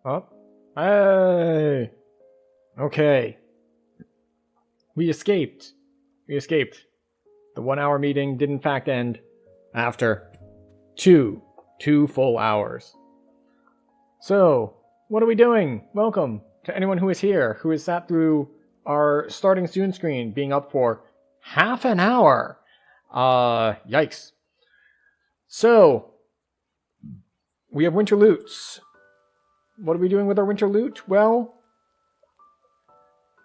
Up. Hey! Okay. We escaped. We escaped. The 1 hour meeting did in fact end after two full hours. So, what are we doing? Welcome to anyone who is here, who has sat through our starting soon screen being up for half an hour. Yikes. So, we have winter loots. What are we doing with our winter loot? Well,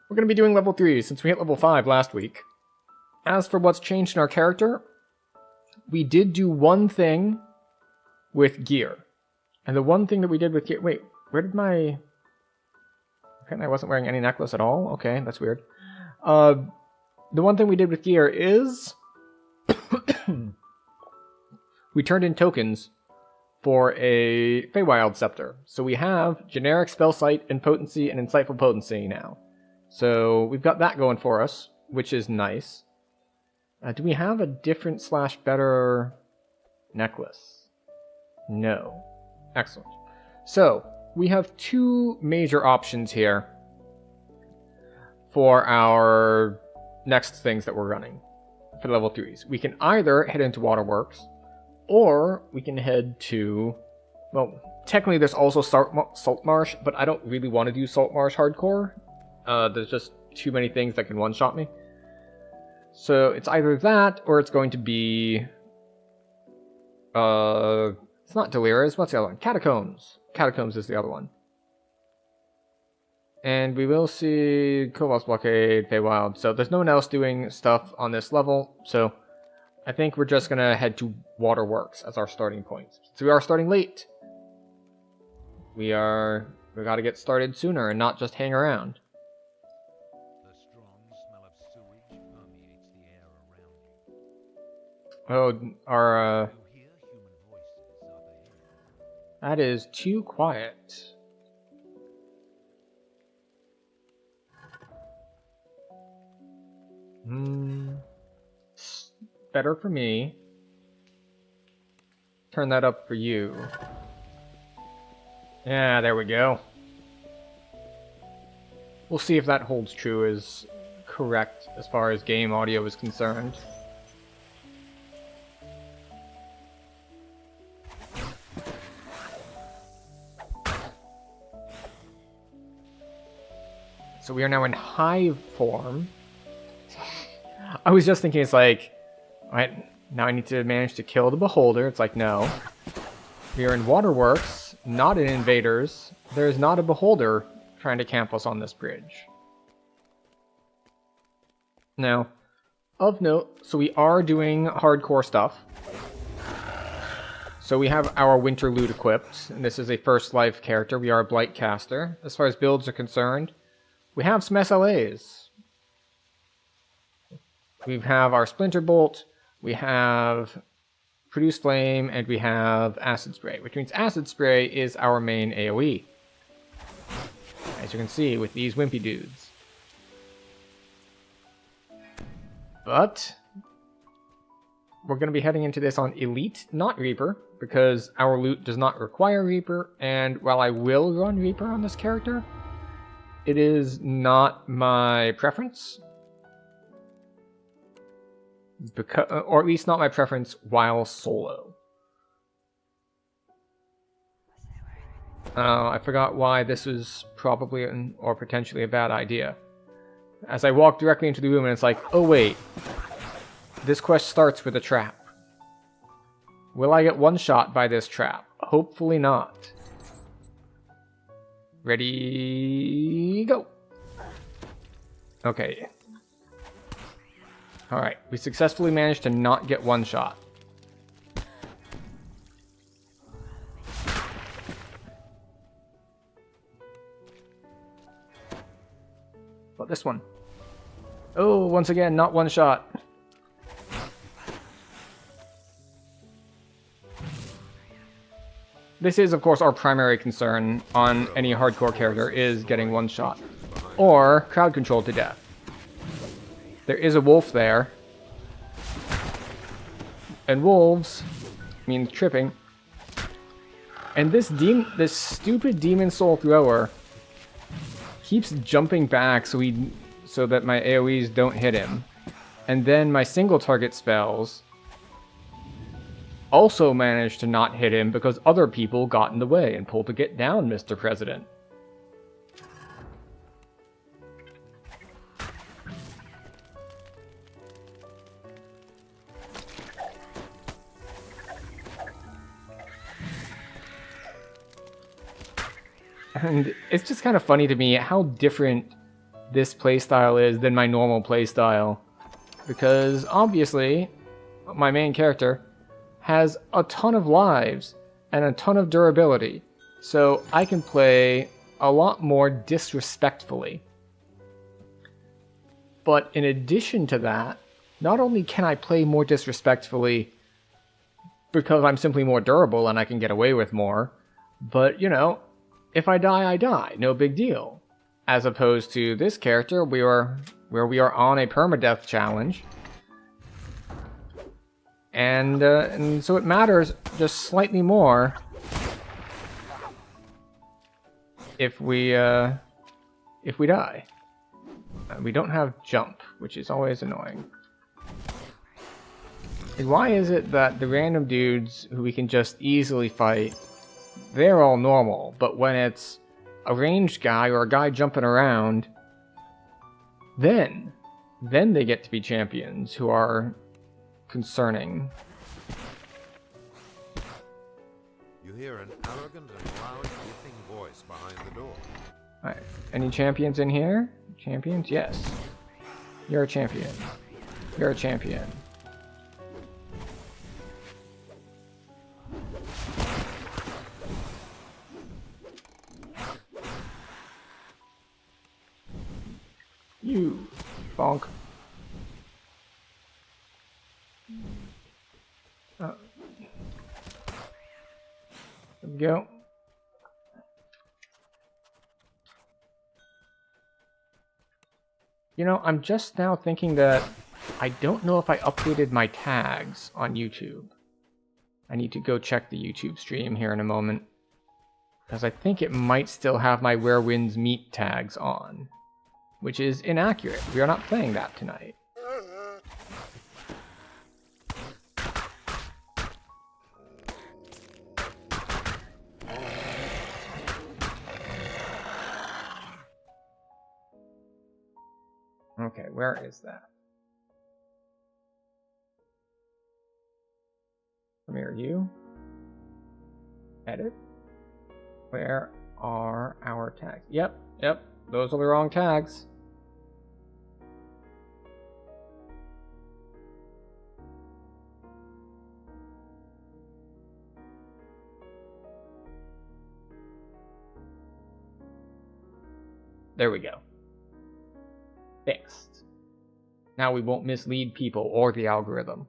we're going to be doing level 3 since we hit level 5 last week. As for what's changed in our character, we did do one thing with gear. And the one thing that we did with gear... Wait, where did my... Apparently I wasn't wearing any necklace at all. Okay, that's weird. The one thing we did with gear is... we turned in tokens for a Feywild Scepter. So we have generic spell sight and potency and insightful potency now. So we've got that going for us, which is nice. Do we have a different / better necklace? No. Excellent. So we have two major options here for our next things that we're running for level 3s. We can either head into Waterworks, or we can head to, well, technically there's also Saltmarsh, but I don't really want to do Saltmarsh hardcore. There's just too many things that can one-shot me. So it's either that, or it's going to be... it's not Delirious, what's the other one? Catacombs. Catacombs is the other one. And we will see Koval's Blockade, Feywild, so there's no one else doing stuff on this level, so... I think we're just going to head to Waterworks as our starting point. So we are starting late. We got to get started sooner and not just hang around. The strong smell of sewage permeates the air around you. Oh, our, You hear human voices up ahead. that is too quiet. Better for me. Turn that up for you. Yeah, there we go. We'll see if that holds true as correct as far as game audio is concerned. So we are now in hive form. I was just thinking, it's like, alright, now I need to manage to kill the beholder. It's like, no. We are in Waterworks, not in Invaders. There is not a beholder trying to camp us on this bridge. Now, of note, so we are doing hardcore stuff. So we have our winter loot equipped, and this is a first life character. We are a Blight caster. As far as builds are concerned, we have some SLAs. We have our Splinter Bolt, we have Produce Flame, and we have Acid Spray, which means Acid Spray is our main AoE. As you can see with these wimpy dudes. But we're going to be heading into this on Elite, not Reaper, because our loot does not require Reaper, and while I will run Reaper on this character, it is not my preference. Because, or at least not my preference while solo. I forgot why this was probably or potentially a bad idea. As I walk directly into the room and it's like, oh wait, this quest starts with a trap. Will I get one shot by this trap? Hopefully not. Ready, go. Okay. Alright, we successfully managed to not get one shot. But this one. Oh, once again, not one shot. This is, of course, our primary concern on any hardcore character, is getting one shot. Or crowd control to death. There is a wolf there. And wolves means tripping. And this stupid demon soul thrower keeps jumping back so that my AoEs don't hit him. And then my single target spells also managed to not hit him because other people got in the way and pulled to get down, Mr. President. And it's just kind of funny to me how different this playstyle is than my normal playstyle. Because obviously, my main character has a ton of lives and a ton of durability. So I can play a lot more disrespectfully. But in addition to that, not only can I play more disrespectfully because I'm simply more durable and I can get away with more, but, you know, if I die, I die. No big deal. As opposed to this character, where we are on a permadeath challenge. And so it matters just slightly more if we die. We don't have jump, which is always annoying. Like, why is it that the random dudes who we can just easily fight, they're all normal, but when it's a ranged guy or a guy jumping around, then they get to be champions who are concerning. You hear an arrogant and loud hissing voice behind the door. Alright, any champions in here? Champions? Yes. You're a champion. You're a champion. You bonk. There we go. You know, I'm just now thinking that I don't know if I updated my tags on YouTube. I need to go check the YouTube stream here in a moment, because I think it might still have my Where Winds Meet tags on, which is inaccurate. We are not playing that tonight. Okay, where is that? Come here, you. Edit. Where are our tags? Yep, those are the wrong tags. There we go. Fixed. Now we won't mislead people or the algorithm.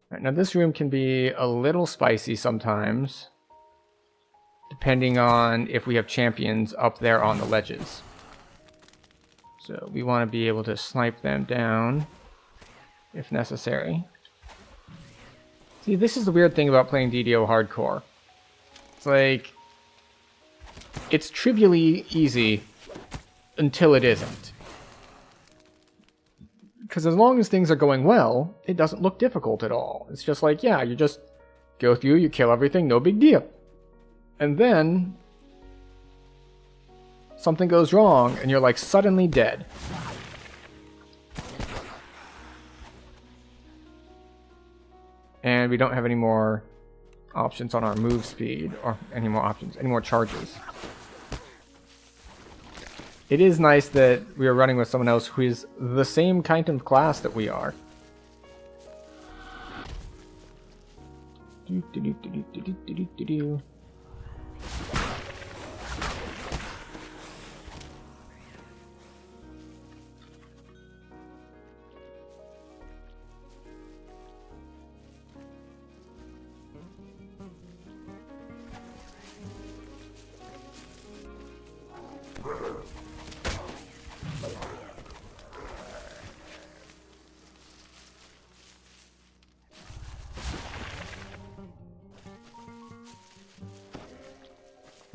Right, now this room can be a little spicy sometimes, depending on if we have champions up there on the ledges. So we want to be able to snipe them down if necessary. See, this is the weird thing about playing DDO hardcore. It's like, it's trivially easy until it isn't. Because as long as things are going well, it doesn't look difficult at all. It's just like, yeah, you just go through, you kill everything, no big deal. And then something goes wrong and you're like suddenly dead. And we don't have any more options on our move speed, or any more charges. It is nice that we are running with someone else who is the same kind of class that we are.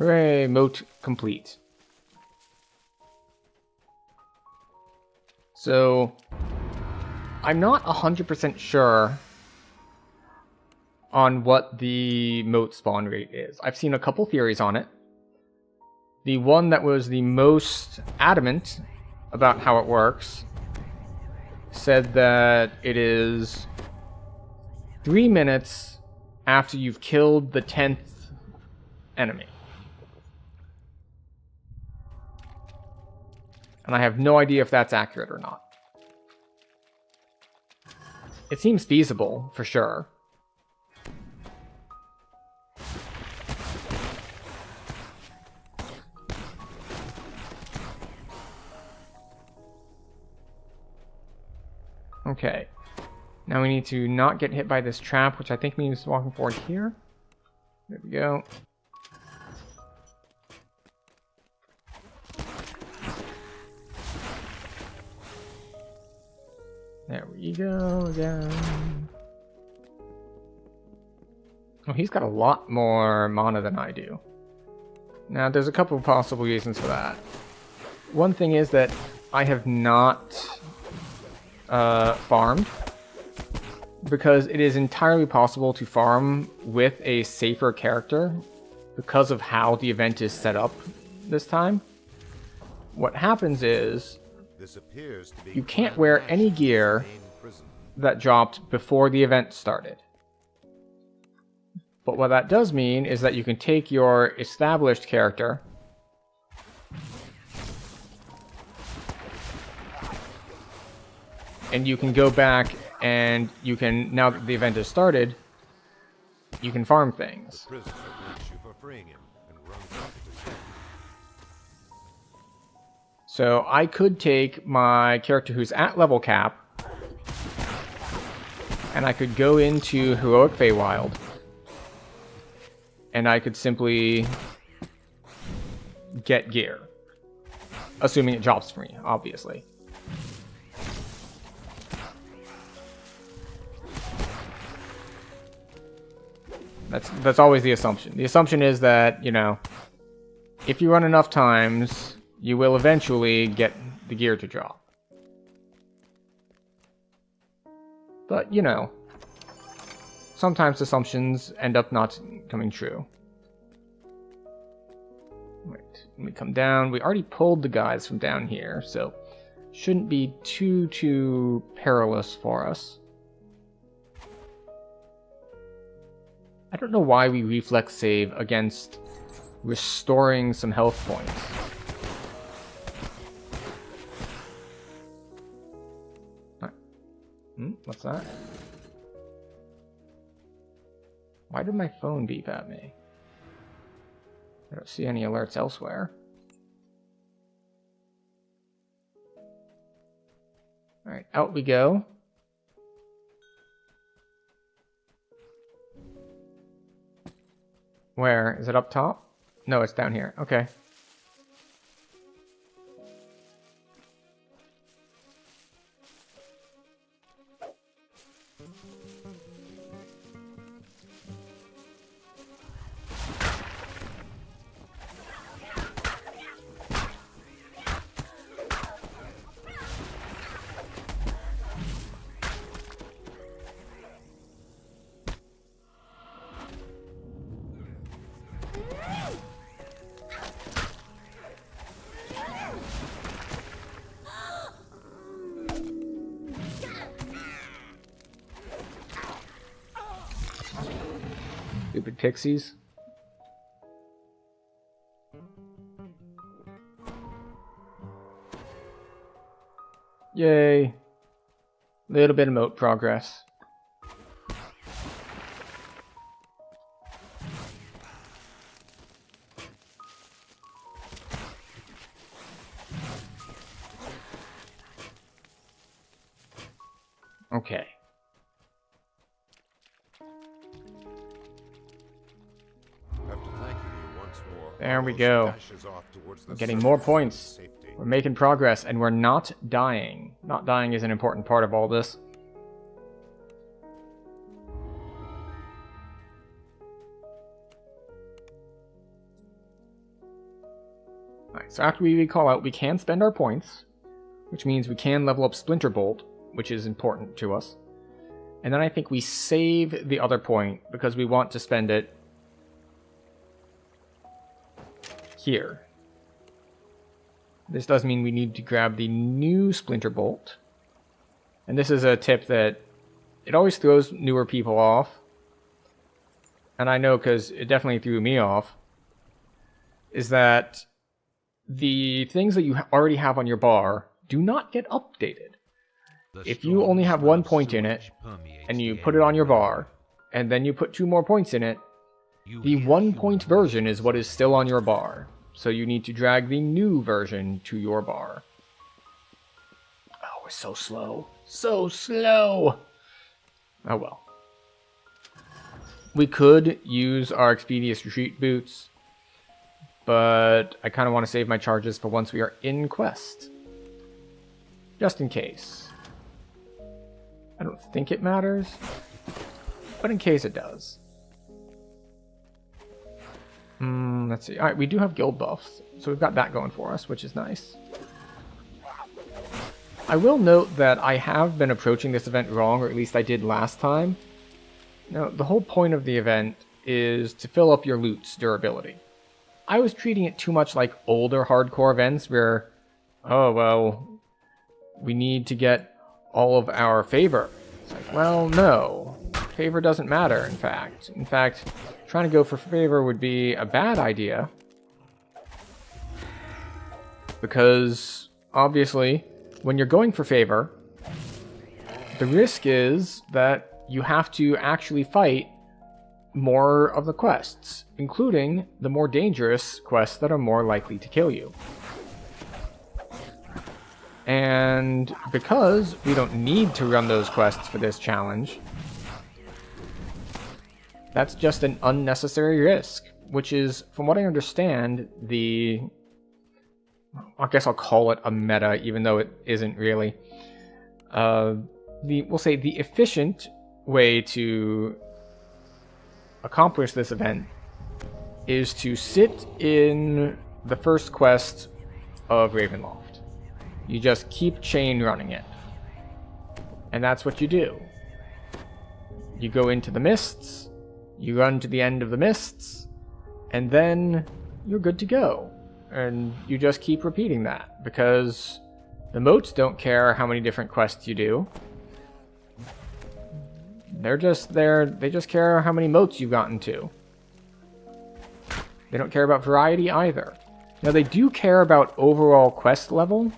Hooray, moat complete. So, I'm not 100% sure on what the moat spawn rate is. I've seen a couple theories on it. The one that was the most adamant about how it works said that it is 3 minutes after you've killed the 10th enemy. And I have no idea if that's accurate or not. It seems feasible, for sure. Okay. Now we need to not get hit by this trap, which I think means walking forward here. There we go. There we go again. Oh, he's got a lot more mana than I do. Now, there's a couple of possible reasons for that. One thing is that I have not farmed, because it is entirely possible to farm with a safer character because of how the event is set up this time. What happens is you can't wear any gear that dropped before the event started. But what that does mean is that you can take your established character and you can go back and you can, now that the event has started, you can farm things. So I could take my character who's at level cap, and I could go into Heroic Feywild, and I could simply get gear. Assuming it drops for me, obviously. That's always the assumption. The assumption is that, you know, if you run enough times, you will eventually get the gear to drop. But, you know, sometimes assumptions end up not coming true. Wait, let me come down. We already pulled the guys from down here, so shouldn't be too perilous for us. I don't know why we reflex save against restoring some health points. What's that? Why did my phone beep at me? I don't see any alerts elsewhere. Alright, out we go. Where? Is it up top? No, it's down here. Okay. Stupid pixies. Yay. Little bit of moat progress. Okay. There we go. We're getting more points. We're making progress, and we're not dying. Not dying is an important part of all this. So after we recall out, we can spend our points, which means we can level up Splinter Bolt, which is important to us. And then I think we save the other point because we want to spend it here. This does mean we need to grab the new Splinter Bolt. And this is a tip that it always throws newer people off. And I know because it definitely threw me off. Is that the things that you already have on your bar do not get updated. If you only have 1 point in it, and you put it on your bar, and then you put 2 more points in it, the 1 point version is what is still on your bar. So you need to drag the new version to your bar. Oh, we're so slow. So slow! Oh well. We could use our Expeditious Retreat boots, but I kind of want to save my charges for once we are in quest. Just in case. I don't think it matters, but in case it does. Let's see. Alright, we do have guild buffs, so we've got that going for us, which is nice. I will note that I have been approaching this event wrong, or at least I did last time. Now, the whole point of the event is to fill up your loot's durability. I was treating it too much like older hardcore events where, oh, well, we need to get all of our favor. It's like, well, no. Favor doesn't matter, in fact. In fact, trying to go for favor would be a bad idea. Because, obviously, when you're going for favor, the risk is that you have to actually fight more of the quests, including the more dangerous quests that are more likely to kill you. And because we don't need to run those quests for this challenge, that's just an unnecessary risk, which is, from what I understand, I guess I'll call it a meta, even though it isn't really. We'll say the efficient way to accomplish this event is to sit in the first quest of Ravenloft. You just keep chain running it. And that's what you do. You go into the mists, you run to the end of the mists, and then you're good to go. And you just keep repeating that, because the moats don't care how many different quests you do. They're just there, they just care how many moats you've gotten to. They don't care about variety either. Now they do care about overall quest level.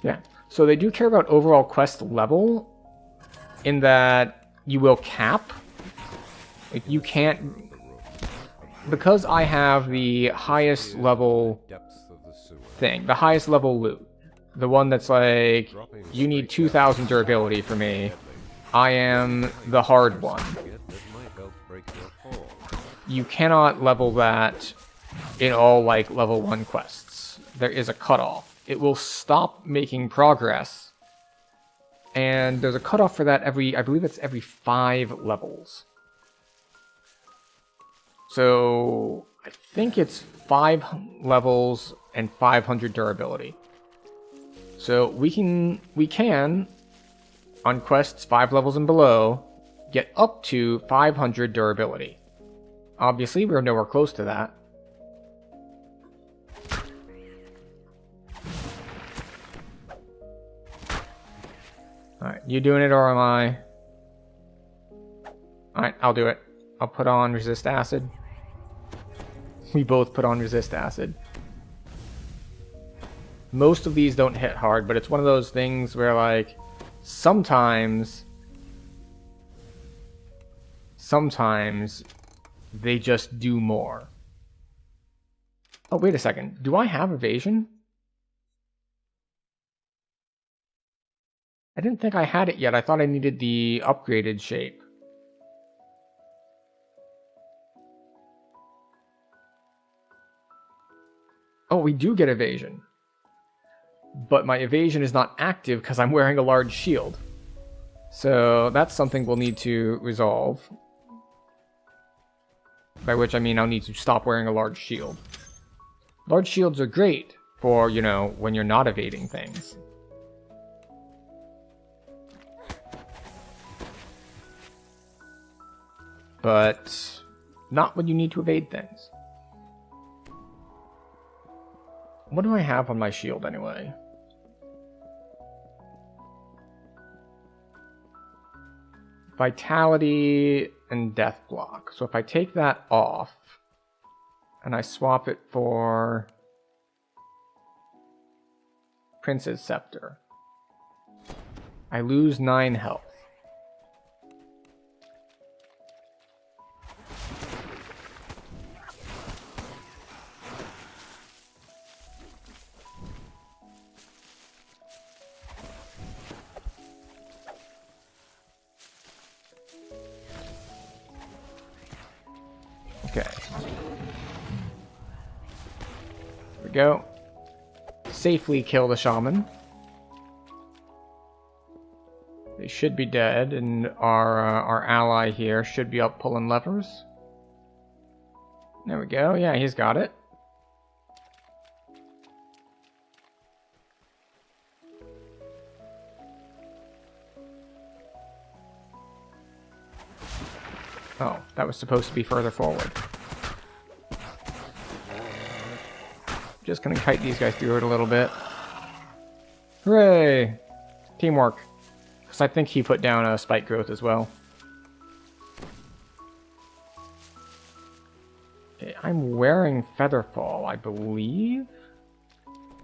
Yeah, so they do care about overall quest level in that you will cap. Like you can't, because I have the highest level thing, the highest level loot, the one that's like, you need 2,000 durability for me, I am the hard one. You cannot level that in all like level 1 quests. There is a cutoff. It will stop making progress. And there's a cutoff for that I believe it's every 5 levels. So I think it's 5 levels and 500 durability. So we can on quests 5 levels and below get up to 500 durability. Obviously, we're nowhere close to that. Alright, you doing it or am I? Alright, I'll do it. I'll put on resist acid. We both put on resist acid. Most of these don't hit hard, but it's one of those things where, like, sometimes they just do more. Oh, wait a second. Do I have evasion? I didn't think I had it yet. I thought I needed the upgraded shape. Oh, we do get evasion. But my evasion is not active because I'm wearing a large shield. So that's something we'll need to resolve. By which I mean I'll need to stop wearing a large shield. Large shields are great for, you know, when you're not evading things. But not when you need to evade things. What do I have on my shield anyway? Vitality and death block. So if I take that off and I swap it for Prince's Scepter, I lose 9 health. Okay. Here we go. Safely kill the shaman. They should be dead, and our ally here should be up pulling levers. There we go. Yeah, he's got it. Oh, that was supposed to be further forward. Just gonna kite these guys through it a little bit. Hooray! Teamwork. Because I think he put down a spike growth as well. Okay, I'm wearing Featherfall, I believe?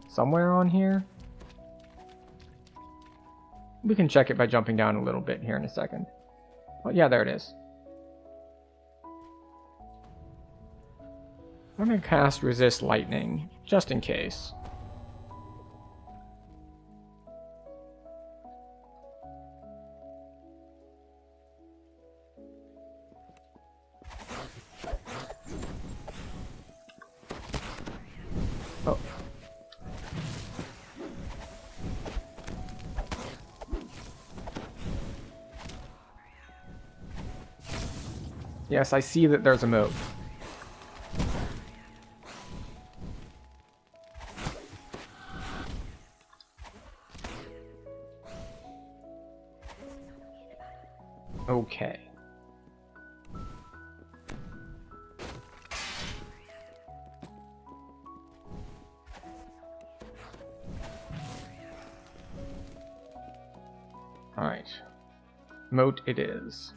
Somewhere on here? We can check it by jumping down a little bit here in a second. Oh yeah, there it is. I'm going to cast Resist Lightning, just in case. Oh. Yes, I see that there's a moat. Okay. All right. Moat it is.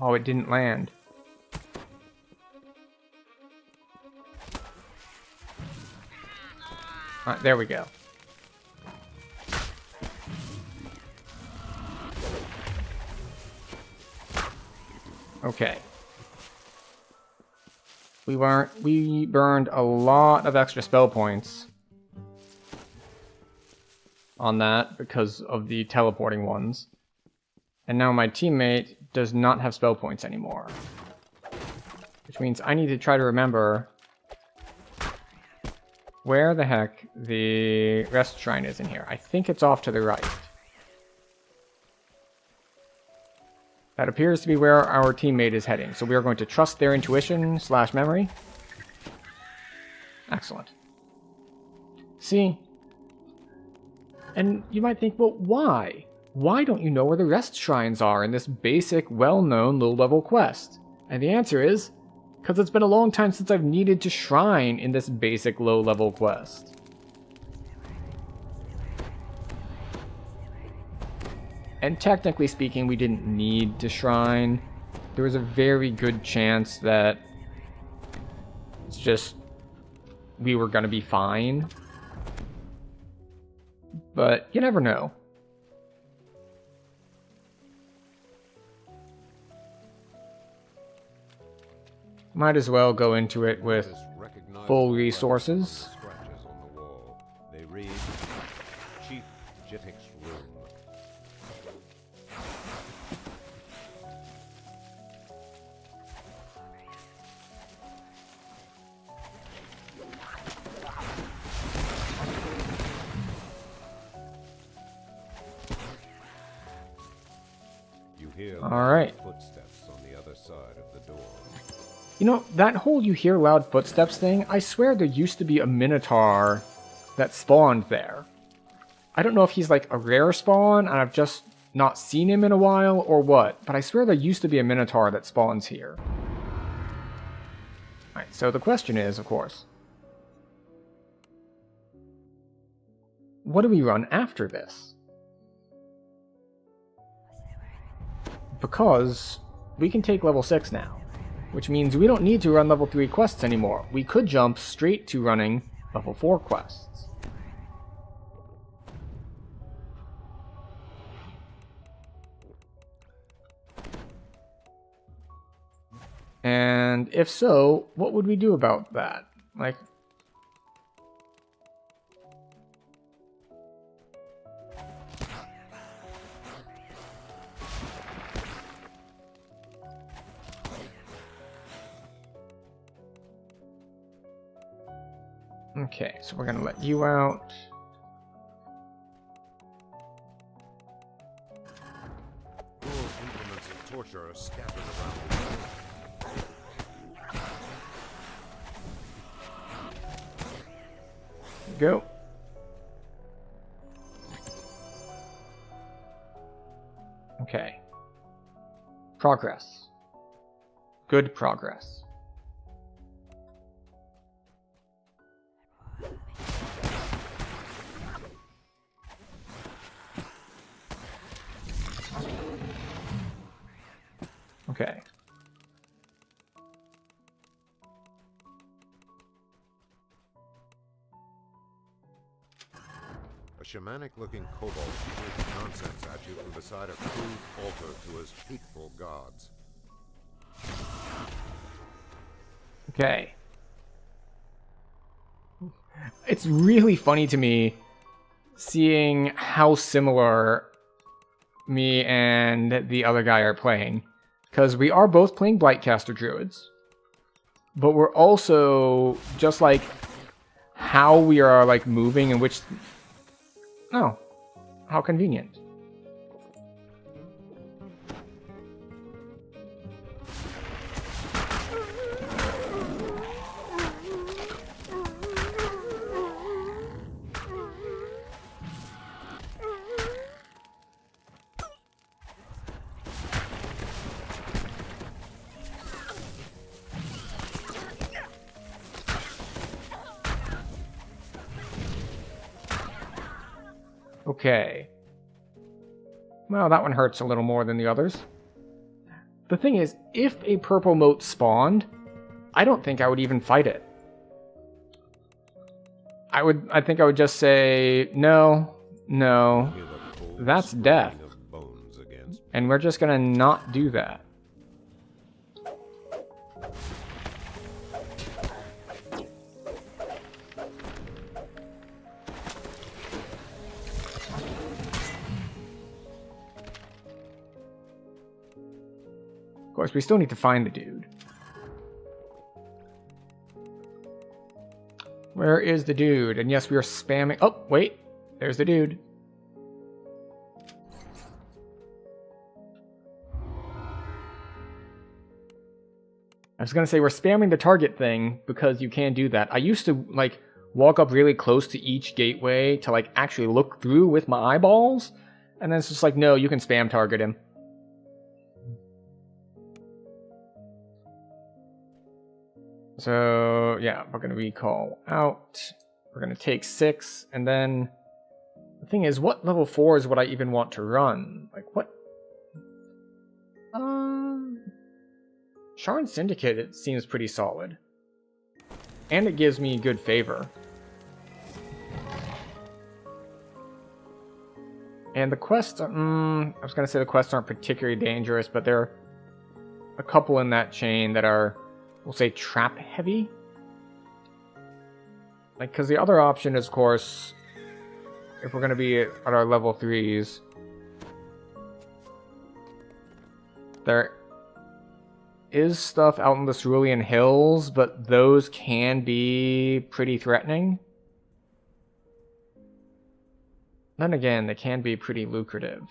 Oh, it didn't land. Alright, there we go. Okay. We burned a lot of extra spell points on that because of the teleporting ones. And now my teammate does not have spell points anymore. Which means I need to try to remember where the heck the rest shrine is in here. I think it's off to the right. That appears to be where our teammate is heading. So we are going to trust their intuition / memory. Excellent. See? And you might think, well, why? Why don't you know where the rest shrines are in this basic, well-known low-level quest? And the answer is, because it's been a long time since I've needed to shrine in this basic low-level quest. And technically speaking, we didn't need to shrine. There was a very good chance that just we were gonna be fine. But you never know. Might as well go into it with full resources. Scratches on the wall. They read Chief Jittick's room. You hear Alright. footsteps on the other side of the door. You know, that whole you hear loud footsteps thing, I swear there used to be a Minotaur that spawned there. I don't know if he's like a rare spawn and I've just not seen him in a while or what, but I swear there used to be a Minotaur that spawns here. Alright, so the question is, of course, what do we run after this? Because we can take level 6 now, which means we don't need to run level 3 quests anymore. We could jump straight to running level 4 quests. And if so, what would we do about that? Like, okay, so we're gonna let you out. Cruel implements of torture are scattered around the room. Go. Okay. Progress. Good progress. Okay. A shamanic-looking kobold shoots nonsense at you from beside a crude altar to his hateful gods. Okay. It's really funny to me seeing how similar me and the other guy are playing. Because we are both playing Blightcaster Druids. But we're also just like how we are like moving and which... Oh, how convenient. Okay. Well, that one hurts a little more than the others. The thing is, if a purple mote spawned, I don't think I would even fight it. I think I would just say, no, no, Hear the cold that's death. scraping of bones against And we're just gonna not do that. Of course, we still need to find the dude. Where is the dude? And yes, we are spamming... Oh, wait. There's the dude. I was gonna say, we're spamming the target thing because you can do that. I used to, like, walk up really close to each gateway to, like, actually look through with my eyeballs. And then it's just like, no, you can spam target him. So, yeah, we're going to recall out. We're going to take 6, and then... The thing is, what level 4s would I even want to run? Like, what? Sharn Syndicate, it seems pretty solid. And it gives me good favor. And the quests, I was going to say the quests aren't particularly dangerous, but there are a couple in that chain that are, we'll say, trap heavy. Like, because the other option is, of course, if we're going to be at our level 3s, there is stuff out in the Cerulean Hills, but those can be pretty threatening. Then again, they can be pretty lucrative.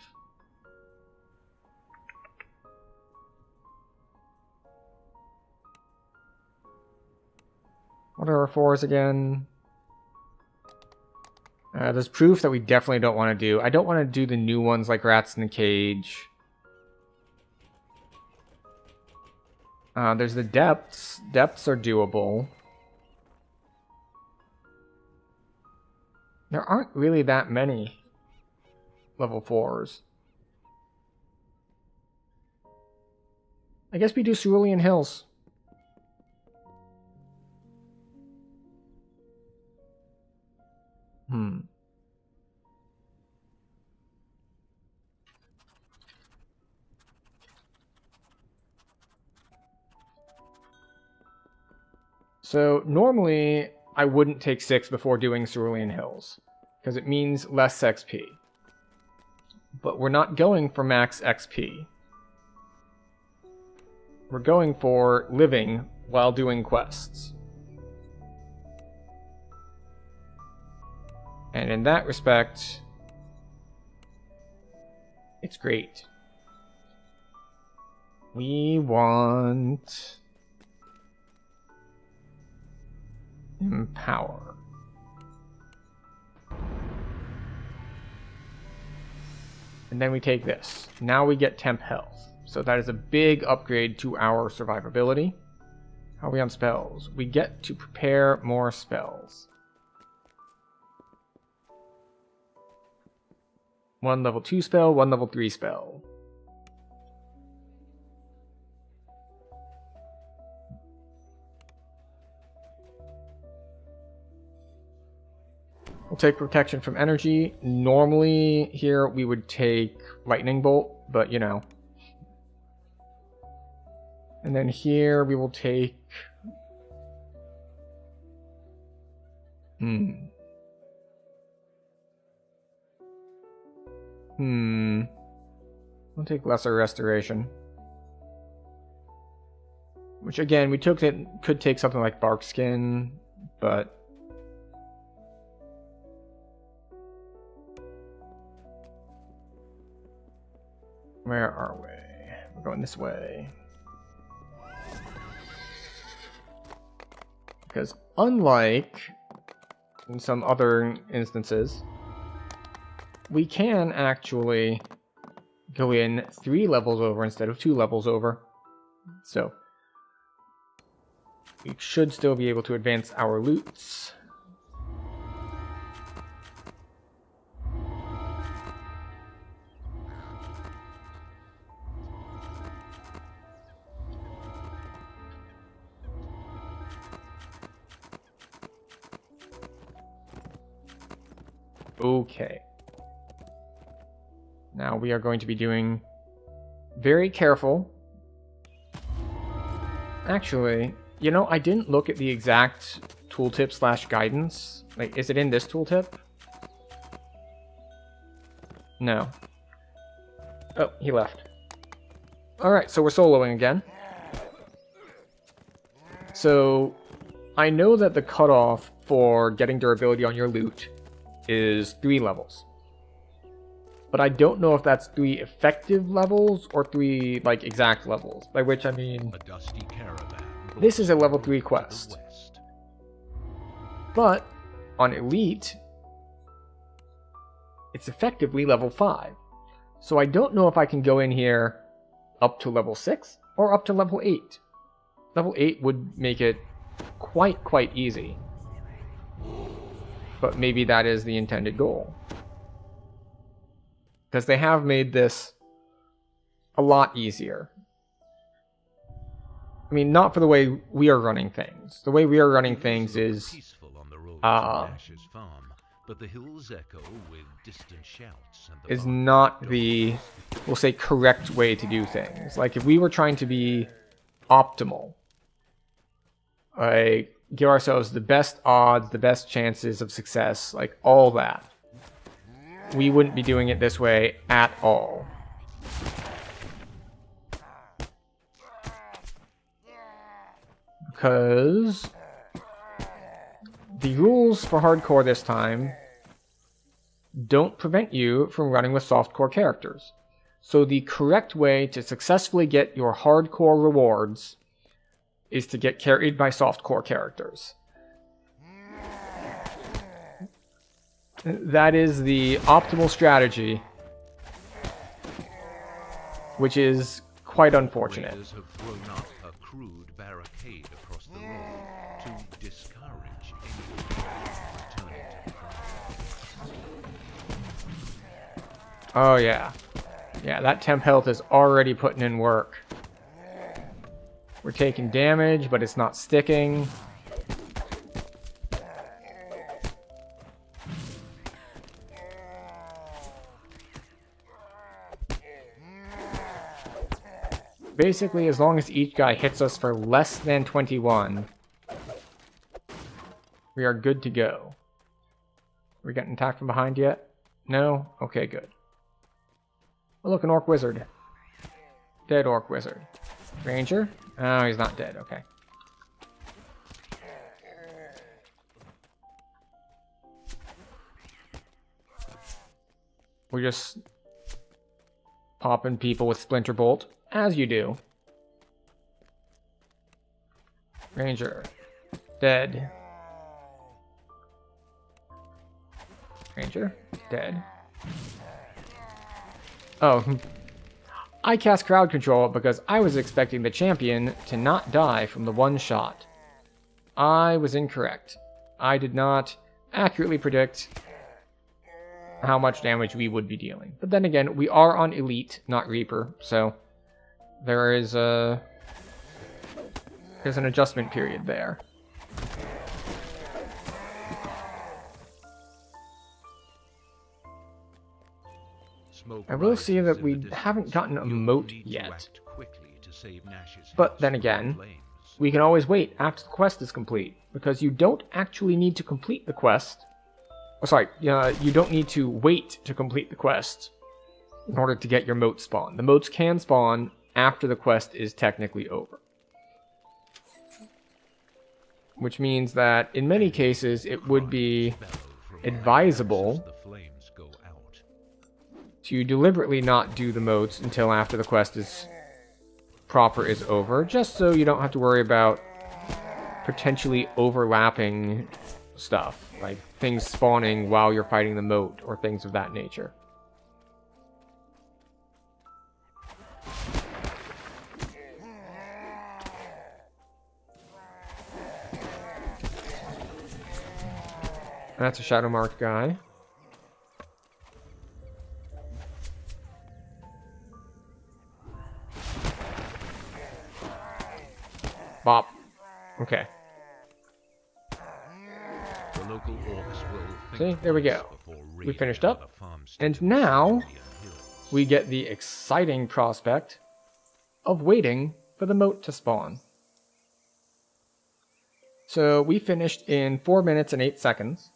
What are our 4s again? There's proof that we definitely don't want to do. I don't want to do the new ones like Rats in the Cage. There's the depths. Depths are doable. There aren't really that many level 4s. I guess we do Cerulean Hills. So normally I wouldn't take 6 before doing Cerulean Hills, because it means less XP. But we're not going for max XP. We're going for living while doing quests. And in that respect, it's great. We want Empower. And then we take this. Now we get temp health. So that is a big upgrade to our survivability. How are we on spells? We get to prepare more spells. 1 level 2 spell, 1 level 3 spell. We'll take protection from energy. Normally here we would take lightning bolt, but you know. And then here we will take We'll take lesser restoration. Which again, we took it, could take something like bark skin, but where are we? We're going this way. Because unlike in some other instances, we can actually go in 3 levels over instead of 2 levels over. So we should still be able to advance our loots. Okay. Now we are going to be doing very careful. Actually, you know, I didn't look at the exact tooltip / guidance. Like, is it in this tooltip? No. Oh, he left. Alright, so we're soloing again. So, I know that the cutoff for getting durability on your loot is 3 levels. But I don't know if that's 3 effective levels or 3, like, exact levels. By which I mean, A dusty caravan this is a level 3 quest. But on Elite, it's effectively level 5. So I don't know if I can go in here up to level 6 or up to level 8. Level 8 would make it quite easy. But maybe that is the intended goal. Because they have made this a lot easier. I mean, not for the way we are running things. The way we are running things is peaceful on the road to Nash's farm, but the hills echo with distant shouts and the is bark of not dogs. the, we'll say, correct way to do things. Like, if we were trying to be optimal, like, give ourselves the best odds, the best chances of success, like, all that, we wouldn't be doing it this way at all. Because the rules for hardcore this time don't prevent you from running with softcore characters. So the correct way to successfully get your hardcore rewards is to get carried by softcore characters. That is the optimal strategy, which is quite unfortunate. Raiders have thrown up a crude barricade across the road to discourage anyone from returning to the front. Oh yeah. Yeah, that temp health is already putting in work. We're taking damage, but it's not sticking. Basically, as long as each guy hits us for less than 21, we are good to go. Are we getting attacked from behind yet? No? Okay, good. Oh, look, an orc wizard. Dead orc wizard. Ranger? Oh, he's not dead. Okay. We're just popping people with Splinter Bolt, as you do. Ranger. Dead. Ranger. Dead. Oh. I cast crowd control because I was expecting the champion to not die from the one shot. I was incorrect. I did not accurately predict how much damage we would be dealing. But then again, we are on Elite, not Reaper, so there's an adjustment period there. I will see that we haven't gotten a moat yet. But then again, we can always wait after the quest is complete, because you don't actually need to complete the quest. Oh, sorry, you don't need to wait to complete the quest in order to get your moat spawn. The moats can spawn after the quest is technically over. Which means that in many cases it would be advisable to deliberately not do the moats until after the quest is over, just so you don't have to worry about potentially overlapping stuff, like things spawning while you're fighting the moat or things of that nature. That's a shadow marked guy. Bop. Okay. The local orcs will See, there we go. We finished up. And now we get the exciting prospect of waiting for the moat to spawn. So we finished in 4 minutes and 8 seconds.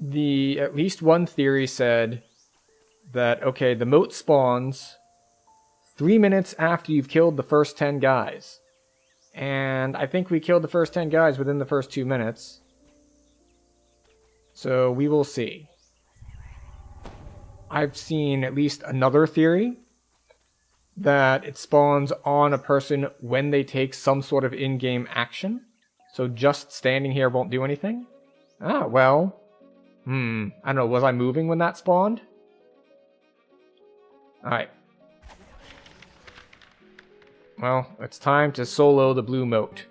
At least one theory said that, okay, the moat spawns 3 minutes after you've killed the first 10 guys. And I think we killed the first 10 guys within the first 2 minutes. So we will see. I've seen at least another theory that it spawns on a person when they take some sort of in-game action. So just standing here won't do anything. Ah, well. I don't know, was I moving when that spawned? Alright. Well, it's time to solo the blue moat.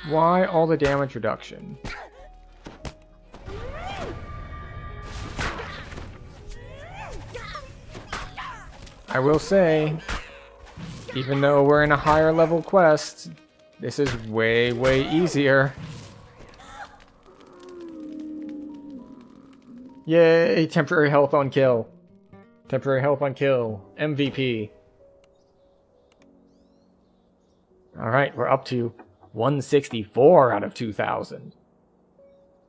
Why all the damage reduction? I will say, even though we're in a higher level quest, this is way, way easier. Yay, temporary health on kill. Temporary health on kill. MVP. Alright, we're up to 164 out of 2,000.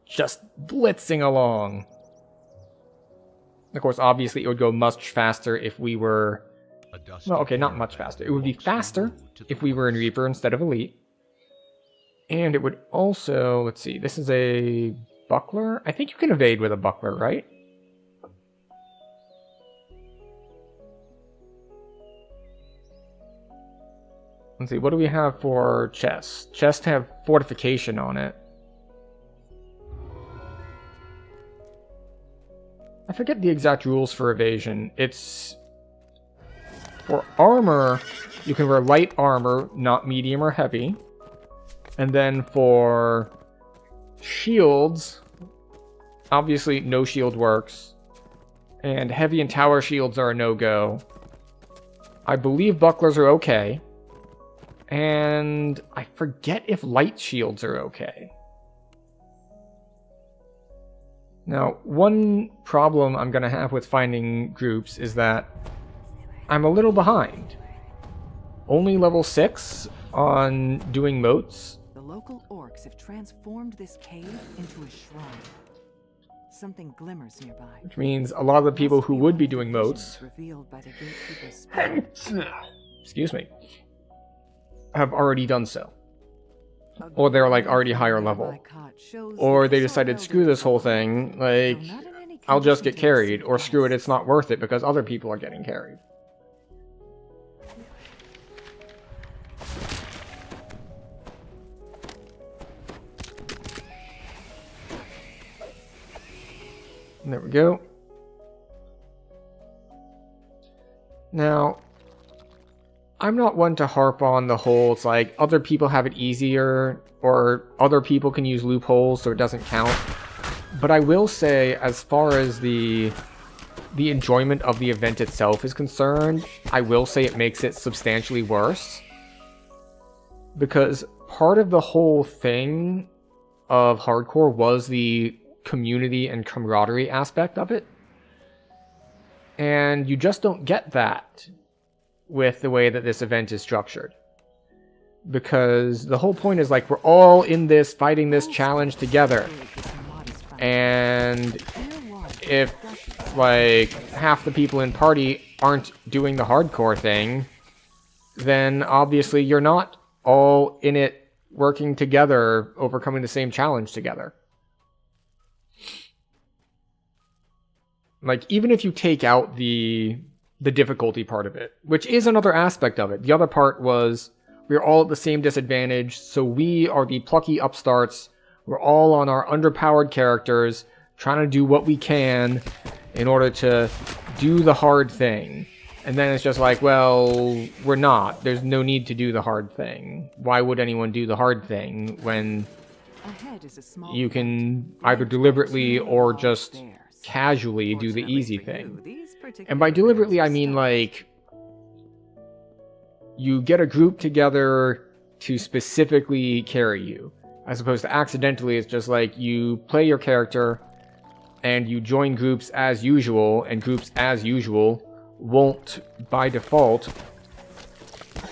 Just blitzing along. Of course, obviously it would go much faster if we were... Well, okay, not much faster. It would be faster if we were in Reaper instead of Elite. And it would also... Let's see, this is a buckler? I think you can evade with a buckler, right? Let's see, what do we have for chests? Chests have fortification on it. I forget the exact rules for evasion. It's... For armor, you can wear light armor, not medium or heavy. And then for shields, obviously no shield works. And heavy and tower shields are a no-go. I believe bucklers are okay. And I forget if light shields are okay. Now, one problem I'm going to have with finding groups is that I'm a little behind. Only level 6 on doing moats. The local orcs have transformed this cave into a shrine. Something glimmers nearby. Which means a lot of the people who would be doing moats, revealed by the gatekeeper's spirit. excuse me, have already done so. Or they're like already higher level. Or they decided, screw this whole thing, like, I'll just get carried. Or screw it, it's not worth it because other people are getting carried. There we go. Now, I'm not one to harp on the whole, it's like, other people have it easier, or other people can use loopholes so it doesn't count. But I will say, as far as the enjoyment of the event itself is concerned, I will say it makes it substantially worse. Because part of the whole thing of hardcore was the community and camaraderie aspect of it. And you just don't get that with the way that this event is structured. Because the whole point is like, we're all in this, fighting this challenge together. And if like half the people in party aren't doing the hardcore thing, then obviously you're not all in it working together, overcoming the same challenge together. Like, even if you take out the difficulty part of it, which is another aspect of it. The other part was, we're all at the same disadvantage, so we are the plucky upstarts. We're all on our underpowered characters, trying to do what we can in order to do the hard thing. And then it's just like, well, we're not. There's no need to do the hard thing. Why would anyone do the hard thing when you can either deliberately or just casually do the easy thing? And by deliberately, I mean like, you get a group together to specifically carry you, as opposed to accidentally. It's just like you play your character and you join groups as usual, and groups as usual won't by default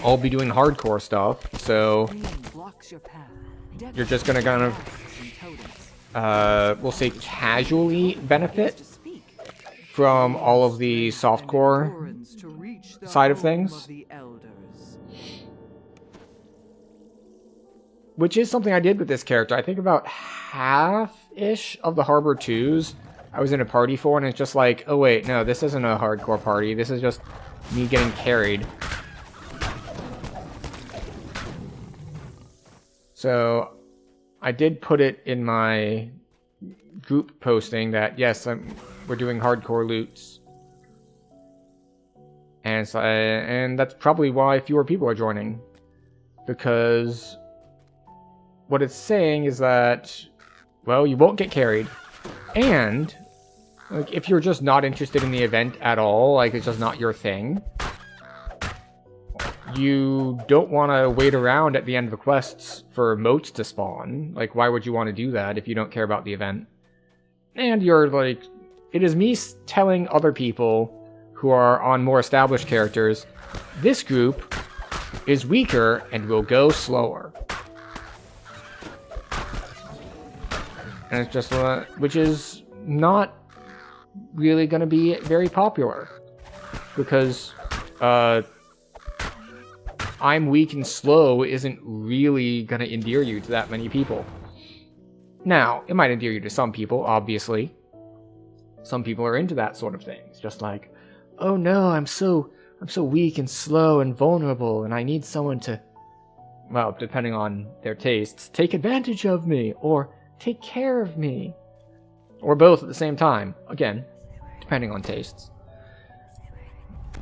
all be doing hardcore stuff, so you're just gonna kind of we'll say casually benefit from all of the softcore side of things. Which is something I did with this character. I think about half-ish of the Harbor 2s I was in a party for, and it's just like, oh wait, no, this isn't a hardcore party. This is just me getting carried. So, I did put it in my group posting that, yes, we're doing hardcore loots. And that's probably why fewer people are joining. Because... what it's saying is that, well, you won't get carried, and like if you're just not interested in the event at all, like it's just not your thing, you don't want to wait around at the end of the quests for moats to spawn. Like, why would you want to do that if you don't care about the event? And you're like, it is me telling other people who are on more established characters, this group is weaker and will go slower. And it's just, which is not really going to be very popular. Because, I'm weak and slow isn't really going to endear you to that many people. Now, it might endear you to some people, obviously. Some people are into that sort of thing. It's just like, oh no, I'm so weak and slow and vulnerable, and I need someone to, well, depending on their tastes, take advantage of me, or take care of me. Or both at the same time. Again, depending on tastes.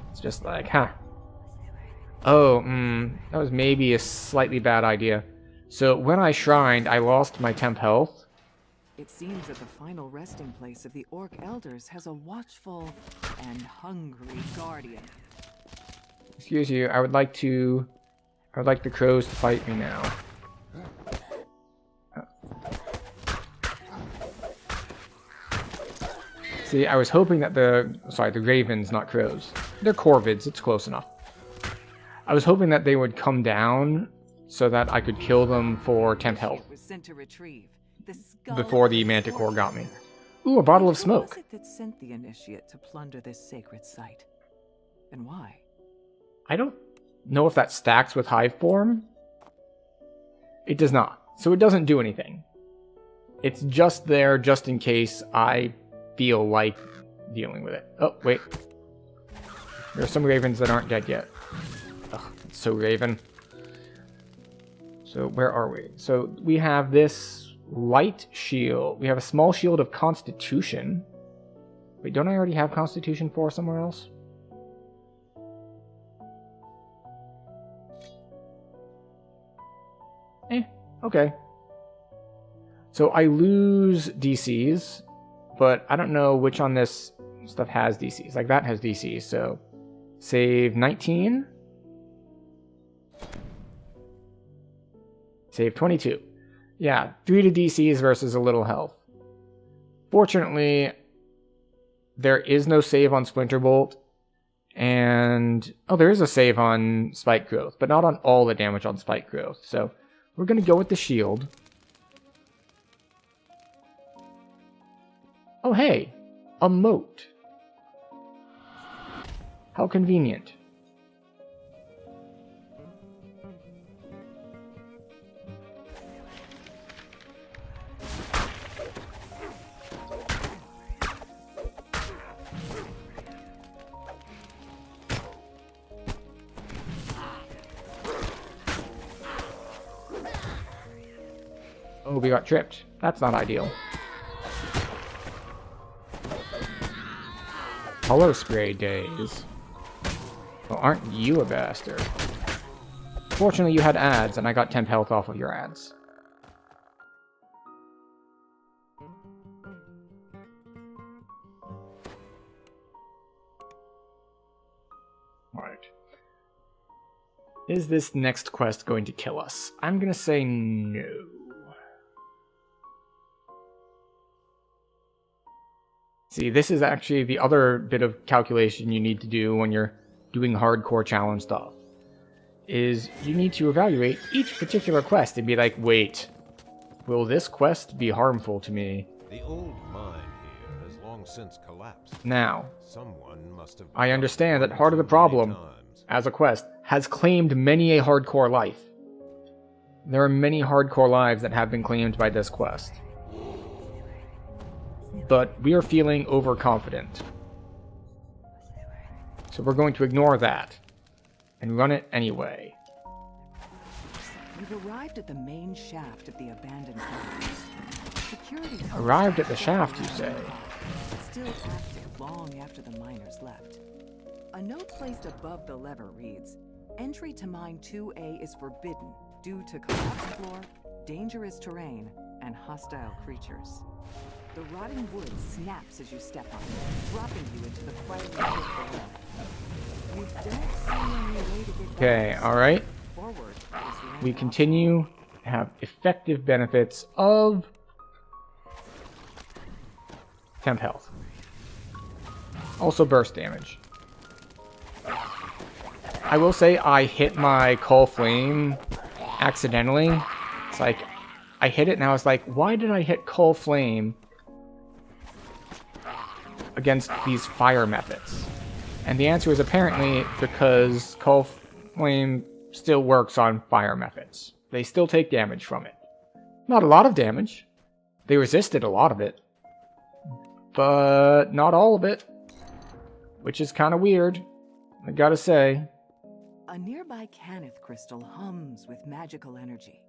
It's just like, huh. Oh, that was maybe a slightly bad idea. So when I shrined, I lost my temp health. It seems that the final resting place of the Orc Elders has a watchful and hungry guardian. Excuse you, I would like the crows to fight me now. See, I was hoping that the ravens, not crows. They're corvids, it's close enough. I was hoping that they would come down so that I could kill them for temp health before the manticore got me. Ooh, a bottle of smoke. Who was it that sent the initiate to plunder this sacred site? And why? I don't know if that stacks with hive form. It does not. So it doesn't do anything. It's just there just in case I feel like dealing with it. Oh, wait. There are some ravens that aren't dead yet. Ugh, it's so raven. So where are we? So we have this light shield. We have a small shield of Constitution. Wait, don't I already have Constitution 4 somewhere else? Okay. So I lose DCs, but I don't know which on this stuff has DCs. Like that has DCs, so save 19. Save 22. Yeah, 3 to DCs versus a little health. Fortunately, there is no save on Splinter Bolt, and oh, there is a save on Spike Growth, but not on all the damage on Spike Growth. So we're going to go with the shield. Oh, hey, a moat. How convenient. Oh, we got tripped. That's not ideal. Color spray days. Well, aren't you a bastard? Fortunately, you had ads, and I got temp health off of your ads. Alright. Is this next quest going to kill us? I'm gonna say no. See, this is actually the other bit of calculation you need to do when you're doing hardcore challenge stuff. Is you need to evaluate each particular quest and be like, wait, will this quest be harmful to me? The old mine here has long since collapsed. Now, Someone must have I understand that part of the problem, as a quest, has claimed many a hardcore life. There are many hardcore lives that have been claimed by this quest. But we are feeling overconfident. So we're going to ignore that and run it anyway. We've arrived at the main shaft of the abandoned mine. Security Arrived at the shaft, you say? Still active long after the miners left. A note placed above the lever reads, "Entry to mine 2A is forbidden due to collapsed floor dangerous terrain, and hostile creatures. The rotting wood snaps as you step on it, dropping you into the quiet pit below. You don't see any way to get Okay, back. alright. Forward is the only We option. continue to have effective benefits of temp health. Also burst damage. I will say I hit my Coal Flame accidentally. It's like, I hit it and I was like, why did I hit Coal Flame against these fire methods? And the answer is apparently because Coal Flame still works on fire methods. They still take damage from it. Not a lot of damage. They resisted a lot of it. But not all of it. Which is kind of weird, I gotta say. A nearby Canith crystal hums with magical energy.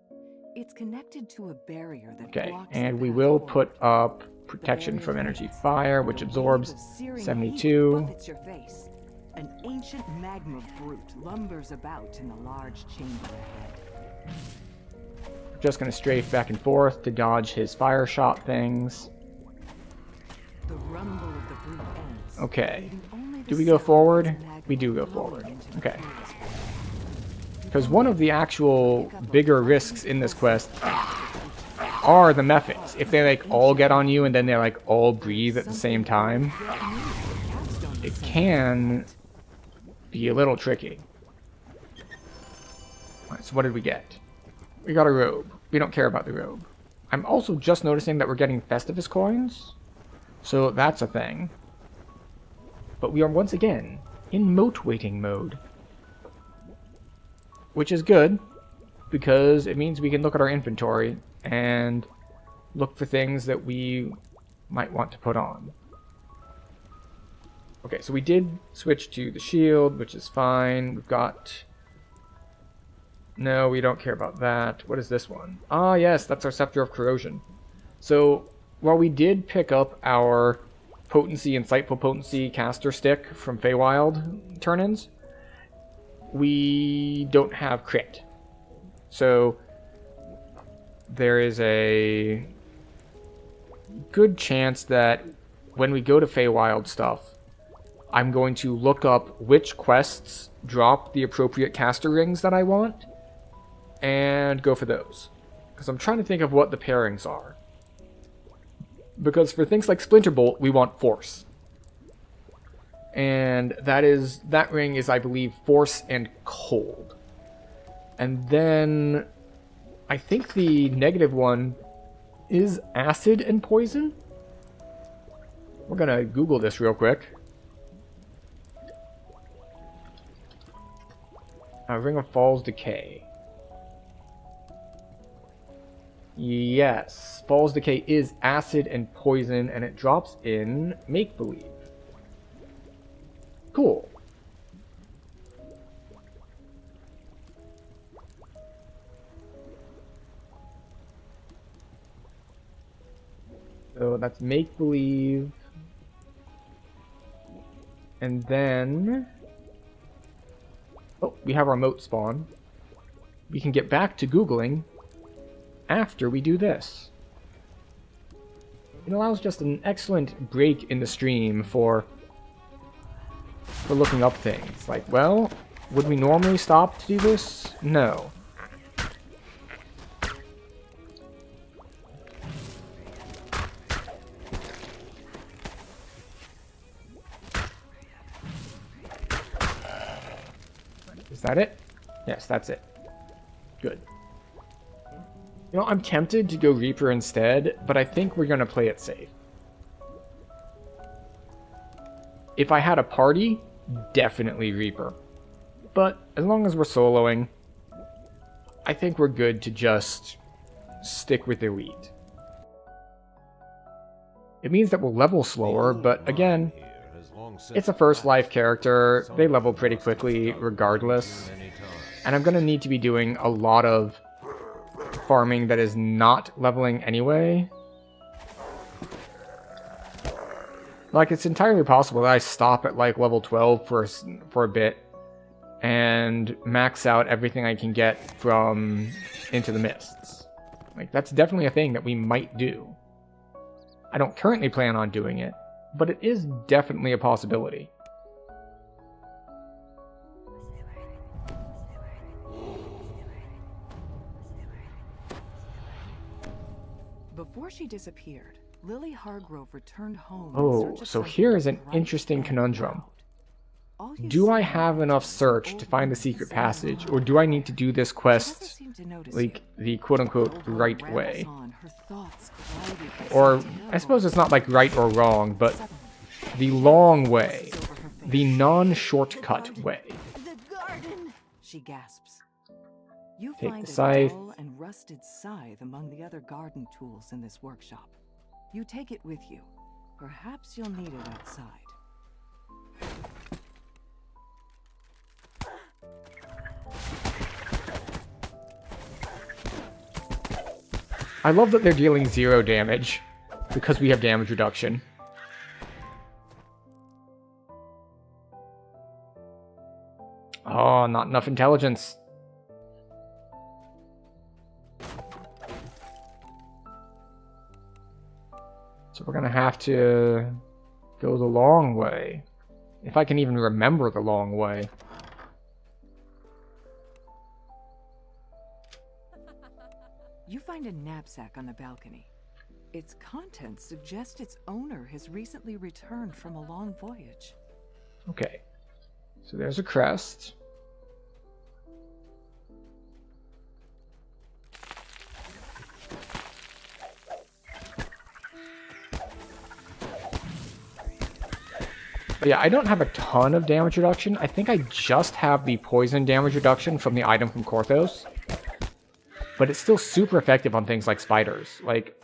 It's connected to a barrier that Okay, blocks and the we path will forward. put up protection from energy fire, which absorbs 72. Buffets your face. An ancient magma brute lumbers about in the large chamber ahead. Just gonna strafe back and forth to dodge his fire shot things. The rumble of the brute ends. Okay. leaving only the Do we go sound of forward? its magma We do go flowing forward. into the Okay. forest. Because one of the actual bigger risks in this quest are the methods. If they like all get on you and then they like all breathe at the same time, it can be a little tricky. Alright, so what did we get? We got a robe. We don't care about the robe. I'm also just noticing that we're getting Festivus coins. So that's a thing. But we are once again in moat waiting mode. Which is good, because it means we can look at our inventory and look for things that we might want to put on. Okay, so we did switch to the shield, which is fine. We've got... No, we don't care about that. What is this one? Ah, yes, that's our Scepter of Corrosion. So, while we did pick up our Potency, Insightful Potency caster stick from Feywild turn-ins, we don't have crit. So, there is a good chance that when we go to Feywild stuff, I'm going to look up which quests drop the appropriate caster rings that I want, and go for those. Because I'm trying to think of what the pairings are. Because for things like Splinterbolt, we want Force. And that ring is, I believe, Force and Cold. And then I think the negative one is Acid and Poison. We're gonna Google this real quick. Ring of Falls Decay. Yes, Falls Decay is Acid and Poison, and it drops in Make Believe. Cool. So that's Make Believe. And then... Oh, we have our moat spawn. We can get back to Googling after we do this. It allows just an excellent break in the stream for looking up things. Like, well, would we normally stop to do this? No. Is that it? Yes, that's it. Good. You know, I'm tempted to go Reaper instead, but I think we're gonna play it safe. If I had a party, definitely Reaper. But as long as we're soloing, I think we're good to just stick with Elite. It means that we'll level slower, but again, it's a first life character. They level pretty quickly regardless. And I'm gonna need to be doing a lot of farming that is not leveling anyway. Like, it's entirely possible that I stop at like level 12 for a bit and max out everything I can get from Into the Mists. Like, that's definitely a thing that we might do. I don't currently plan on doing it, but it is definitely a possibility. Before she disappeared, Lily Hargrove returned home. Oh, so here is an interesting conundrum. Do I have enough search to find the secret passage, or do I need to do this quest, like, the quote-unquote right way? Or, I suppose it's not like right or wrong, but the long way. The non-shortcut way. The garden! She gasps. You Take find the a scythe. dull and rusted scythe among the other garden tools in this workshop. You take it with you. Perhaps you'll need it outside. I love that they're dealing 0 damage, because we have damage reduction. Oh, not enough intelligence. So we're gonna have to go the long way. If I can even remember the long way. You find a knapsack on the balcony. Its contents suggest its owner has recently returned from a long voyage. Okay. So there's a crest. But yeah, I don't have a ton of damage reduction. I think I just have the poison damage reduction from the item from Korthos. But it's still super effective on things like spiders. Like,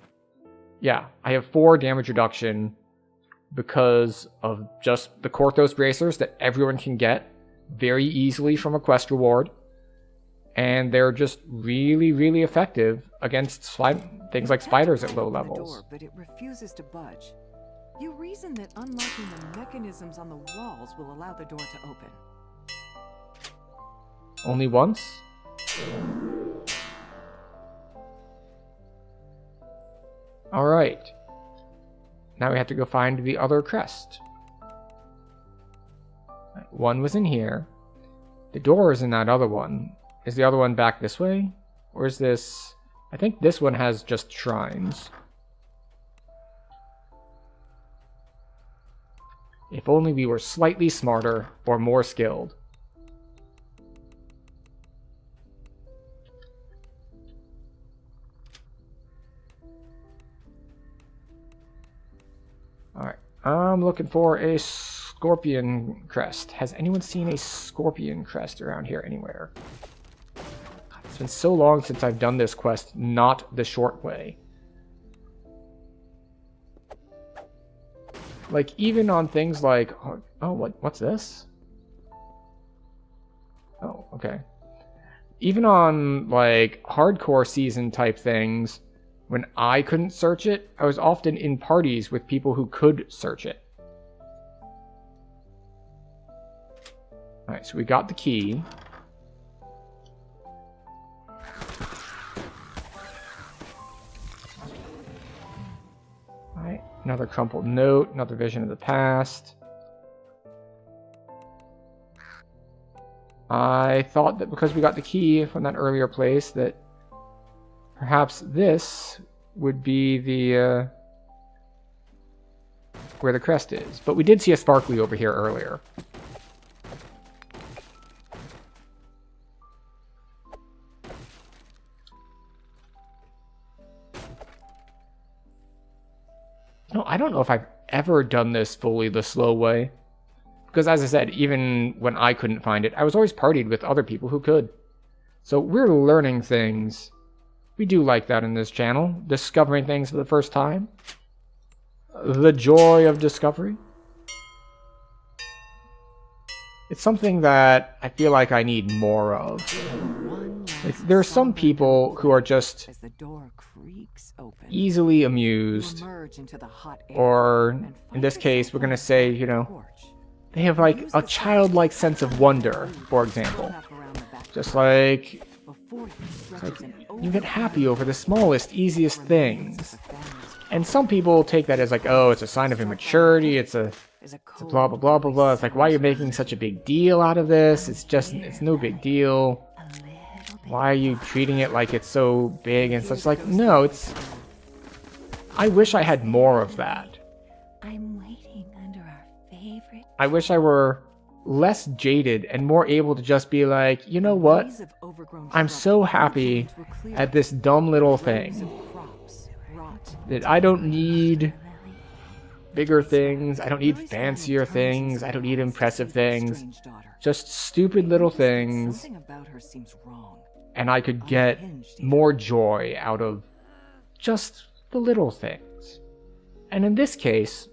yeah, I have 4 damage reduction because of just the Korthos bracers that everyone can get very easily from a quest reward. And they're just really, really effective against things like spiders at low levels. Door, but it refuses to budge. You reason that unlocking the mechanisms on the walls will allow the door to open. Only once? Alright. Now we have to go find the other crest. One was in here. The door is in that other one. Is the other one back this way? Or is this... I think this one has just shrines. If only we were slightly smarter or more skilled. Alright, I'm looking for a scorpion crest. Has anyone seen a scorpion crest around here anywhere? It's been so long since I've done this quest, not the short way. Like, even on things like... Oh, what's this? Oh, okay. Even on, like, hardcore season type things, when I couldn't search it, I was often in parties with people who could search it. Alright, so we got the key. Alright, another crumpled note, another vision of the past. I thought that because we got the key from that earlier place that perhaps this would be the where the crest is. But we did see a sparkly over here earlier. No, I don't know if I've ever done this fully the slow way. Because as I said, even when I couldn't find it, I was always partied with other people who could. So we're learning things. We do like that in this channel. Discovering things for the first time. The joy of discovery. It's something that I feel like I need more of. Like, there are some people who are just easily amused. Or, in this case, we're going to say, you know, they have like a childlike sense of wonder, for example. Just like You get happy over the smallest, easiest things. And some people take that as like, oh, it's a sign of immaturity, it's a blah blah blah blah blah. It's like, why are you making such a big deal out of this? It's no big deal. Why are you treating it like it's so big and such? Like, no, it's... I wish I had more of that. I'm waiting under our favorite. I wish I were less jaded and more able to just be like, you know what? I'm so happy at this dumb little thing that I don't need bigger things, I don't need fancier things, I don't need impressive things, just stupid little things, and I could get more joy out of just the little things. And in this case,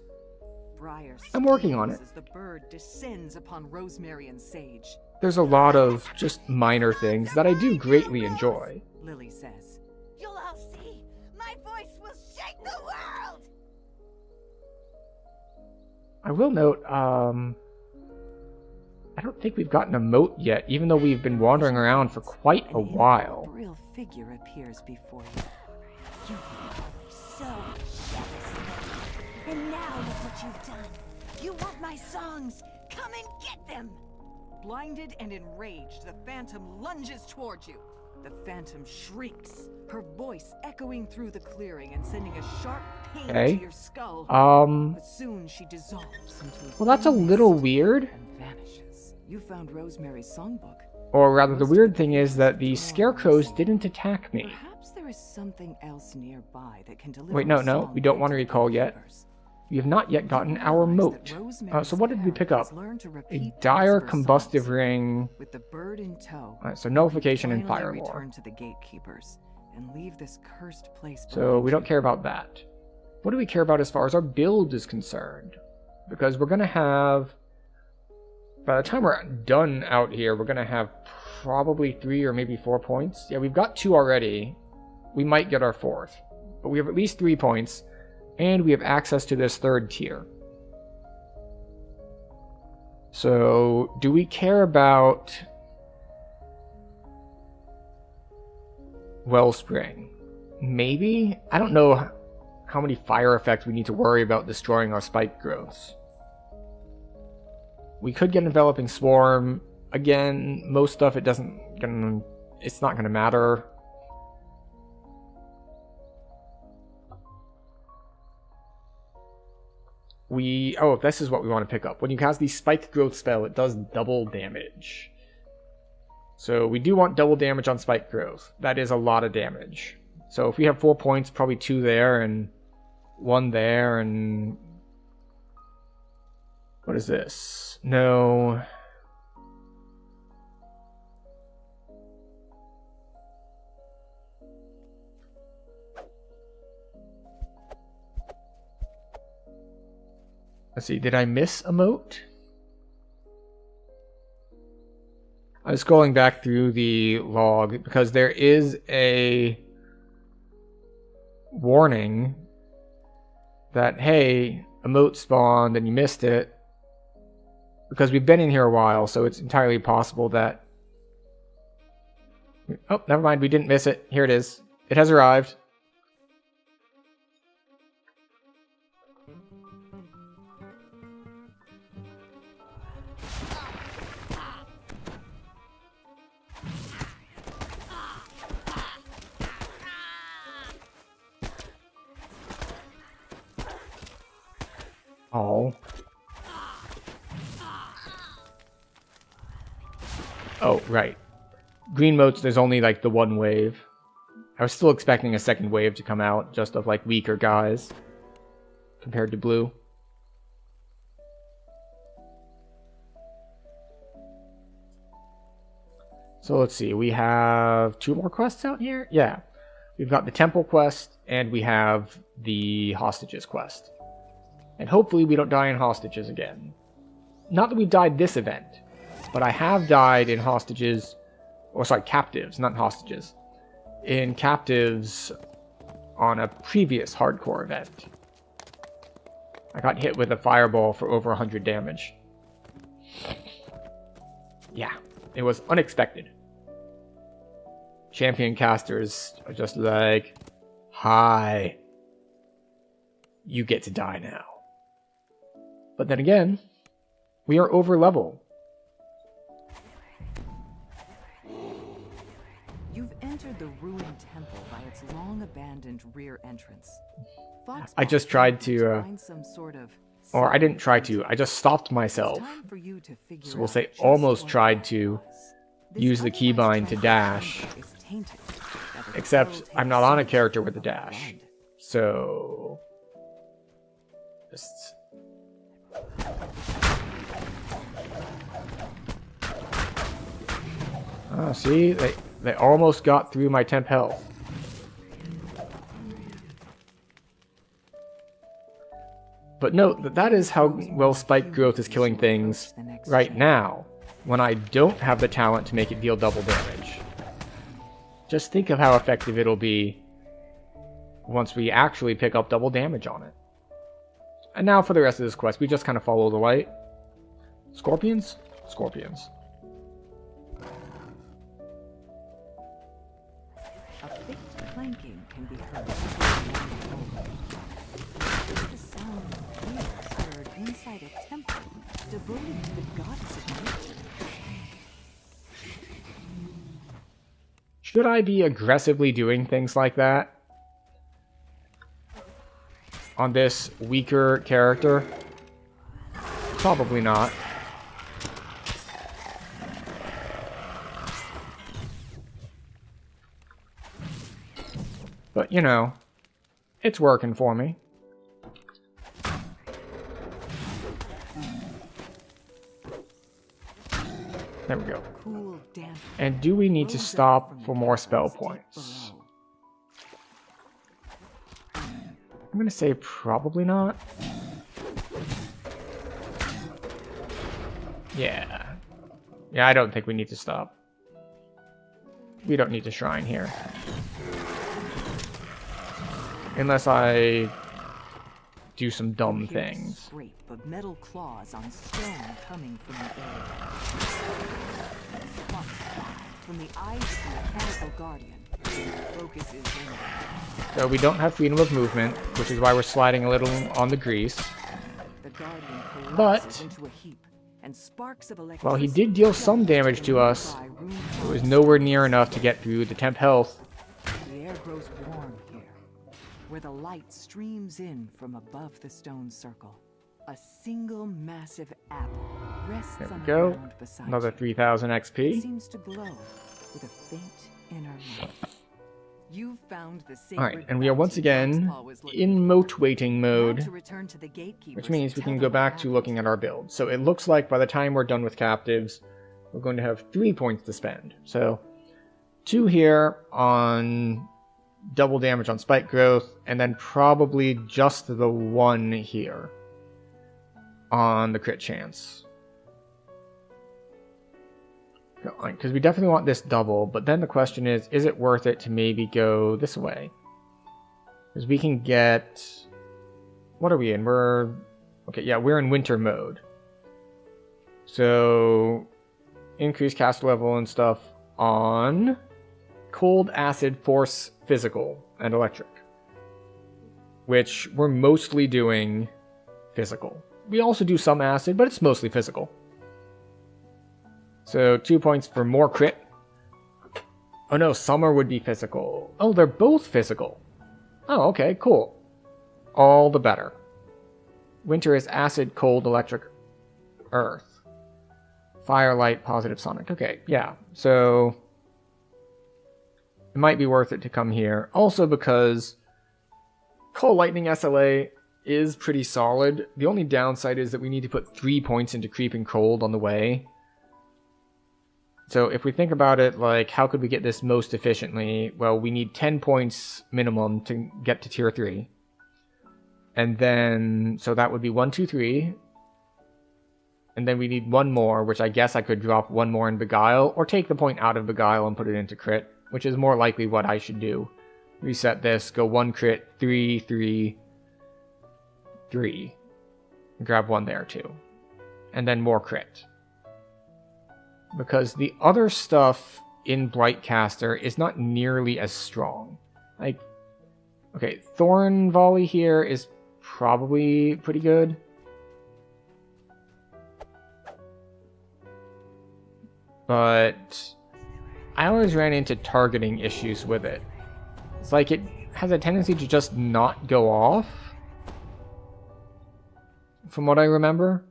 I'm working on it. As the bird descends upon Rosemary and Sage. There's a lot of just minor things that I do greatly enjoy. Lily says, You'll all see. My voice will shake the world. I will note, I don't think we've gotten a moat yet, even though we've been wandering around for quite a while. A real figure appears before you. You are so jealous. And now look what you've done. You want my songs? Come and get them. Blinded and enraged, the Phantom lunges towards you. The Phantom shrieks, her voice echoing through the clearing and sending a sharp pain to your skull. But soon she dissolves into well, that's a little weird. and vanishes. You found Rosemary's songbook. Or rather, the weird thing is that the scarecrows didn't attack me. Perhaps there is something else nearby that can deliver. Wait, no, we don't want to recall yet. We have not yet gotten our moat. So what did we pick up? A dire combustive ring. With the bird in tow. So nullification and fire lore. Return to the gatekeepers and leave this cursed place. So we don't care about that. What do we care about as far as our build is concerned? Because we're gonna have, by the time we're done out here, we're gonna have probably 3 or maybe 4 points. Yeah, we've got 2 already. We might get our 4th, but we have at least 3 points. And we have access to this 3rd tier. So, do we care about Wellspring? Maybe? I don't know how many fire effects we need to worry about destroying our spike growths. We could get Enveloping Swarm. Again, most stuff it's not gonna matter. Oh, this is what we want to pick up. When you cast the Spiked Growth spell, it does double damage. So we do want double damage on Spiked Growth. That is a lot of damage. So if we have 4 points, probably 2 there and 1 there and... What is this? No... Let's see, did I miss a moat? I was scrolling back through the log because there is a warning that, hey, a moat spawned and you missed it. Because we've been in here a while, so it's entirely possible that... Oh, never mind, we didn't miss it. Here it is. It has arrived. Oh, right. Green moats, there's only like the 1 wave. I was still expecting a 2nd wave to come out, just of like weaker guys compared to blue. So let's see, we have 2 more quests out here? Yeah. We've got the temple quest and we have the hostages quest. And hopefully we don't die in hostages again. Not that we died this event, but I have died in hostages, or sorry, captives, not hostages. In captives on a previous hardcore event. I got hit with a fireball for over 100 damage. Yeah, it was unexpected. champion casters are just like, hi, you get to die now. But then again, we are over level. You've entered the ruined temple by its long abandoned rear entrance. I just tried to, find some sort of or I didn't try to, I just stopped myself. It's time for you to figure So we'll out say just almost what tried that to was. This use the otherwise keybind to tranquil dash, chamber is tainted, that the except spell I'm takes not on a so character with the much dash. blood. So just see, they almost got through my temp health. But note that that is how well spike growth is killing things right now, when I don't have the talent to make it deal double damage. Just think of how effective it'll be once we actually pick up double damage on it. And now for the rest of this quest, we just kind of follow the light. Scorpions? Scorpions. A faint clanking can be heard. The sound of wheels heard inside a temple devoted to the goddess of nature. Should I be aggressively doing things like that on this weaker character? Probably not. But, you know, it's working for me. There we go. Cool, damp And do we need to rose up stop from for the more spell caverns deep points? below. I'm gonna say probably not. Yeah. Yeah, I don't think we need to stop. We don't need to shrine here. Unless I do some dumb You hear the things. Scrape of metal claws on stone coming from the air. Spot from the eyes of the mechanical guardian. Focuses in. So we don't have freedom of movement, which is why we're sliding a little on the grease. The guardian collapses But into a heap, and sparks of while he electricity did deal jump some into damage the to us, nearby ruined it was forest. nowhere near enough to get through the temp health. The air grows warm here, where the light streams in from above the stone circle. A single massive apple rests There we on the go. ground beside Another you. 3000 It XP. seems to glow with a faint inner light. You found the sacred Alright, and we are once bounty again Foxpaw was looking in for. moat waiting Now mode, to return to the gatekeepers which means and we tell can them go what back to happened. looking at our build. So it looks like by the time we're done with captives, we're going to have 3 points to spend. So 2 here on double damage on spike growth, and then probably just the 1 here on the crit chance. Because we definitely want this double, but then the question is it worth it to maybe go this way? Because we can get... What are we in? Okay, yeah, we're in winter mode. So, increase cast level and stuff on cold, acid, force, physical, and electric. Which we're mostly doing physical. We also do some acid, but it's mostly physical. So 2 points for more crit. Oh no, summer would be physical. Oh, they're both physical. Oh, okay, cool. All the better. Winter is acid, cold, electric, earth. Fire, light, positive, sonic. Okay, yeah. So it might be worth it to come here. Also because Cold Lightning SLA is pretty solid. The only downside is that we need to put 3 points into Creeping Cold on the way. So if we think about it, like, how could we get this most efficiently? Well, we need 10 points minimum to get to tier 3. And then, so that would be 1, 2, 3. And then we need 1 more, which I guess I could drop 1 more in Beguile, or take the point out of Beguile and put it into crit, which is more likely what I should do. Reset this, go 1 crit, 3, 3, 3. Grab 1 there too. And then more crit. Because the other stuff in Blightcaster is not nearly as strong. Like, okay, Thorn Volley here is probably pretty good. But I always ran into targeting issues with it. It's like it has a tendency to just not go off, from what I remember.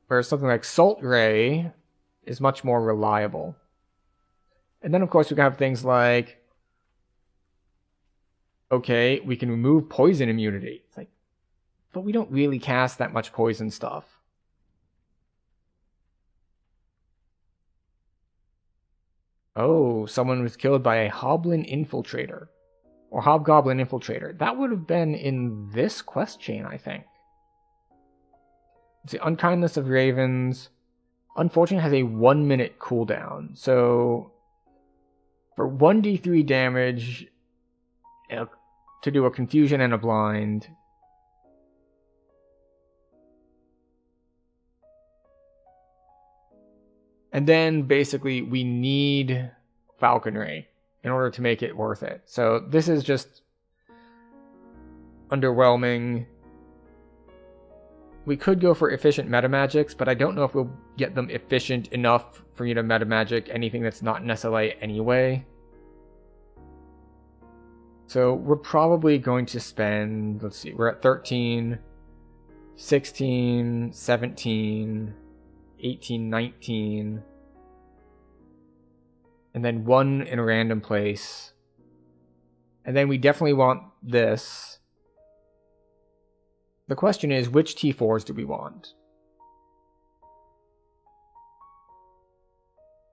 Whereas something like Salt Ray is much more reliable. And then of course we can have things like, okay, we can remove poison immunity. It's like, but we don't really cast that much poison stuff. Oh, someone was killed by a Hobgoblin Infiltrator. Or Hobgoblin Infiltrator. That would have been in this quest chain, I think. Let's see, Unkindness of Ravens. Unfortunately, has a 1-minute cooldown. So, for 1d3 damage, to do a Confusion and a Blind. And then, basically, we need Falconry in order to make it worth it. So, this is just underwhelming. We could go for efficient metamagics, but I don't know if we'll get them efficient enough for me to metamagic anything that's not in SLA anyway. So we're probably going to spend, let's see, we're at 13, 16, 17, 18, 19, and then 1 in a random place. And then we definitely want this. The question is, which T4s do we want?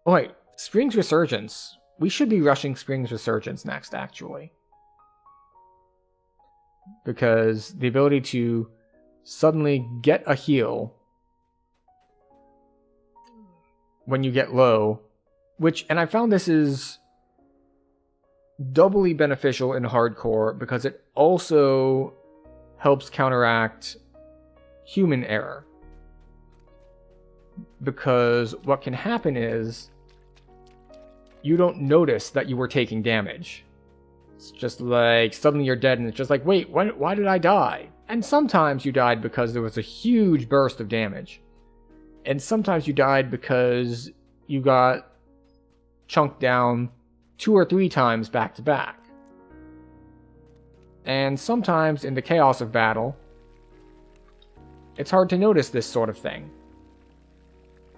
Oh wait, Spring's Resurgence. We should be rushing Spring's Resurgence next, actually. Because the ability to suddenly get a heal when you get low, and I found this is doubly beneficial in hardcore because it also helps counteract human error. Because what can happen is you don't notice that you were taking damage. It's just like suddenly you're dead and it's just like, wait, why did I die? And sometimes you died because there was a huge burst of damage. And sometimes you died because you got chunked down 2 or 3 times back to back. And sometimes in the chaos of battle, it's hard to notice this sort of thing.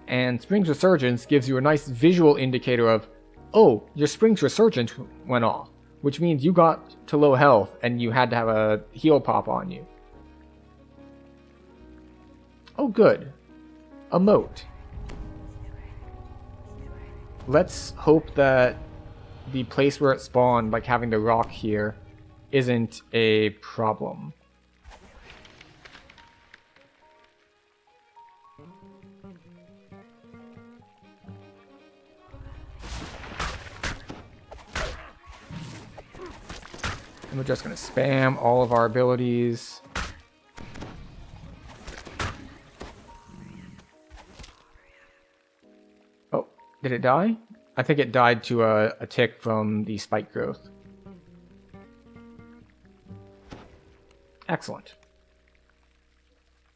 And Spring's Resurgence gives you a nice visual indicator of, oh, your Spring's Resurgence went off, which means you got to low health and you had to have a heal pop on you. Oh, good. A moat. Let's hope that the place where it spawned, like having the rock here, isn't a problem. And we're just going to spam all of our abilities. Oh, did it die? I think it died to a tick from the spike growth. Excellent.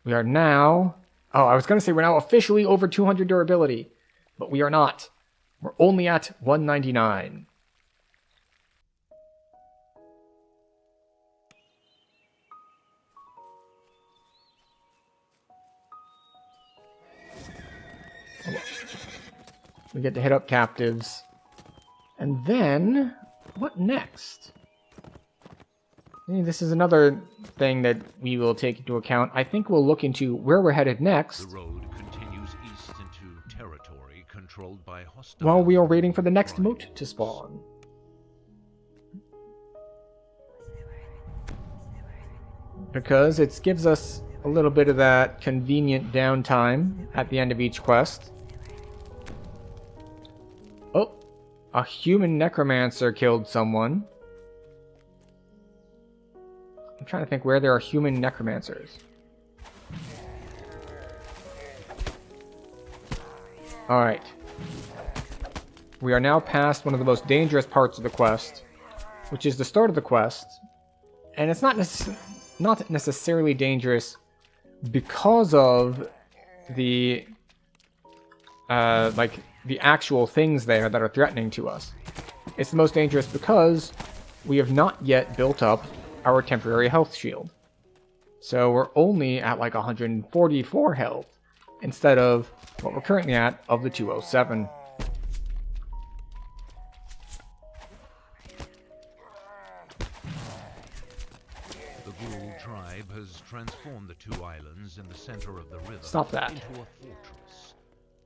We are now... Oh, I was going to say we're now officially over 200 durability, but we are not. We're only at 199. We get to hit up captives. And then, what next? This is another thing that we will take into account. I think we'll look into where we're headed next. The road continues east into territory controlled by hostile... While we are waiting for the next moat to spawn. Because it gives us a little bit of that convenient downtime at the end of each quest. Oh, a human necromancer killed someone. I'm trying to think where there are human necromancers. Alright. we are now past one of the most dangerous parts of the quest, which is the start of the quest, and it's not necessarily dangerous because of the the actual things there that are threatening to us. It's the most dangerous because we have not yet built up our temporary health shield. So we're only at like 144 health instead of what we're currently at of the 207. The Ghoul tribe has transformed the two islands in the center of the river Stop that. into a fortress.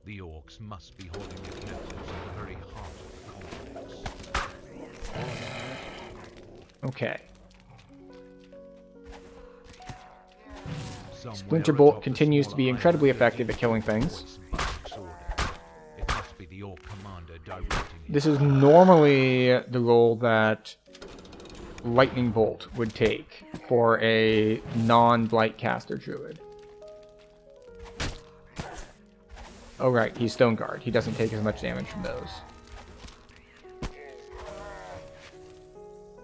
The orcs must be holding the captives at the very heart of the complex. Okay. Somewhere Splinter Bolt atop the continues to be smaller incredibly island, effective at killing things. voice barks order. It must be the orc commander directing This is normally the role that Lightning Bolt would take for a non-Blight caster druid. Oh right, he's Stone Guard. He doesn't take as much damage from those.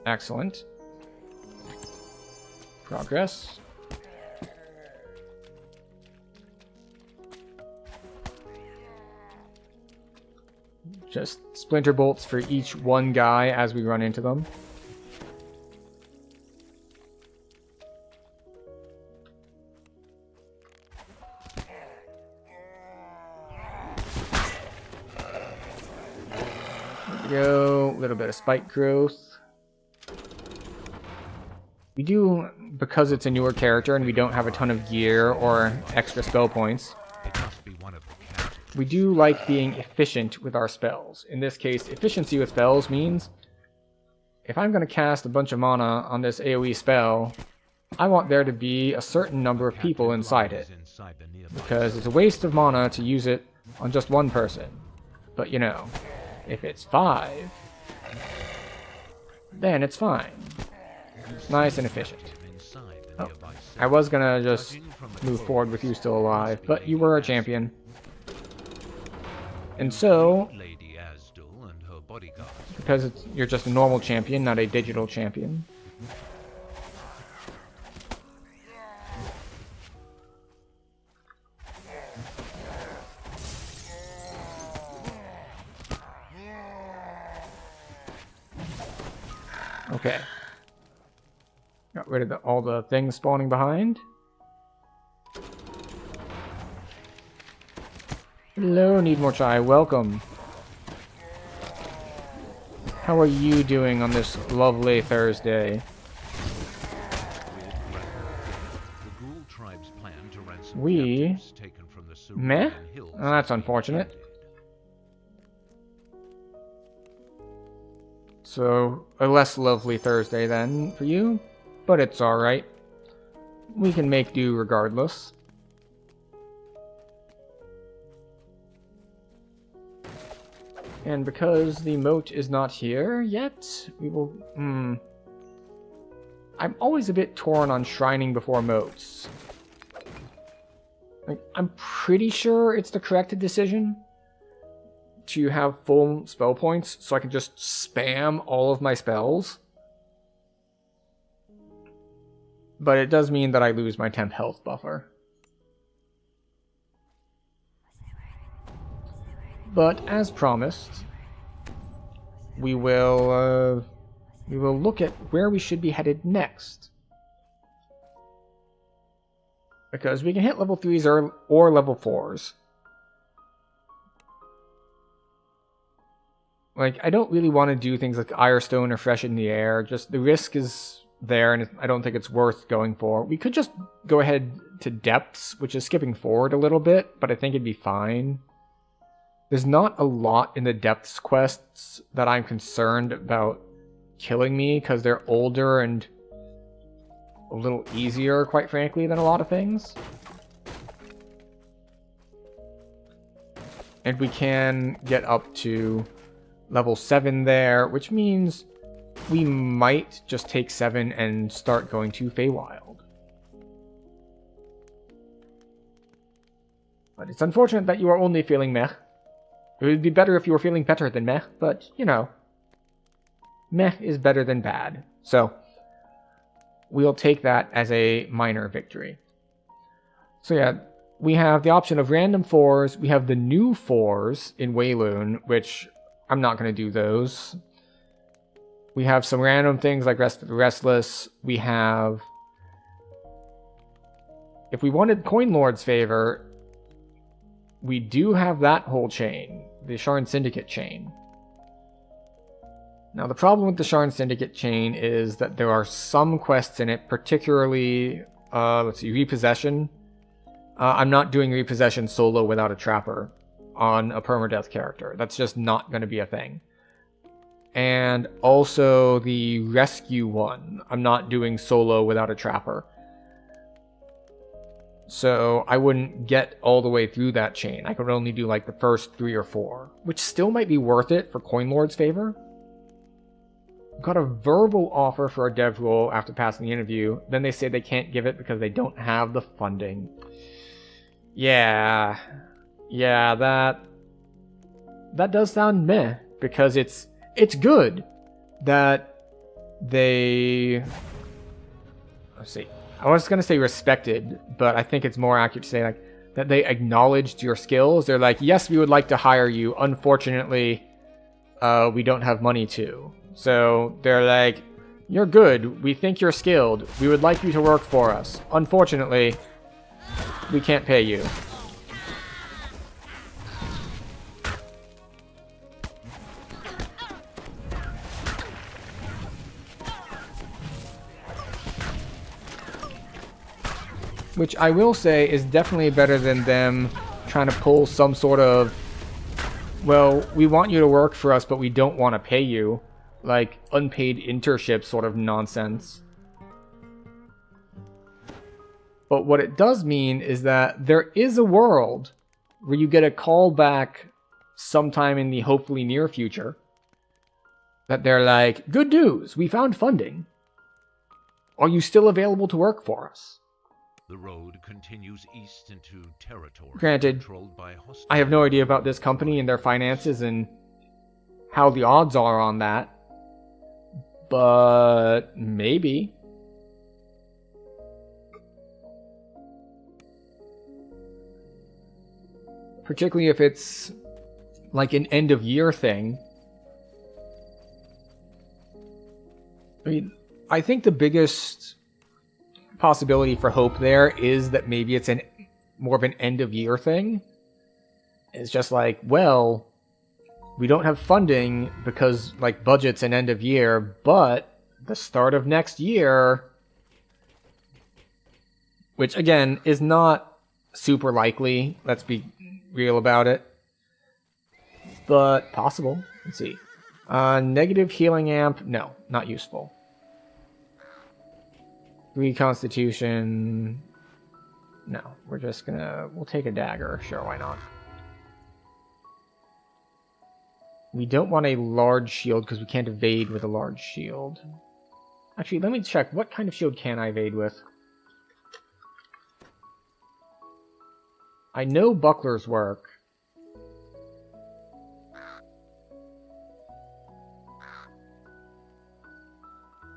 Excellent. Progress. Just splinter bolts for each one guy as we run into them. There we go. A little bit of spike growth. We do, because it's a newer character and we don't have a ton of gear or extra spell points, it must be one of the captives. we do like being efficient with our spells. In this case, efficiency with spells means if I'm going to cast a bunch of mana on this AoE spell, I want there to be a certain number of people inside it, Inside the nearby because it's a waste of mana to use it on just one person. But you know, if it's 5, then it's fine. It's nice and efficient. inside the Oh, nearby I was gonna just move forward with you still alive, but you were a champion. And so, Lady Asdal and her bodyguards. because you're just a normal champion, not a digital champion. Okay. Got rid of all the things spawning behind. Hello, Need More Chai. Welcome. How are you doing on this lovely Thursday? The Ghoul tribe's plan to ransom We... captives taken from the Meh? Cerulean Hills Oh, that's has been unfortunate. ended. So, a less lovely Thursday then for you, but it's alright. We can make do regardless. And because the moat is not here yet, we will... I'm always a bit torn on shrining before moats. Like, I'm pretty sure it's the correct decision to have full spell points so I can just spam all of my spells. But it does mean that I lose my temp health buffer. But as promised, we will look at where we should be headed next. Because we can hit level 3s or level 4s. Like, I don't really want to do things like Irestone or Fresh in the Air. Just the risk is there, and I don't think it's worth going for. We could just go ahead to Depths, which is skipping forward a little bit, but I think it'd be fine. There's not a lot in the Depths quests that I'm concerned about killing me, because they're older and a little easier, quite frankly, than a lot of things. And we can get up to level 7 there, which means we might just take 7 and start going to Feywild. But it's unfortunate that you are only feeling meh. It would be better if you were feeling better than meh, but, you know, meh is better than bad. So, we'll take that as a minor victory. So yeah, we have the option of random 4s. We have the new 4s in Wayloon, which I'm not going to do those. We have some random things like Restless. We have... If we wanted Coin Lord's favor, we do have that whole chain, the Sharn Syndicate chain. Now, the problem with the Sharn Syndicate chain is that there are some quests in it, particularly, let's see, Repossession. I'm not doing Repossession solo without a Trapper on a permadeath character. That's just not going to be a thing. And also the Rescue one, I'm not doing solo without a Trapper. So I wouldn't get all the way through that chain. I could only do like the first 3 or 4, which still might be worth it for Coin Lord's favor. Got a verbal offer for a dev role after passing the interview. Then they say they can't give it because they don't have the funding. Yeah, that does sound meh, because it's good that they... Let's see. I was going to say respected, but I think it's more accurate to say like that they acknowledged your skills. They're like, yes, we would like to hire you. Unfortunately, we don't have money to. So they're like, you're good. We think you're skilled. We would like you to work for us. Unfortunately, we can't pay you. Which I will say is definitely better than them trying to pull some sort of, well, we want you to work for us, but we don't want to pay you. Like, unpaid internship sort of nonsense. But what it does mean is that there is a world where you get a call back sometime in the hopefully near future. That they're like, good news, we found funding. Are you still available to work for us? The road continues east into territory Granted, controlled by hostile... I have no idea about this company and their finances and how the odds are on that. But maybe. Particularly if it's like an end of year thing. I mean, I think the biggest possibility for hope there is that maybe it's more of an end of year thing. It's just like, well, we don't have funding because like budget's an end of year, but the start of next year, which again is not super likely, let's be real about it, but possible. Let's see. Negative healing amp, no, not useful. 3 constitution, no, we're just gonna, we'll take a dagger, sure, why not. We don't want a large shield because we can't evade with a large shield. Actually, let me check, what kind of shield can I evade with? I know bucklers work.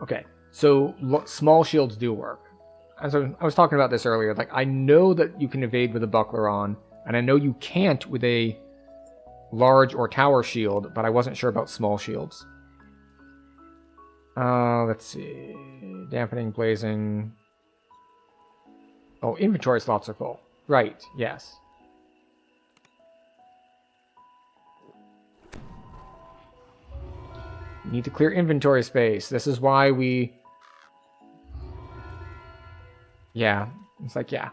Okay, so small shields do work. As I was talking about this earlier, like I know that you can evade with a buckler on, and I know you can't with a large or tower shield, but I wasn't sure about small shields. Let's see. Dampening, blazing. Oh, inventory slots are full. Right, yes. Need to clear inventory space. This is why we... Yeah, it's like, yeah.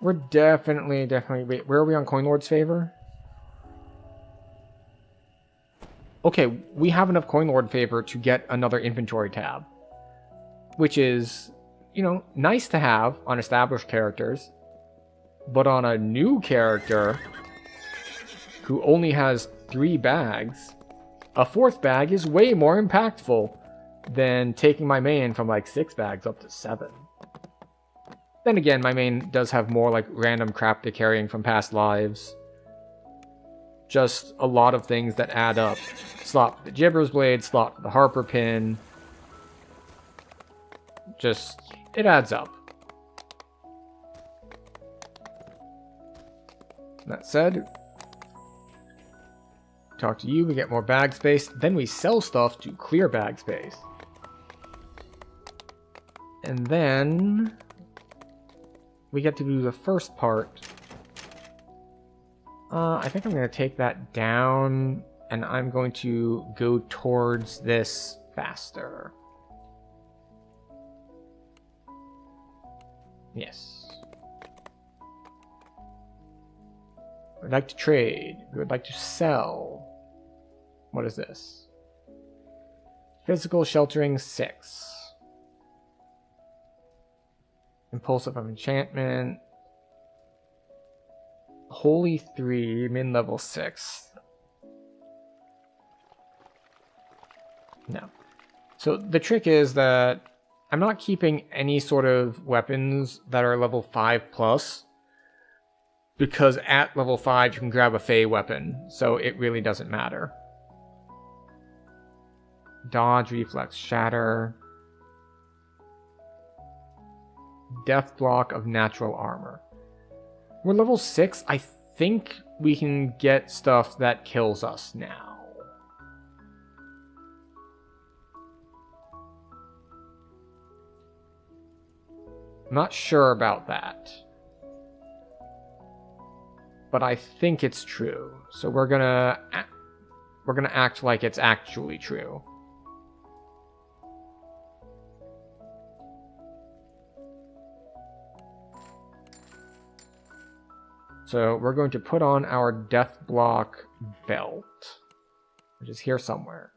We're definitely... Wait, where are we on Coin Lord's favor? Okay, we have enough Coin Lord favor to get another inventory tab. Which is, you know, nice to have on established characters. But on a new character who only has 3 bags, a 4th bag is way more impactful than taking my main from like 6 bags up to 7. Then again, my main does have more like random crap they're carrying from past lives. just a lot of things that add up. Slot for the Gibber's Blade, slot for the Harper Pin. Just, it adds up. That said, talk to you, we get more bag space, then we sell stuff to clear bag space. And then we get to do the first part. I think I'm going to take that down, and I'm going to go towards this faster. Yes. We'd like to trade. We would like to sell. What is this? Physical sheltering 6. Impulsive of enchantment. Holy 3, mid-level 6. No. So the trick is that I'm not keeping any sort of weapons that are level 5 plus, because at level 5 you can grab a Fey weapon, so it really doesn't matter. Dodge, reflex, shatter. Death block of natural armor. We're level 6. I think we can get stuff that kills us now. I'm not sure about that, but I think it's true. So we're gonna act like it's actually true. So we're going to put on our death block belt, which is here somewhere.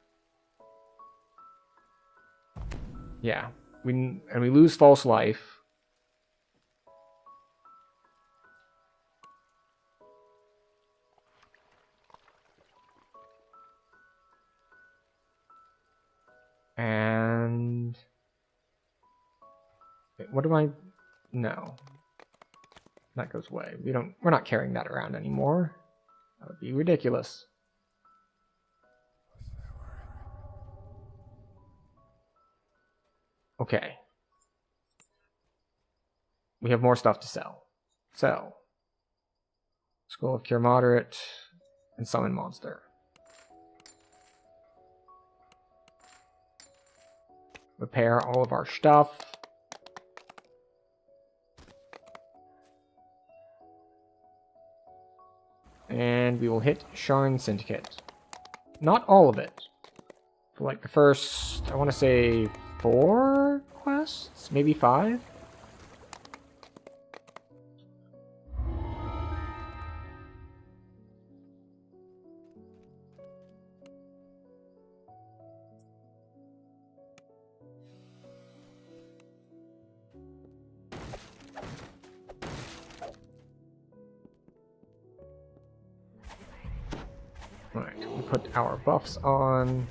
Yeah, we lose false life. And what do I? No, that goes away. We're not carrying that around anymore. That would be ridiculous. Okay. We have more stuff to sell. Sell. Scroll of Cure Moderate and Summon Monster. Repair all of our stuff. And we will hit Sharn Syndicate. Not all of it. For like the first, I want to say 4 quests? Maybe 5? Alright, we put our buffs on.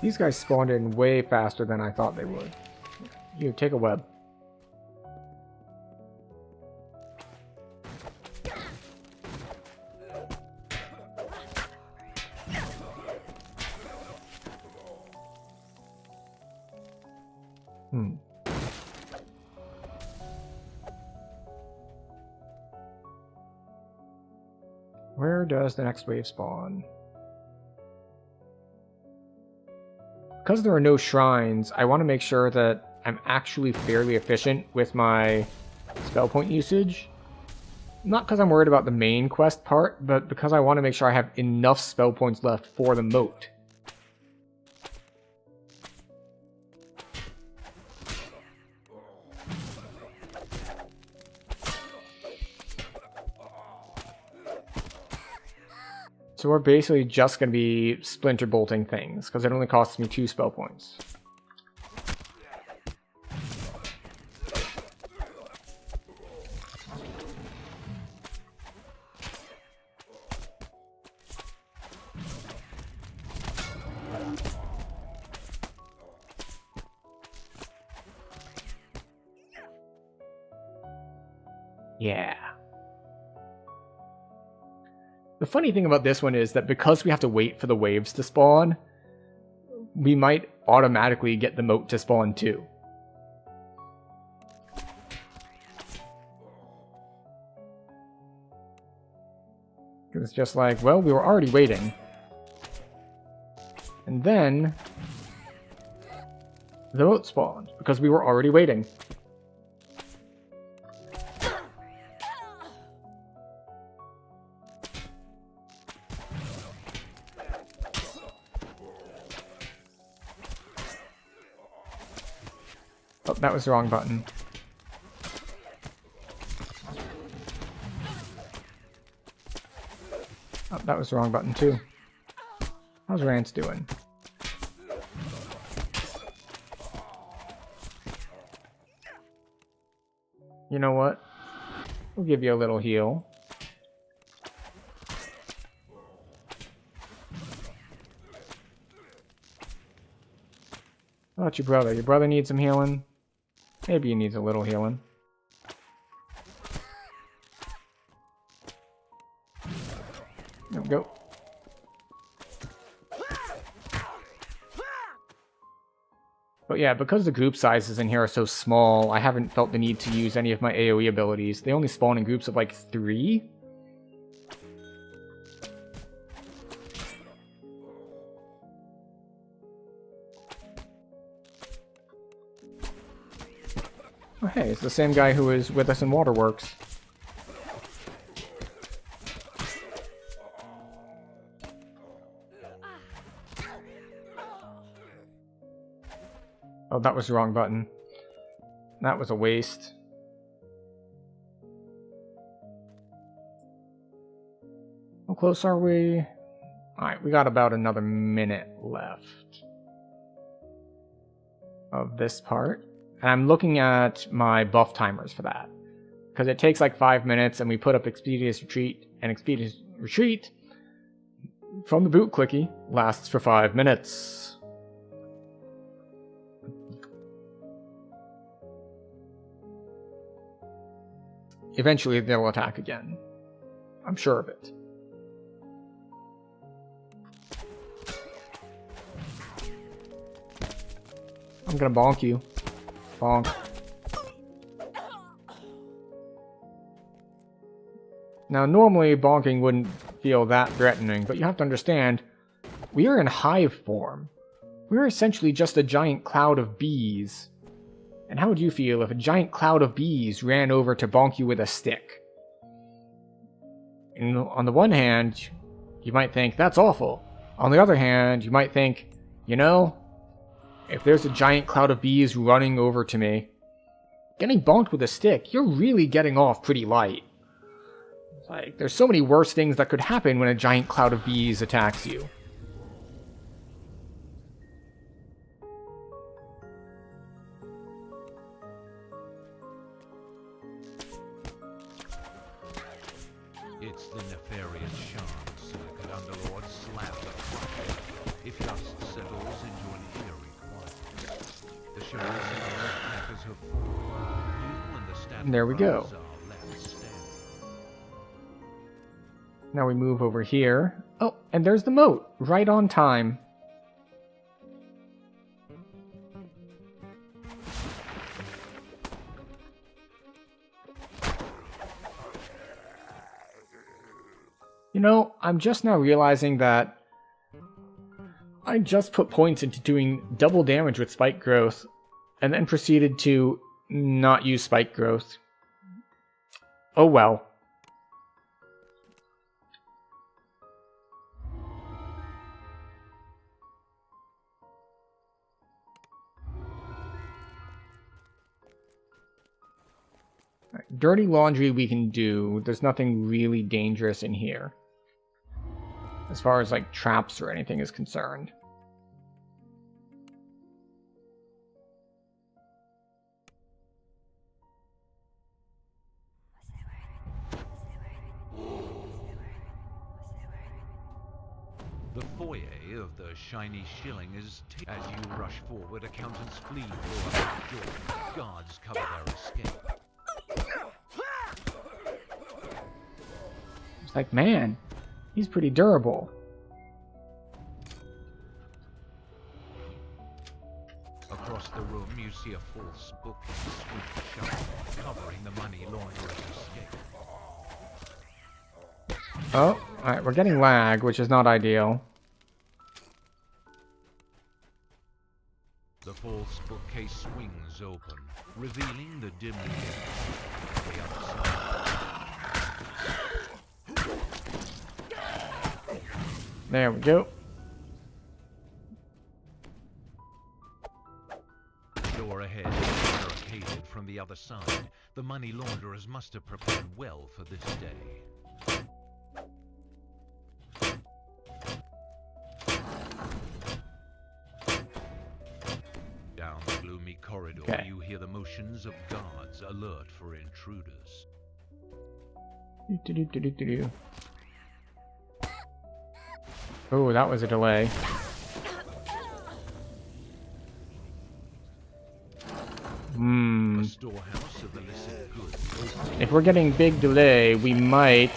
These guys spawned in way faster than I thought they would. You take a web. Where does the next wave spawn? Because there are no shrines, I want to make sure that I'm actually fairly efficient with my spell point usage. Not because I'm worried about the main quest part, but because I want to make sure I have enough spell points left for the moat. So we're basically just going to be splinter bolting things, because it only costs me 2 spell points. Yeah. The funny thing about this one is that because we have to wait for the waves to spawn, we might automatically get the moat to spawn too. It's just like, well, we were already waiting. And then the moat spawned because we were already waiting. Oh, that was the wrong button. Oh, that was the wrong button too. How's Rance doing? You know what? We'll give you a little heal. How about your brother? Your brother needs some healing? Maybe he needs a little healing. There we go. But yeah, because the group sizes in here are so small, I haven't felt the need to use any of my AoE abilities. They only spawn in groups of like 3? Oh hey, it's the same guy who was with us in Waterworks. Oh, that was the wrong button. That was a waste. How close are we? Alright, we got about another minute left of this part. And I'm looking at my buff timers for that. Because it takes like 5 minutes and we put up Expedious Retreat, and Expedious Retreat from the boot clicky lasts for 5 minutes. Eventually they'll attack again. I'm sure of it. I'm gonna bonk you. Bonk. Now normally bonking wouldn't feel that threatening, but you have to understand, we are in hive form. We're essentially just a giant cloud of bees. And how would you feel if a giant cloud of bees ran over to bonk you with a stick? And on the one hand, you might think, that's awful. On the other hand, you might think, you know, if there's a giant cloud of bees running over to me, getting bonked with a stick, you're really getting off pretty light. It's like, there's so many worse things that could happen when a giant cloud of bees attacks you. It's the nefarious shard circuit Underlord slapped up. If lust settles into an eerie quiet, the shards and the crackers have fallen. You and the stand There we go. are left standing. Now we move over here. Oh, and there's the moat, right on time. You know, I'm just now realizing that I just put points into doing double damage with spike growth and then proceeded to not use spike growth. Oh well. Dirty laundry we can do. There's nothing really dangerous in here, as far as like traps or anything is concerned. The foyer of the shiny shilling is as you rush forward, accountants flee through a back door. Guards cover their escape. Like, man, he's pretty durable. Across the room, you see a false bookcase swing shut, covering the money launderer's escape. Oh, alright, we're getting lag, which is not ideal. The false bookcase swings open, revealing the dimly lit on the other side. There we go. The door ahead is barricaded from the other side. The money launderers must have prepared well for this day. Down the gloomy corridor, you hear the motions of guards alert for intruders. Oh, that was a delay. The storehouse of illicit goods. If we're getting big delay, we might...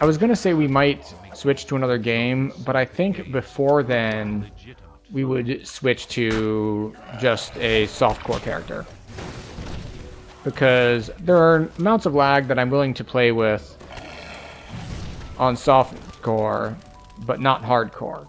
I was gonna say we might switch to another game, but I think before then we would switch to just a softcore character. Because there are amounts of lag that I'm willing to play with on softcore, but not hardcore.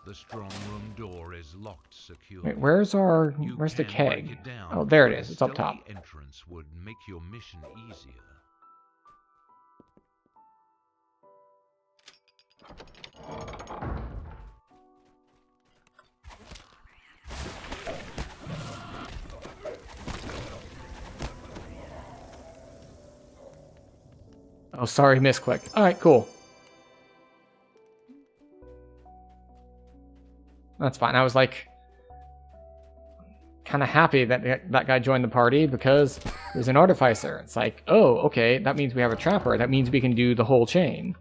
The strong room door is locked securely. Wait, where's the keg? Oh, there it is. It's up top. Entrance would make your mission easier. Oh, sorry, misclicked. Alright, cool. That's fine. I was like, kind of happy that that guy joined the party because there's an artificer. It's like, oh, okay, that means we have a trapper. That means we can do the whole chain.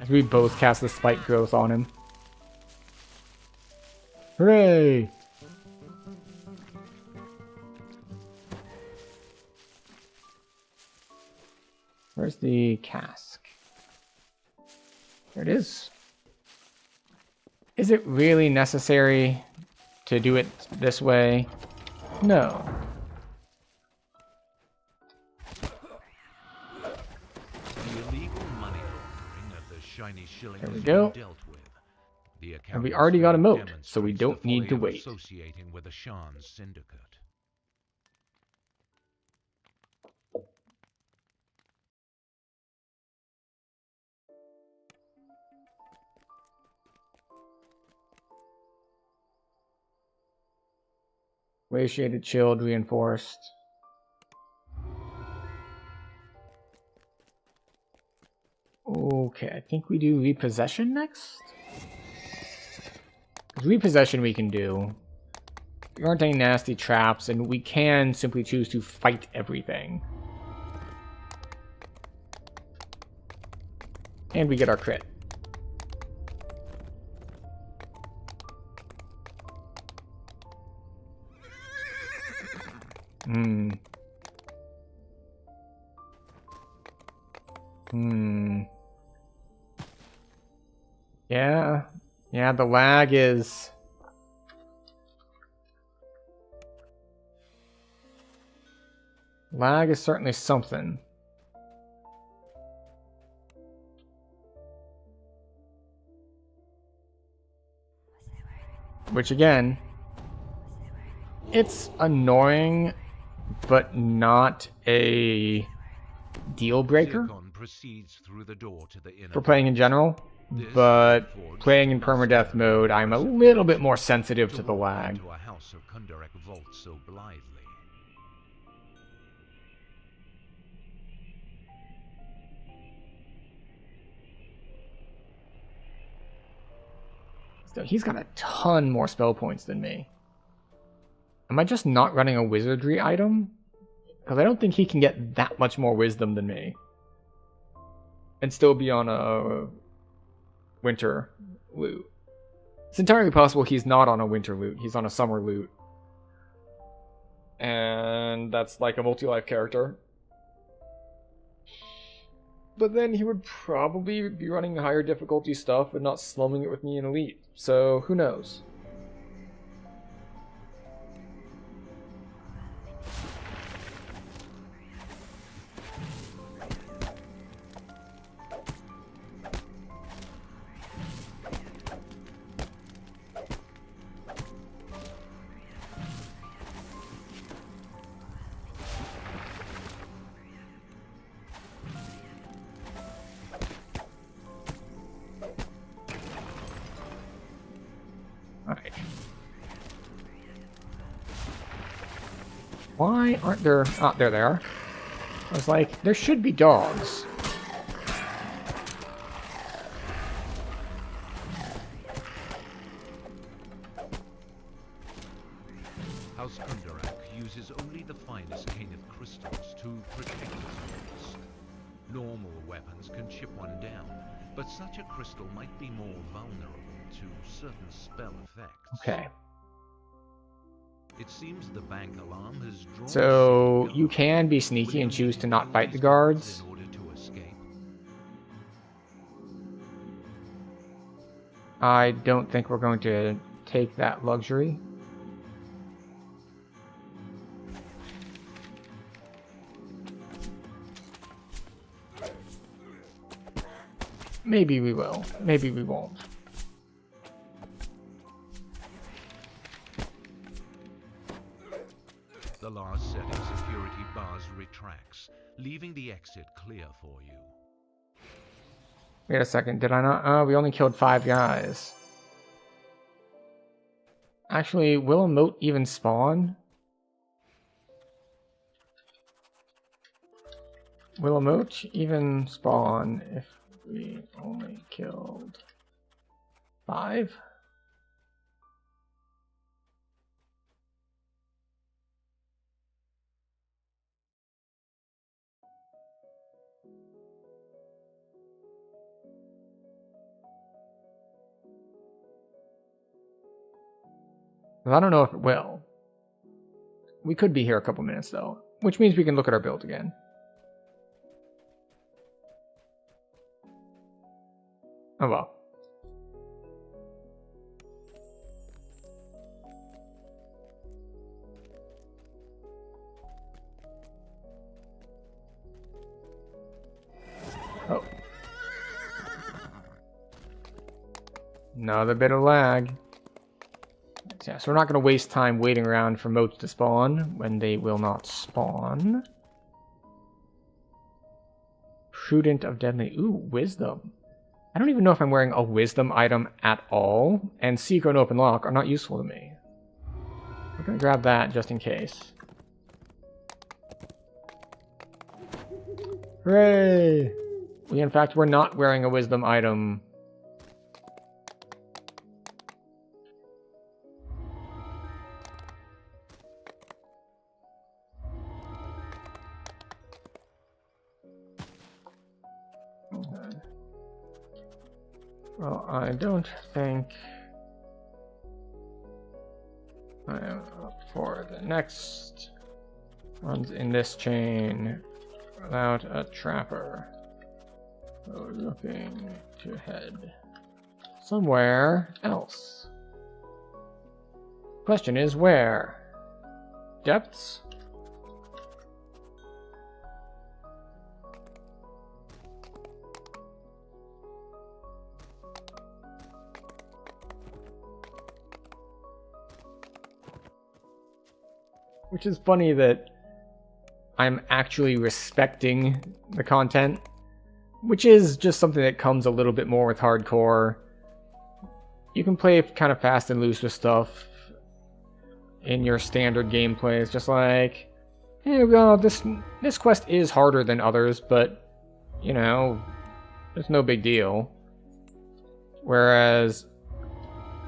As we both cast the spike growth on him. Hooray! Where's the cask? There it is. Is it really necessary to do it this way? No. Shiny there we go. And we already got a moat, so we don't need to wait. Associating with the Shan's syndicate. Way shaded, chilled, reinforced. Okay, I think we do repossession next? 'Cause repossession we can do. There aren't any nasty traps, and we can simply choose to fight everything. And we get our crit. Yeah, the lag is... Lag is certainly something. Which again, it's annoying, but not a deal breaker Proceeds through the door to the inner for playing in general. but playing in permadeath mode, I'm a little bit more sensitive to the lag. A house of Kundarak vault so blithely. So he's got a ton more spell points than me. Am I just not running a wizardry item? Because I don't think he can get that much more wisdom than me. And still be on a winter loot. It's entirely possible he's not on a winter loot. He's on a summer loot. And that's like a multi-life character. But then he would probably be running higher difficulty stuff and not slumming it with me in Elite. So, who knows? Alright. Why aren't there... Ah, there they are. I was like, there should be dogs. House Kundarak uses only the finest cane of crystals to protect its walls. Normal weapons can chip one down, but such a crystal might be more vulnerable to certain spell effects. Okay. It seems the bank alarm has drawn So, you can be sneaky and choose to not fight the guards. in order to escape. I don't think we're going to take that luxury. Maybe we will. Maybe we won't. The last set of security bars retracts, leaving the exit clear for you. Wait a second, did I not? Oh, we only killed 5 guys. Actually, will a moat even spawn? Will a moat even spawn if we only killed 5? Well, I don't know if it will. We could be here a couple minutes though, which means we can look at our build again. Oh well. Oh. Another bit of lag. Yeah, so we're not going to waste time waiting around for moats to spawn when they will not spawn. Prudent of deadly. Ooh, wisdom. I don't even know if I'm wearing a wisdom item at all, and secret and open lock are not useful to me. We're going to grab that just in case. Hooray! We, in fact, were not wearing a wisdom item. Well, I don't think I am up for the next ones in this chain without a trapper. So we're looking to head somewhere else. Question is where? Depths? Which is funny that I'm actually respecting the content which is just something that comes a little bit more with hardcore. You can play kind of fast and loose with stuff in your standard gameplay. It's just like, hey, well, this quest is harder than others, but, you know, it's no big deal. Whereas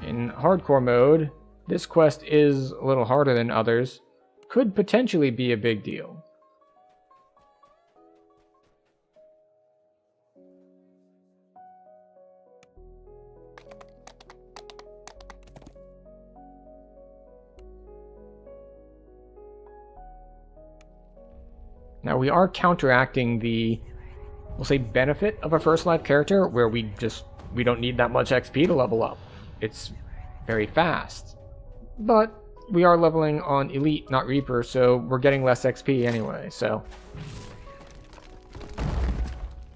in hardcore mode, this quest is a little harder than others. Could potentially be a big deal. Now we are counteracting the, we'll say, benefit of a first life character where we don't need that much XP to level up. It's very fast. But we are leveling on Elite, not Reaper, so we're getting less XP anyway, so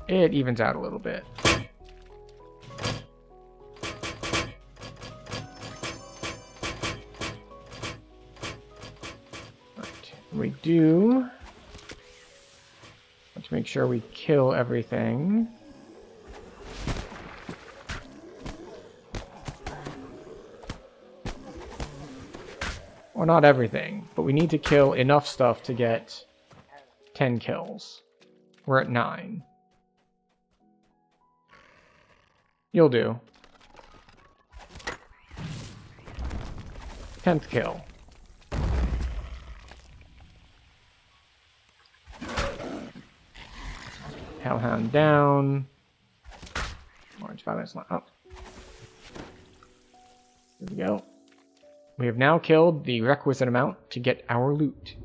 it evens out a little bit. Right, we do want to make sure we kill everything. Well, not everything, but we need to kill enough stuff to get 10 kills. We're at 9. You'll do. 10th kill. Hellhound down. Orange violence up. There we go. We have now killed the requisite amount to get our loot.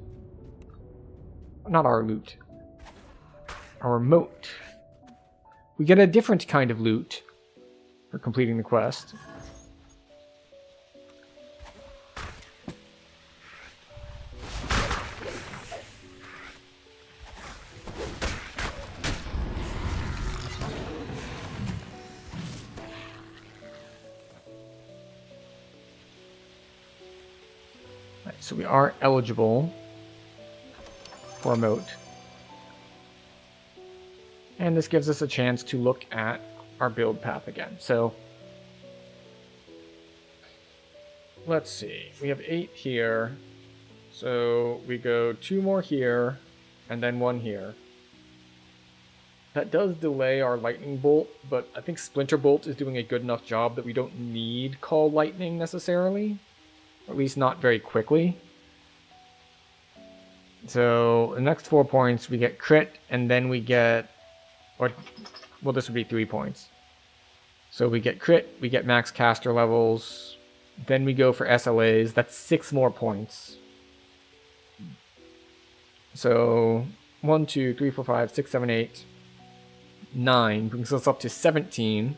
Not our loot. Our moat. We get a different kind of loot for completing the quest. So we are eligible for a moat. And this gives us a chance to look at our build path again. So let's see. We have 8 here. So we go 2 more here and then 1 here. That does delay our lightning bolt, but I think Splinter Bolt is doing a good enough job that we don't need Call Lightning necessarily. At least not very quickly. So the next 4 points we get crit, and then we get, or well, this would be 3 points. So we get crit, we get max caster levels, then we go for SLAs. That's 6 more points. So 1, 2, 3, 4, 5, 6, 7, 8, 9 brings us up to 17,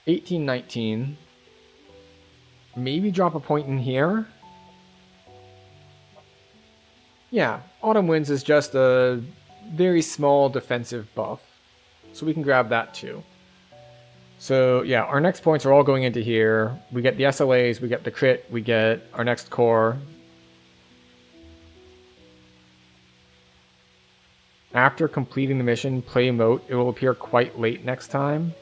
18, 19. Maybe drop a point in here. Yeah, Autumn Winds is just a very small defensive buff. So we can grab that too. So yeah, our next points are all going into here. We get the SLAs, we get the crit, we get our next core. After completing the mission, play moat. It will appear quite late next time.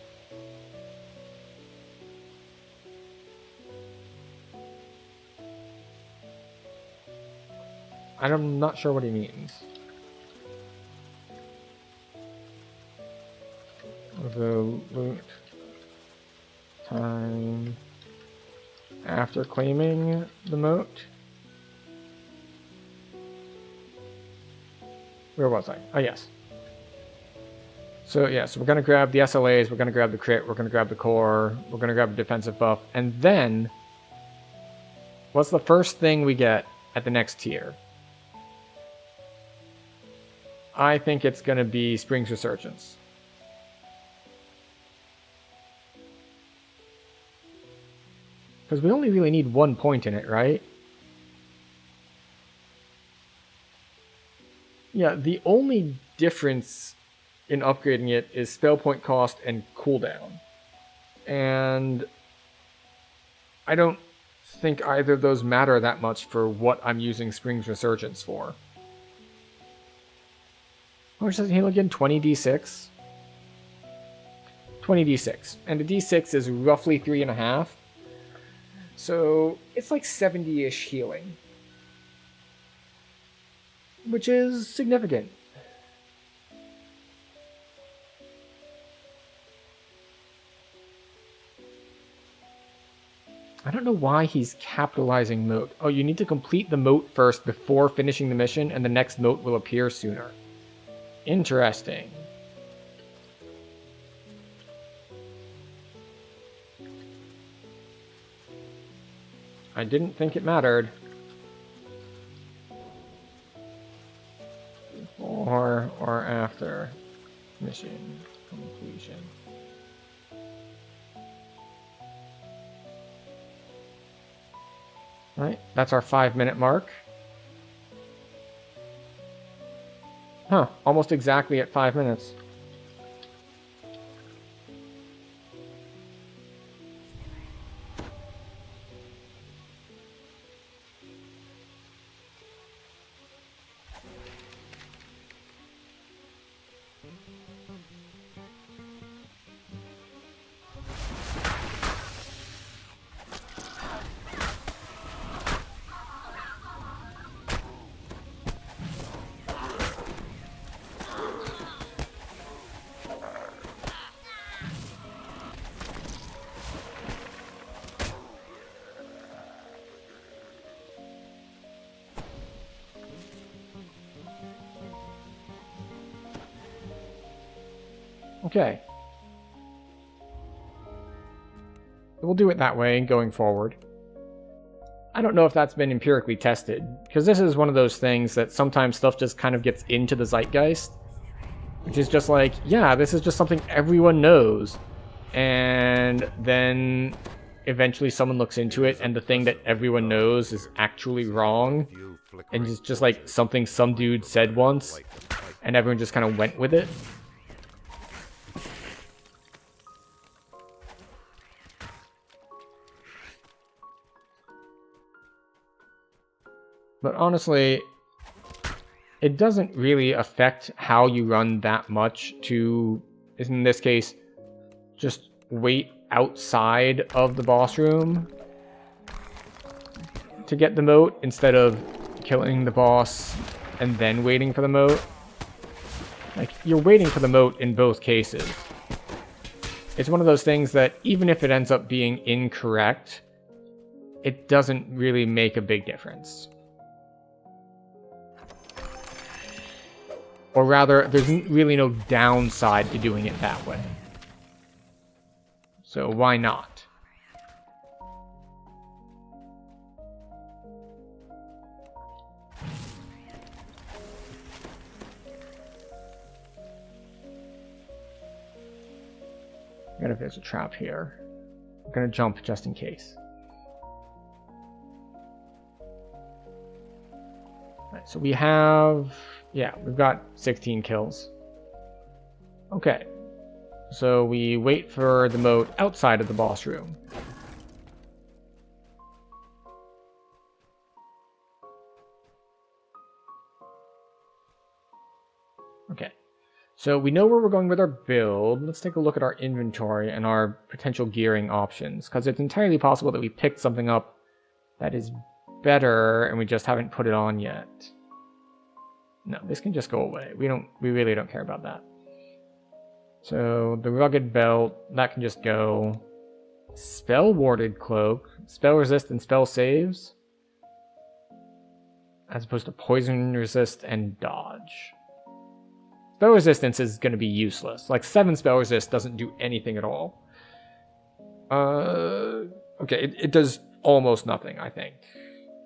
I'm not sure what he means. The loot time after claiming the moat. Where was I? Oh, yes. So, yeah, so we're going to grab the SLAs, we're going to grab the crit, we're going to grab the core, we're going to grab the defensive buff, and then what's the first thing we get at the next tier? I think it's going to be Spring's Resurgence. Because we only really need 1 point in it, right? Yeah, the only difference in upgrading it is spell point cost and cooldown. And I don't think either of those matter that much for what I'm using Spring's Resurgence for. How much does it heal again? 20d6? 20d6. And a d6 is roughly 3.5. So it's like 70-ish healing. Which is significant. I don't know why he's capitalizing moat. Oh, you need to complete the moat first before finishing the mission, and the next moat will appear sooner. Interesting. I didn't think it mattered. Before or after mission completion. Right, that's our 5-minute mark. Huh, almost exactly at 5 minutes. Okay. We'll do it that way going forward. I don't know if that's been empirically tested, because this is one of those things that sometimes stuff just kind of gets into the zeitgeist, which is just like, yeah, this is just something everyone knows, and then eventually someone looks into it, and the thing that everyone knows is actually wrong, and it's just like something some dude said once, and everyone just kind of went with it. But honestly, it doesn't really affect how you run that much to, in this case, just wait outside of the boss room to get the moat instead of killing the boss and then waiting for the moat. Like, you're waiting for the moat in both cases. It's one of those things that even if it ends up being incorrect, it doesn't really make a big difference. Or rather, there's really no downside to doing it that way. So why not? I wonder if there's a trap here. I'm gonna jump just in case. Alright, so we have... yeah, we've got 16 kills. Okay. So we wait for the moat outside of the boss room. Okay. So we know where we're going with our build. Let's take a look at our inventory and our potential gearing options, because it's entirely possible that we picked something up that is better and we just haven't put it on yet. No, this can just go away. We really don't care about that. So the rugged belt, that can just go. Spell warded cloak, spell resist and spell saves, as opposed to poison resist and dodge. Spell resistance is going to be useless. Like 7 spell resist doesn't do anything at all. Okay, it does almost nothing, I think.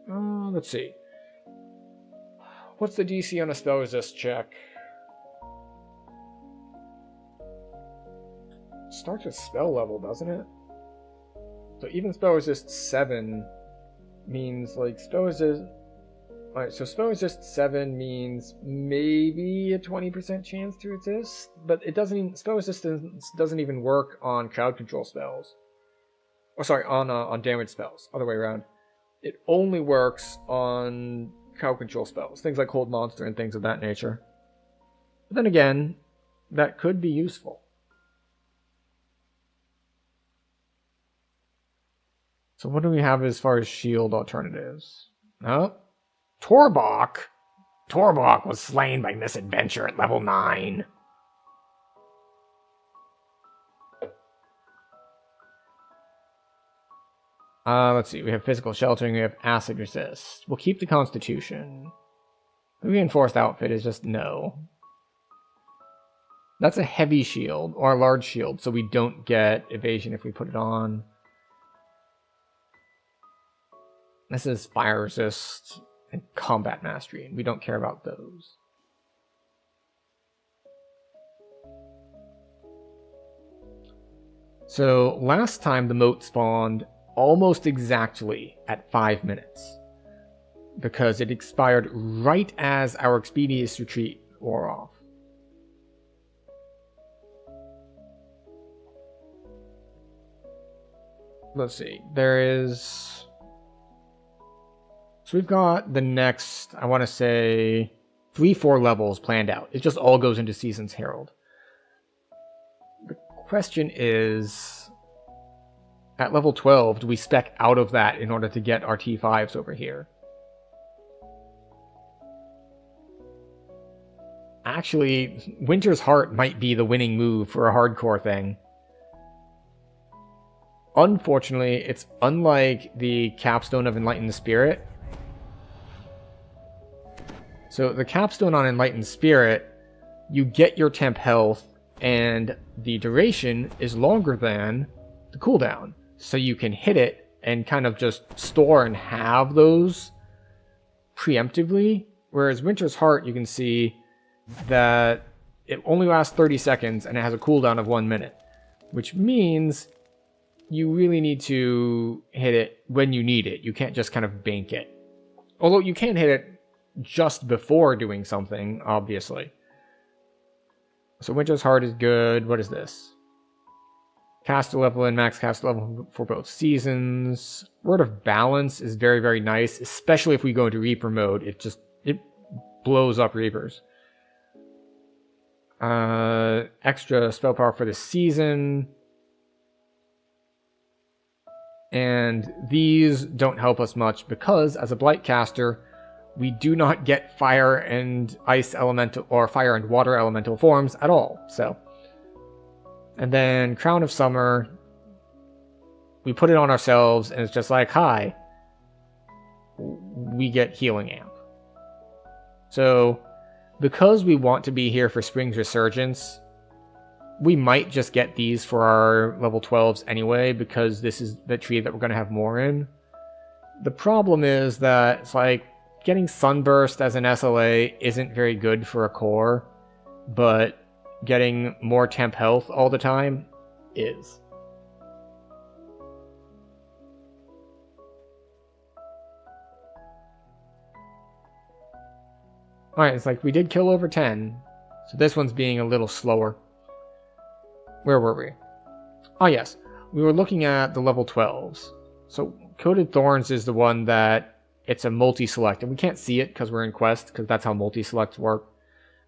Let's see. What's the DC on a spell resist check? It starts with spell level, doesn't it? So even spell resist 7 means like spell resist... Alright, so spell resist 7 means maybe a 20% chance to resist, but it doesn't even... spell resistance doesn't even work on crowd control spells. Or sorry, on damage spells. Other way around. It only works on crowd control spells, things like Hold Monster and things of that nature. But then again, that could be useful. So what do we have as far as shield alternatives? Oh, Torbok. Torbok was slain by misadventure at level 9. Let's see. We have physical sheltering. We have acid resist. We'll keep the constitution. The reinforced outfit is just no. That's a heavy shield, or a large shield, so we don't get evasion if we put it on. This is fire resist and combat mastery, and we don't care about those. So last time the moat spawned almost exactly at 5 minutes, because it expired right as our expeditious retreat wore off. Let's see, there is... So we've got the next, I want to say, 3-4 levels planned out. It just all goes into Season's Herald. The question is, at level 12, do we spec out of that in order to get our T5s over here? Actually, Winter's Heart might be the winning move for a hardcore thing. Unfortunately, it's unlike the Capstone of Enlightened Spirit. So the Capstone on Enlightened Spirit, you get your temp health, and the duration is longer than the cooldown. So you can hit it and kind of just store and have those preemptively. Whereas Winter's Heart, you can see that it only lasts 30 seconds and it has a cooldown of 1 minute. Which means you really need to hit it when you need it. You can't just kind of bank it. Although you can hit it just before doing something, obviously. So Winter's Heart is good. What is this? Caster level and max caster level for both seasons. Word of Balance is very, very nice, especially if we go into Reaper mode. It blows up Reapers. Extra spell power for the season. And these don't help us much because, as a Blight caster, we do not get fire and ice elemental or fire and water elemental forms at all. So, and then Crown of Summer, we put it on ourselves, and it's just like, hi, we get Healing Amp. So, because we want to be here for Spring's Resurgence, we might just get these for our level 12s anyway, because this is the tree that we're going to have more in. The problem is that it's like, getting Sunburst as an SLA isn't very good for a core, but getting more temp health all the time is. Alright, it's like we did kill over 10, so this one's being a little slower. Where were we? Oh yes, we were looking at the level 12s. So Coated Thorns is the one that it's a multi-select, and we can't see it because we're in Quest, because that's how multi-selects work.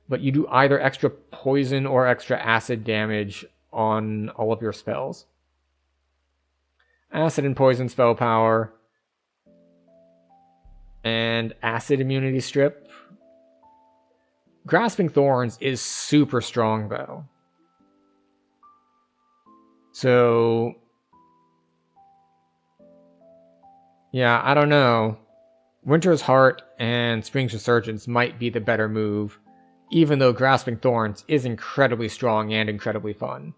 But you do either extra poison or extra acid damage on all of your spells. Acid and poison spell power. And acid immunity strip. Grasping Thorns is super strong, though. So, yeah, I don't know. Winter's Heart and Spring's Resurgence might be the better move, even though Grasping Thorns is incredibly strong and incredibly fun.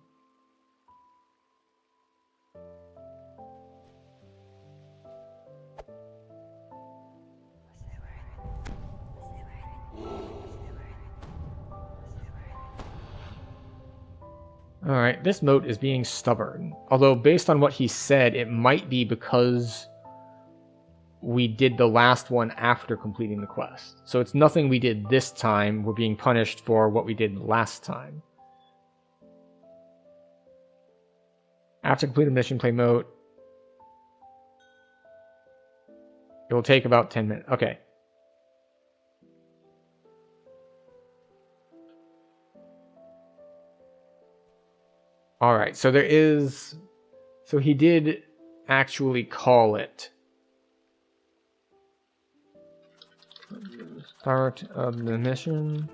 Alright, this moat is being stubborn. Although, based on what he said, it might be because we did the last one after completing the quest. So it's nothing we did this time. We're being punished for what we did last time. After completing mission, play moat. It will take about 10 minutes. Okay. Alright, so there is... So he did actually call it. Start of the mission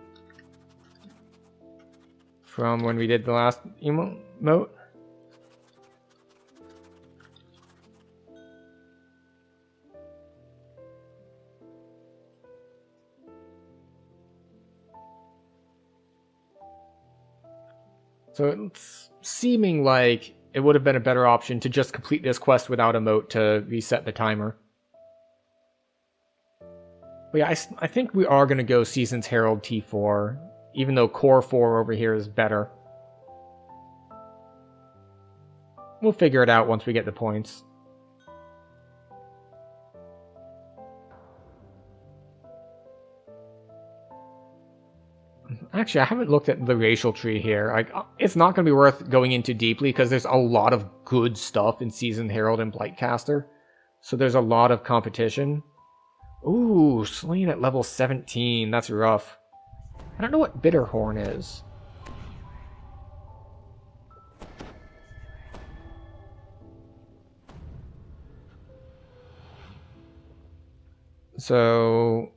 from when we did the last emote. So it's seeming like it would have been a better option to just complete this quest without a moat to reset the timer. But yeah, I think we are going to go Seasons Herald T4, even though Core 4 over here is better. We'll figure it out once we get the points. Actually, I haven't looked at the racial tree here. Like, it's not going to be worth going into deeply because there's a lot of good stuff in Seasoned Herald and Blightcaster. So there's a lot of competition. Ooh, slain at level 17. That's rough. I don't know what Bitterhorn is. So...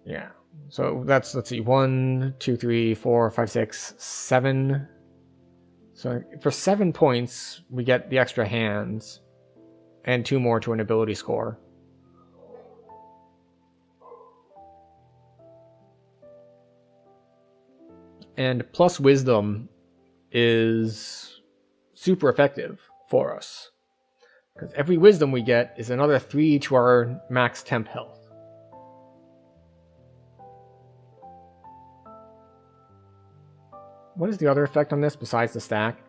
yeah. So that's, let's see, 1, 2, 3, 4, 5, 6, 7. So for 7 points, we get the extra hands, and 2 more to an ability score. And plus wisdom is super effective for us, because every wisdom we get is another 3 to our max temp health. What is the other effect on this besides the stack?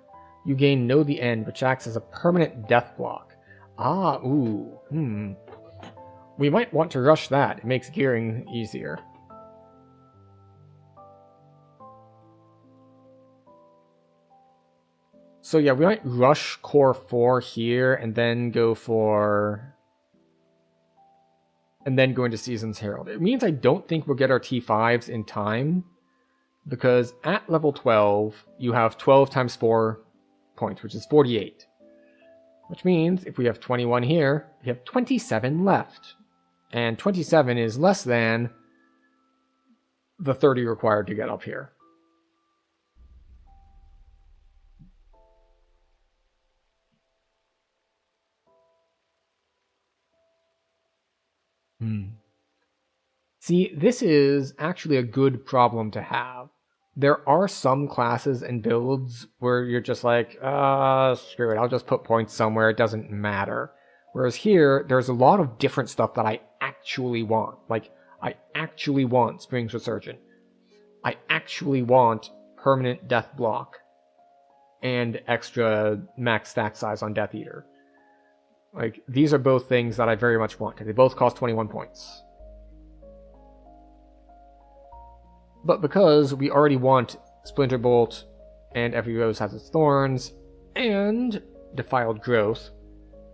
You gain Know the End, which acts as a permanent death block. Ah, ooh, We might want to rush that. It makes gearing easier. So yeah, we might rush Core 4 here and then go for... and then go into Seasons Herald. It means I don't think we'll get our T5s in time, because at level 12, you have 12 times 4 points, which is 48. Which means if we have 21 here, we have 27 left. And 27 is less than the 30 required to get up here. See, this is actually a good problem to have. There are some classes and builds where you're just like, screw it, I'll just put points somewhere, it doesn't matter. Whereas here, there's a lot of different stuff that I actually want. Like, I actually want Springs Resurgent. I actually want permanent death block and extra max stack size on Death Eater. Like, these are both things that I very much want. They both cost 21 points. But because we already want Splinter Bolt, and every rose has its thorns, and Defiled Growth,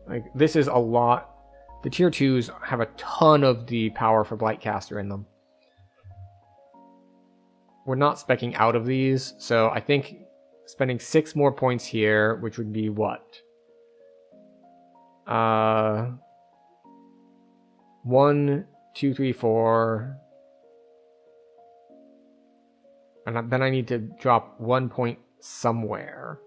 like, this is a lot. The tier 2s have a ton of the power for Blightcaster in them. We're not speccing out of these, so I think spending 6 more points here, which would be what? 1, 2, 3, 4... and then I need to drop 1 point somewhere.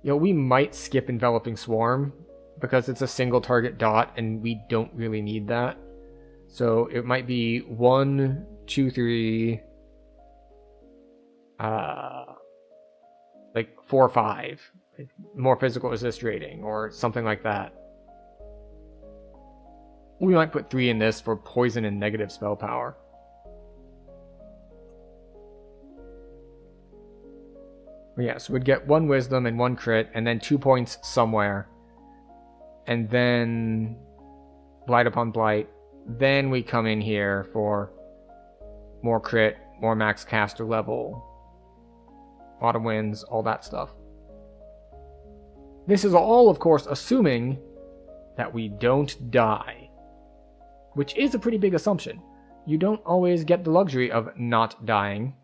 You know, we might skip Enveloping Swarm, because it's a single target dot, and we don't really need that. So it might be 1, 2, 3... like 4, 5. More physical resist rating, or something like that. We might put 3 in this for poison and negative spell power. But yeah, so we'd get 1 wisdom and 1 crit, and then 2 points somewhere. And then Blight upon Blight. Then we come in here for more crit, more max caster level, Autumn Winds, all that stuff. This is all, of course, assuming that we don't die. which is a pretty big assumption. You don't always get the luxury of not dying.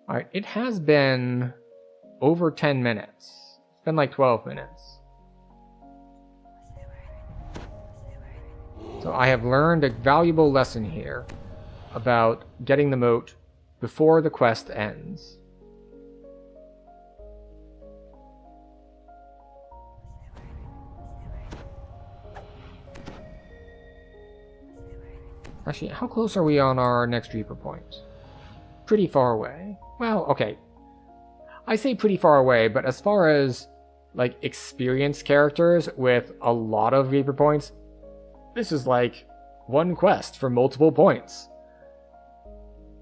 Alright, it has been over 10 minutes. It's been like 12 minutes. So I have learned a valuable lesson here about getting the moat before the quest ends. Actually, how close are we on our next Reaper point? Pretty far away. Well, okay. I say pretty far away, but as far as, like, experienced characters with a lot of Reaper points, this is like one quest for multiple points.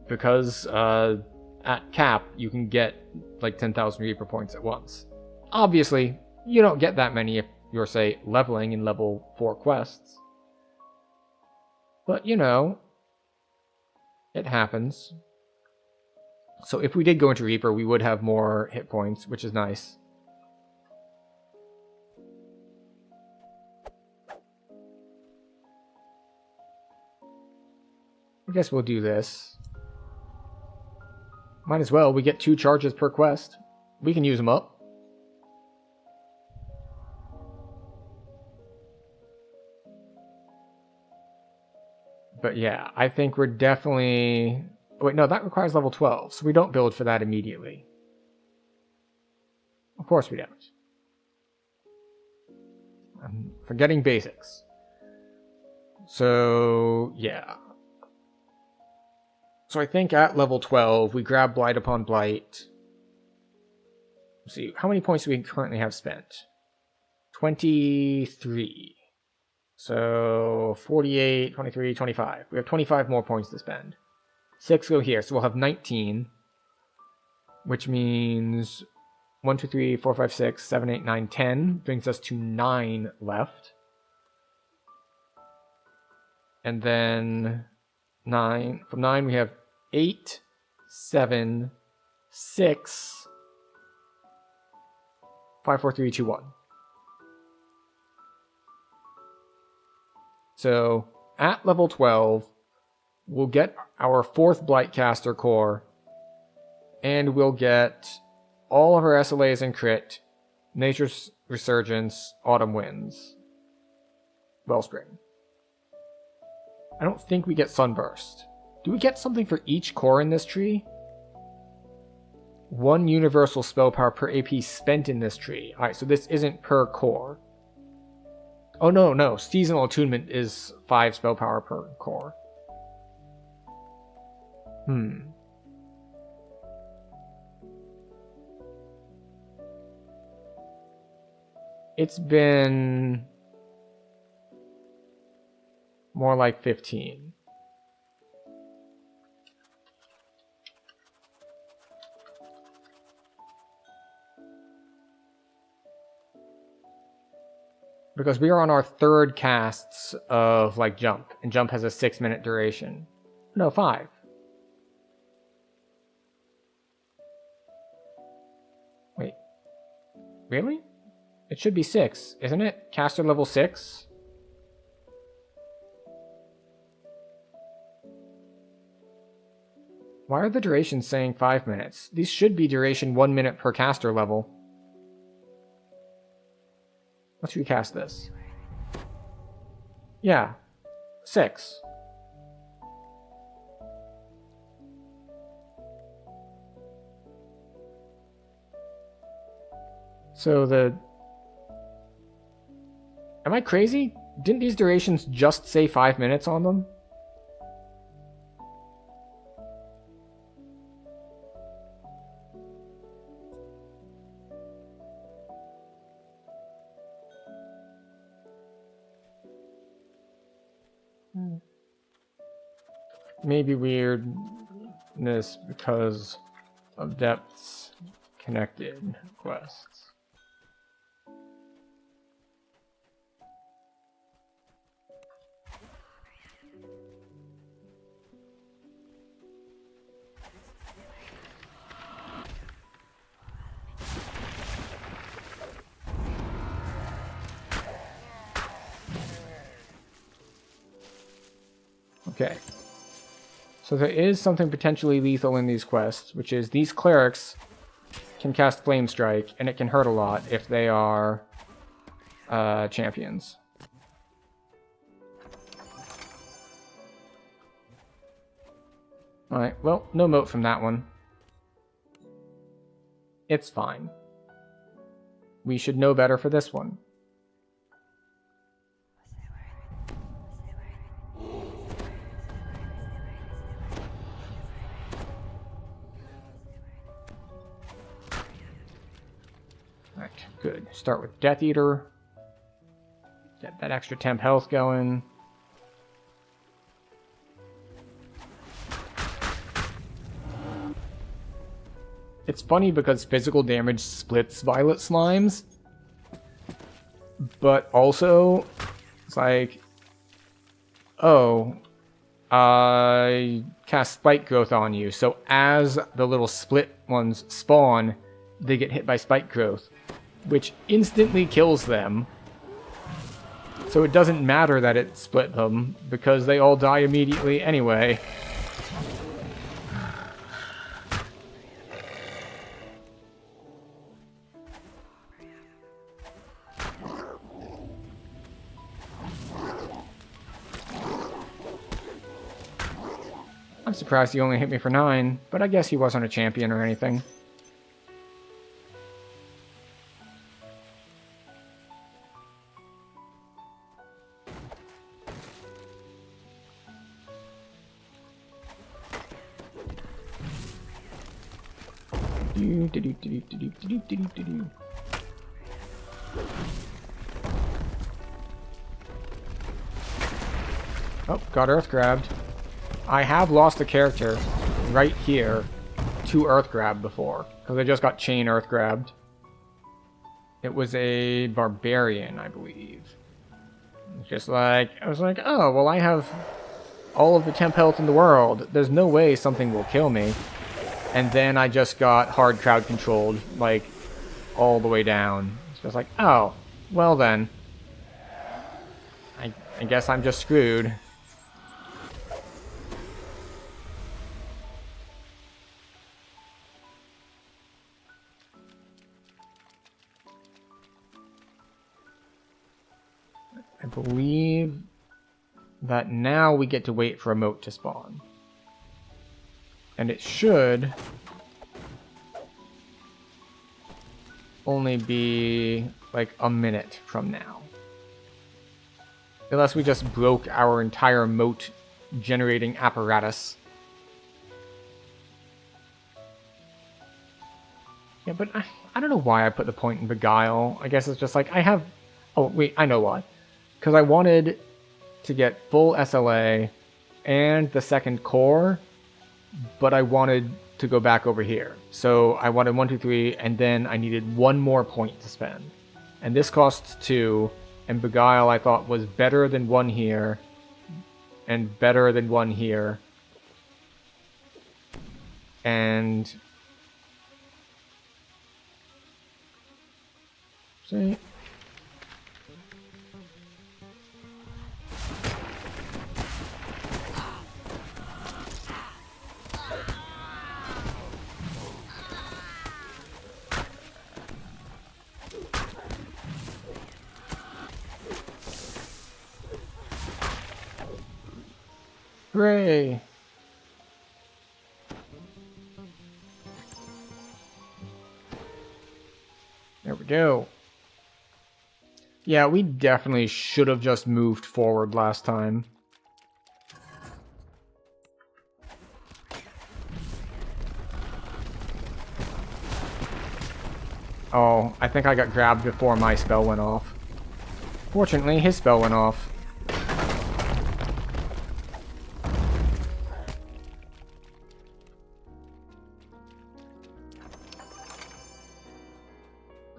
Because, at cap, you can get, like, 10,000 Reaper points at once. Obviously, you don't get that many if you're, say, leveling in level 4 quests. But, you know, it happens. So if we did go into Reaper, we would have more hit points, which is nice. I guess we'll do this. Might as well. We get 2 charges per quest. We can use them up. But yeah, I think we're definitely... Wait, no, that requires level 12, so we don't build for that immediately. Of course we don't. I'm forgetting basics. So, yeah. So I think at level 12, we grab Blight upon Blight. Let's see, how many points do we currently have spent? 23. So 48, 23, 25. We have 25 more points to spend. 6 go here, so we'll have 19. Which means 1, 2, 3, 4, 5, 6, 7, 8, 9, 10. Brings us to 9 left. And then 9. From 9 we have 8, 7, 6, 5, 4, 3, 2, 1. So, at level 12, we'll get our 4th Blightcaster core, and we'll get all of our SLAs and crit, Nature's Resurgence, Autumn Winds, Wellspring. I don't think we get Sunburst. Do we get something for each core in this tree? 1 universal spell power per AP spent in this tree. Alright, so this isn't per core. Oh, no. Seasonal Attunement is 5 spell power per core. It's been more like 15. Because we are on our 3rd casts of, like, Jump. And Jump has a 6-minute duration. No, 5. Wait. Really? It should be 6, isn't it? Caster level 6? Why are the durations saying 5 minutes? These should be duration 1 minute per caster level. Let's recast this. Yeah. 6. So the... Am I crazy? Didn't these durations just say 5 minutes on them? Maybe weirdness because of depths connected quests. Okay. So there is something potentially lethal in these quests, which is these clerics can cast Flame Strike, and it can hurt a lot if they are champions. Alright, well, no moat from that one. It's fine. We should know better for this one. Alright, good. Start with Death Eater. Get that extra temp health going. It's funny because physical damage splits Violet Slimes, but also it's like, oh, I cast Spike Growth on you, so as the little split ones spawn, they get hit by Spike Growth, which instantly kills them. So it doesn't matter that it split them, because they all die immediately anyway. I'm surprised he only hit me for 9, but I guess he wasn't a champion or anything. Oh, got earth grabbed. I have lost a character right here to earth grab before, because I just got chain earth grabbed. It was a barbarian, I believe. Just like, I was like, oh, well I have all of the temp health in the world. There's no way something will kill me. And then I just got hard crowd controlled, like, all the way down. It's just like, oh, well then. I guess I'm just screwed. I believe that now we get to wait for a moat to spawn. And it should only be like a minute from now. Unless we just broke our entire moat generating apparatus. Yeah, but I don't know why I put the point in Beguile. I guess it's just like I have... Oh, wait, I know why. Because I wanted to get full SLA and the second core, but I wanted to go back over here. So I wanted 1, 2, 3, and then I needed 1 more point to spend. And this costs 2, and Beguile I thought was better than 1 here, and better than 1 here. And... see... Hooray! There we go. Yeah, we definitely should have just moved forward last time. Oh, I think I got grabbed before my spell went off. Fortunately, his spell went off.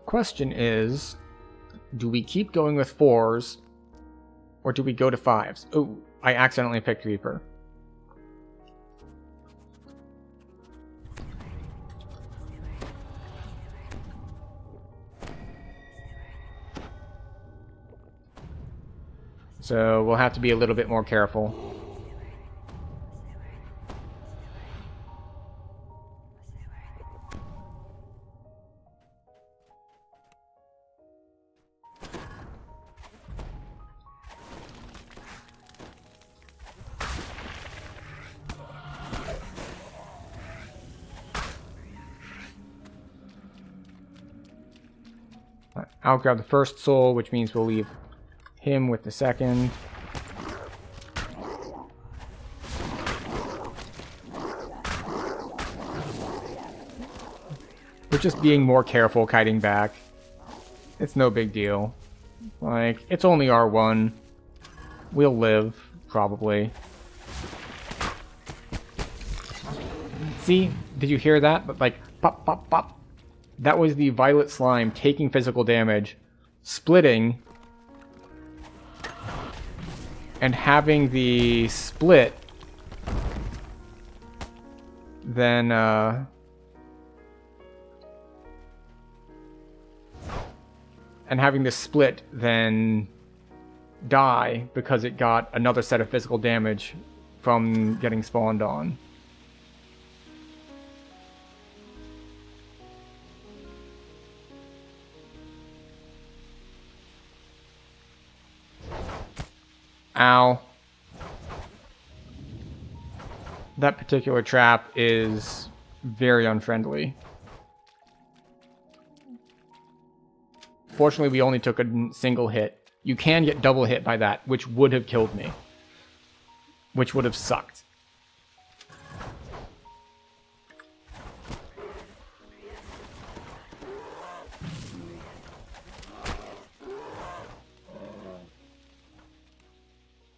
Question is, do we keep going with 4s, or do we go to 5s? Oh, I accidentally picked Reaper. So we'll have to be a little bit more careful. I'll grab the first soul, which means we'll leave him with the second. We're just being more careful kiting back. It's no big deal. Like, it's only R1. We'll live, probably. See? Did you hear that? But like, pop, pop, pop. That was the violet slime taking physical damage, splitting, and having the split then die because it got another set of physical damage from getting spawned on. Ow. That particular trap is very unfriendly. Fortunately, we only took a single hit. You can get double hit by that, which would have killed me. Which would have sucked.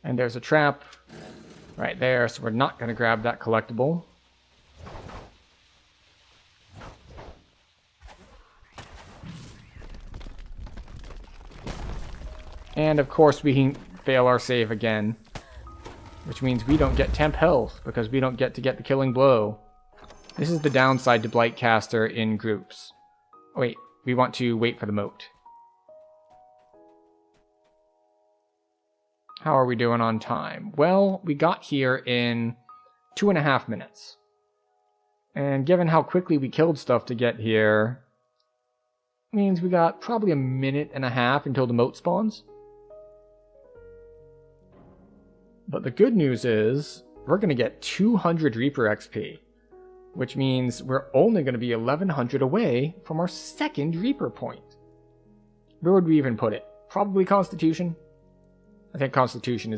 And there's a trap right there, so we're not going to grab that collectible. And of course we can fail our save again, which means we don't get temp health because we don't get to get the killing blow. This is the downside to Blightcaster in groups. Oh, wait, we want to wait for the moat. How are we doing on time? Well, we got here in 2.5 minutes. And given how quickly we killed stuff to get here, means we got probably 1.5 minutes until the moat spawns. But the good news is, we're going to get 200 Reaper XP, which means we're only going to be 1,100 away from our second Reaper point. Where would we even put it? Probably Constitution. I think Constitution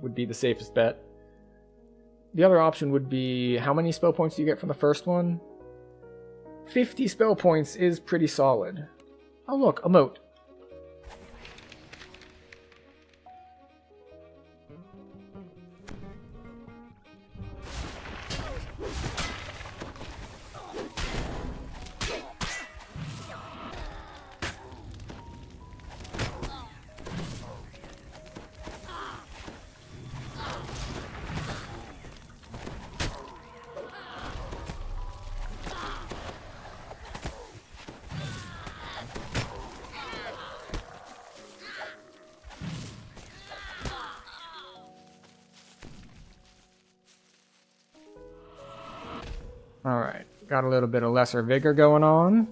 would be the safest bet. The other option would be, how many spell points do you get from the first one? 50 spell points is pretty solid. Oh look, a moat. Alright, got a little bit of lesser vigor going on.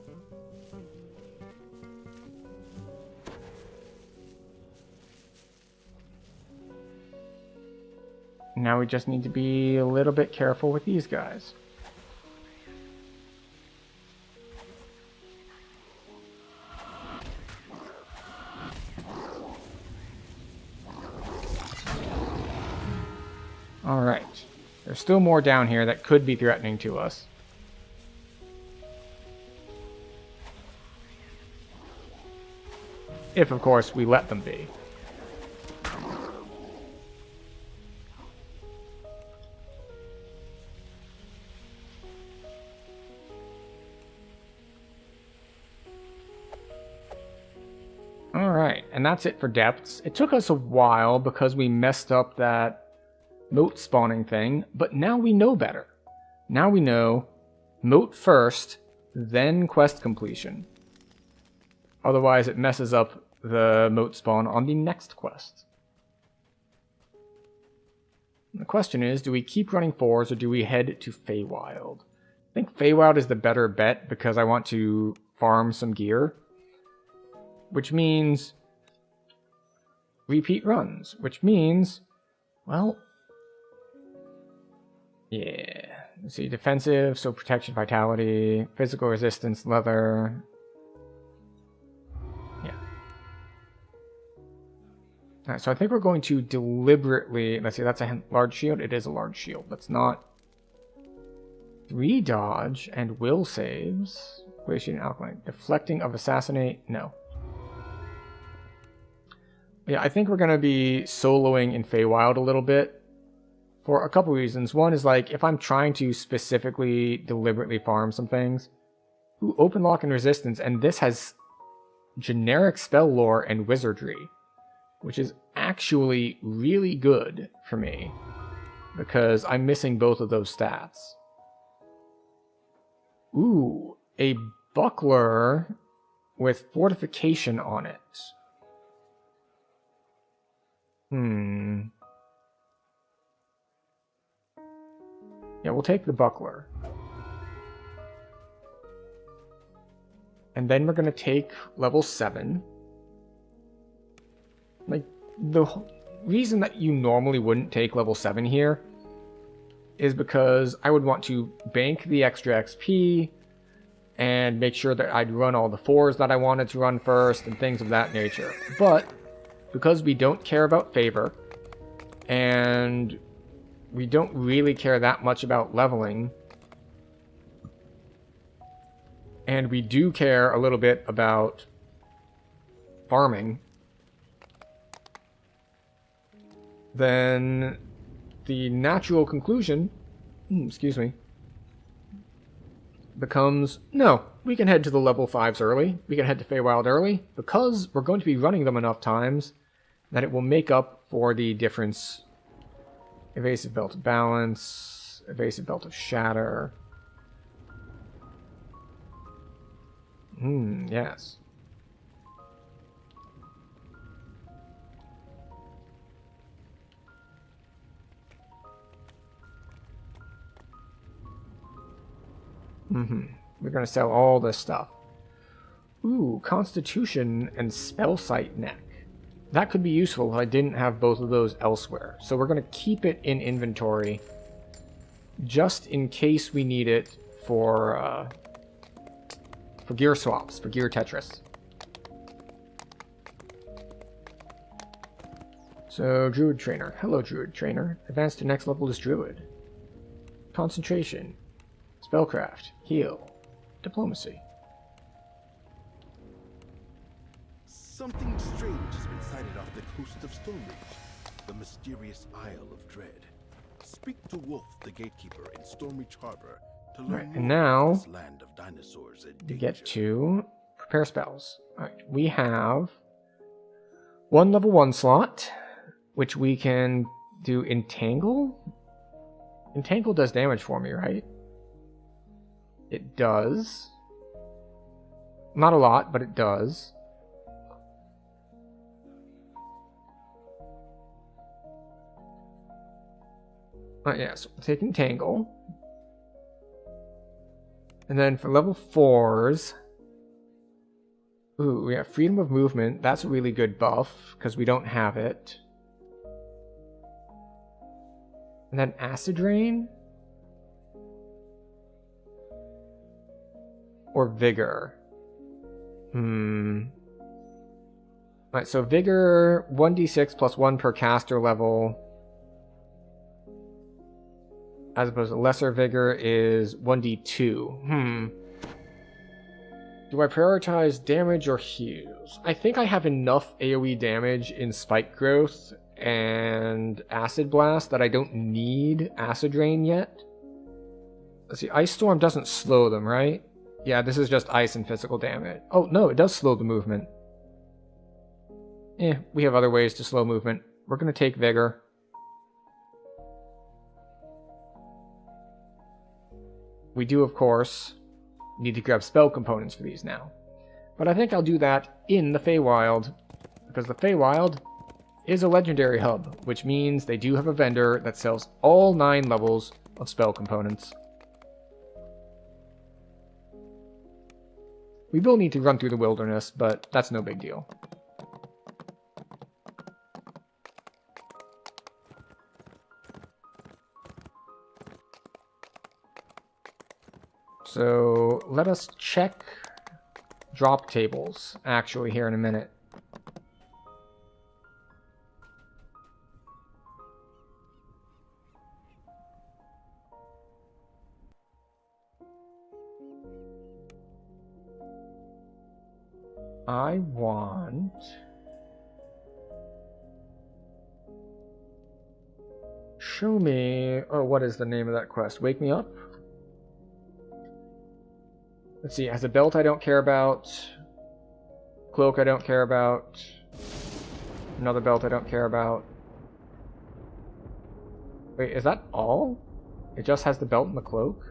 Now we just need to be a little bit careful with these guys. Alright. There's still more down here that could be threatening to us. If, of course, we let them be. Alright, and that's it for depths. It took us a while because we messed up that moat spawning thing, but now we know better. Now we know moat first, then quest completion. Otherwise it messes up the moat spawn on the next quest. The question is, do we keep running 4s or do we head to Feywild? I think Feywild is the better bet because I want to farm some gear. Which means repeat runs. Which means, well, yeah. Let's see, defensive, so protection, vitality, physical resistance, leather. Yeah, Alright, so I think we're going to deliberately... Let's see, that's a large shield. It is a large shield. That's not... 3 dodge and will saves. Glaciating alkaline. Deflecting of assassinate. No. Yeah, I think we're going to be soloing in Feywild a little bit. For a couple reasons. One is like, if I'm trying to specifically, deliberately farm some things. Ooh, open lock and resistance. And this has generic spell lore and wizardry. Which is actually really good for me. Because I'm missing both of those stats. Ooh, a buckler with fortification on it. Yeah, we'll take the buckler. And then we're going to take level 7. Like, the reason that you normally wouldn't take level 7 here is because I would want to bank the extra XP and make sure that I'd run all the 4s that I wanted to run first and things of that nature. But because we don't care about favor and we don't really care that much about leveling, and we do care a little bit about farming, then the natural conclusion, excuse me, becomes, no, we can head to the level 5s early, we can head to Feywild early, because we're going to be running them enough times that it will make up for the difference. Evasive Belt of Balance, Evasive Belt of Shatter. Yes. We're going to sell all this stuff. Ooh, Constitution and Spellsight Neck. That could be useful if I didn't have both of those elsewhere. So we're going to keep it in inventory just in case we need it for gear swaps, for gear Tetris. So, Druid Trainer. Hello, Druid Trainer. Advance to next level is Druid. Concentration. Spellcraft. Heal. Diplomacy. Something strange has been sighted off the coast of Stormreach, the mysterious Isle of Dread. Speak to Wolf, the gatekeeper in Stormreach Harbor, to learn more and now, about this land of dinosaurs and we get to prepare spells. Alright, we have one level 1 slot, which we can do Entangle. Entangle does damage for me, right? It does. Not a lot, but it does. Yes, we'll take Entangle. And then for level 4s, ooh, we have Freedom of Movement. That's a really good buff, because we don't have it. And then Acid Rain? Or Vigor? Alright, so Vigor, 1d6 plus 1 per caster level. As opposed to Lesser Vigor is 1d2. Do I prioritize damage or heals? I think I have enough AoE damage in Spike Growth and Acid Blast that I don't need Acid Rain yet. Let's see, Ice Storm doesn't slow them, right? Yeah, this is just ice and physical damage. Oh, no, it does slow the movement. We have other ways to slow movement. We're going to take Vigor. We do, of course, need to grab spell components for these now. But I think I'll do that in the Feywild, because the Feywild is a legendary hub, which means they do have a vendor that sells all 9 levels of spell components. We will need to run through the wilderness, but that's no big deal. So let us check drop tables actually here in a minute. I want... Show me... Oh, what is the name of that quest? Wake me up? Let's see, has a belt I don't care about. Cloak I don't care about. Another belt I don't care about. Wait, is that all? It just has the belt and the cloak?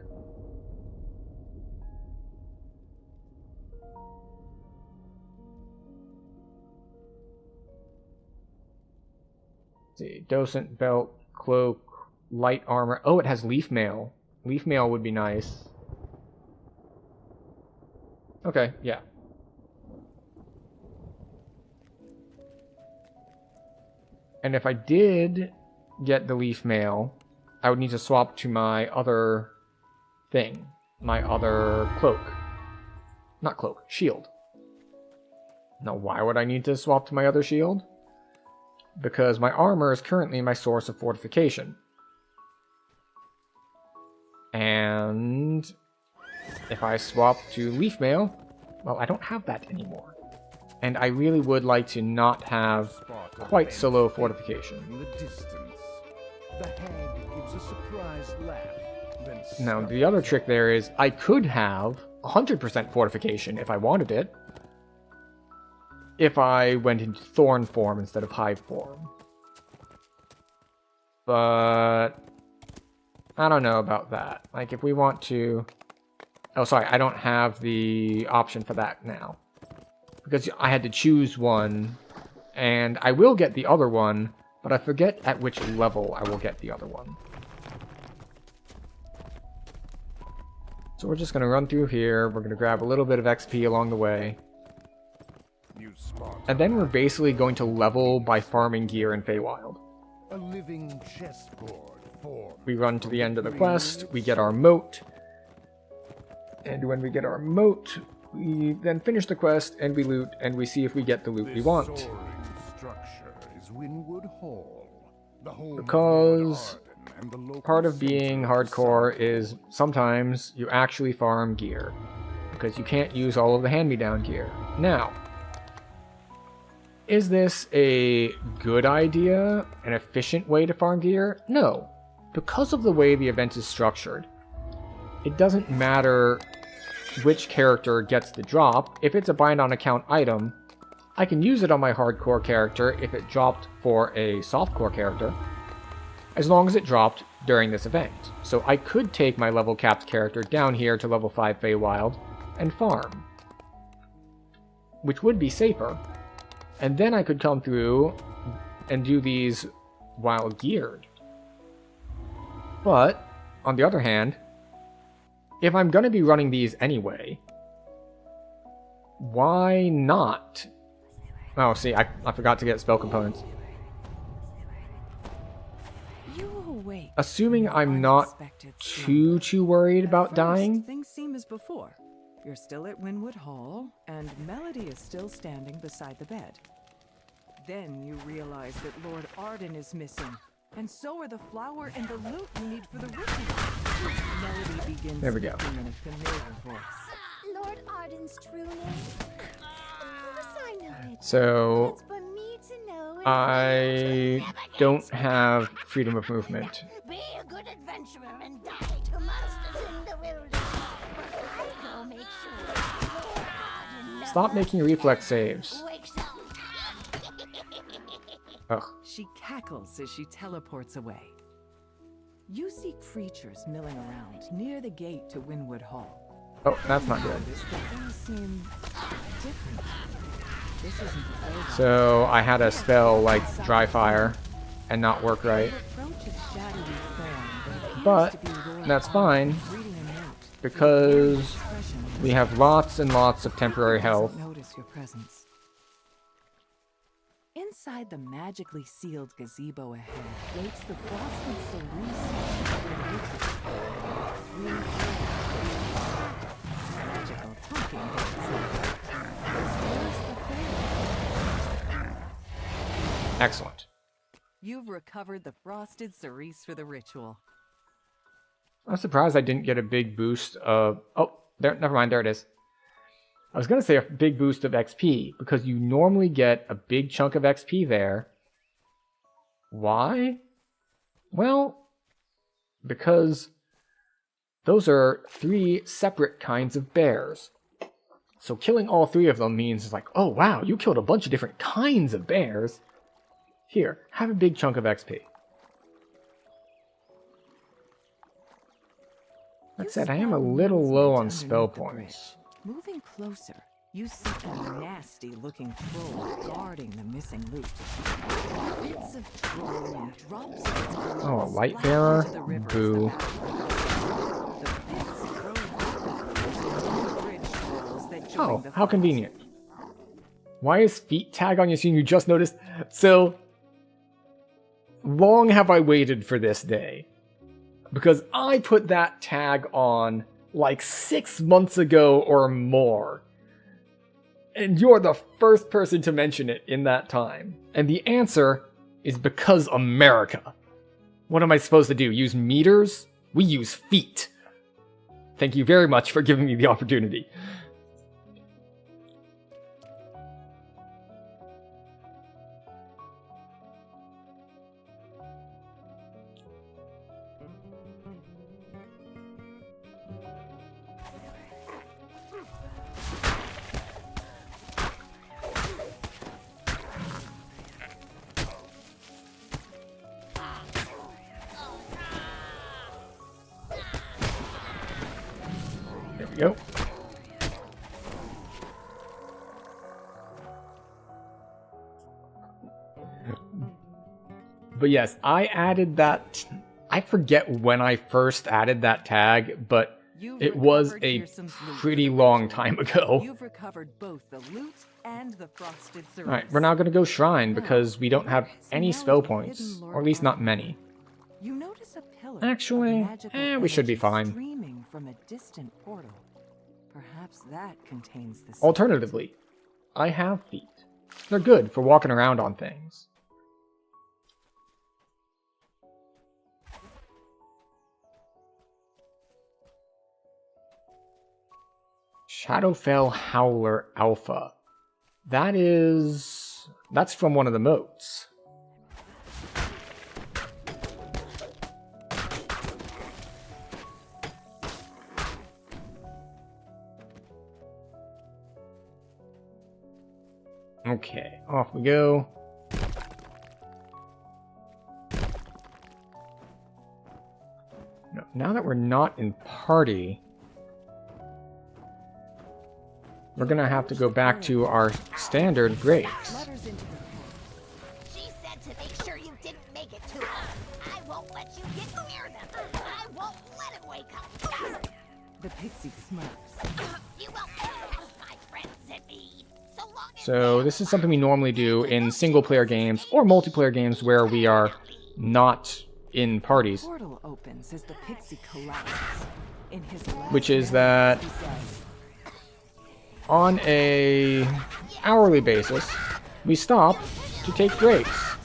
Let's see, docent, belt, cloak, light armor. Oh, it has leaf mail. Leaf mail would be nice. Okay, yeah. And if I did get the leaf mail, I would need to swap to my other thing. My other cloak. Not cloak, shield. Now, why would I need to swap to my other shield? Because my armor is currently my source of fortification. And if I swap to leaf mail, well, I don't have that anymore. And I really would like to not have quite so low fortification. In the distance, the hag gives a surprised laugh, then Now, the other trick there is I could have 100% fortification if I wanted it. If I went into thorn form instead of hive form. But I don't know about that. Like, if we want to... Oh, sorry, I don't have the option for that now. Because I had to choose one, and I will get the other one, but I forget at which level I will get the other one. So we're just going to run through here, we're going to grab a little bit of XP along the way. And then we're basically going to level by farming gear in Feywild. a living chessboard formed. We run to the end of the quest, we get our moat, and when we get our moat, we then finish the quest, and we loot, and we see if we get the loot we want. This soaring structure is Winwood Hall, the home of Because Lord Arden and the local part of being center of hardcore society. is sometimes you actually farm gear, because you can't use all of the hand-me-down gear. Now, is this a good idea, an efficient way to farm gear? No. Because of the way the event is structured, it doesn't matter which character gets the drop. If it's a bind-on-account item, I can use it on my hardcore character if it dropped for a softcore character, as long as it dropped during this event. So I could take my level-capped character down here to level 5 Feywild and farm, which would be safer. And then I could come through and do these while geared. But, on the other hand, if I'm going to be running these anyway, why not? Oh, see, I forgot to get spell components. You awake. Assuming I'm not Unexpected slumber. too worried about At first, dying, things seem as before. You're still at Winwood Hall, and Melody is still standing beside the bed. Then you realize that Lord Arden is missing, and so are the flower and the loot you need for the ritual. Melody begins There we go. speaking in a familiar voice. Lord Arden's true name? Of course I know it. so It's for me to know and I don't have freedom of movement. be a good adventurer and die to monsters in the wilderness. But I go make sure Lord Arden never Stop making reflex saves. wakes up. Ugh. She cackles as she teleports away. You see creatures milling around near the gate to Winwood Hall. Oh, that's not good. Notice that things seem different. This isn't the playground. So I had a spell like dry fire and not work right. You approach a shadowy form that But appears to be Lord that's Arden fine, reading a note. because Expression we have lots and lots of temporary health. doesn't notice your presence. Inside the magically sealed gazebo ahead waits the frosted magical talking heads. Excellent. You've recovered the frosted cerise for the ritual. I'm surprised I didn't get a big boost of... Oh, there. Never mind. There it is. I was going to say a big boost of XP, because you normally get a big chunk of XP there. Why? Well, because those are 3 separate kinds of bears. So killing all 3 of them means it's like, oh wow, you killed a bunch of different kinds of bears. Here, have a big chunk of XP. That said, I am a little low on spell points. Moving closer, you see a nasty-looking troll guarding the missing loot. Bits of troll and drops of Oh, a light bearer? Boo. Oh, how convenient. Why is feet tag on your screen? You just noticed? So, long have I waited for this day. Because I put that tag on like 6 months ago or more. And you're the first person to mention it in that time. And the answer is because America. What am I supposed to do? Use meters? We use feet. Thank you very much for giving me the opportunity. There we go. But yes, I added that. I forget when I first added that tag, but it was a pretty long time ago. You've recovered both the loot and the frosted cerise. Alright, we're now going to go Shrine because we don't have any spell points, or at least not many. You notice a pillar Actually, of magical we should be energy fine. Streaming from a distant portal. Perhaps that contains the secret. Alternatively, I have feet. They're good for walking around on things. Shadowfell Howler Alpha. That's from one of the moats. Okay, off we go. No, now that we're not in party, we're gonna have to go back to our standard breaks. Letters into the She said to make sure you didn't make it to her. I won't let you get near them. I won't let him wake up. The pixie smurfs. You won't pass my friends and me. So long as So this is something we normally do in single-player games or multiplayer games where we are not in parties, Portal opens as the pixie collapses. In his last which is breath, that he says, on a hourly basis, we stop to take breaks.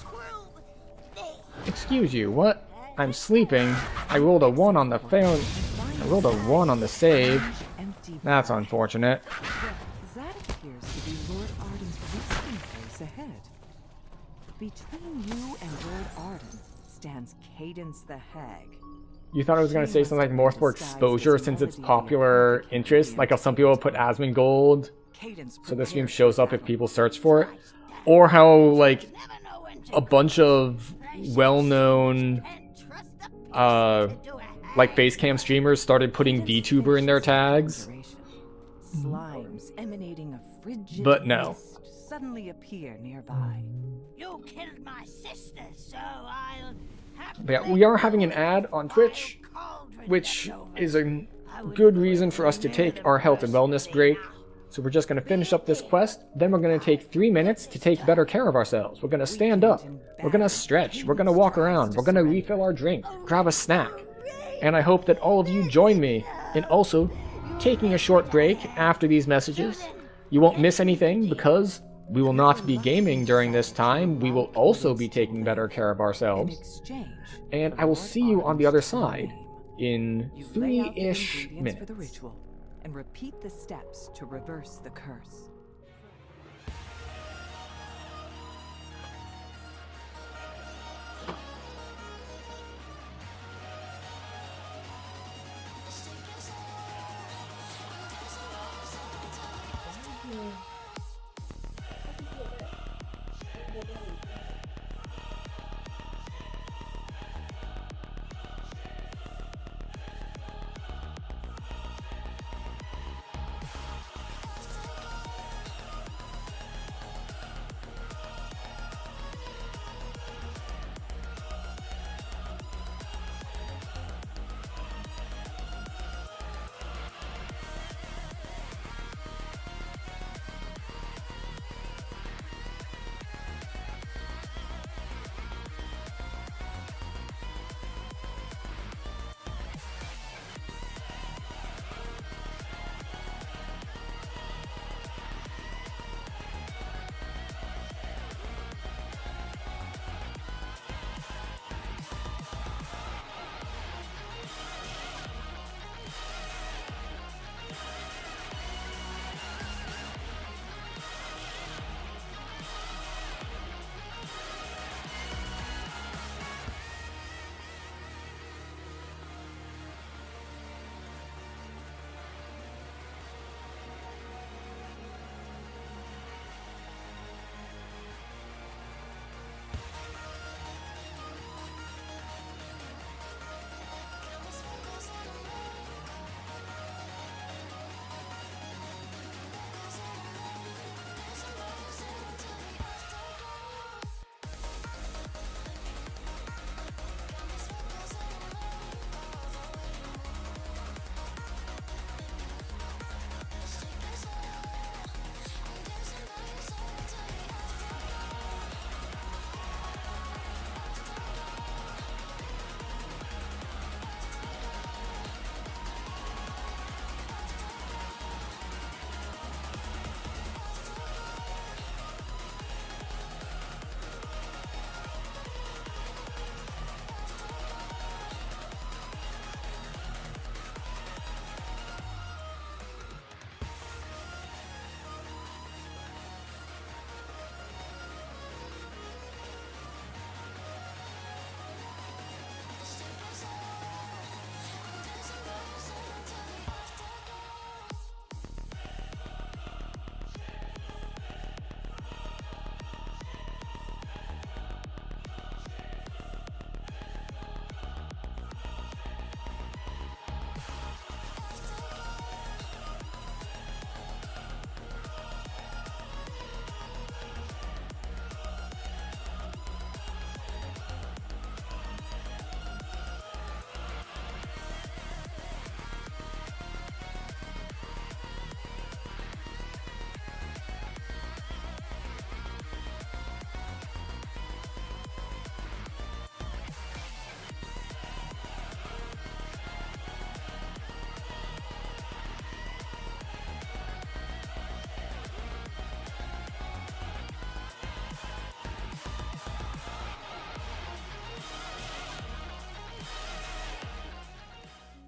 Excuse you, what? I'm sleeping. I rolled a 1 on the fail. I rolled a 1 on the save. empty. That's unfortunate. That appears to be Lord Arden's resting place ahead. Between you and Lord Arden stands Cadence the Hag. You thought I was going to say something like more for exposure since it's popular interest, like how some people put Asmongold, Cadence so this game prepares shows up if people search for it, or how like a bunch of well-known like facecam streamers started putting VTuber in their tags. Slimes emanating a frigid But no. mist suddenly appear nearby. you killed my sister, so I'll have But yeah, we are having an ad on Twitch, which is a good reason for us to take our health and wellness break. So we're just going to finish up this quest, then we're going to take 3 minutes to take better care of ourselves. We're going to stand up, we're going to stretch, we're going to walk around, we're going to refill our drink, grab a snack. And I hope that all of you join me in also taking a short break after these messages. You won't miss anything because we will not be gaming during this time. We will also be taking better care of In ourselves. exchange, And I will see you on the other side in you lay out the 3-ish ingredients for the minutes. ritual. and repeat the steps to reverse the curse.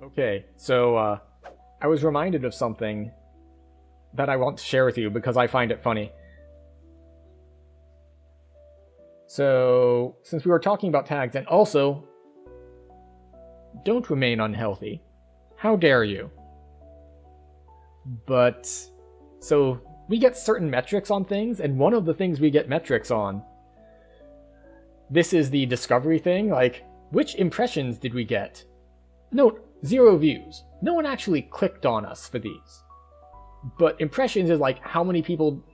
Okay, so I was reminded of something that I want to share with you because I find it funny. So, since we were talking about tags, and also, don't remain unhealthy. How dare you? But, so, we get certain metrics on things, and one of the things we get metrics on, this is the discovery thing, like, which impressions did we get? Note, 0 views. No one actually clicked on us for these. But impressions is like how many people,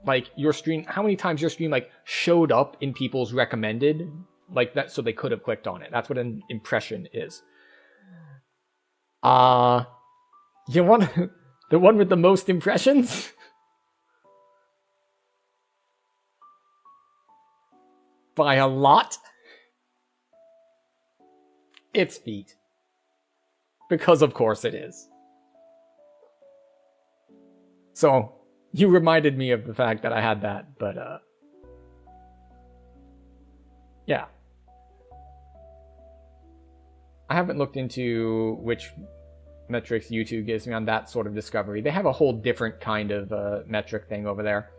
like your stream, how many times your stream like showed up in people's recommended, like that, so they could have clicked on it. That's what an impression is. You want the one with the most impressions? By a lot? It's feet. Because of course it is. So, you reminded me of the fact that I had that, but yeah. I haven't looked into which metrics YouTube gives me on that sort of discovery. They have a whole different kind of metric thing over there.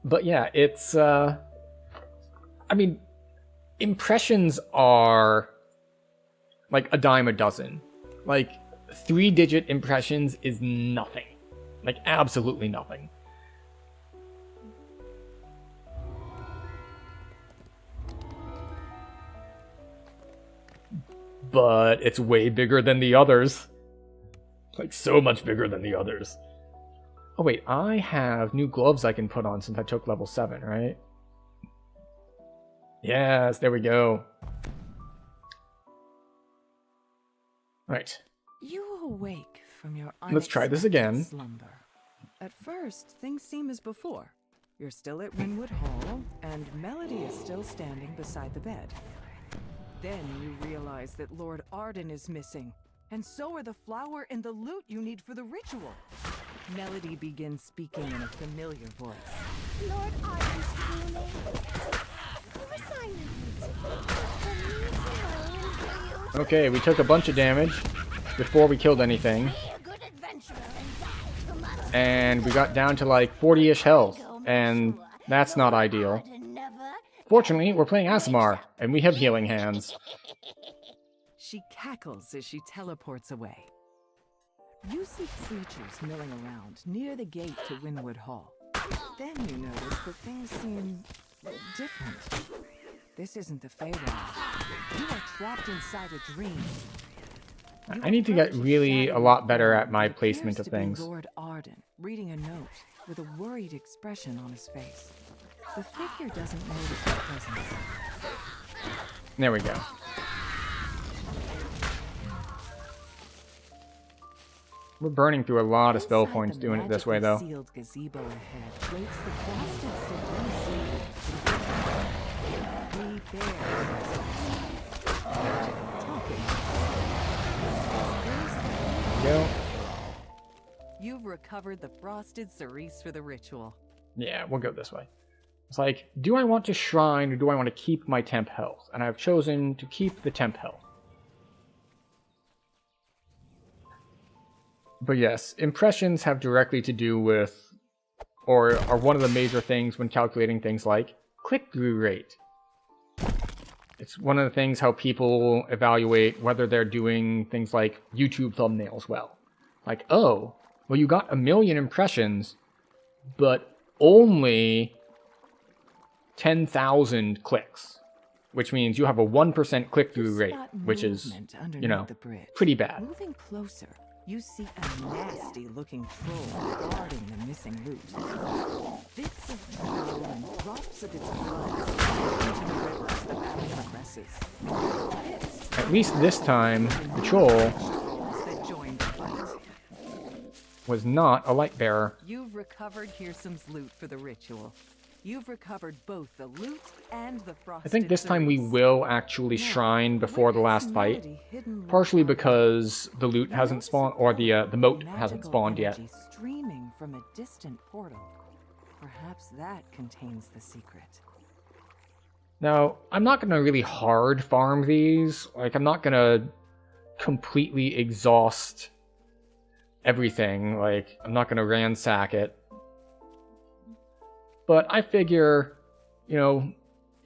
But yeah, it's, I mean, impressions are like a dime a dozen. Like, 3-digit impressions is nothing. Like, absolutely nothing. But it's way bigger than the others. Like, so much bigger than the others. Oh wait, I have new gloves I can put on since I took level 7, right? Yes, there we go. Right. You awake from your Let's try this again. slumber. At first, things seem as before. You're still at Winwood Hall, and Melody is still standing beside the bed. Then you realize that Lord Arden is missing, and so are the flower and the loot you need for the ritual. Melody begins speaking in a familiar voice. Lord Arden's fuming. Okay, we took a bunch of damage before we killed anything. And we got down to like 40-ish health, and that's not ideal. Fortunately, we're playing Aasimar, and we have healing hands. She cackles as she teleports away. You see creatures milling around near the gate to Winwood Hall. Then you notice that things seem different. This isn't the Feywild. You are trapped inside a dream. I need to get really a lot better at my placement of things. Lord Arden reading a note with a worried expression on his face. The figure doesn't notice your presence. There we go. We're burning through a lot of spell points doing it this way, though. Sealed gazebo ahead waits the frosted serenity. Three bears. Go. You've recovered the frosted cerise for the ritual. Yeah, we'll go this way. It's like, do I want to shrine or do I want to keep my temp health? And I've chosen to keep the temp health. But yes, impressions have directly to do with, or are one of the major things when calculating things like click-through rate. It's one of the things how people evaluate whether they're doing things like YouTube thumbnails well. Like, oh, well you got 1 million impressions, but only 10,000 clicks. Which means you have a 1% click-through rate, which is, you know, pretty bad. Moving closer, you see a nasty-looking troll guarding the missing loot. Bits of troll and drops of its blood into the river as the battle progresses. At least this time, the troll That joined the fight. was not a light bearer. You've recovered Hearsom's loot for the ritual. You've recovered both the loot and the frosted I think this time we cerise. will actually shrine before the last fight. Partially because the loot hasn't spawned, or the moat hasn't spawned yet. Magical energy streaming from a distant portal. Perhaps that contains the secret. Now, I'm not going to really hard farm these. Like, I'm not going to completely exhaust everything. Like, I'm not going to ransack it. But I figure, you know,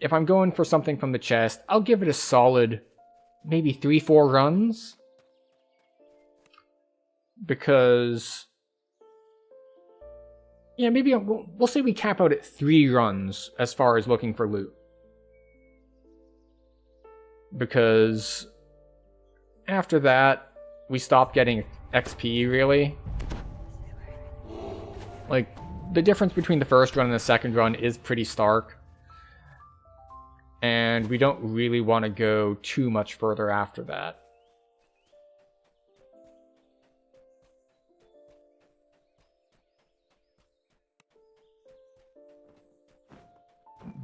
if I'm going for something from the chest, I'll give it a solid maybe 3-4 runs. Because, yeah, maybe we'll say we cap out at 3 runs as far as looking for loot. Because after that, we stop getting XP, really. Like, the difference between the first run and the second run is pretty stark. And we don't really want to go too much further after that.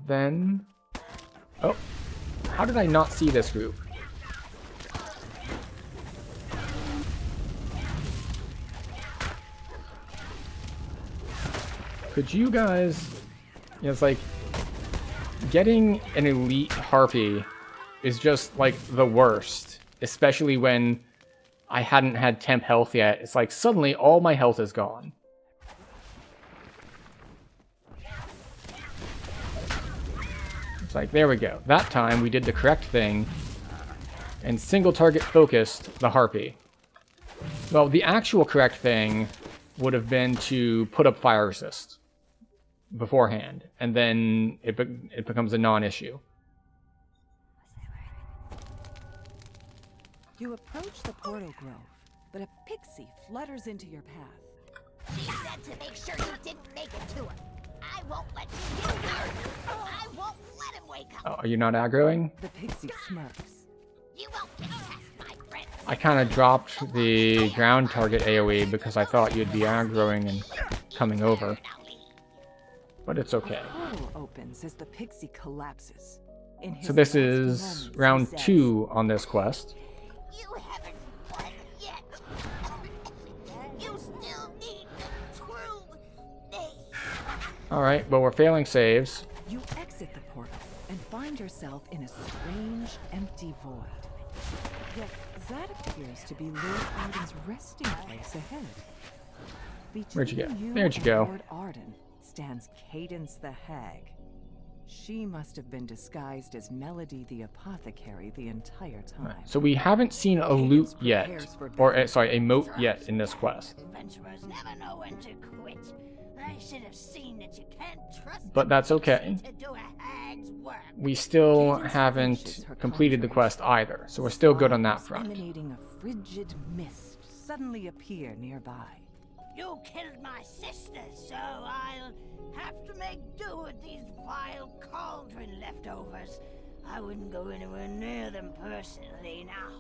Then... oh, how did I not see this group? Could you guys... yeah, it's like... getting an elite harpy is just like the worst, especially when I hadn't had temp health yet. It's like suddenly all my health is gone. It's like, there we go. That time we did the correct thing and single target focused the harpy. Well, the actual correct thing would have been to put up fire resist beforehand, and then it becomes a non-issue. You approach the portal grove, but a pixie flutters into your path. She said to make sure you didn't make it to her. I won't let you get weird. I won't let him wake up. Oh, are you not aggroing? The pixie smirks. You won't get past my friend. I kind of dropped the ground target AoE because I thought you'd be aggroing and coming over. But it's okay. The portal opens as the pixie collapses. In his So this last is moments, he round says, 2 on this quest. You haven't won yet. You still need the true name. Alright, well we're failing saves. You exit the portal and find yourself in a strange, empty void. Yet that appears to be Lord Arden's resting place ahead. Where'd you go? Between There'd you go. and Lord Arden stands Cadence the Hag. She must have been disguised as Melody the Apothecary the entire time. So we haven't seen a loot yet, or sorry, a moat yet in this quest. Adventurers never know when to quit. I should have seen that you can't trust But that's okay. to do a hag's work. We still haven't completed the quest either, so we're still good on that front. Emanating a frigid mist suddenly appear nearby. You killed my sister, so I'll have to make do with these vile cauldron leftovers. I wouldn't go anywhere near them personally now.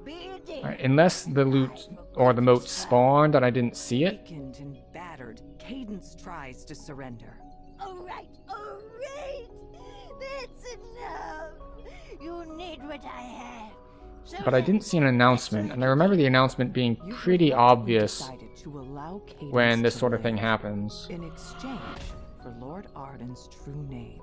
Be a dear. Alright, unless the loot or the moat spawned and I didn't see it. Weakened and battered, Cadence tries to surrender. Alright. That's enough. You need what I have. So But I didn't see an announcement, and I remember the announcement being pretty obvious Decided to allow Cadence when this to sort of thing live happens. in exchange for Lord Arden's true name.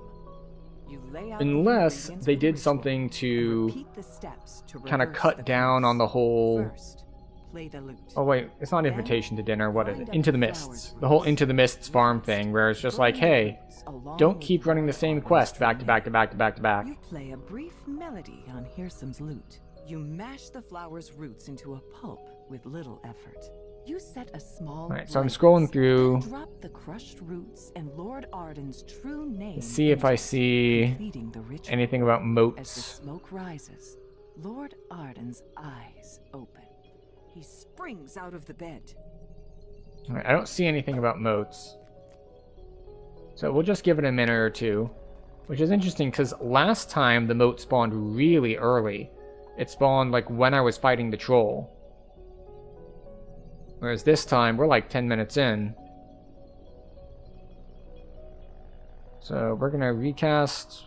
You lay out the Unless ingredients they for the did ritual something and to repeat the steps to kind of reverse cut the down on the curse. whole... First, play the lute. Oh wait, it's not Then, invitation to dinner, what is find it? up Into the the Mists. flowers The whole roots. Into the Mists farm thing, where it's just like, Burn the hey, roots along don't with keep running the Lord same Arden's quest back to true back to name. back to back to back. You play a brief melody on Hearsom's lute. You mash the flower's roots into a pulp with little effort. You set a small Alright, so I'm blaze, scrolling through then drop the crushed roots and Lord Arden's true name to see if I into it, see completing the ritual. anything about As the moats. smoke rises, Lord Arden's eyes open. He springs out of the bed. Alright, I don't see anything about moats. So we'll just give it a minute or two. Which is interesting, because last time the moat spawned really early. It spawned like when I was fighting the troll. Whereas this time, we're like 10 minutes in. So we're going to recast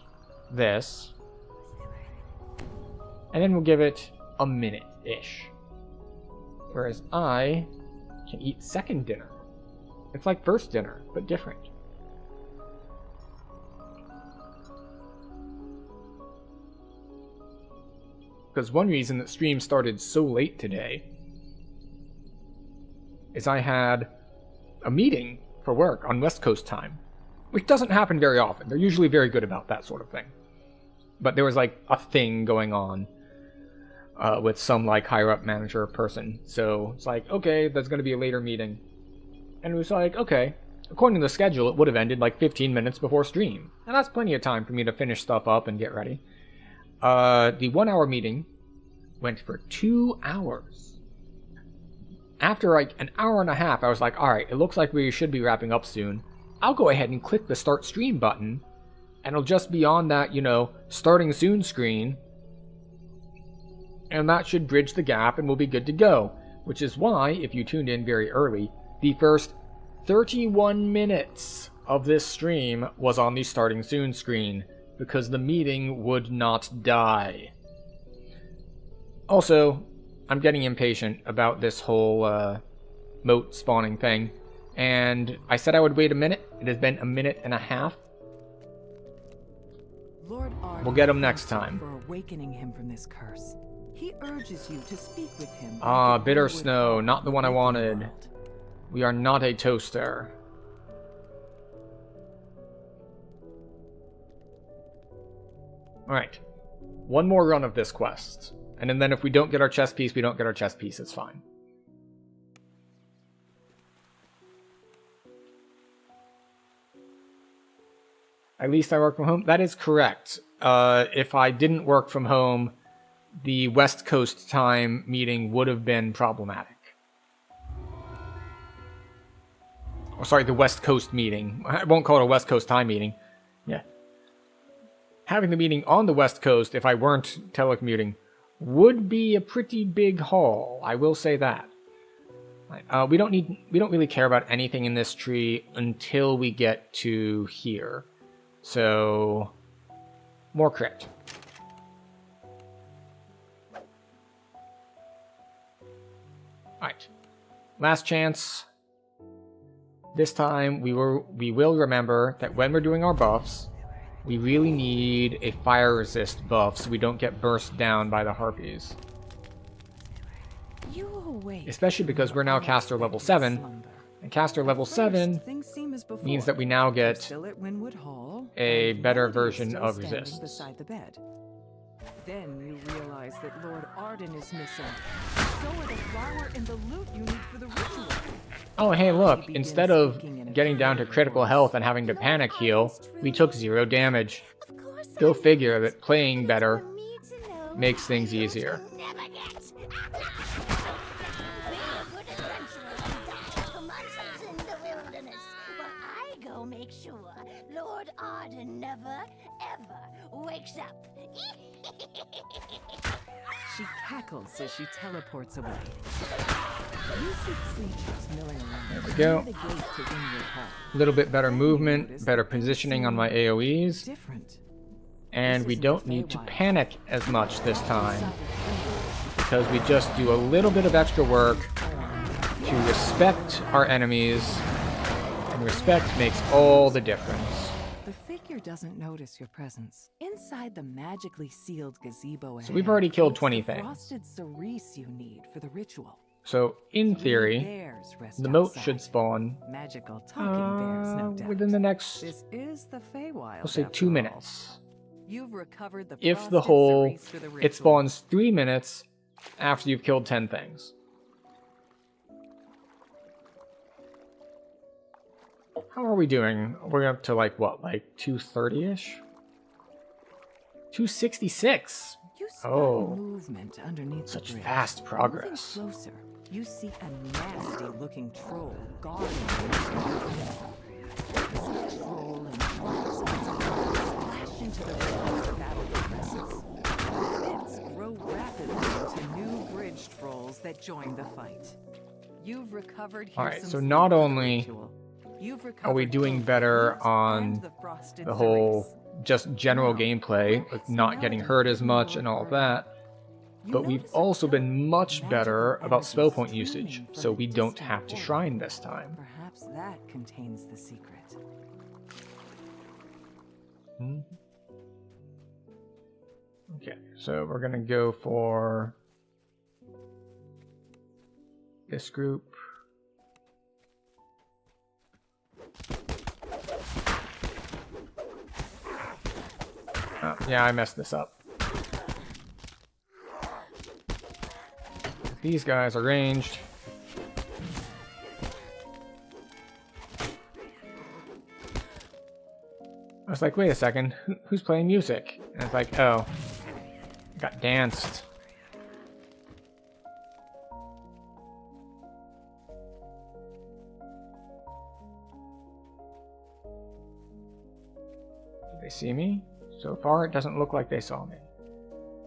this. And then we'll give it a minute-ish. Whereas I can eat second dinner. It's like first dinner, but different. Because one reason that stream started so late today is I had a meeting for work on West Coast time, which doesn't happen very often. They're usually very good about that sort of thing. But there was like a thing going on with some like higher up manager person. So it's like, okay, there's going to be a later meeting. And it was like, okay, according to the schedule, it would have ended like 15 minutes before stream. And that's plenty of time for me to finish stuff up and get ready. The 1 hour meeting went for 2 hours. After like an hour and a half, I was like, alright, it looks like we should be wrapping up soon. I'll go ahead and click the start stream button, and it'll just be on that, you know, starting soon screen. And that should bridge the gap and we'll be good to go. Which is why, if you tuned in very early, the first 31 minutes of this stream was on the starting soon screen, because the meeting would not die. Also, I'm getting impatient about this whole moat spawning thing, and I said I would wait a minute. It has been a minute and a half. Lord Arden We'll get him next thanks you time. for awakening him from this curse. He urges you to speak with him. Ah, back at bitter Greenwood snow, Hall not the in one I Blighting wanted. World. We are not a toaster. Alright. One more run of this quest. And then if we don't get our chess piece, we don't get our chess piece. It's fine. At least I work from home? That is correct. If I didn't work from home, the West Coast time meeting would have been problematic. Oh, sorry, the West Coast meeting. I won't call it a West Coast time meeting. Yeah. Having the meeting on the West Coast, if I weren't telecommuting, would be a pretty big haul. I will say that. We don't really care about anything in this tree until we get to here. So, more crit. Alright. Last chance. This time we will remember that when we're doing our buffs, we really need a fire resist buff so we don't get burst down by the harpies. You awake Especially because we're now caster level 7, and caster level 7 means that we now get a better version of resist. Beside the bed. Then you realize that Lord Arden is missing. So are the flower and the loot you need for the ritual. Oh, hey, look, instead of getting down to critical health and having to panic heal, we took 0 damage. Go figure that playing better makes things easier. Make sure Lord Arden never, ever wakes up. She cackles as she teleports away. You see creatures milling around. There we go. Near the gate to Greenwood Hall. A little bit better movement, better positioning on my AoEs, Different. and we don't need to panic as much this time, because we just do a little bit of extra work to respect our enemies, and respect makes all the difference. The figure doesn't notice your presence. Inside the magically sealed gazebo ahead, So we've already killed 20 it's the things. frosted cerise you need for the ritual. So, in theory, Bears rest the moat outside. should spawn Magical talking bears, no doubt. within the next, This is the Feywild. we'll say, after 2 all. minutes. You've recovered the If the frosted whole, cerise for the it ritual. spawns 3 minutes after you've killed 10 things. How are we doing? We're up to like what, like 230-ish? 266. You spot Oh, movement underneath such the bridge. fast progress. Moving closer, you see a nasty-looking troll guarding you. It's a troll and drops splash into the river as the battle progresses. Bits grow rapidly into new bridge trolls that join the fight. You've recovered here. Alright, some so food not for the only ritual. You've are we recovered doing both better meat on and the frosted the whole cerise. just general Now, gameplay, like not getting hurt as much and all that, You but we've notice a also been dark, much better magical about energy spell point streaming usage, from so a we don't distant have to portal. shrine this time. Perhaps that contains the secret. Hmm. Okay, so we're gonna go for this group. Oh, yeah, I messed this up. These guys are ranged. I was like, wait a second, who's playing music? And it's like, oh, got danced. Did they see me? So far, it doesn't look like they saw me.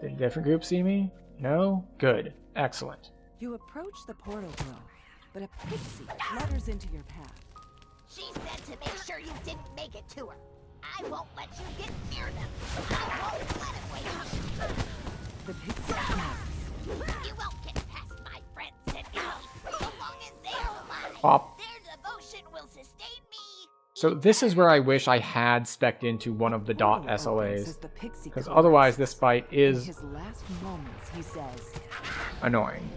Did a different group see me? No? Good. Excellent. You approach the portal grove, but a pixie flutters into your path. She said to make sure you didn't make it to her. I won't let you get near them. I won't let it wake up. The pixie snaps. You won't get past my friends and me so long as they're alive. Pop. Their devotion will sustain me. So this is where I wish I had spec'd into one of the dot SLAs, because otherwise this fight is his last moments, he says, annoying.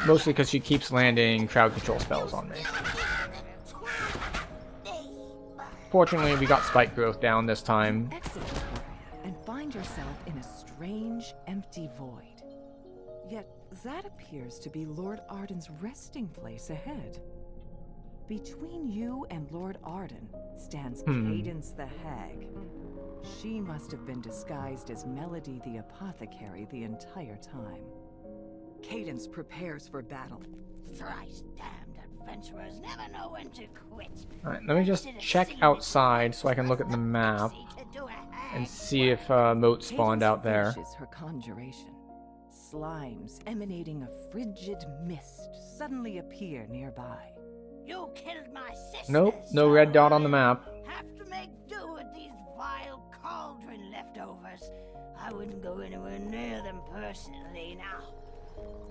Mostly because she keeps landing crowd control spells on me. Fortunately, we got spike growth down this time. exit the portal and find yourself in a strange, empty void. Yet that appears to be Lord Arden's resting place ahead. Between you and Lord Arden stands Cadence the Hag. She must have been disguised as Melody the Apothecary the entire time. Cadence prepares for battle. Thrice damned adventurers never know when to quit. Alright, let me just check outside so I can look at the map and see if moat spawned out there. Finishes her conjuration. Slimes emanating a frigid mist suddenly appear nearby. You killed my sister. Nope, no red dot on the map. Have to make do with these vile cauldron leftovers. I wouldn't go anywhere near them personally now.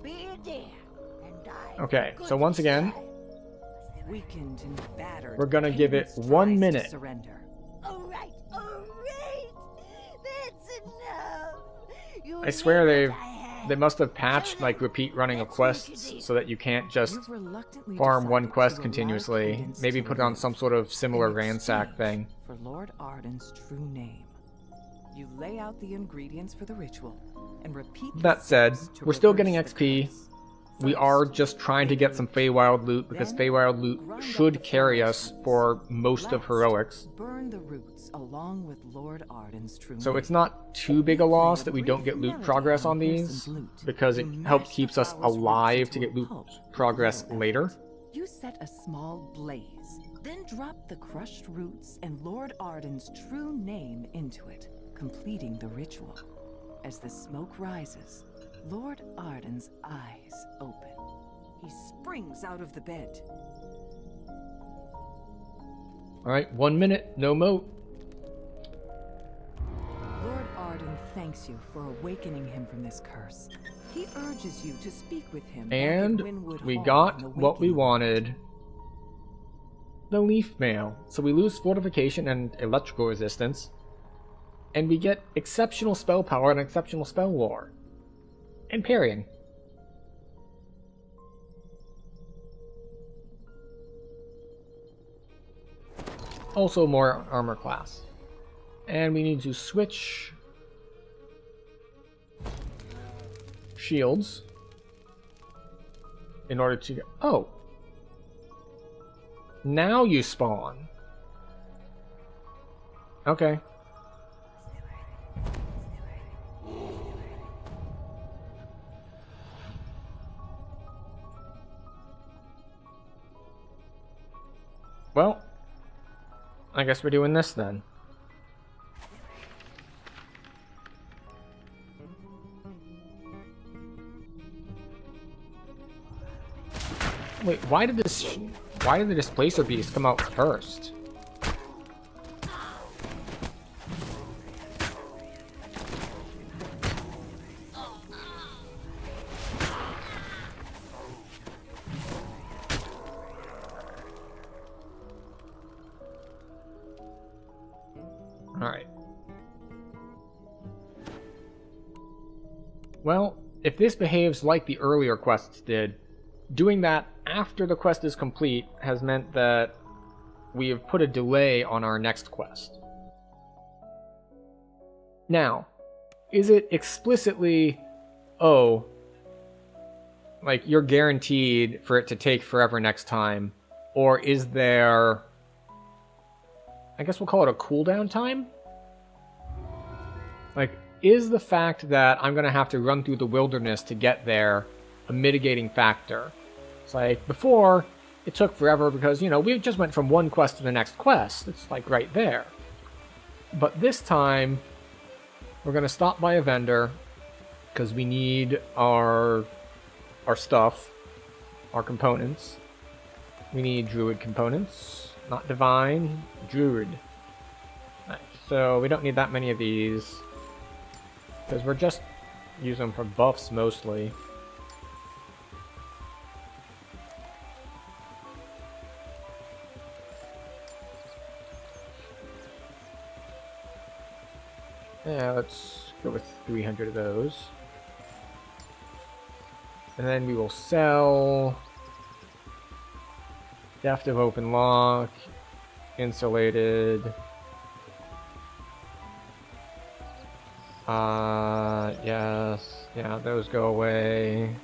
Be a dear and die. Okay, so once again, Weakened and battered, we're gonna give it Cadence 1 tries to minute. surrender. All right. That's enough. You I swear knew what I had. they must have patched like repeat running of quests so that you can't just You've reluctantly farm one decided quest to allow continuously. Cadence Maybe to put it on live some sort of similar in ransack exchange thing. for Lord Arden's true name. You lay out the ingredients for the ritual and repeat the That said, steps to we're still getting reverse the XP. curse. We are just trying to get some Feywild loot because Feywild loot should carry us for most of heroics. Burn the roots along with Lord Arden's true So name. it's not too big a loss that we don't get loot progress on these, because it helps keeps us alive to get loot progress later. You set a small blaze, then drop the crushed roots and Lord Arden's true name into it, completing the ritual. As the smoke rises, Lord Arden's eyes open. He springs out of the bed. Alright, 1 minute, no moat. Lord Arden thanks you for awakening him from this curse. He urges you to speak with him. back at And Winwood we Hall got in the what we Waking. wanted. The leaf mail. So we lose fortification and electrical resistance. And we get exceptional spell power and exceptional spell lore. And parrying. Also more armor class. And we need to switch shields in order to... Oh! Now you spawn. Okay. Well, I guess we're doing this then. Wait, why did the displacer beast come out first? Alright. Well, if this behaves like the earlier quests did, doing that after the quest is complete has meant that we have put a delay on our next quest. Now, is it explicitly, oh, like you're guaranteed for it to take forever next time, or is there, I guess we'll call it a cooldown time? Like, is the fact that I'm going to have to run through the wilderness to get there a mitigating factor? It's like, before, it took forever because, you know, we just went from one quest to the next quest. It's like right there. But this time, we're going to stop by a vendor because we need our stuff, our components. We need druid components, not divine, druid. Nice. So we don't need that many of these because we're just using them for buffs mostly. Yeah, let's go with 300 of those. And then we will sell Deft of Open Lock, Insulated. Yes. Yeah, those go away.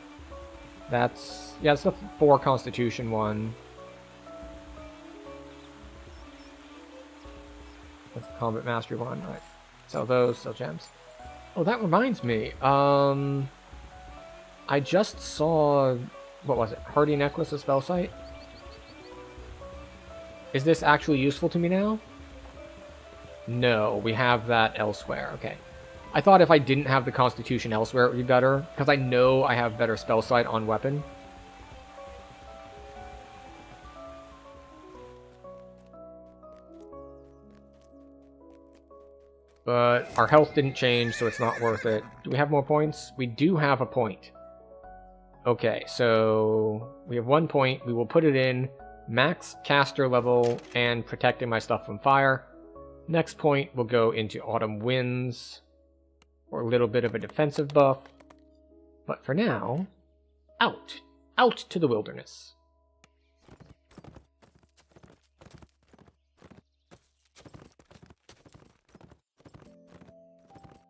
That's the 4 Constitution one. That's the Combat Mastery one. Right. Sell those, sell gems. Oh, that reminds me. I just saw, what was it? Hardy Necklace, a spell site? Is this actually useful to me now? No, we have that elsewhere. Okay. I thought if I didn't have the Constitution elsewhere, it would be better, because I know I have better spell site on weapon. But our health didn't change, so it's not worth it. Do we have more points? We do have a point. Okay, so we have 1 point. We will put it in max caster level and protecting my stuff from fire. Next point will go into Autumn Winds, or a little bit of a defensive buff. But for now, out. Out to the wilderness.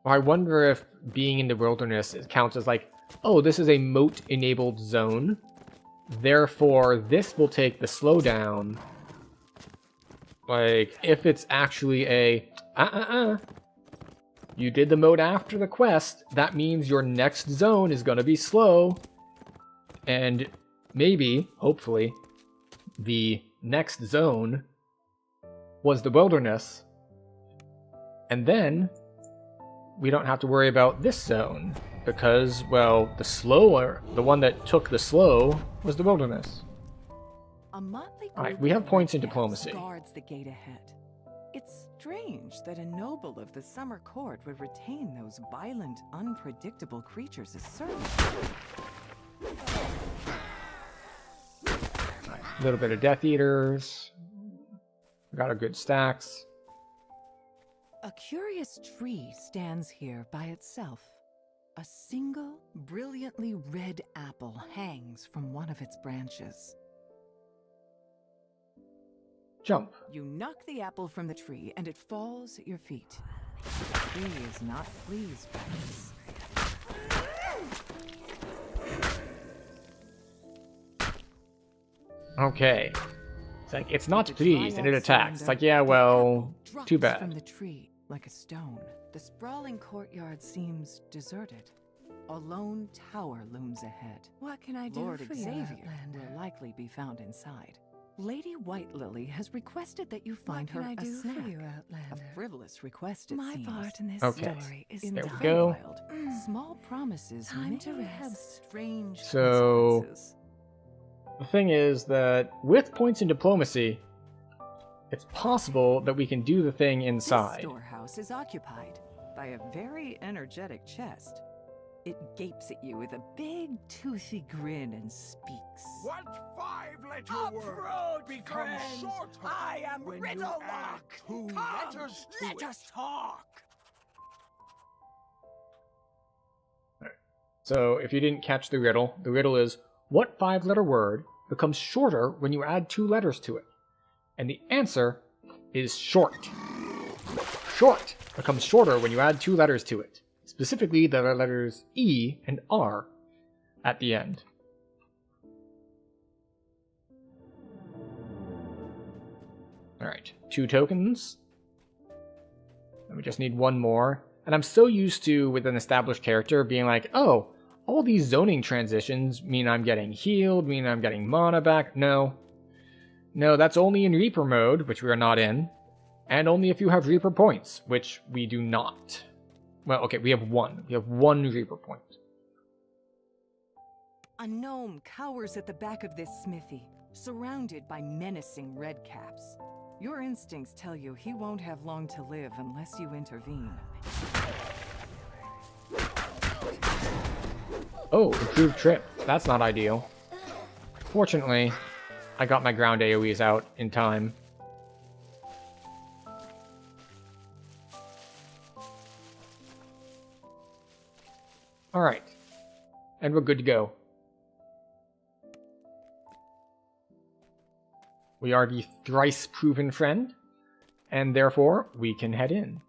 I wonder if being in the wilderness counts as like, oh, this is a moat-enabled zone. Therefore, this will take the slowdown. Like, if it's actually a, you did the moat after the quest, that means your next zone is going to be slow. And maybe, hopefully, the next zone was the wilderness. And then we don't have to worry about this zone because, well, the one that took the slow was the wilderness. A motley group Alright, we have points in of diplomacy. guards the gate ahead. It's strange that a noble of the summer court would retain those violent, unpredictable creatures as servants. A little bit of Death Eaters. Got our good stacks. A curious tree stands here by itself. A single, brilliantly red apple hangs from one of its branches. Jump. You knock the apple from the tree, and it falls at your feet. The tree is not pleased by this. Okay. It's like, it's not The pleased, and it dryad attacks. It's surrender, like, yeah, the well, apple too drops bad. from the tree like a stone. The sprawling courtyard seems deserted. A lone tower looms ahead. What can I do Lord for you, Xavier Outlander? will likely be found inside. Lady White Lily has requested that you find What her can I a do snack. for you, A Outlander? frivolous request, it My seems. part in this Okay. story is There we done. go. Wild. Small promises Time may to have rest. strange So- consequences. The thing is that with points in diplomacy, it's possible that we can do the thing This inside. storehouse is occupied by a very energetic chest. It gapes at you with a big, toothy grin and speaks. What five-letter word Uproad, becomes friends. shorter I am when you Riddlelock. add two Come, letters to let it? us talk. So if you didn't catch the riddle is, what 5-letter word becomes shorter when you add 2 letters to it? And the answer is short. Short becomes shorter when you add 2 letters to it. Specifically, the letters E and R at the end. Alright, 2 tokens. And we just need 1 more. And I'm so used to, with an established character, being like, oh, all these zoning transitions mean I'm getting healed, mean I'm getting mana back. No. No, that's only in Reaper mode, which we are not in. And only if you have Reaper points, which we do not. Well, okay, we have 1. We have 1 Reaper point. A gnome cowers at the back of this smithy, surrounded by menacing redcaps. Your instincts tell you he won't have long to live unless you intervene. Oh, improved trip. That's not ideal. Fortunately, I got my ground AoEs out in time. Alright. And we're good to go. We are the thrice proven friend, and therefore we can head in.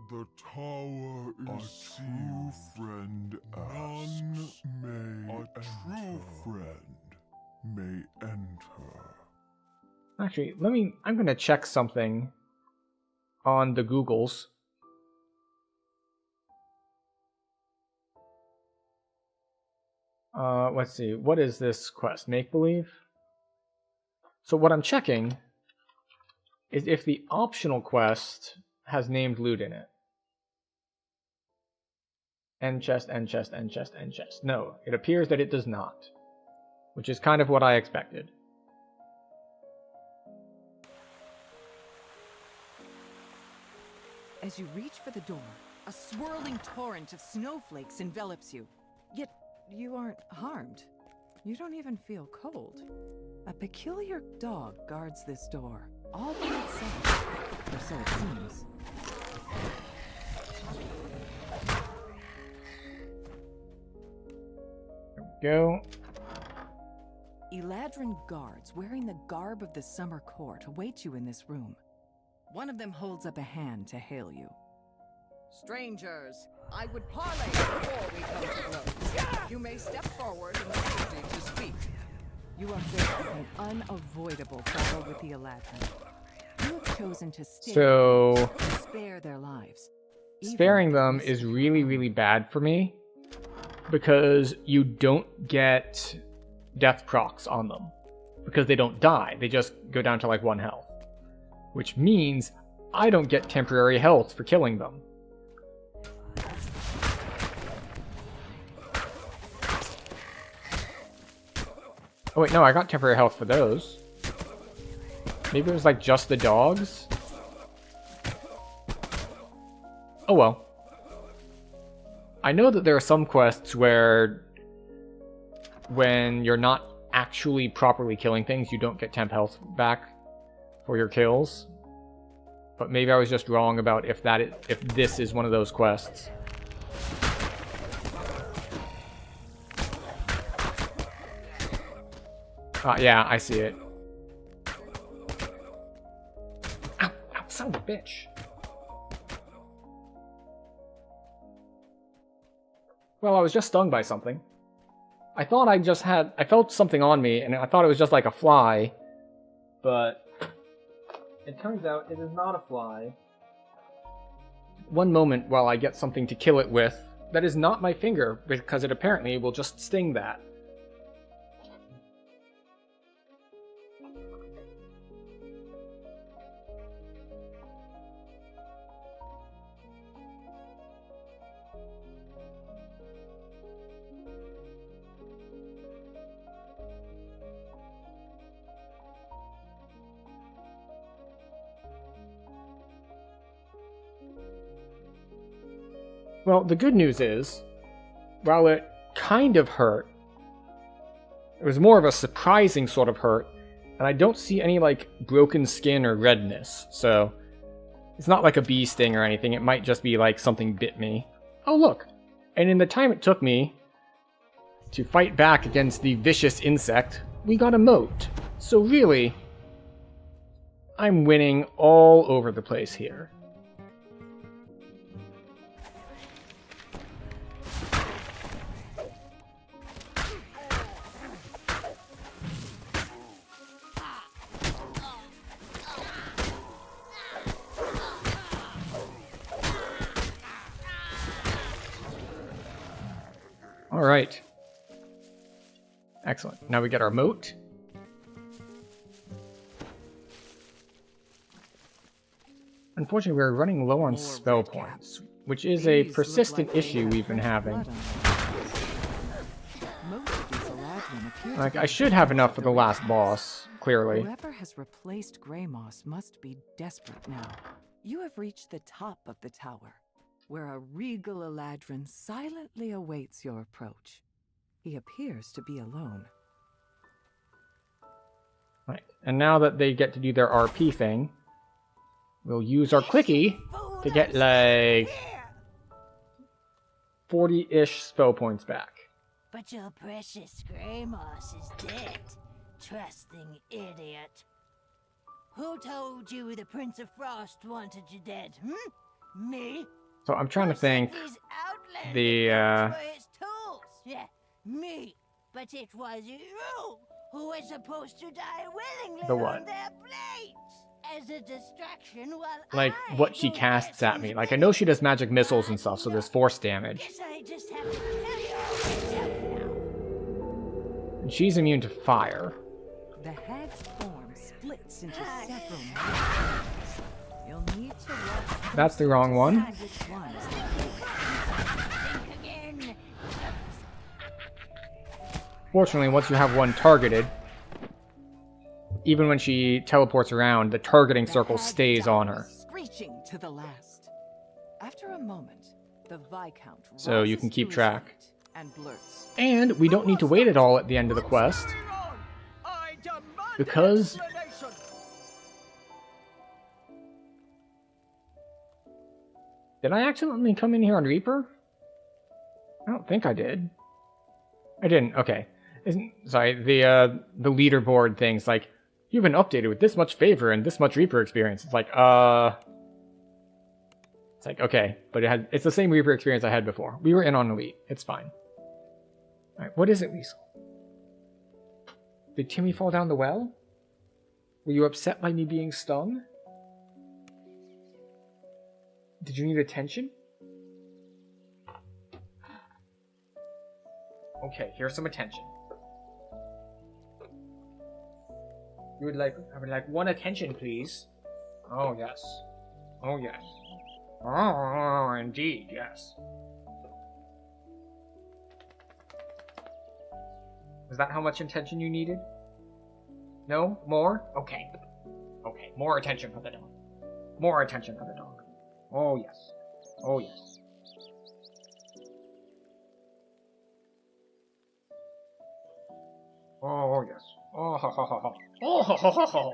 The tower is a true friend asks. A true friend may enter. Actually, I'm gonna check something on the Googles. Let's see, what is this quest? Make-believe? So what I'm checking is if the optional quest has named loot in it. End chest, end chest, end chest, end chest. No, it appears that it does not. Which is kind of what I expected. As you reach for the door, a swirling torrent of snowflakes envelops you. Yet, you aren't harmed. You don't even feel cold. A peculiar dog guards this door, all by itself, or so it seems. There we go. Eladrin guards wearing the garb of the summer court await you in this room. One of them holds up a hand to hail you. Strangers, I would parley before we come to blows. You may step forward and liberty to speak. You are faced with an unavoidable battle with the Eladrin. You have chosen to stay So and spare their lives. sparing them is really, really bad for me because you don't get death procs on them because they don't die. They just go down to like 1 health, which means I don't get temporary health for killing them. Oh wait, no, I got temporary health for those. Maybe it was like just the dogs? Oh well. I know that there are some quests where when you're not actually properly killing things, you don't get temp health back for your kills. But maybe I was just wrong about if this is one of those quests. Yeah, I see it. Ow, ow, son of a bitch. Well, I was just stung by something. I thought I felt something on me, and I thought it was just like a fly. But it turns out it is not a fly. One moment while I get something to kill it with, that is not my finger, because it apparently will just sting that. Well, the good news is, while it kind of hurt, it was more of a surprising sort of hurt, and I don't see any, like, broken skin or redness, so it's not like a bee sting or anything. It might just be like something bit me. Oh, look! And in the time it took me to fight back against the vicious insect, we got a moat. So really, I'm winning all over the place here. Alright. Excellent. Now we get our moat. Unfortunately, we're running low on spell points, which is a persistent issue we've been having. Like, I should have enough for the last boss, clearly. Whoever has replaced Grey Moss must be desperate now. You have reached the top of the tower, where a regal Eladrin silently awaits your approach. He appears to be alone. Right, and now that they get to do their RP thing, we'll use our clicky to get, like, 40-ish spell points back. But your precious Grey Moss is dead. Trusting idiot. Who told you the Prince of Frost wanted you dead, Me? So I'm trying to think. These outlanders The, for his tools. Yeah, me. But it was you who was supposed to die willingly The what? on their blades. As a distraction while Like, I what she do casts at me. Bessie Like, I know she does magic missiles and stuff, so there's force damage. Guess I just have to tell you all myself now. And she's immune to fire. The hag's form splits into several motions. You'll need to watch. That's the wrong one. Decide which one is the Think again. Fortunately, once you have one targeted, even when she teleports around, the targeting circle stays on her. Screeching to the last. After a moment, the Viscount So you rises can keep to his track. feet and blurts. And we don't need to wait at all at the end of the quest, because did I accidentally come in here on Reaper? I don't think I did. I didn't. Okay. Sorry, the leaderboard thing's like, you've been updated with this much favor and this much Reaper experience. It's like, it's like, okay, but it's the same Reaper experience I had before. We were in on Elite. It's fine. Alright, what is it, Weasel? Did Timmy fall down the well? Were you upset by me being stung? Did you need attention? Okay, here's some attention. I would like one attention, please. Oh, yes. Oh, yes. Oh, indeed, yes. Was that how much attention you needed? No? More? Okay. Okay, more attention for the dog. More attention for the dog. Oh, yes. Oh, yes. Oh, yes. Oh, ha, ha, ha, ha. Oh, ha, ha, ha, ha.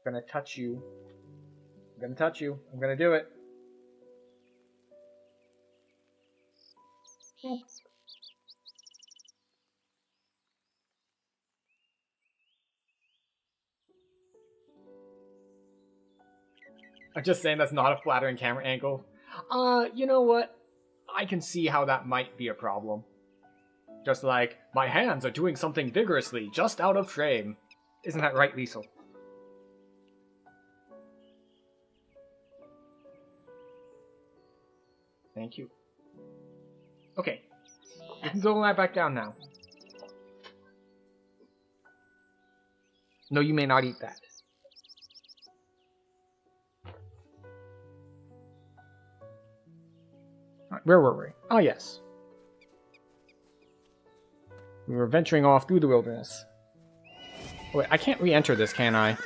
I'm gonna touch you. I'm gonna touch you. I'm gonna do it. I'm just saying that's not a flattering camera angle. You know what? I can see how that might be a problem. Just like, my hands are doing something vigorously, just out of frame. Isn't that right, Liesel? Thank you. Okay. You can go right back down now. No, you may not eat that. Right, where were we? Oh, yes. We were venturing off through the wilderness. Oh, wait, I can't re-enter this, can I?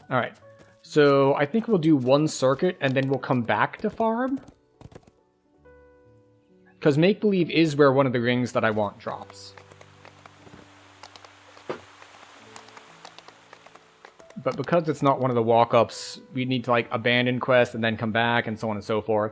Alright. So, I think we'll do one circuit, and then we'll come back to farm. Because make-believe is where one of the rings that I want drops. But because it's not one of the walk-ups, we need to, like, abandon quests and then come back, and so on and so forth.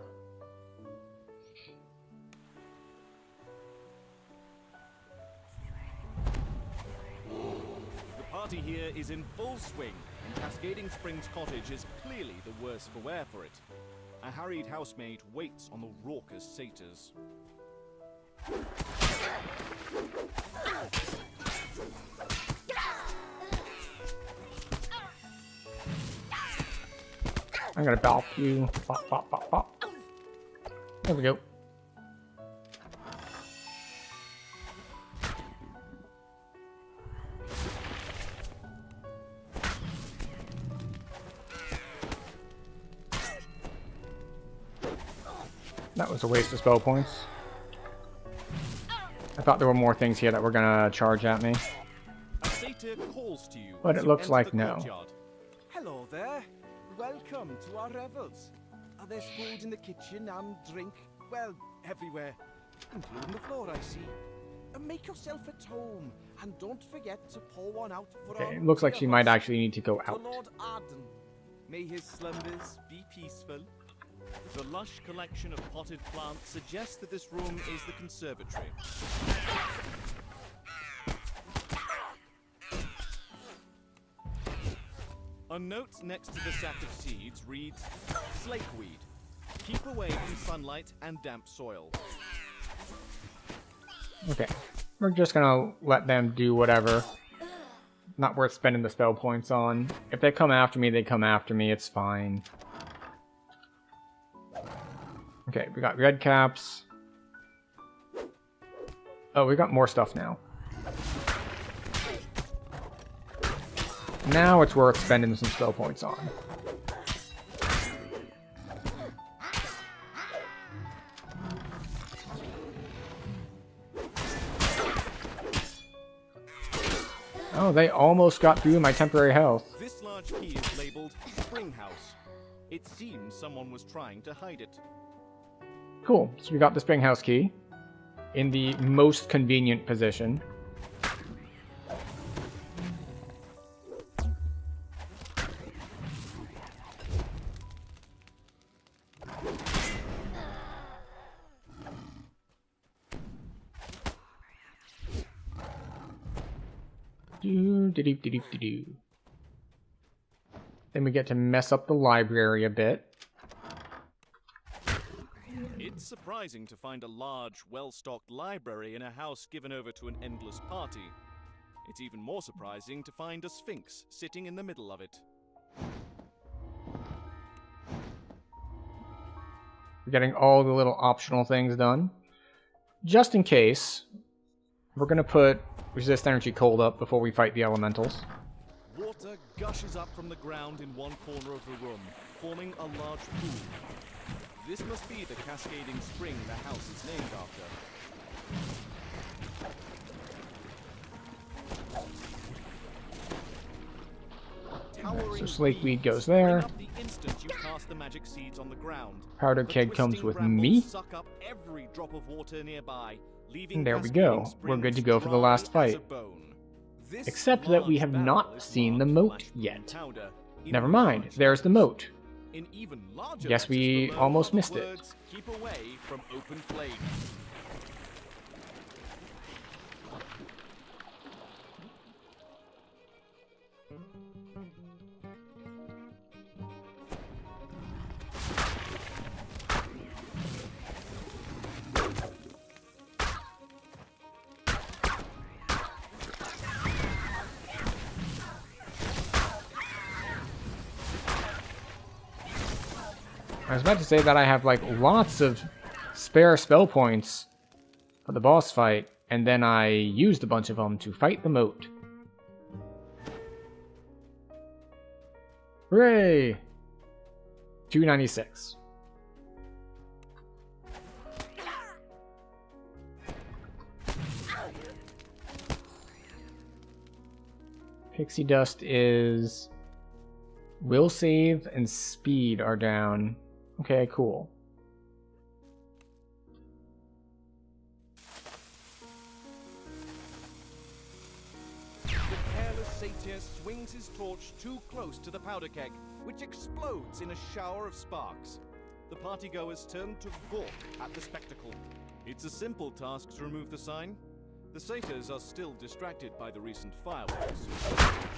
The party here is in full swing, and Cascading Springs Cottage is clearly the worse for wear for it. A harried housemaid waits on the raucous satyrs. I'm gonna bop you. Bop, bop, bop, bop. There we go. That was a waste of spell points. I thought there were more things here that were gonna charge at me. A satyr calls to you But as it you looks enter like the no. courtyard. Hello there. Welcome to our revels. There's food in the kitchen and drink, well, everywhere, including the floor, I see. Make yourself at home, and don't forget to pour one out for Okay, our it looks like dear she might host, actually need to go to out. Lord Arden. May his slumbers be peaceful. The lush collection of potted plants suggests that this room is the conservatory. A note next to the sack of seeds reads, Slakeweed. Keep away from sunlight and damp soil. Okay, we're just gonna let them do whatever. Not worth spending the spell points on. If they come after me, they come after me. It's fine. Okay, we got red caps. Oh, we got more stuff now. Now it's worth spending some spell points on. Oh, they almost got through my temporary health. This large key is labeled Spring House. It seems someone was trying to hide it. Cool, so we got the spring house key in the most convenient position. Do. Then we get to mess up the library a bit. It's surprising to find a large, well-stocked library in a house given over to an endless party. It's even more surprising to find a sphinx sitting in the middle of it. We're getting all the little optional things done. Just in case, we're going to put resist energy cold up before we fight the elementals. Water gushes up from the ground in one corner of the room, forming a large pool. This must be the cascading spring the house is named after. So Slakeweed goes there. The instant you cast the magic seeds on the ground. Powder The keg comes twisting with brambles me. Suck up every drop of water nearby, leaving And there we cascading go. We're good to go for the springs last dry as a fight. bone. This Except that we large have barrel not is seen the marked moat flash yet. powder in Never mind, large there's the letters. moat. In even larger Guess letters we below almost are the missed it. words, Keep away from open flames. I was about to say that I have like lots of spare spell points for the boss fight, and then I used a bunch of them to fight the moat. Hooray! 296. Pixie dust is will save and speed are down. Okay, cool. The careless satyr swings his torch too close to the powder keg, which explodes in a shower of sparks. The partygoers turn to gawk at the spectacle. It's a simple task to remove the sign. The satyrs are still distracted by the recent fireworks.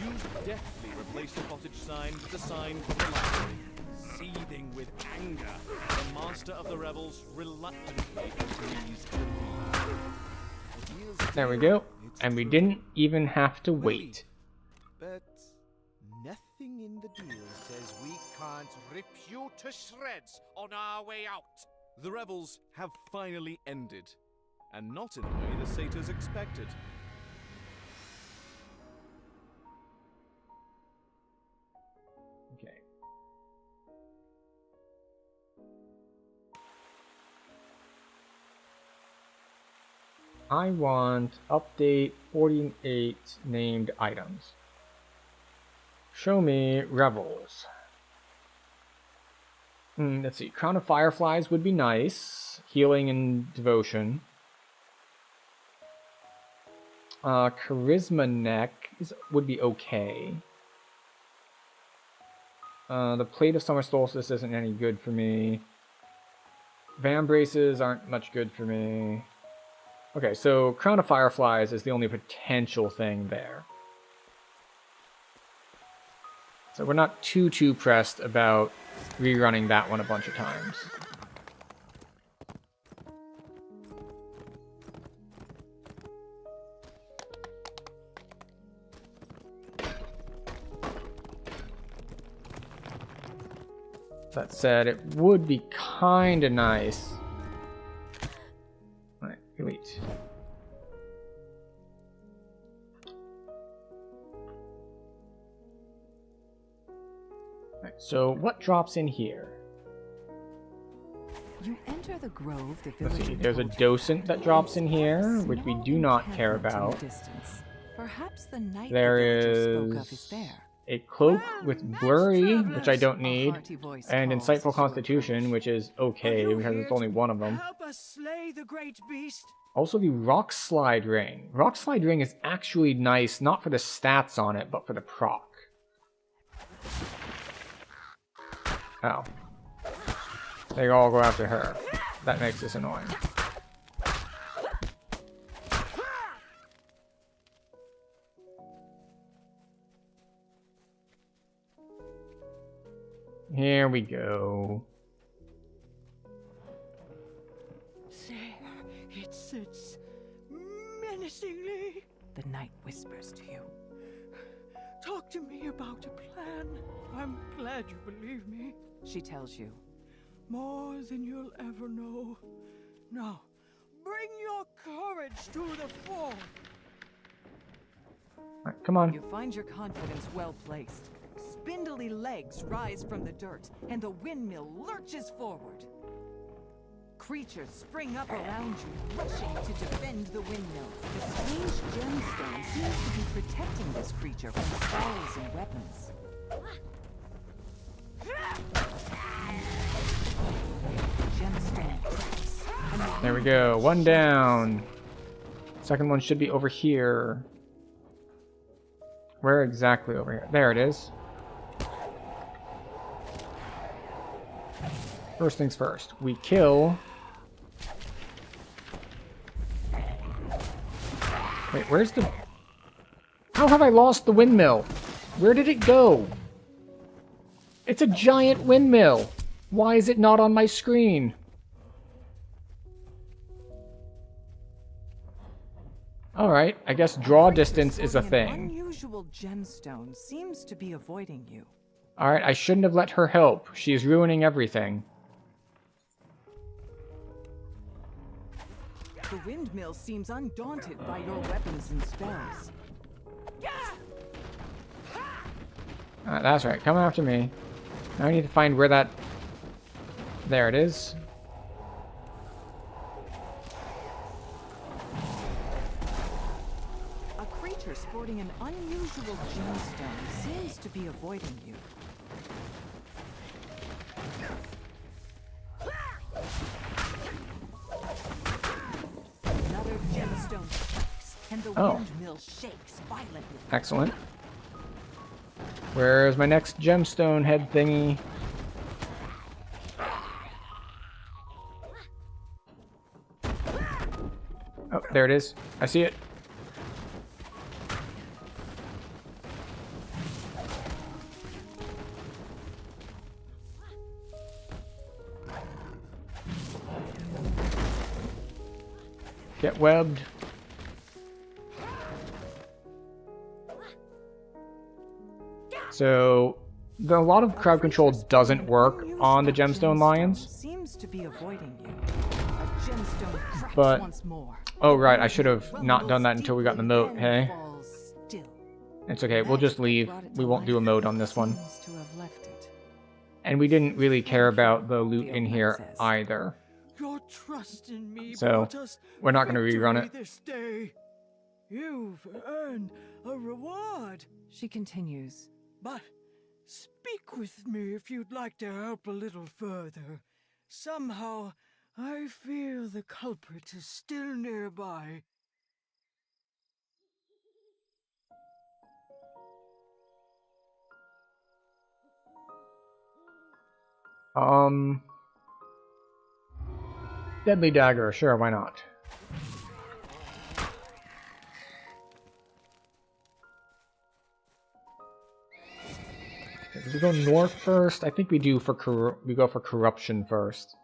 You deftly replace the cottage sign with the sign from the library. Seething with anger, the master of the revels reluctantly agrees to leave. There we go. And we didn't even have to wait. But nothing in the deal says we can't rip you to shreds on our way out. The revels have finally ended, and not in the way the satyrs expected. Okay. I want update 48 named items. Show me revels. Let's see. Crown of Fireflies would be nice. Healing and devotion. Charisma neck would be okay. The Plate of Summer Solstice isn't any good for me. Van braces aren't much good for me. Okay, so Crown of Fireflies is the only potential thing there. So we're not too pressed about rerunning that one a bunch of times. That said, it would be kinda nice. Alright, elite. Alright, so what drops in here? You enter the grove the Let's village see, there's a told you docent about. that drops in here, which we Small do not care encampment in the about. distance. Perhaps the night the There villagers spoke of is is there. a cloak with blurry, which I don't A need, hearty voice and calls insightful as you constitution, approach. which is okay because it's only one of them. Help us slay the great beast. Also the Rock Slide Ring. Rock Slide Ring is actually nice, not for the stats on it, but for the proc. Oh. They all go after her. That makes this annoying. Here we go. There it sits, menacingly. The night whispers to you. Talk to me about a plan. I'm glad you believe me. She tells you. More than you'll ever know. Now, bring your courage to the fore. Alright, come on. You find your confidence well placed. Spindly legs rise from the dirt, and the windmill lurches forward. Creatures spring up around you, rushing to defend the windmill. The strange gemstone seems to be protecting this creature from spells and weapons. Gemstone cracks, and the There we wind go. One shatters. down. Second one should be over here. Where exactly over here? There it is. First things first. We kill... Wait, where's the... How have I lost the windmill? Where did it go? It's a giant windmill. Why is it not on my screen? Alright, I guess draw distance is a An thing. unusual gemstone seems to be avoiding you. Alright, I shouldn't have let her help. She is ruining everything. The windmill seems undaunted by your weapons and spells. That's right, come after me. Now I need to find where that... There it is. A creature sporting an unusual gemstone seems to be avoiding you. Another gemstone strikes, and the windmill shakes violently. Excellent. Where's my next gemstone head thingy? Oh, there it is. I see it. Get webbed. So, a lot of crowd control doesn't work on the gemstone lions. Seems to be avoiding you. A gemstone cracks But- once more. Oh, right, I should have not done that until we got the moat, hey? Falls still. It's okay, we'll just leave. We won't do a mode on this one. Seems to have left it. And we didn't really care about the loot in here either. Your trust in me So, brought us we're not gonna rerun victory it. this day. You've earned a reward. She continues. But speak with me if you'd like to help a little further. Somehow, I fear the culprit is still nearby. Deadly dagger, sure, why not? Okay, do we go north first? I think we do for we go for corruption first.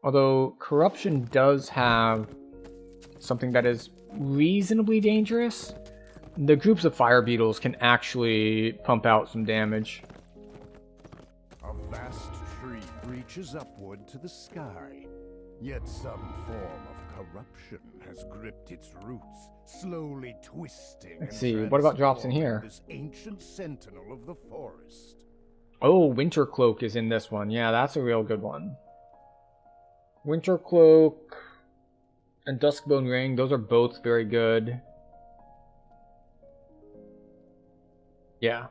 Although corruption does have something that is reasonably dangerous. The groups of fire beetles can actually pump out some damage. A vast tree reaches upward to the sky, yet some form of corruption has gripped its roots, slowly twisting. Let's see, what about drops in here? This ancient sentinel of the forest. Oh, Winter Cloak is in this one. Yeah, that's a real good one. Winter Cloak and Duskbone Ring, those are both very good. Yeah.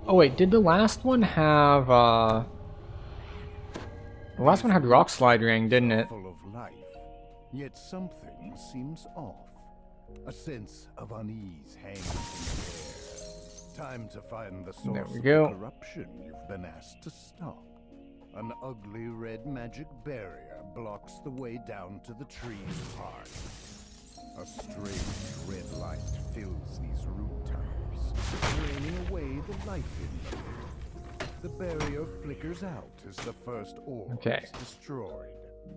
Oh wait, did the last one have the last one had Rock Slide Ring, didn't it? Full of life, yet something seems off. A sense of unease hangs in the air. Time to find the source of the corruption you've been asked to stop. An ugly red magic barrier blocks the way down to the tree's heart. A strange red light fills these root tunnels, draining away the life in them. The barrier flickers out as the first orb is destroyed.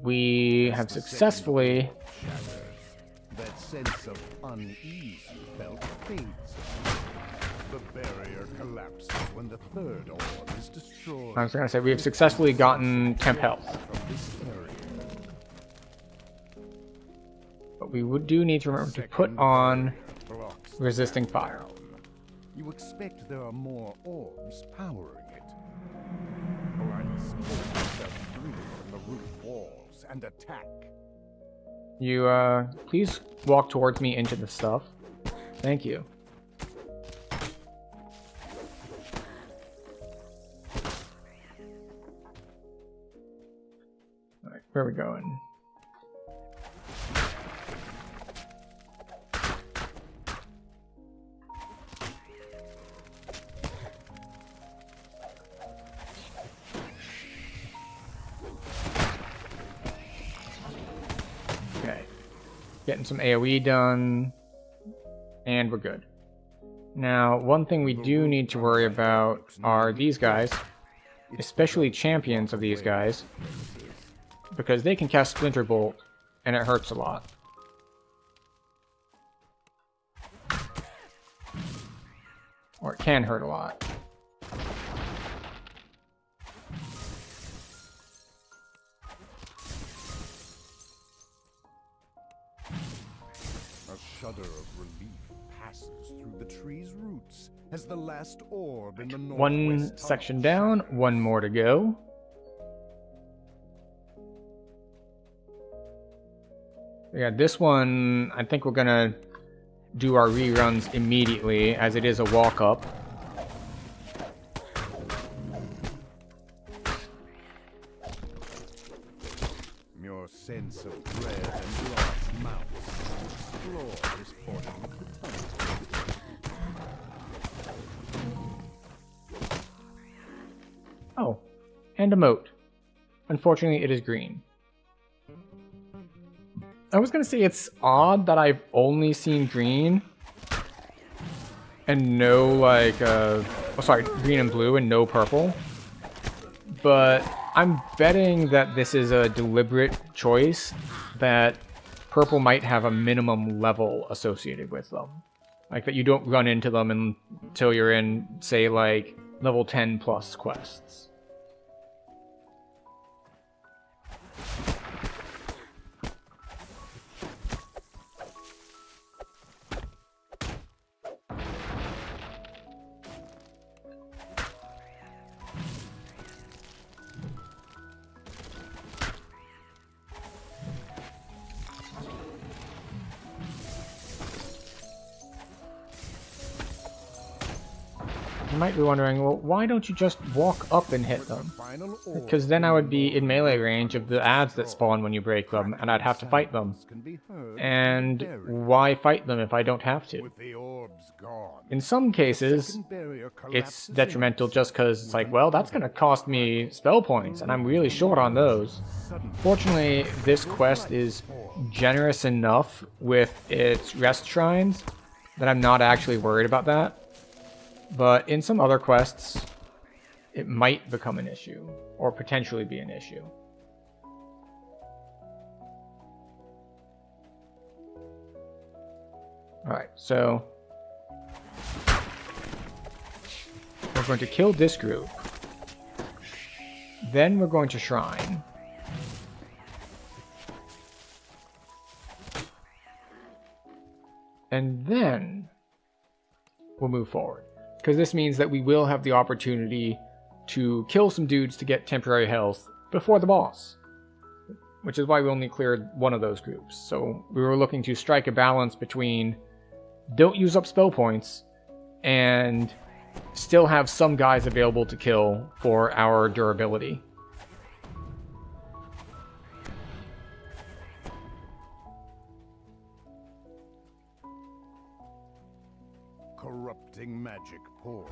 We have successfully... That sense of unease you felt fades. The barrier collapses when the third orb is destroyed. I was gonna say, we have successfully gotten temp health. But we do need to remember to put on resisting fire. You expect there are more orbs powering it. Blind spores step through from the roof walls and attack. You, please walk towards me into the stuff. Thank you. Alright, where are we going? Getting some AoE done, and we're good. Now, one thing we do need to worry about are these guys, especially champions of these guys, because they can cast Splinter Bolt, and it hurts a lot. Or it can hurt a lot. A shudder of relief passes through the tree's roots as the last orb in the northwest One section down, one more to go. Yeah, this one, I think we're gonna do our reruns immediately, as it is a walk-up. Your sense of dread and loss mounts to explore this portion of the tunnel. Oh, and a moat. Unfortunately, it is green. I was gonna say it's odd that I've only seen green and no green and blue and no purple. But I'm betting that this is a deliberate choice, that purple might have a minimum level associated with them. Like that you don't run into them until you're in, say, like level 10 plus quests. You might be wondering, well, why don't you just walk up and hit them? Because then I would be in melee range of the ads that spawn when you break them, and I'd have to fight them. And why fight them if I don't have to? In some cases, it's detrimental just because it's like, well, that's going to cost me spell points, and I'm really short on those. Fortunately, this quest is generous enough with its rest shrines that I'm not actually worried about that. But in some other quests, it might become an issue, or potentially be an issue. Alright, so we're going to kill this group. Then we're going to shrine. And then we'll move forward. Because this means that we will have the opportunity to kill some dudes to get temporary health before the boss. Which is why we only cleared one of those groups. So we were looking to strike a balance between don't use up spell points and still have some guys available to kill for our durability. Corrupting magic pours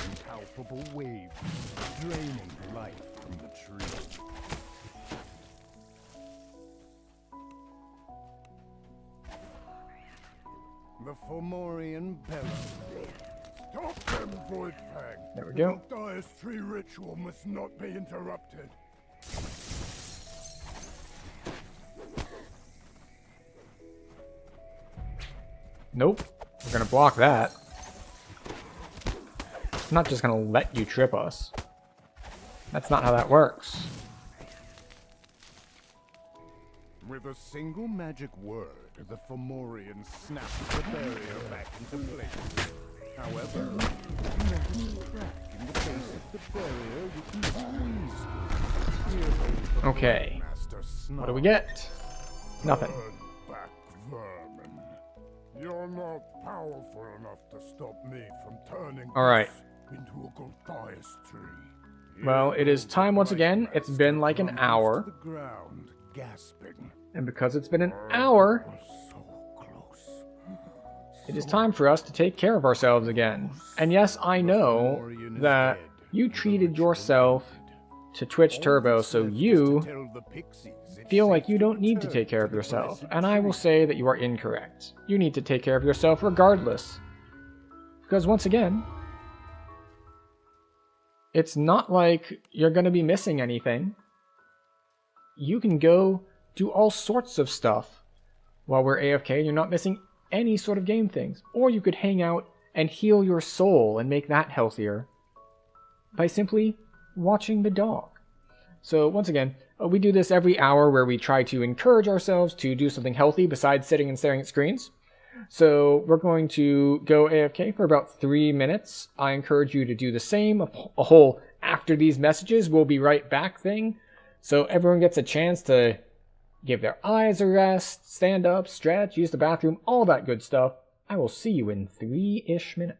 impalpable waves, draining life from the tree. The Fomorian bellows. Stop them, Voidfang! There we go. The Dire's tree ritual must not be interrupted. Nope. We're gonna block that. I'm not just gonna let you trip us. That's not how that works. With a single magic word, the Fomorian snaps the barrier back into place. However, notice a crack in the face of the barrier which is squeezed. Okay. What do we get? Nothing. Back, vermin. You're not powerful enough to stop me from turning Alright. into a Goliath tree. Well, it is time once again. It's been like an hour. The ground, gasping. And because it's been an hour, it is time for us to take care of ourselves again. And yes, I know that you treated yourself to Twitch Turbo, so you feel like you don't need to take care of yourself. And I will say that you are incorrect. You need to take care of yourself regardless. Because once again, it's not like you're going to be missing anything. You can go do all sorts of stuff while we're AFK. You're not missing any sort of game things. Or you could hang out and heal your soul and make that healthier by simply watching the dog. So once again, we do this every hour where we try to encourage ourselves to do something healthy besides sitting and staring at screens. So we're going to go AFK for about 3 minutes. I encourage you to do the same. A whole after these messages, we'll be right back thing. So everyone gets a chance to give their eyes a rest, stand up, stretch, use the bathroom, all that good stuff. I will see you in 3-ish minutes.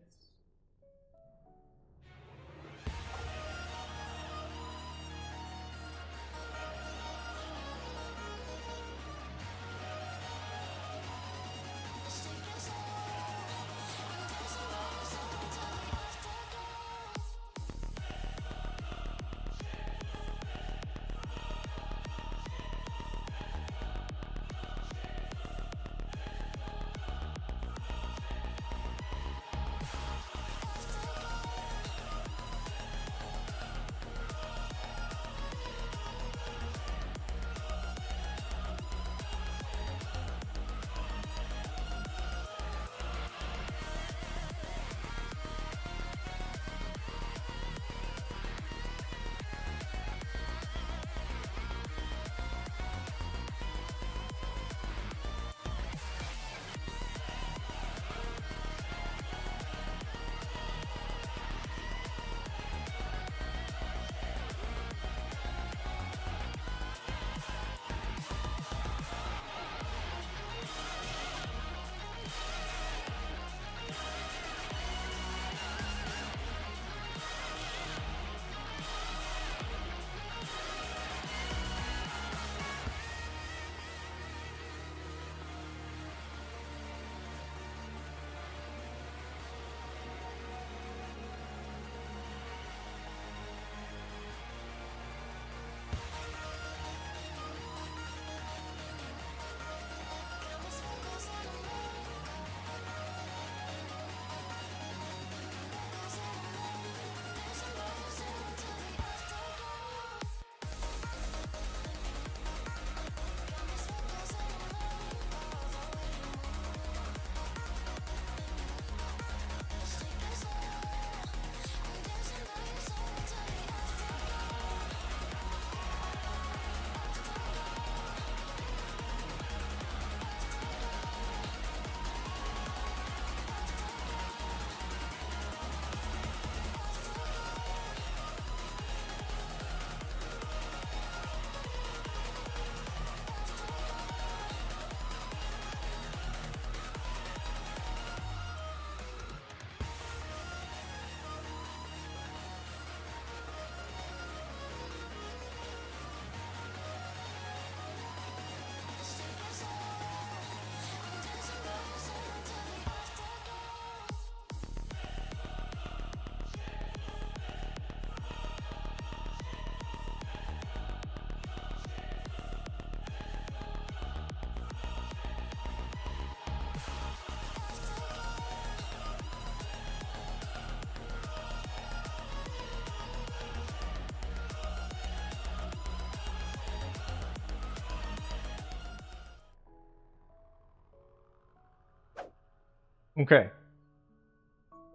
Okay.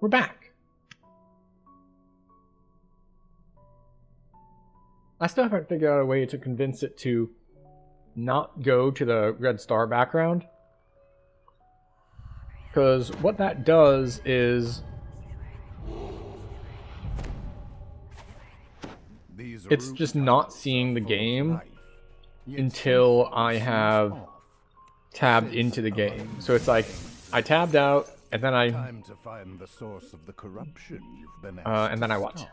We're back. I still haven't figured out a way to convince it to not go to the red star background. Because what that does is it's just not seeing the game until I have tabbed into the game. So it's like I tabbed out and then I Time to find the source of the corruption you've been and then I asked to what? stop.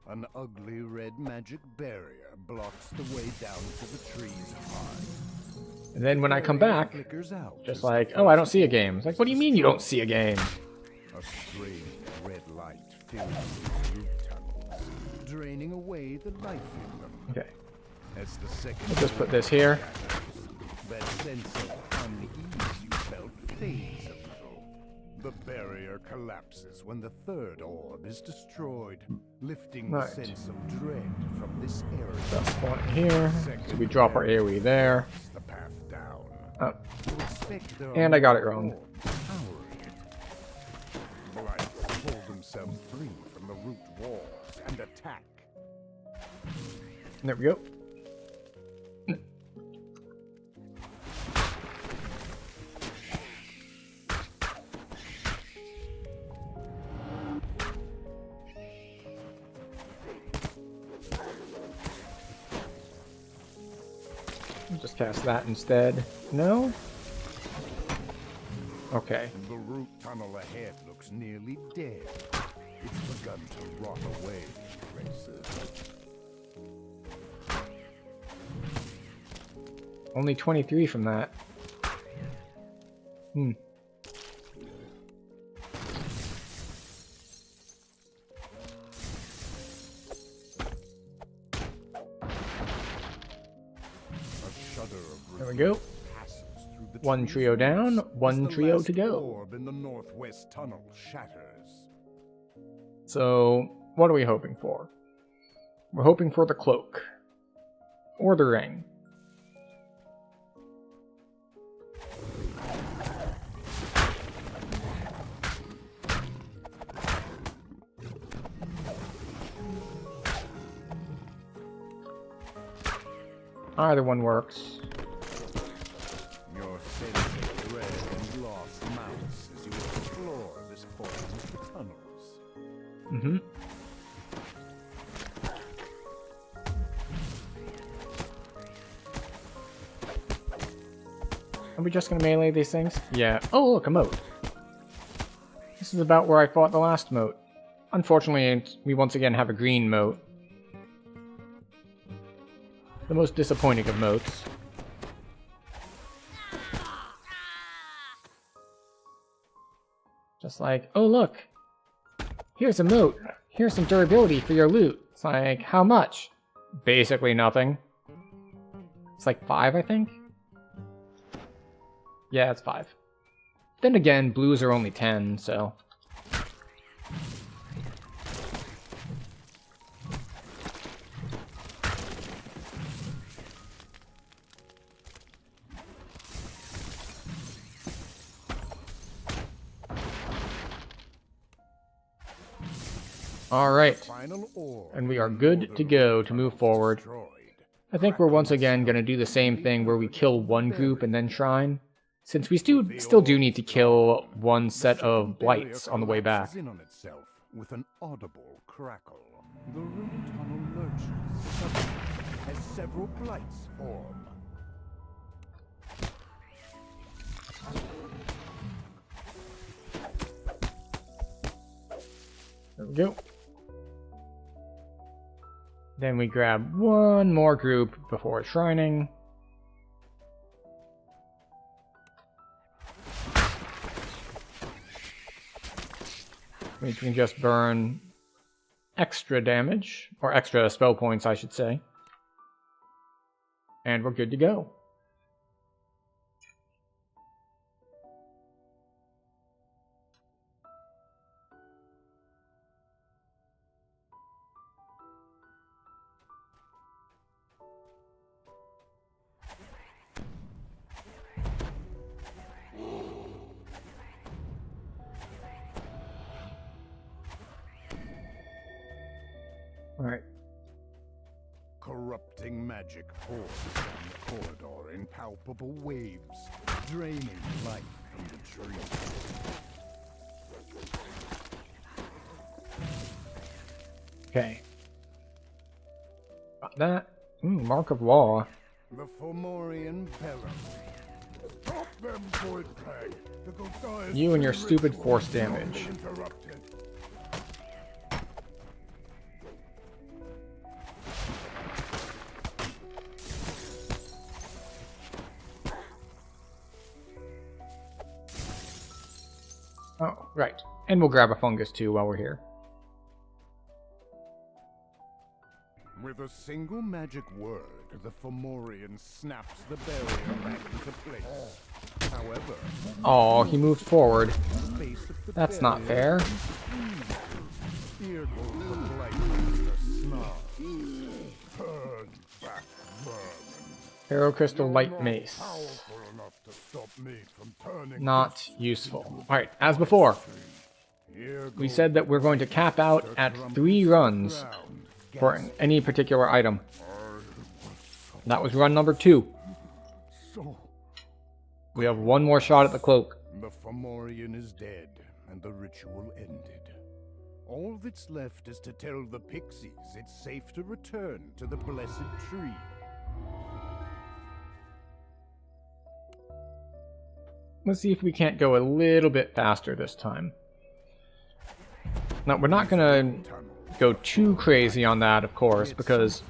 An ugly red magic barrier blocks the way down to the tree's heart. And then when I come back, just like, oh, I don't see a game. It's like, what do you mean you don't see a game? A strange red light fills these root tunnels, draining away the life in them. Okay. As the second We'll just put this here. that sense of unease you felt fades a little. The barrier collapses when the third orb is destroyed, lifting Right. the sense of dread from this area. That's one here. So we drop our AoE there. The path down. Oh. You expect there are And I got it more wrong. orbs powering it. Blights pull themselves free from the root walls and attack. There we go. Just cast that instead. No? Okay. The root tunnel ahead looks nearly dead. It's begun to rot away in places. Only 23 from that. Hmm. There we go. One trio down, one trio to go. Orb in the northwest tunnel shatters. So, what are we hoping for? We're hoping for the cloak. Or the ring. Either one works. Your sense of dread and loss mounts as you explore this portion of the tunnels. Mm-hmm. Are we just gonna melee these things? Yeah. Oh, look, a moat. This is about where I fought the last moat. Unfortunately, we once again have a green moat. The most disappointing of moats. Just like, oh look, here's a moat. Here's some durability for your loot. It's like, how much? Basically nothing. It's like 5, I think? Yeah, it's 5. Then again, blues are only 10, so... Alright, and we are good to go to move forward. I think we're once again going to do the same thing where we kill one group and then shrine, since we still do need to kill one set of blights on the way back. With an audible crackle, the root tunnel lurches suddenly as several blights form. There we go. Then we grab one more group before shrining. We can just burn extra damage, or extra spell points, I should say. And we're good to go. Alright. Corrupting magic pours down the corridor in palpable waves, draining life from the tree. Okay. Got that. Mark of Law. The Fomorian peril. Stop them, Voidcrag! The Goliath You and your stupid force damage. interrupted. Oh, right. And we'll grab a fungus too while we're here. With a single magic word, the Fomorian snaps the barrier back into place. However, Oh, he moved forward. the base of the That's not barrier fair. Here goes the Blighting snarl. Turn back, vermin. Arrow Crystal Light Mace. Powerful enough to stop me from turning Not useful. Alright, as before, Here we goes said that we're going to cap out at 3 runs ground. for any particular item. That was run number 2. So We have one more shot at the cloak. the Fomorian is dead, and the ritual ended. All that's left is to tell the pixies it's safe to return to the blessed tree. Let's see if we can't go a little bit faster this time. Now, we're not going to go too crazy on that, of course, because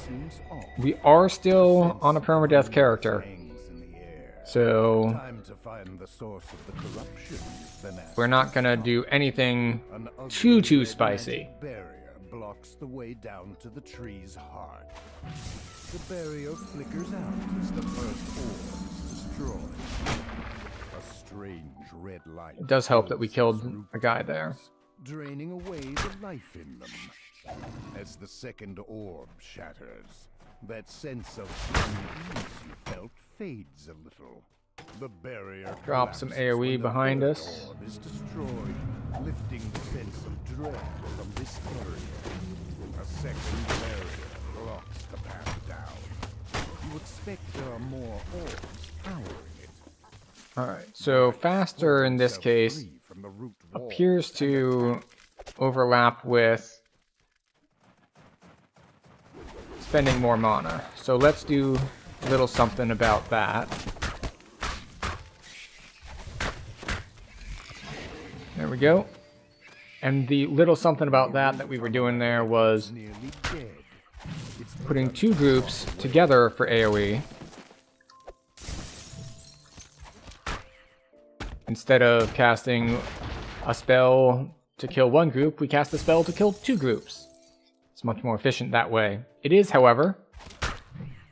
Seems off. we are still on a permadeath character. Hangs in the air. So Time to find the source of the corruption you've been asked. we're not going to do anything An ugly too red spicy. magic barrier blocks the way down to the tree's heart. The barrier flickers out as the first orb is destroyed. A strange red light. It does help that we fills killed root a guy there. nodes, draining away the life in them. As the second orb shatters, that sense of unease you felt fades a little. The barrier Drop some collapses AoE when the behind third us. orb is destroyed, lifting the sense of dread from this area. A second barrier blocks the path down. You expect there are more orbs powering it. Alright, so faster in this case Free from the root wall. appears to overlap with spending more mana. So let's do a little something about that. There we go. And the little something about that we were doing there was Nearly dead. It's putting 2 groups together for AoE. Instead of casting a spell to kill 1 group, we cast a spell to kill 2 groups. It's much more efficient that way. It is, however,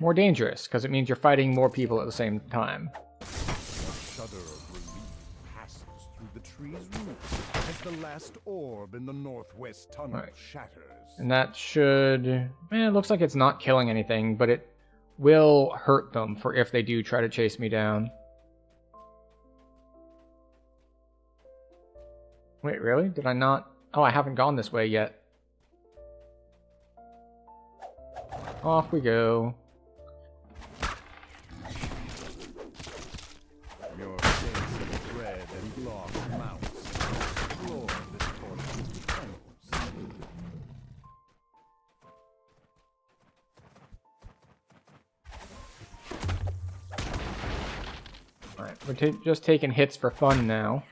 more dangerous, because it means you're fighting more people at the same time. A shudder of relief passes through the tree's roots as the last orb in the northwest tunnel Right. shatters. And that should... it looks like it's not killing anything, but it will hurt them for if they do try to chase me down. Wait, really? Did I not? Oh, I haven't gone this way yet. Off we go. Your sense of dread and loss mounts. Explore this portion of the tunnels. Alright, we're just taking hits for fun now.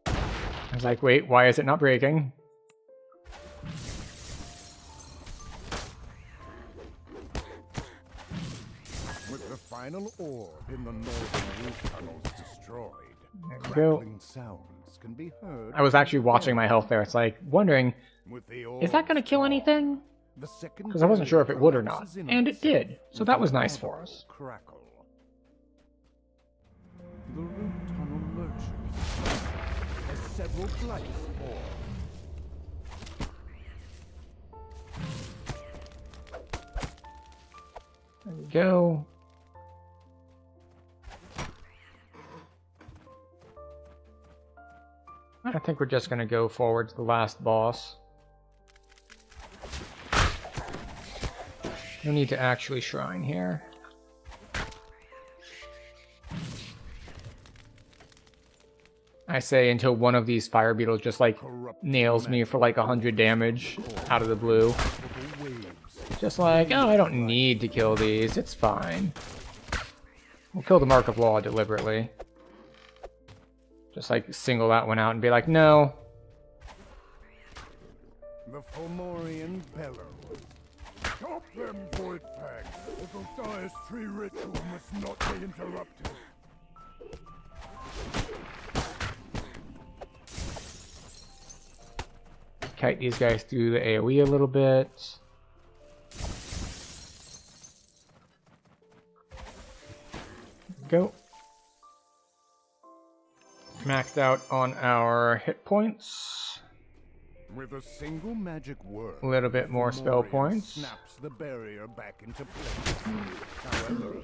I was like, wait, why is it not breaking? With the final orb in the northern root tunnels destroyed, There we go. crackling sounds can be heard. I was actually watching my health there. It's like, wondering, With the is that going to kill anything? Because I wasn't sure if it would or not. And it did. So that was nice for us. Crackle. The root tunnel lurches as several blights form. There we go. I think we're just gonna go forward to the last boss. No need to actually shrine here. I say until one of these fire beetles just like nails me for like 100 damage out of the blue. Just like, oh, I don't need to kill these, it's fine. We'll kill the Mark of Law deliberately. Just like single that one out and be like, no. The Fomorian bellows. Stop them, void fags! The Godias tree ritual must not be interrupted. Kite these guys through the AoE a little bit. Go. Maxed out on our hit points. With a single magic word, A little bit more spell points. Snaps the barrier back into place. However,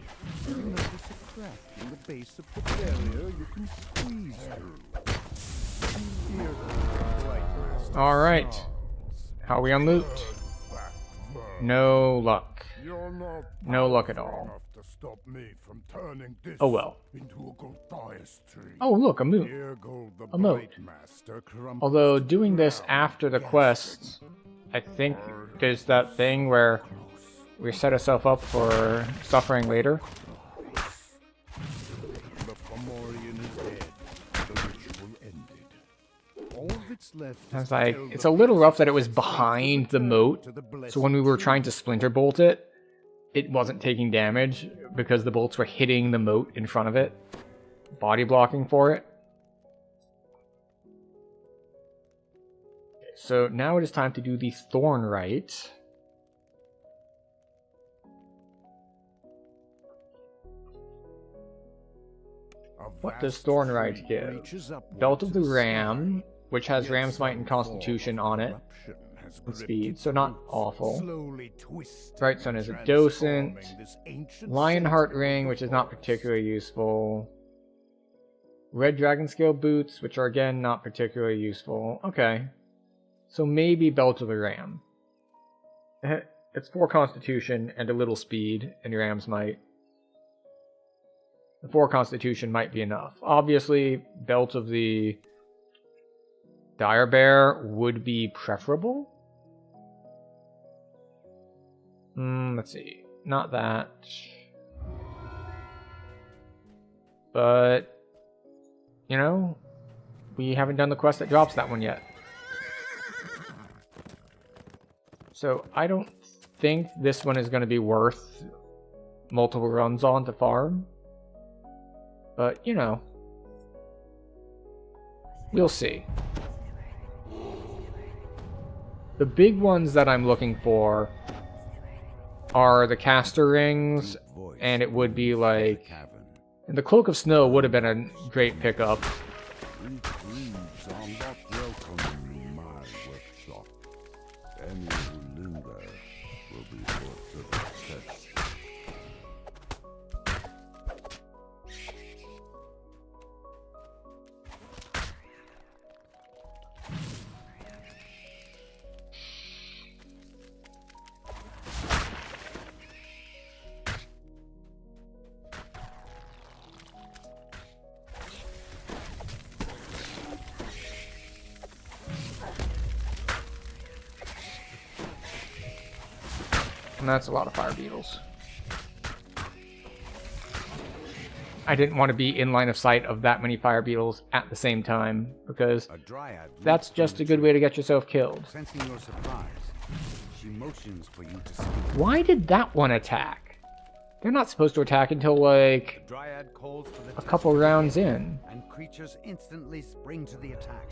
you notice a crack in the base of the barrier you can squeeze through. Here goes the brightness. Alright. How are we on loot? No luck. No luck at all. To stop me from turning this Oh well. into a Godias tree. Oh look, a moat. Here go the A moat. Master Although doing this after the quest, I think there's that thing where we set ourselves up for suffering later. The Fomorian is dead. The ritual ended. All that's left I was like, it's a little rough that it was behind the moat, so when we were trying to splinter bolt it, it wasn't taking damage because the bolts were hitting the moat in front of it, body blocking for it. So now it is time to do the Thorn Rite. What does Thorn Rite give? Belt of the Ram, which has Ram's Might and Constitution on it, and speed, so not awful. Bright Sun is a docent. Lionheart Ring, which is not particularly useful. Red Dragon Scale Boots, which are again not particularly useful. Okay. So maybe Belt of the Ram. It's 4 Constitution and a little speed, and Ram's Might. The 4 Constitution might be enough. Obviously, Belt of the Dire Bear would be preferable. Let's see. Not that. But, you know, we haven't done the quest that drops that one yet. So I don't think this one is going to be worth multiple runs on to farm. But, you know, we'll see. The big ones that I'm looking for are the caster rings, and it would be like... And the Cloak of Snow would have been a great pickup. And that's a lot of fire beetles. I didn't want to be in line of sight of that many fire beetles at the same time, because that's just a good way to get yourself killed. Sensing your surprise, she motions for you to speak. Why did that one attack? They're not supposed to attack until like Dryad calls for the a couple rounds in. And creatures instantly spring to the attack.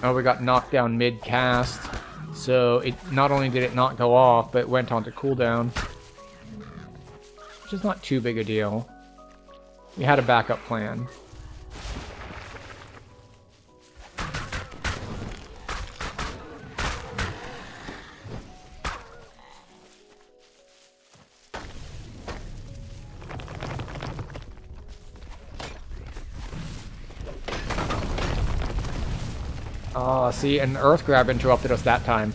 Oh, we got knocked down mid-cast. So it not only did it not go off, but it went on to cooldown. Which is not too big a deal. We had a backup plan. See, an earth grab interrupted us that time.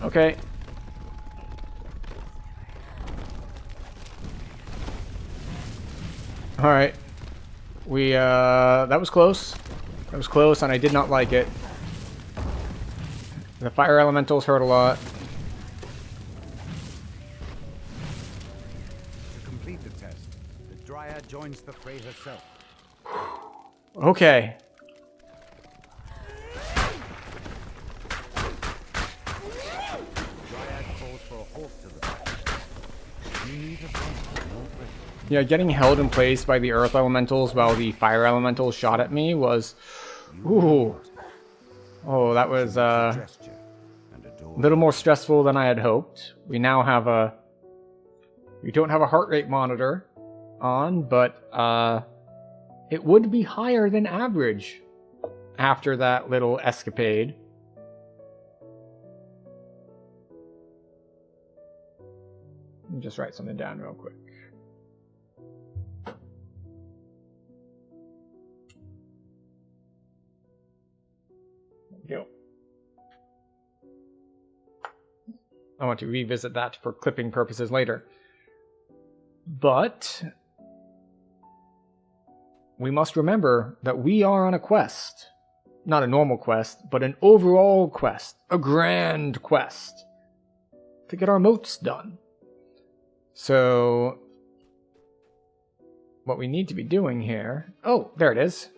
Okay. Alright. We, that was close. That was close, and I did not like it. The fire elementals hurt a lot. Joins the fray herself. Okay. Yeah, getting held in place by the earth elementals while the fire elementals shot at me was... Ooh. Oh, that was a little more stressful than I had hoped. We now have a... We don't have a heart rate monitor on, but it would be higher than average after that little escapade. Let me just write something down real quick. There we go. I want to revisit that for clipping purposes later. But we must remember that we are on a quest. Not a normal quest, but an overall quest. A grand quest. To get our moats done. So, what we need to be doing here... Oh, there it is.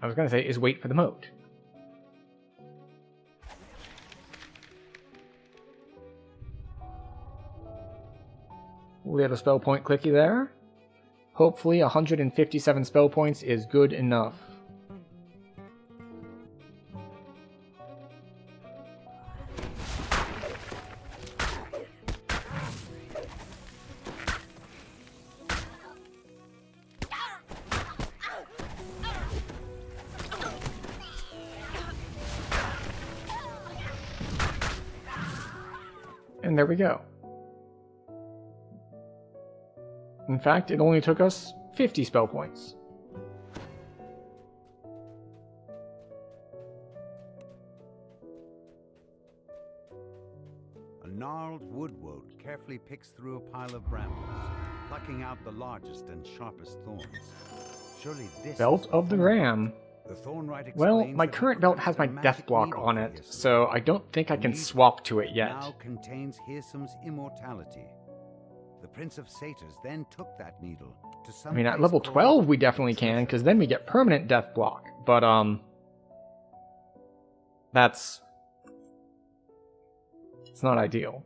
I was going to say is wait for the moat. Little spell point clicky there. Hopefully 157 spell points is good enough. And there we go. In fact, it only took us 50 spell points. A gnarled woodwort carefully picks through a pile of brambles, plucking out the largest and sharpest thorns. Surely this Belt of the Ram. Well, my current belt has my death block on it, so I don't think I can swap to it yet. Now contains Hirsam's immortality. The Prince of Satyrs then took that needle to some... I mean, at level 12 we definitely can, because then we get permanent death block. But, that's... It's not ideal.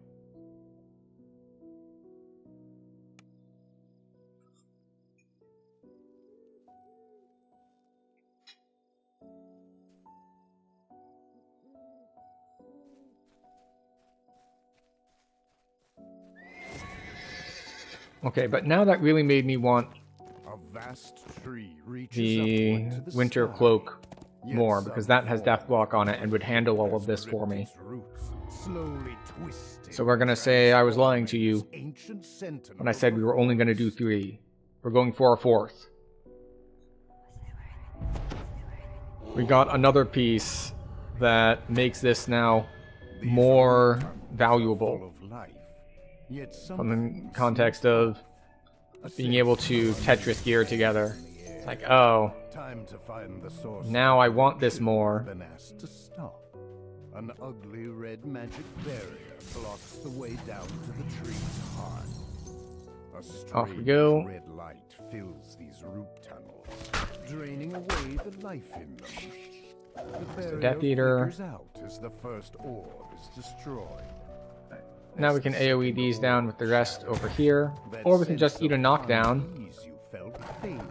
Okay, but now that really made me want the winter cloak more, because that has death block on it and would handle all of this for me. So we're gonna say I was lying to you when I said we were only gonna do 3. We're going for a 4th. We got another piece that makes this now more valuable. From the context of being able to Tetris gear together. It's like, oh, now I want this more. An ugly red magic barrier blocks the way down to the tree's heart. A strange red light fills these root tunnels, draining away the life in them. The barrier Death Eater. flickers out as the first orb is destroyed. Now we can AoE these down with the rest over here, or we can just eat a knockdown.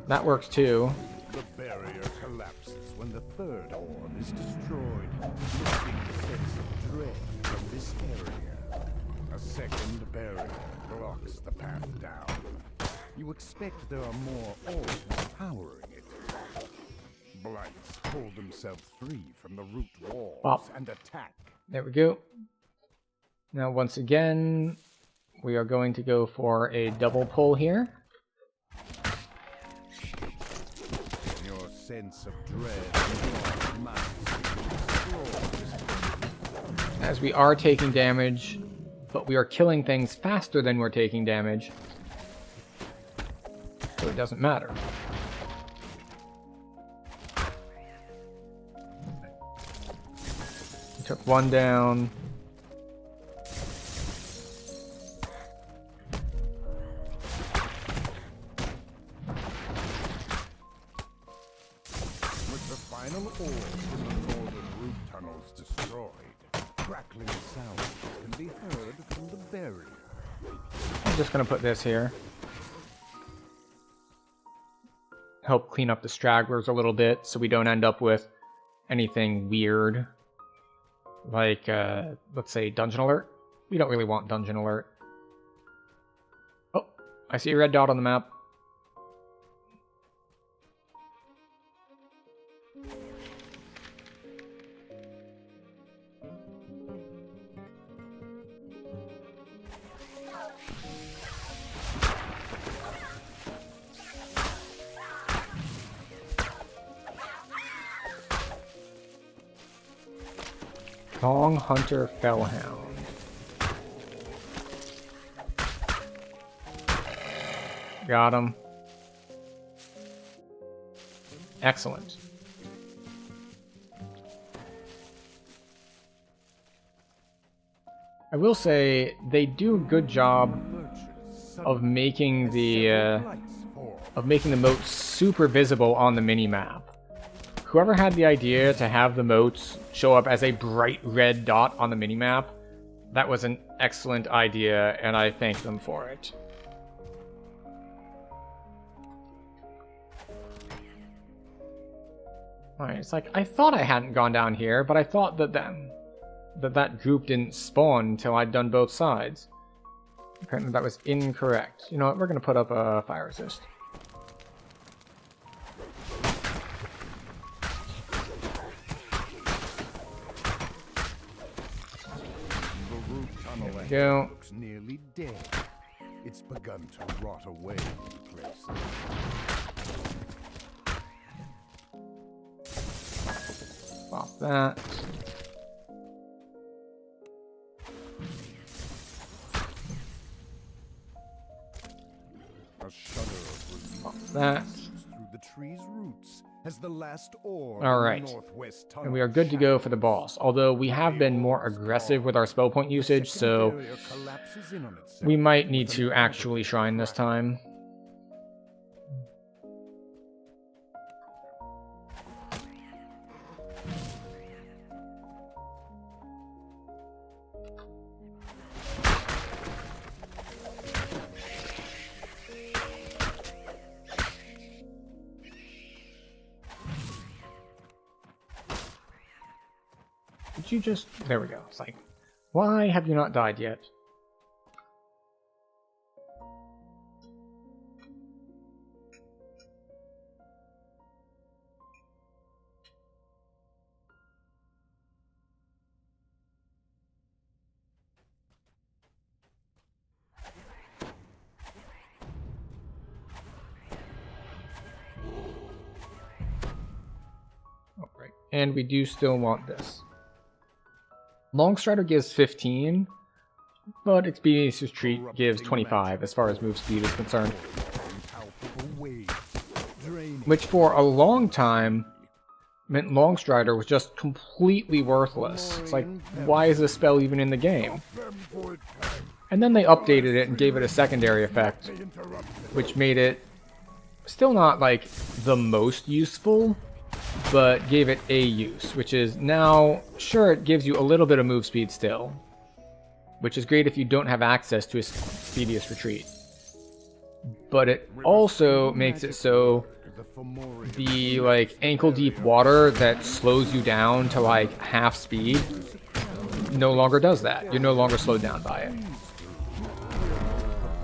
That works too. The barrier collapses when the third orb is destroyed, lifting the sense of dread from this area. A second barrier blocks the path down. You expect there are more orbs powering it. Blights pull themselves free from the root walls and attack. There we go. Now once again, we are going to go for a double pull here. Your sense of dread as we are taking damage, but we are killing things faster than we're taking damage, so it doesn't matter. We took one down. Final orb in the northern root tunnels destroyed. Crackling sounds can be heard from the barrier. I'm just going to put this here. Help clean up the stragglers a little bit so we don't end up with anything weird. Like, let's say Dungeon Alert. We don't really want Dungeon Alert. Oh, I see a red dot on the map. Song Hunter Fellhound. Got him. Excellent. I will say they do a good job of making the moats super visible on the mini-map. Whoever had the idea to have the moats show up as a bright red dot on the minimap, that was an excellent idea, and I thank them for it. Alright, it's like, I thought I hadn't gone down here, but I thought that that group didn't spawn until I'd done both sides. Apparently that was incorrect. You know what, we're going to put up a fire resist. Go. Looks nearly dead. It's begun to rot away in places. Pop that. A shudder of Pop that. Through the tree's roots as the last orb Alright, and we are good to go for the boss, although we have been more aggressive with our spell point usage, so we might need to actually shrine this time. Did you just... There we go. It's like, why have you not died yet? Alright, and we do still want this. Longstrider gives 15, but Expeditious Retreat gives 25 as far as move speed is concerned. Which for a long time meant Longstrider was just completely worthless. It's like, why is this spell even in the game? And then they updated it and gave it a secondary effect, which made it still not like the most useful, but gave it a use, which is now, sure, it gives you a little bit of move speed still, which is great if you don't have access to a Expeditious Retreat. But it also makes it so the like ankle-deep water that slows you down to like half speed no longer does that. You're no longer slowed down by it.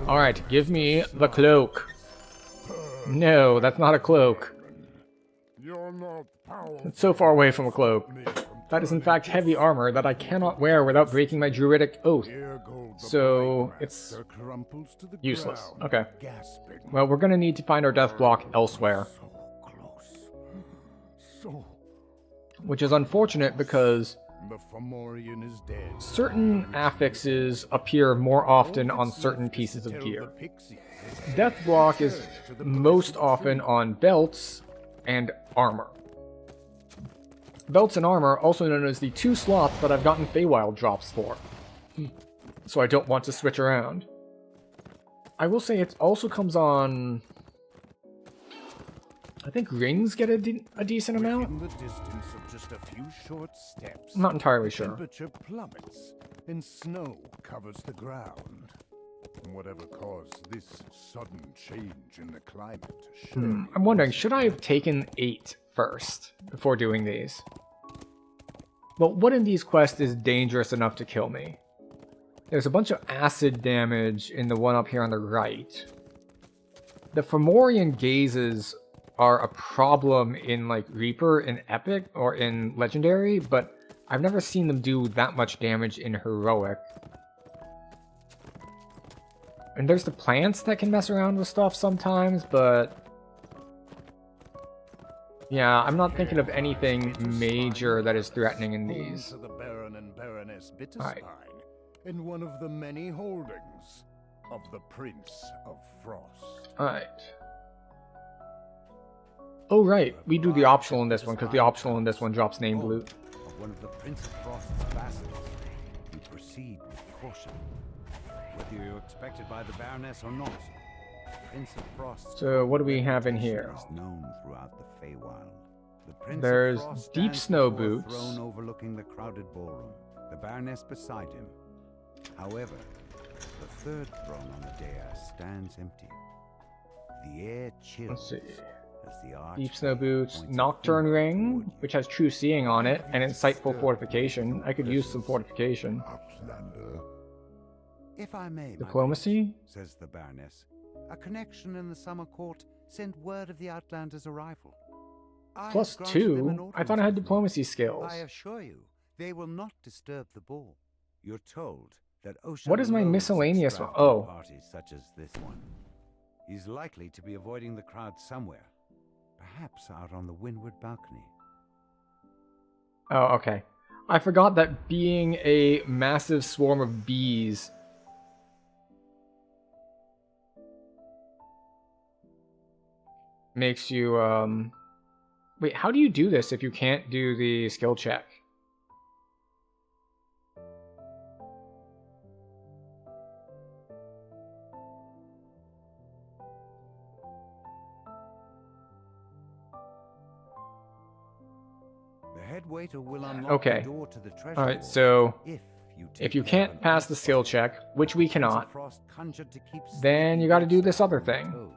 Alright, give me the cloak. No, that's not a cloak. It's so far away from a cloak. That is in fact heavy armor that I cannot wear without breaking my druidic oath. So, it's useless. Okay. Well, we're gonna need to find our death block elsewhere. Which is unfortunate because certain affixes appear more often on certain pieces of gear. Death block is most often on belts and armor. Belts and armor, also known as the 2 slots that I've gotten Feywild drops for. So I don't want to switch around. I will say it also comes on... I think rings get a decent amount? In the distance of just a few short steps, I'm not entirely sure. temperature plummets and snow covers the ground. Whatever caused this sudden change in the climate? I'm wondering, should I have taken 8 first before doing these? Well, what in these quests is dangerous enough to kill me? There's a bunch of acid damage in the one up here on the right. The Fomorian gazes are a problem in like Reaper in Epic or in Legendary, but I've never seen them do that much damage in Heroic. And there's the plants that can mess around with stuff sometimes, but... yeah, I'm not thinking of anything major that is threatening in these. The Baron and Baroness Alright. in one of the many holdings of the Prince of Frost. Alright. Oh right, we do the optional in this one, because the optional in this one drops named loot. Of one of the Prince of Frost's vassals, you proceed with caution. Whether you're expected by the Baroness or not, Prince of Frost. So what do we have in here? Is known throughout the Feywild. The Prince There's of Frost deep stands snow before a boots. throne overlooking the crowded ballroom. The Baroness beside him. However, the third throne on the dais stands empty. The air chills. Let's see. As the arch Deep snow boots, Nocturne ring, which has True Seeing on it, and Insightful Fortification. I could use some fortification. If I may, Diplomacy? my lord, says the Baroness. A connection in the summer court sent word of the Outlander's arrival. I Plus have granted them an 2? I thought I had audience with diplomacy me. skills. I assure you, they will not disturb the ball. You're told that Ocean What is my loathes miscellaneous one? extravagant Oh. parties such as this one. He's likely to be avoiding the crowd somewhere, perhaps out on the windward balcony. Oh, okay. I forgot that being a massive swarm of bees makes you, Wait, how do you do this if you can't do the skill check? The head waiter will unlock Okay. the door to the treasure Alright, vault so if if you can't pass the skill check, which we cannot, Frost conjured to keep then you gotta do this other thing. toes.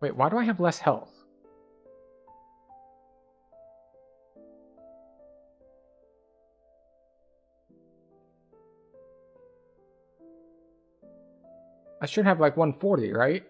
Wait, why do I have less health? I should have like 140, right?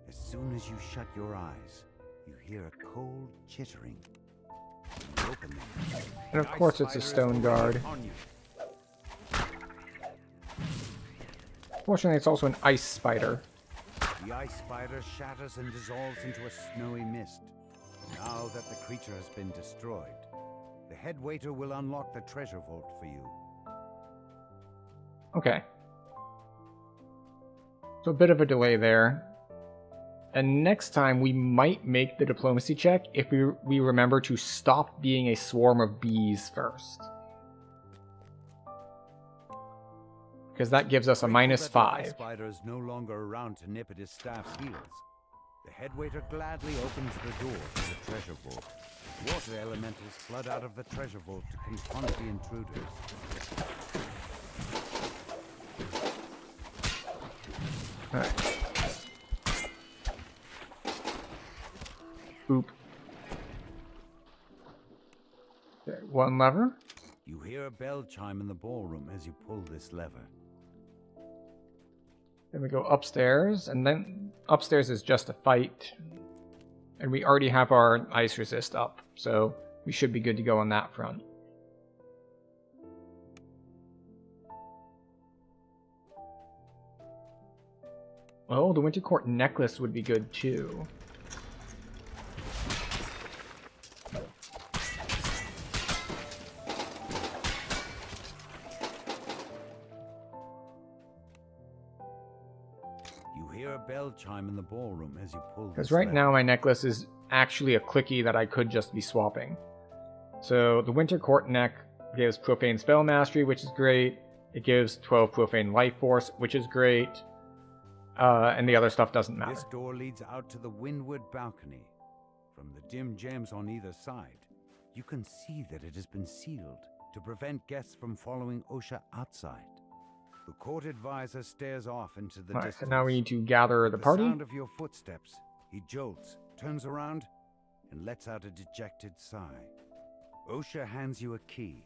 As soon as you shut your eyes, you hear a cold chittering. You open them. And of course it's a stone guard. Fortunately, it's also an ice spider. The ice spider shatters and dissolves into a snowy mist. Now that the creature has been destroyed, the head waiter will unlock the treasure vault for you. Okay. So a bit of a delay there. And next time we might make the diplomacy check if we remember to stop being a swarm of bees first. Because that gives us a -5. Spider is no longer around to nip at his staff's heels. The head waiter gladly opens the door to the treasure vault. Water elementals flood out of the treasure vault to confront the intruders. Alright. Boop. Okay, one lever. You hear a bell chime in the ballroom as you pull this lever. Then we go upstairs, and then upstairs is just a fight. And we already have our ice resist up, so we should be good to go on that front. Oh, the Winter Court necklace would be good too. Bell chime in the ballroom as you pull. Because right now my necklace is actually a clicky that I could just be swapping. So the Winter Court neck gives Profane Spell Mastery, which is great. It gives 12 Profane Life Force, which is great. And the other stuff doesn't matter. This door leads out to the windward balcony. From the dim gems on either side, you can see that it has been sealed to prevent guests from following Osha outside. The court advisor stares off into the distance. So now we need to gather the party. The sound of your footsteps, he jolts, turns around, and lets out a dejected sigh. Osha hands you a key.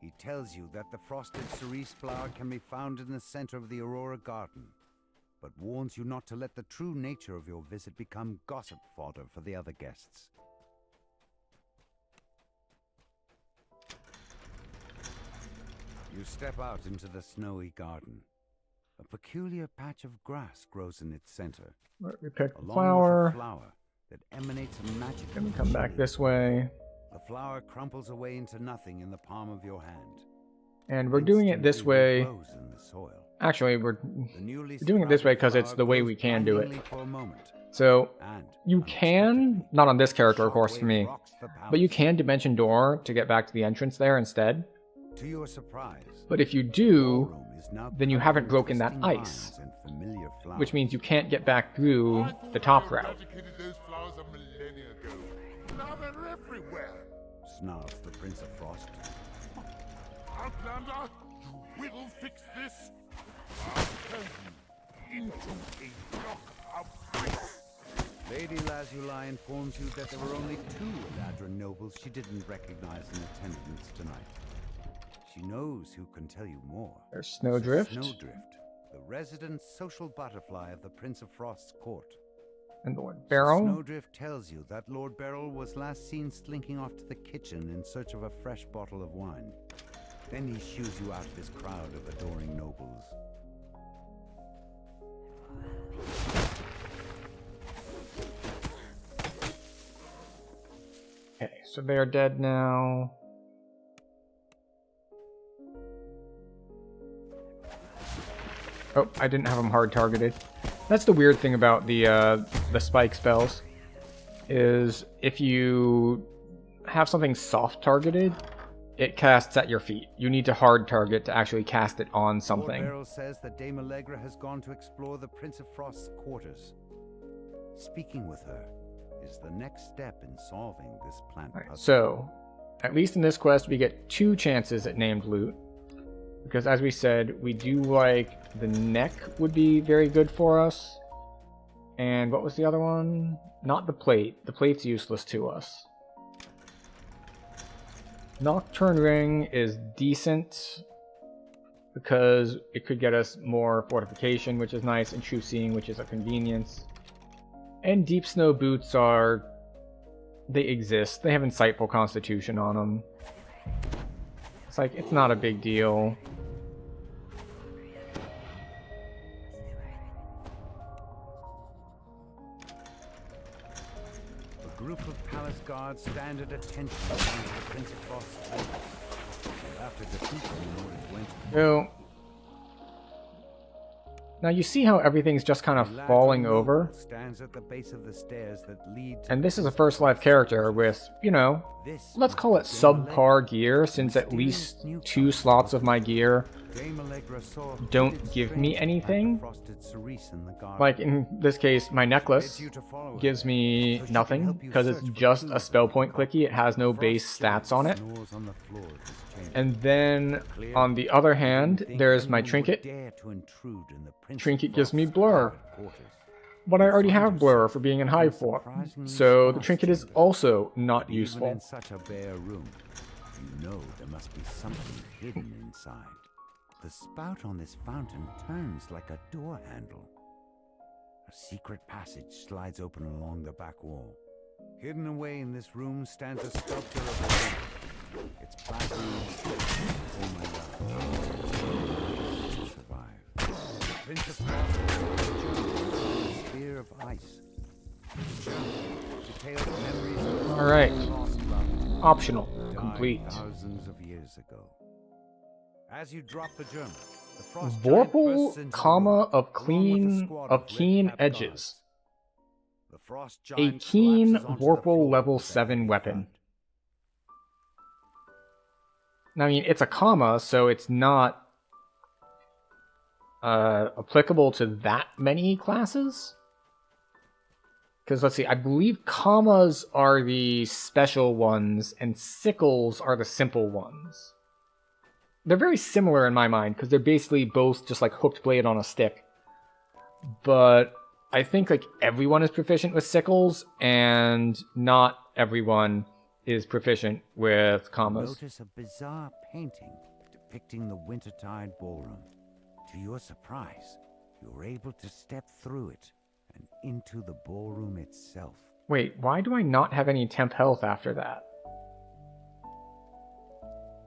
He tells you that the frosted cerise flower can be found in the center of the Aurora Garden, but warns you not to let the true nature of your visit become gossip fodder for the other guests. You step out into the snowy garden. A peculiar patch of grass grows in its center. We pick the along flower. with a flower that emanates a magic. Then we come back this way. The flower crumples away into nothing in the palm of your hand. And we're doing it this way. Grows in the soil. Actually, we're doing it this way because it's the way we can do it. For a moment, So you can, not on this character of course for me, but you can Dimension Door to get back to the entrance there instead. to your surprise, But if you do, then you haven't broken that ice, which means you can't get back through the top route. Those flowers a millennia ago. Now they're everywhere. Snarls the Prince of Frost. Outlander, you will fix this. I'll turn you into a block of ice. Lady Lazuli informs you that there were only 2 Eladrin nobles she didn't recognize in attendance tonight. She knows who can tell you more. There's Snowdrift. Snowdrift, the resident social butterfly of the Prince of Frost's court. And Lord Beryl. Snowdrift tells you that Lord Beryl was last seen slinking off to the kitchen in search of a fresh bottle of wine. Then he shoos you out of his crowd of adoring nobles. Okay, so they are dead now. Oh, I didn't have them hard targeted. That's the weird thing about the spike spells, is if you have something soft targeted, it casts at your feet. You need to hard target to actually cast it on something. Lord Beryl says that Dame Allegra has gone to explore the Prince of Frost's quarters. Speaking with her is the next step in solving this plant puzzle. So, at least in this quest, we get 2 chances at named loot. Because as we said, we do like the neck would be very good for us. And what was the other one? Not the plate. The plate's useless to us. Nocturne Ring is decent because it could get us more fortification, which is nice, and true seeing, which is a convenience. And Deep Snow Boots are... they exist. They have Insightful Constitution on them. It's like, it's not a big deal. A group of palace guards stand at attention against the Prince of Frost's table. After defeating Lord Gwent, So, Now you see how everything's just kind of falling over? Stands at the base of the stairs that lead to And this is a first life character with, you know, let's call it subpar gear, since at least 2 slots of my gear don't give me anything. Like in this case, my necklace gives me nothing, because it's just a spell point clicky, it has no base stats on it. And then, on the other hand, there's my trinket. Trinket gives me blur. But I already have blur for being in hive form, so the trinket is also not useful. In such a bare room, you know there must be something hidden inside. The spout on this fountain turns like a door handle. A secret passage slides open along the back wall. Hidden away in this room stands a sculpture of a woman. It's black oh my God. Survive. A pinch of frost, a spear of ice. Alright. Optional. Complete. Thousands of years ago. As you drop the journal, the frost Vorpal, comma, of keen edges. A keen Vorpal level 7 weapon. Now, I mean, it's a comma, so it's not applicable to that many classes. Because, let's see, I believe commas are the special ones, and sickles are the simple ones. They're very similar in my mind, because they're basically both just like hooked blade on a stick. But I think like everyone is proficient with sickles, and not everyone is proficient with commas. Notice a bizarre painting depicting the Wintertide Ballroom. To your surprise, you're able to step through it and into the ballroom itself. Wait, why do I not have any temp health after that?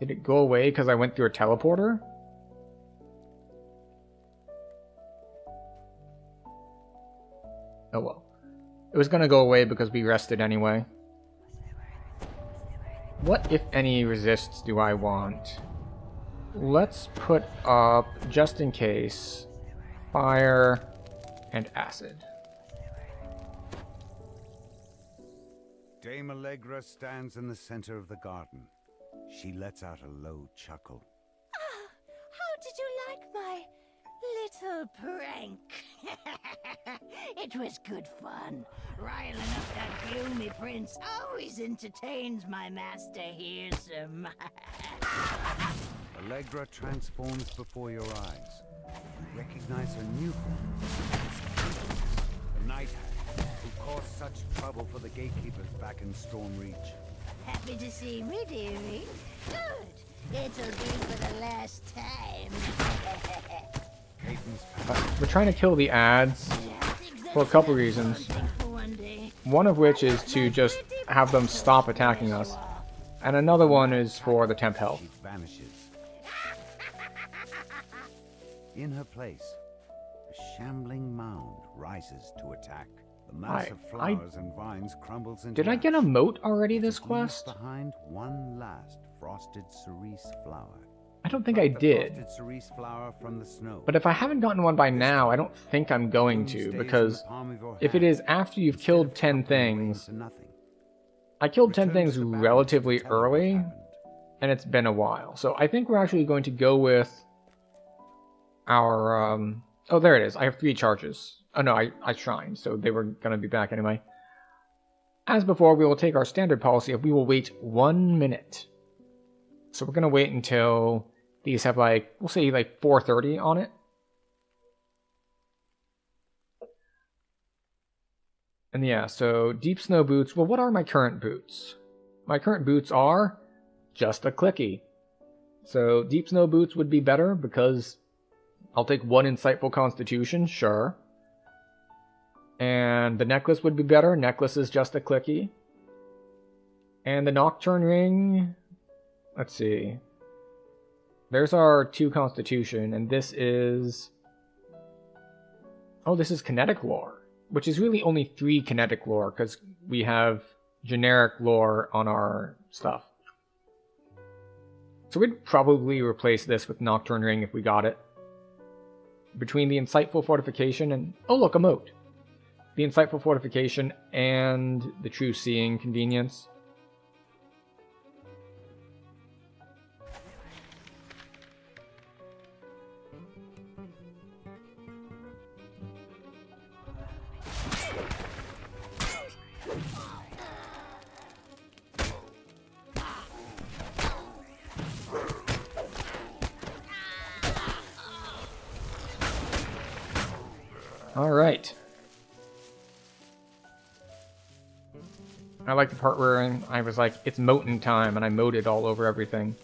Did it go away because I went through a teleporter? Oh well. It was gonna go away because we rested anyway. What, if any, resists do I want? Let's put up, just in case, fire and acid. Dame Allegra stands in the center of the garden. She lets out a low chuckle. Ah, how did you like my little prank? It was good fun. Riling up that gloomy prince always entertains my master here some. Allegra transforms before your eyes. You recognize her new form. The Night Hag, who caused such trouble for the gatekeepers back in Stormreach. Happy to see me, dearie? Good. It'll be for the last time. We're trying to kill the ads for a couple reasons. One of which is to just have them stop attacking us. And another one is for the temp health. She vanishes. In her place, a shambling mound rises to attack. The mass of flowers and vines crumbles into Did I get a moat already this quest? Behind one last frosted cerise flower. I don't think I did. Frosted cerise flower from the snow. But if I haven't gotten one by now, I don't think I'm going to, because if it is after you've killed 10 things, I killed 10 things relatively early, and it's been a while. So I think we're actually going to go with our, oh, there it is. I have 3 charges. Oh no, I shined, so they were going to be back anyway. As before, we will take our standard policy of we will wait 1 minute. So we're going to wait until these have like, we'll say like 4:30 on it. And yeah, so deep snow boots. Well, what are my current boots? My current boots are just a clicky. So deep snow boots would be better because I'll take 1 insightful constitution, sure. And the necklace would be better. Necklace is just a clicky. And the nocturne ring, let's see. There's our 2 constitution, and this is... Oh, this is kinetic lore, which is really only 3 kinetic lore, because we have generic lore on our stuff. So we'd probably replace this with nocturne ring if we got it. between the insightful fortification and... Oh, look, a moat. The insightful fortification and the true seeing convenience. All right. I like the part where I was like, it's moating time, and I moated all over everything.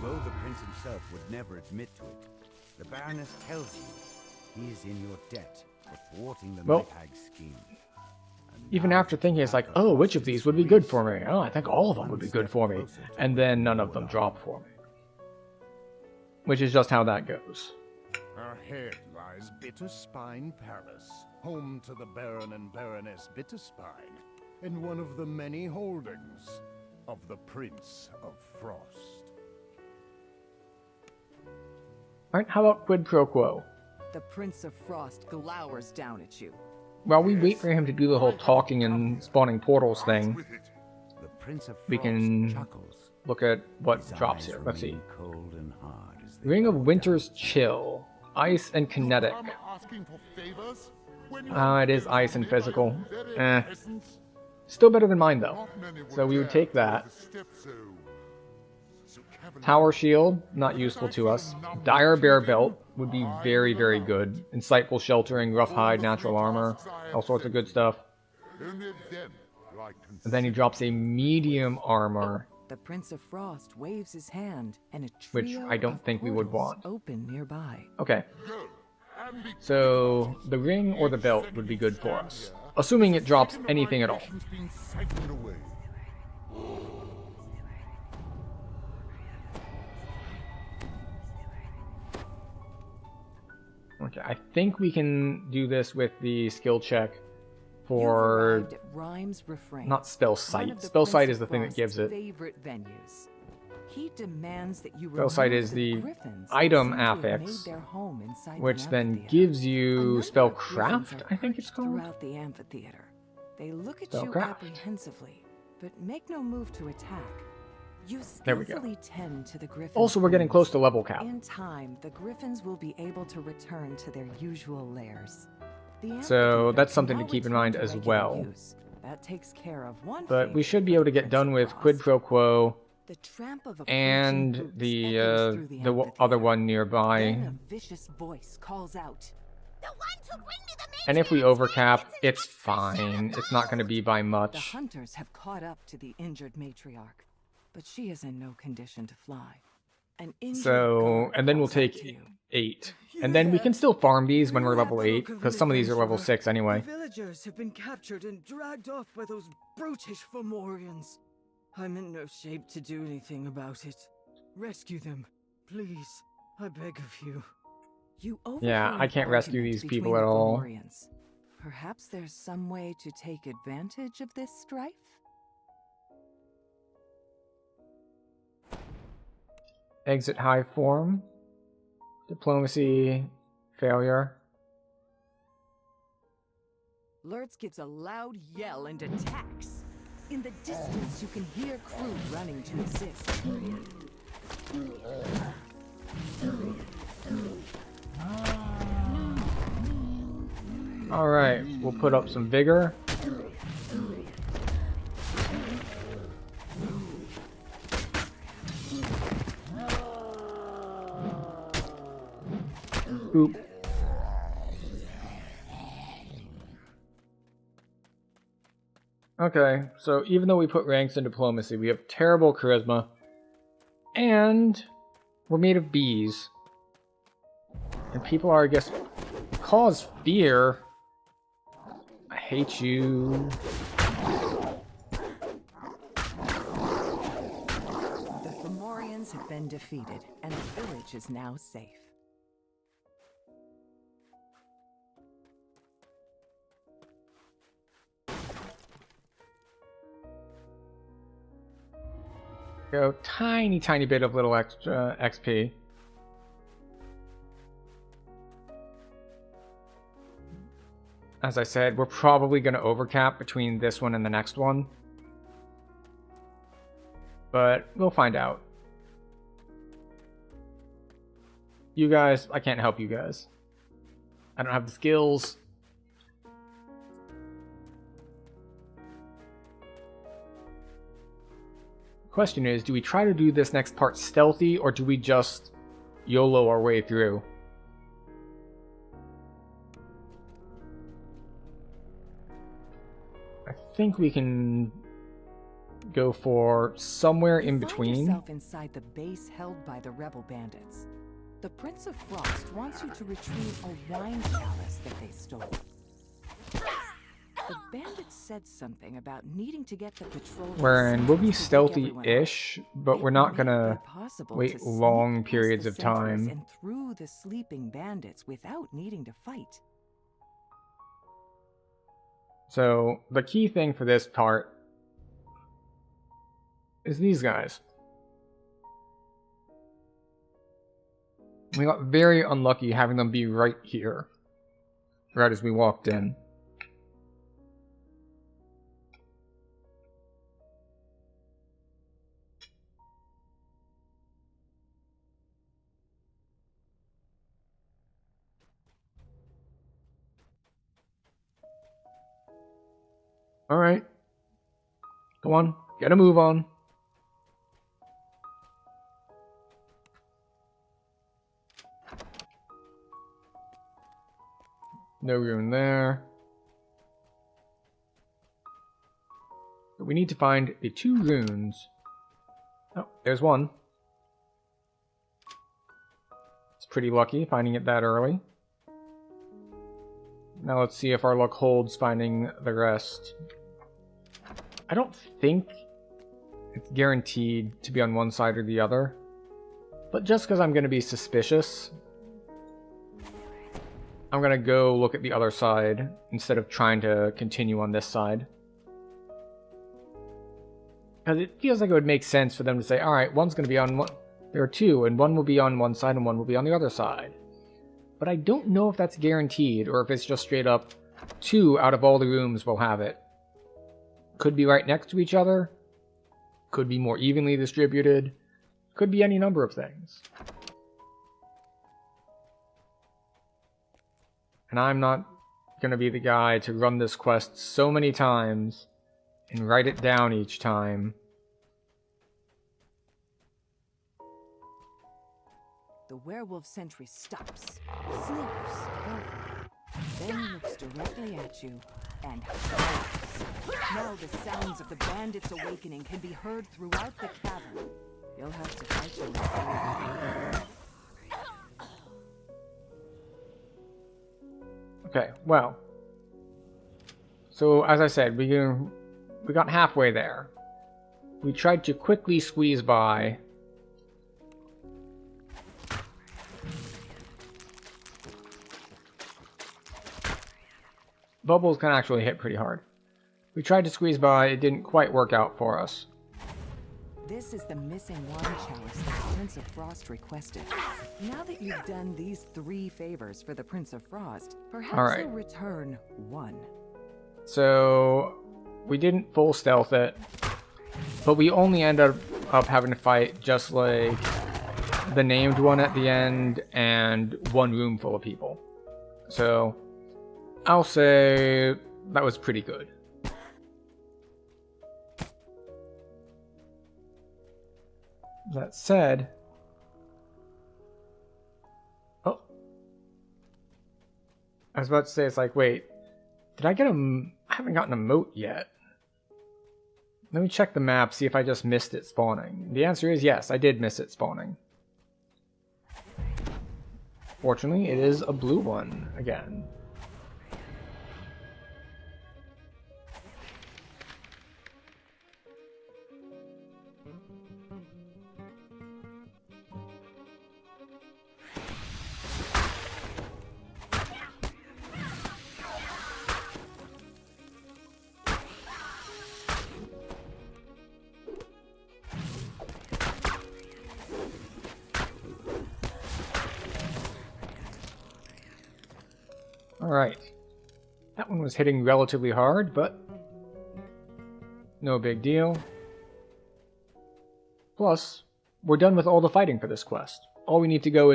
Though the prince himself would never admit to it, the Baroness tells you he is in your debt for thwarting the Night Hag's scheme. Even after thinking, it's like, oh, which of these would be good for me? Oh, I think all of them would be good for me. And then none of them drop for me. Which is just how that goes. Ahead lies Bitterspine Palace, home to the Baron and Baroness Bitterspine, and one of the many holdings of the Prince of Frost. Alright, how about quid pro quo? The Prince of Frost glowers down at you. While we wait for him to do the whole talking and spawning portals thing, The Prince of Frost we can chuckles. look at what His drops eyes here. Let's see. remain cold and hard as they Ring of look Winter's Chill. Ice and kinetic. It is ice and physical. Still better than mine, though. So we would take that. Tower Shield, not useful to us. Dire Bear Belt would be very, very good. Insightful Sheltering, Rough Hide, Natural Armor, all sorts of good stuff. And then he drops a medium armor, The Prince of Frost waves his hand, and a which trio I don't of think we would portals want. open nearby. Okay. So the ring or the belt would be good for us, assuming it drops anything at all. Okay, I think we can do this with the skill check for You've arrived at Rhyme's Refrain, not spell one sight. of the Spell sight Prince is the of thing that Frost's gives it. favorite venues. He demands that you Spell sight remove is the griffins that item seem to have affix, made their home inside which the then amphitheater. gives A you number of spellcraft, griffins are I think it's perched called. throughout the amphitheater. They look at you Spellcraft. apprehensively, but make no move to attack. You There we go. skillfully tend to the griffins. Also, we're getting close to level cap. In time, the griffins will be able to return to their usual lairs. The So amphitheater that's can something to now keep in return mind to as regular well. use. That takes care of one But we favorite should be able to of the get done Prince with of quid Frost. pro quo The tramp of approaching and boots the echoes through the other amphitheater. one Then nearby. a vicious voice calls out. The ones who bring me the And if we overcap, it's fine. It's not going to be by The much. hunters have caught up to the injured matriarch, but she is in no condition to fly. An injured So, guard and then we'll calls out take to you. 8. And then we can still farm these when we're level 8, because some of these are level 6 anyway. The villagers have been captured and dragged off by those brutish Fomorians. I'm in no shape to do anything about it. Rescue them, please. I beg of you. You Yeah, overhear I an can't rescue argument these between people the at all. Fomorians. Perhaps there's some way to take advantage of this strife? Exit high form. Diplomacy. Failure. Lurtz gives a loud yell and attacks. In the distance, you can hear crew running to assist. Alright, we'll put up some vigor. Oop. Okay, so even though we put ranks in diplomacy, we have terrible charisma, and we're made of bees. And people are, I guess, cause fear. I hate you. The Fomorians have been defeated, and the village is now safe. Go tiny bit of little extra XP. as I said, we're probably going to overcap between this one and the next one. But we'll find out. You guys, I can't help you guys. I don't have the skills. Question is, do we try to do this next part stealthy, or do we just YOLO our way through? I think we can go for somewhere in between. Find yourself inside the base held by the rebel bandits. The Prince of Frost wants you to retrieve a wine chalice that they stole. The bandits said something about needing to get the patrol. Wherein we'll be stealthy-ish, but we're not gonna wait long periods of time. And through the sleeping bandits without needing to fight. So the key thing for this part is these guys. We got very unlucky having them be right here, right as we walked in. Alright. Come on, get a move on. No room there. But we need to find the 2 runes. Oh, there's one. It's pretty lucky finding it that early. Now let's see if our luck holds finding the rest. I don't think it's guaranteed to be on one side or the other. But just because I'm going to be suspicious, I'm going to go look at the other side instead of trying to continue on this side. Because it feels like it would make sense for them to say, alright, one's going to be on one... There are 2, and one will be on one side and one will be on the other side. But I don't know if that's guaranteed, or if it's just straight up 2 out of all the rooms will have it. Could be right next to each other. Could be more evenly distributed. Could be any number of things. And I'm not going to be the guy to run this quest so many times and write it down each time. The werewolf sentry stops, sniffs carefully, then looks directly at you and howls. Now the sounds of the bandits' awakening can be heard throughout the cavern. You'll have to fight your way through. Okay, well. So, as I said, we got halfway there. We tried to quickly squeeze by. Bubbles can actually hit pretty hard. We tried to squeeze by, it didn't quite work out for us. This is the missing wine chalice that the Prince of Frost requested. Now that you've done these 3 favors for the Prince of Frost, perhaps you'll return 1. So, we didn't full stealth it, but we only ended up having to fight just like the named one at the end and 1 room full of people. So, I'll say that was pretty good. That said, oh, I was about to say, it's like, wait, did I get I haven't gotten a moat yet. Let me check the map, see if I just missed it spawning. The answer is yes, I did miss it spawning. Fortunately, it is a blue one again. Alright. That That one was hitting relatively hard, but no big deal. Plus, we're done with all the fighting for this quest. All we need to do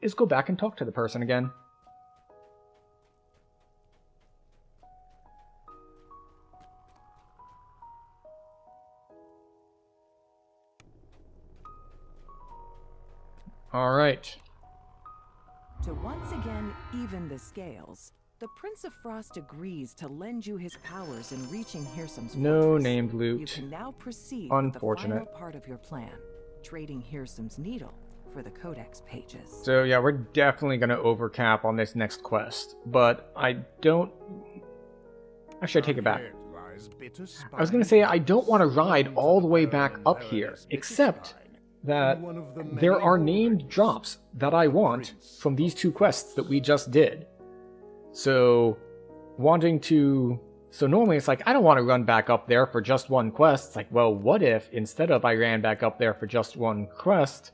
is go back and talk to the person again. All right. To once again even the scales, the Prince of Frost agrees to lend you his powers in reaching Hirsum's No fortress. named loot. You can now proceed Unfortunate. with the final part of your plan, trading Hirsum's needle for the Codex pages. So yeah, we're definitely going to overcap on this next quest, but I don't... Actually, I take it back. I was going to say I don't want to ride all the way back up here, except that there are named drops that I want from these two quests that we just did. So, so normally it's like, I don't want to run back up there for just one quest. It's like, well, what if instead of I ran back up there for just one quest,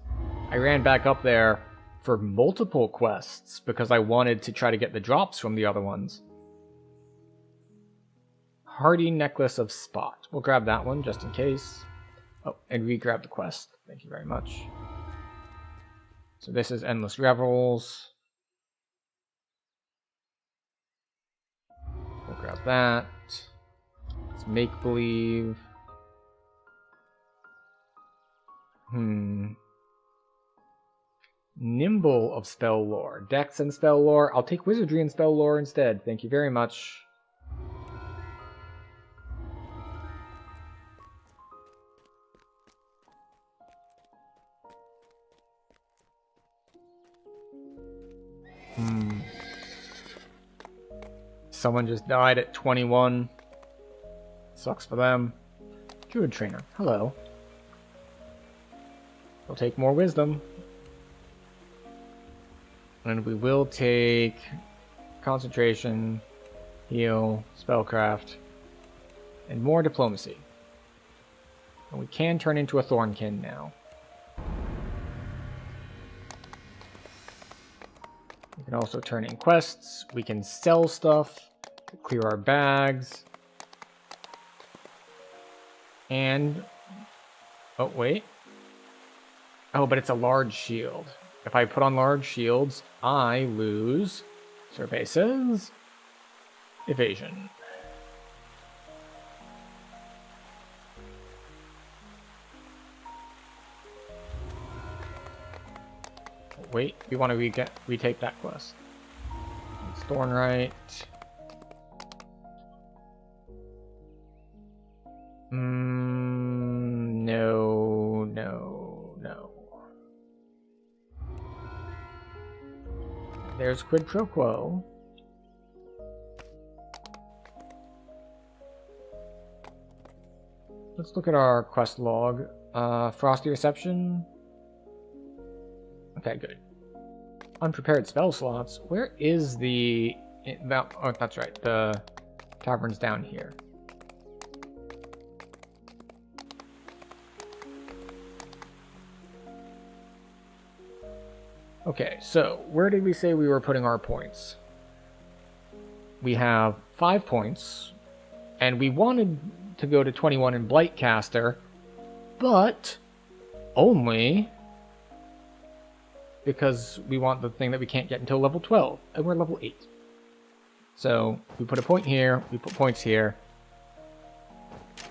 I ran back up there for multiple quests because I wanted to try to get the drops from the other ones. Hardy Necklace of Spot. We'll grab that one just in case. Oh, and re-grab the quest. Thank you very much. So this is Endless Revels. We'll grab that. It's Make Believe. Nimble of Spell Lore. Dex and Spell Lore. I'll take Wizardry and Spell Lore instead. Thank you very much. Someone just died at 21. Sucks for them. Druid Trainer. Hello. We'll take more Wisdom. And we will take Concentration, Heal, Spellcraft, and more Diplomacy. And we can turn into a Thornkin now. We can also turn in quests. We can sell stuff, clear our bags. And... oh, wait. Oh, but it's a large shield. If I put on large shields, I lose... survey says... evasion. Wait, we want to retake that quest. It's Thornright. No. There's Quid Pro Quo. Let's look at our quest log. Frosty Reception. Okay, good. Unprepared spell slots. Where is the... oh, that's right. The tavern's down here. Okay, so where did we say we were putting our points? We have 5 points, and we wanted to go to 21 in Blightcaster, but only because we want the thing that we can't get until level 12, and we're level 8. So we put a point here, we put points here,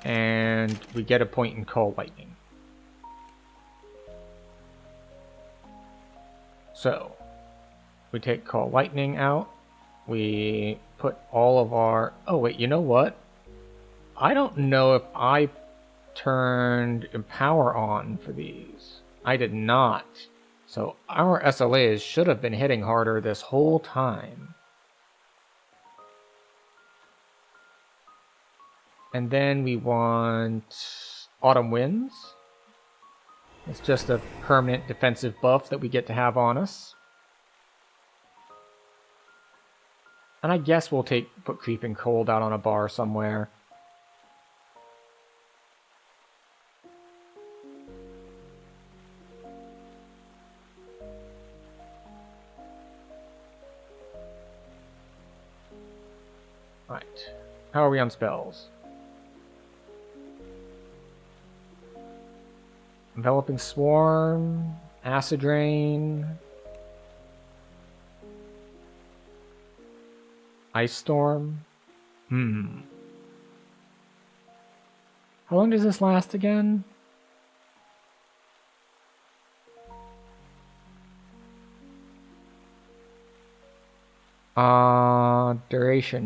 and we get a point in Call Lightning. So, we take Call Lightning out, we put all of our... oh wait, you know what? I don't know if I turned Empower on for these. I did not. So our SLAs should have been hitting harder this whole time. And then we want Autumn Winds. It's just a permanent defensive buff that we get to have on us. And I guess we'll put Creeping Cold out on a bar somewhere. Right. How are we on spells? Enveloping Swarm, Acid Rain, Ice Storm. How long does this last again?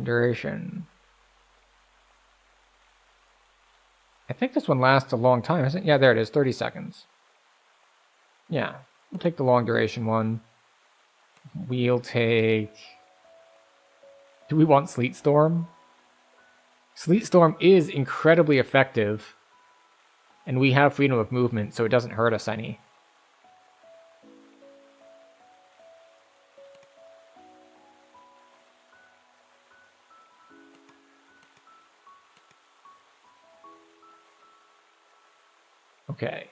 Duration. I think this one lasts a long time, isn't it? Yeah, there it is, 30 seconds. Yeah, we'll take the long duration one. We'll take... Do we want Sleet Storm? Sleet Storm is incredibly effective, and we have freedom of movement, so it doesn't hurt us any. Okay.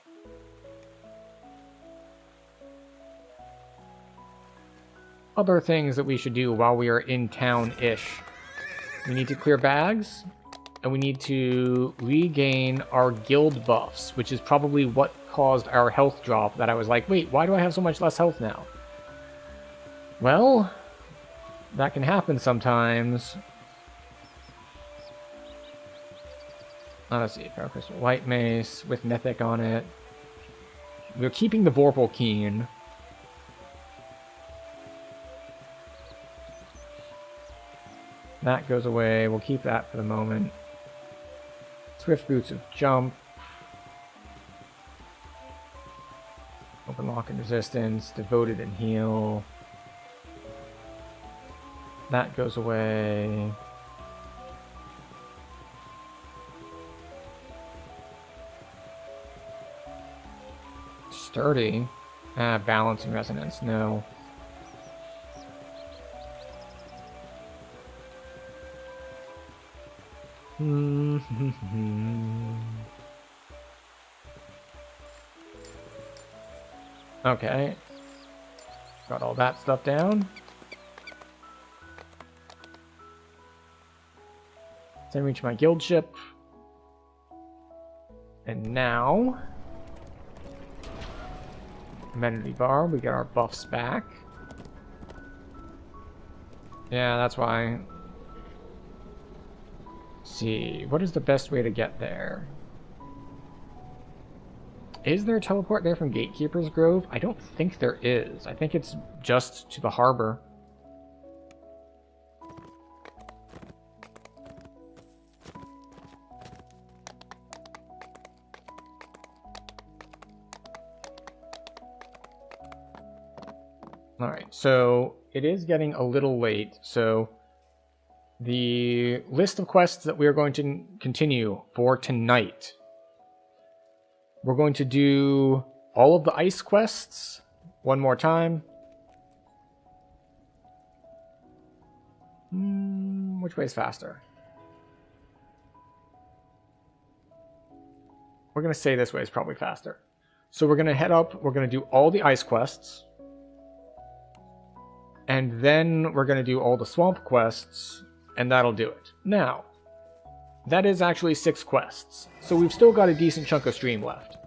Other things that we should do while we are in town-ish. We need to clear bags, and we need to regain our guild buffs, which is probably what caused our health drop that I was like, wait, why do I have so much less health now? Well, that can happen sometimes. Let's see, Crystal White Mace with Mythic on it. We're keeping the Vorpal Keen. That goes away. We'll keep that for the moment. Swift Boots of Jump. Open Lock and Resistance. Devoted and Heal. That goes away. Sturdy. Balance and Resonance. No. Okay. Got all that stuff down. Then reach my guild ship. And now... Amenity bar, we get our buffs back. Yeah, that's why. Let's see, what is the best way to get there? Is there a teleport there from Gatekeeper's Grove? I don't think there is. I think it's just to the harbor. Alright, so it is getting a little late, so the list of quests that we are going to continue for tonight. We're going to do all of the ice quests one more time. Which way is faster? We're going to say this way is probably faster. So we're going to head up, we're going to do all the ice quests. And then we're going to do all the swamp quests, and that'll do it. Now, that is actually 6 quests, so we've still got a decent chunk of stream left.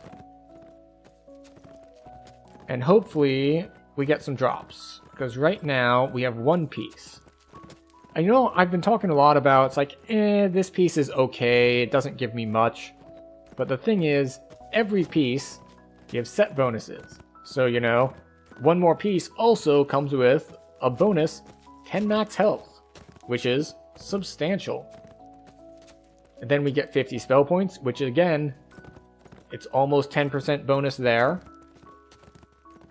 And hopefully, we get some drops, because right now, we have 1 piece. And you know, I've been talking a lot about, it's like, this piece is okay, it doesn't give me much. But the thing is, every piece gives set bonuses. So, you know, 1 more piece also comes with a bonus 10 max health, which is substantial. And then we get 50 spell points, which again, it's almost 10% bonus there.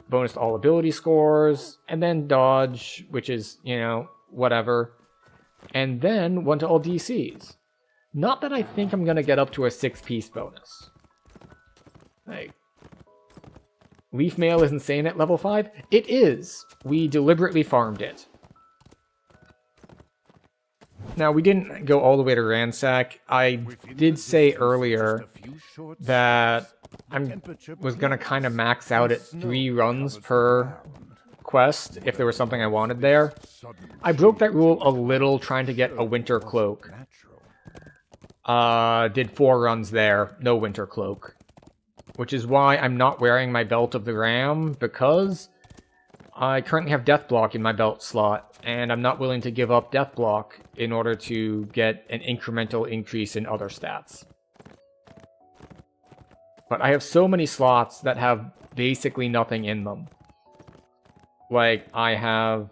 Bonus to all ability scores, and then dodge, which is, you know, whatever. And then 1 to all DCs. Not that I think I'm going to get up to a 6-piece bonus. Like, Leaf Mail is insane at level 5? It is. We deliberately farmed it. Now, we didn't go all the way to Ransack. I did say earlier that I was going to kind of max out at 3 runs per quest if there was something I wanted there. I broke that rule a little trying to get a winter cloak. Did 4 runs there, no winter cloak. Which is why I'm not wearing my Belt of the Ram, because I currently have Death Block in my belt slot, and I'm not willing to give up Death Block in order to get an incremental increase in other stats. But I have so many slots that have basically nothing in them. Like, I have...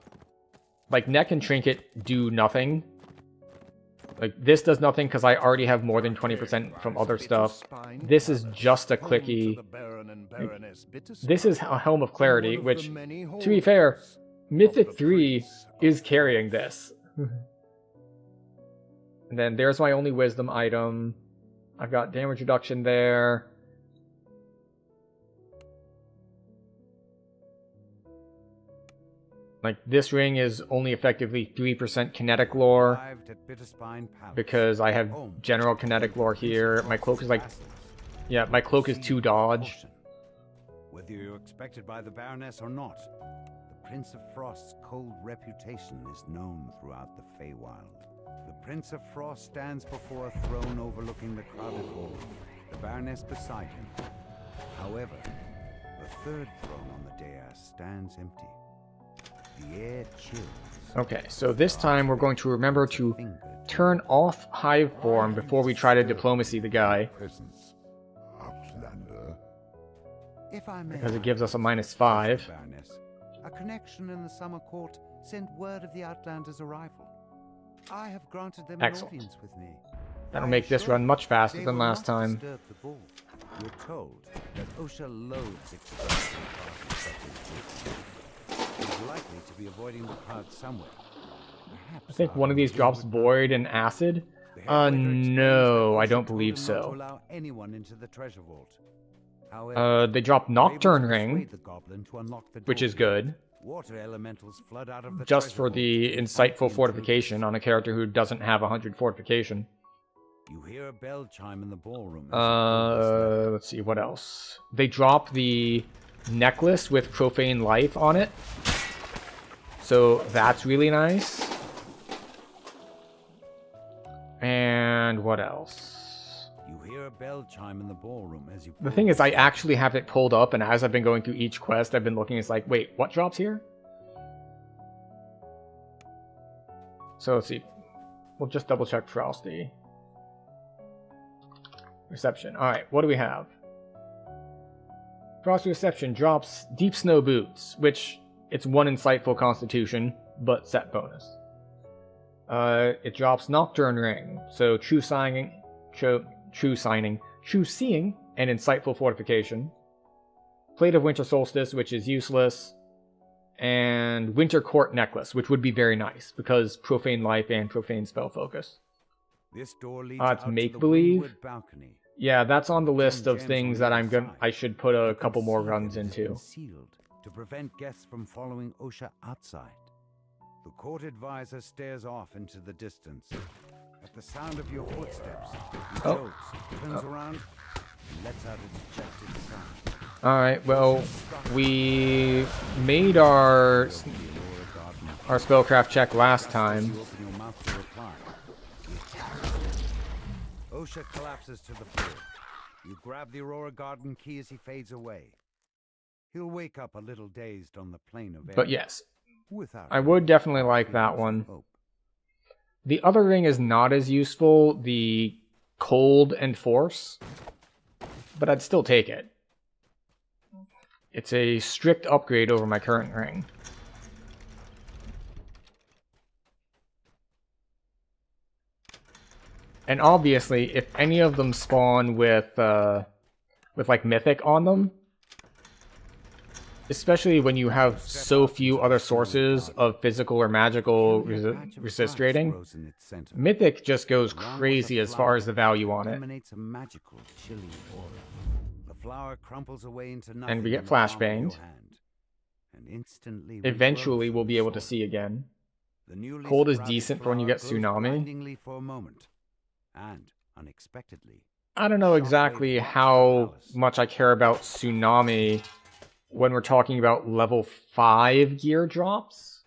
Like, Neck and Trinket do nothing. Like, this does nothing because I already have more than 20% from other stuff. This is just a clicky. This is a Helm of Clarity, which, to be fair, Mythic 3 is carrying this. And then there's my only Wisdom item. I've got damage reduction there. Like, this ring is only effectively 3% kinetic lore, because I have general kinetic lore here. My cloak is like... Yeah, my cloak is 2 dodge. Whether you're expected by the Baroness or not, the Prince of Frost's cold reputation is known throughout the Feywild. The Prince of Frost stands before a throne overlooking the crowded hall, the Baroness beside him. However, the third throne on the dais stands empty. The air chills. Okay, so this time we're going to remember to turn off Hive Form before we try to diplomacy the guy. Because it gives us a -5. A connection in the Summer Court sent word of the Outlander's arrival. I have granted them an audience with me. That'll make this run much faster than last time. You're told that Osha loathes expressing parties such as this. He's likely to be avoiding the crowd somewhere. I think one of these drops Void and Acid. No, I don't believe so. Allow anyone into the treasure vault. They drop Nocturne Ring, which is good. Water elementals flood out of the just for the insightful fortification on a character who doesn't have 100 fortification. You hear a bell chime in the ballroom. Let's see, what else? They drop the necklace with Profane Life on it. So that's really nice. And what else? You hear a bell chime in the ballroom as you... The thing is, I actually have it pulled up, and as I've been going through each quest, I've been looking, it's like, wait, what drops here? So let's see. We'll just double check Frosty. Reception. Alright, what do we have? Frosty Reception drops Deep Snow Boots, which it's 1 insightful constitution, but set bonus. It drops Nocturne Ring, so True Seeing, and insightful fortification. Plate of Winter Solstice, which is useless. And Winter Court Necklace, which would be very nice, because Profane Life and Profane Spell Focus. This door leads it's out to Make the Believe. windward balcony. Yeah, that's on the list of things that I should put a couple more runs into. Sealed to prevent guests from following Osha outside. The court advisor stares off into the distance. At the sound of your footsteps, he jolts, turns around, and lets out a dejected sound. Alright, well, we made our spellcraft check last time. Osha collapses to the floor. You grab the Aurora Garden key as he fades away. He'll wake up a little dazed on the plane of air. But yes, I would definitely like that one. The other ring is not as useful, the Cold and Force, but I'd still take it. It's a strict upgrade over my current ring. And obviously, if any of them spawn with like Mythic on them, especially when you have so few other sources of physical or magical resist rating, Mythic just goes crazy as far as the value on it. And we get flashbanged. Eventually we'll be able to see again. Cold is decent for when you get Tsunami. I don't know exactly how much I care about Tsunami when we're talking about level 5 gear drops.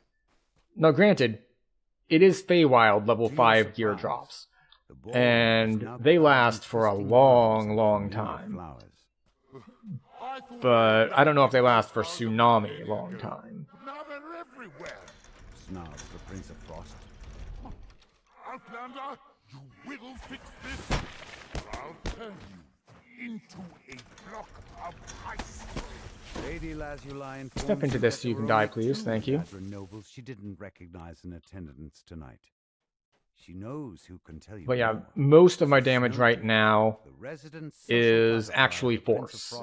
Now, granted, it is Feywild level 5 gear drops, and they last for a long, long time. But I don't know if they last for Tsunami a long time. Now they're everywhere. Snarls the Prince of Frost. Outlander, you will fix this. I'll turn you into a block of ice. Lady Lazuli Step into this so you can die, please. Thank you. Nobles she didn't recognize in attendance tonight. She knows who can tell you. But yeah, more. most of my damage right now is actually force.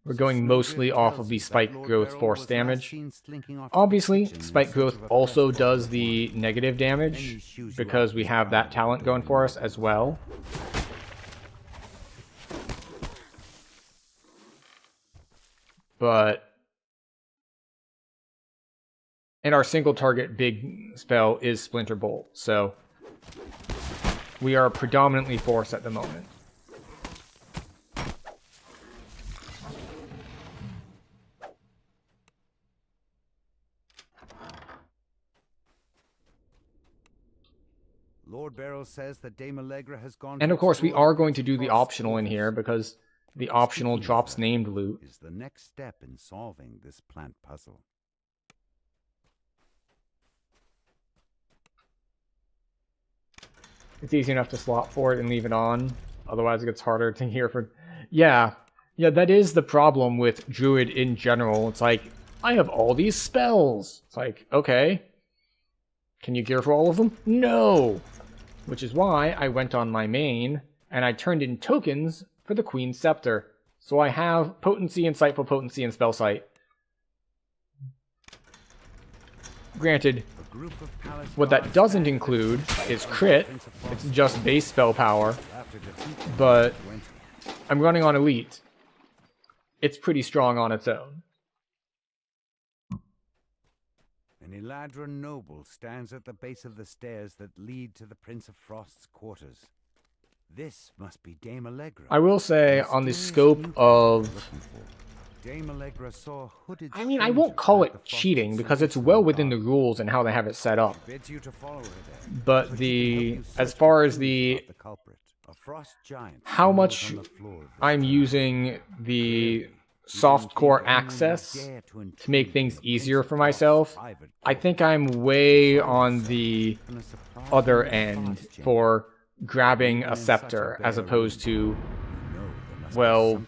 We're going mostly off of the spike growth force damage. Obviously, spike growth also does the negative damage because we have that talent going for us as well. But and our single target big spell is Splinter Bolt, so we are predominantly force at the moment. Lord Beryl says that Dame Allegra has gone. And of course, we are going to do the optional in here because the optional drops named loot. Is the next step in solving this plant puzzle. It's easy enough to slot for it and leave it on. Otherwise, it gets harder to hear for. Yeah, that is the problem with Druid in general. It's like, I have all these spells. It's like, okay. Can you gear for all of them? No! Which is why I went on my main, and I turned in tokens for the Queen's Scepter. So I have Potency, Insightful Potency, and Spell Sight. Granted, what that doesn't include is crit. It's just base spell power. But I'm running on Elite. It's pretty strong on its own. An Eladrin noble stands at the base of the stairs that lead to the Prince of Frost's quarters. This must be Dame Allegra. I will say, on the scope of... Dame Allegra saw a hooded I mean, I won't call it cheating, because it's well within the rules and how they have it set up. But as far as how much I'm using the softcore access to make things easier for myself, I think I'm way on the other end for grabbing a scepter as opposed to, well,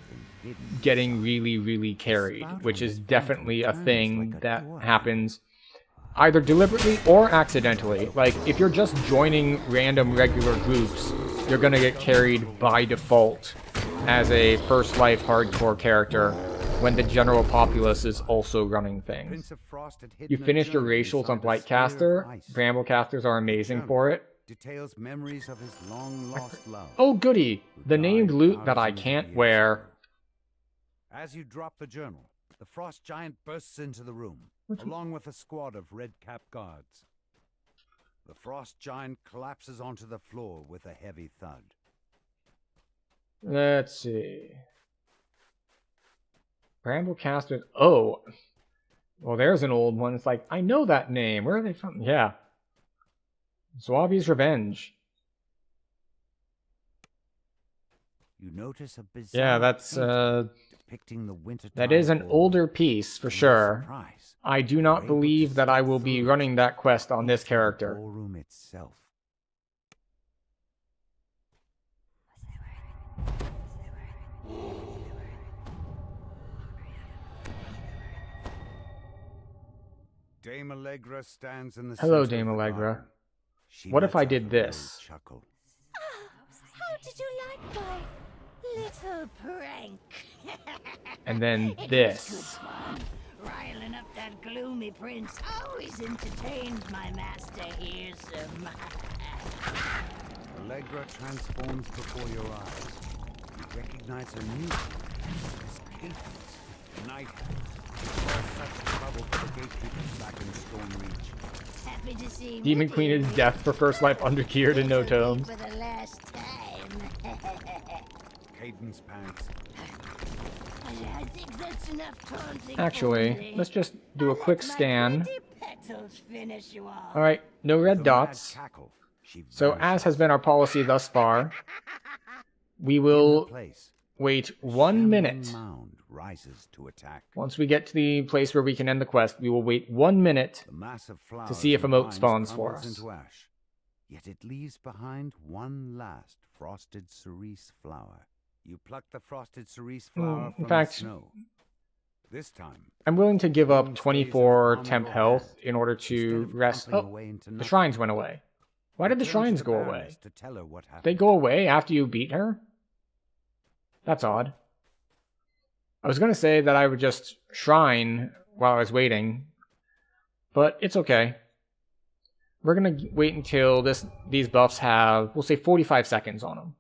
getting really, really carried, which is definitely a thing that happens either deliberately or accidentally. Like, if you're just joining random regular groups, you're gonna get carried by default as a First Life hardcore character when the general populace is also running things. You finished your racials on Blightcaster. Bramblecasters are amazing for it. Details memories of his long-lost love. Oh goody! The named loot that I can't wear. As you drop the journal, the Frost Giant bursts into the room, along with a squad of red-capped guards. The Frost Giant collapses onto the floor with a heavy thud. Let's see. Bramblecasters. Oh! Well, there's an old one. It's like, I know that name. Where are they from? Yeah. Zwabi's Revenge. You notice a bizarre yeah, that's depicting the winter that is an older piece for sure. I do not believe that I will be running that quest on this character. Ballroom itself. Dame Allegra stands in the Hello, Dame Allegra. What if I did this? Chuckle. How did you like my little prank? And then this. Riling up that gloomy prince always entertains my master here some. Allegra transforms before your eyes. You recognize her new as Cadence, Night. Such trouble for the gatekeepers back in Stormreach. Happy to see Demon Queen is death for First Life undergeared and no tomes. For the last time. Cadence pants. I think that's enough taunting. Actually, let's just do a quick scan. Petals finish you off. Alright, no red With a mad dots. cackle, she So as vanishes. has been our policy thus far, we In her will place, wait a 1 shambling minute. mound rises to attack. Once we get to the place where we can end the quest, we will wait 1 minute. The mass of flowers to see if a and moat vines spawns for crumbles us. into ash. Yet it leaves behind one last frosted cerise flower. You pluck the frosted cerise flower in from fact, the snow. This time, I'm willing to give bloom up stays in the 24 palm of temp your health hand, in order instead to of rest. crumpling Oh, away into the nothing. shrines went away. Why did the Return to shrines go Baroness away? to tell her what happened. They go away after you beat her? That's odd. I was going to say that I would just shrine while I was waiting, but it's okay. We're going to wait until these buffs have, we'll say 45 seconds on them.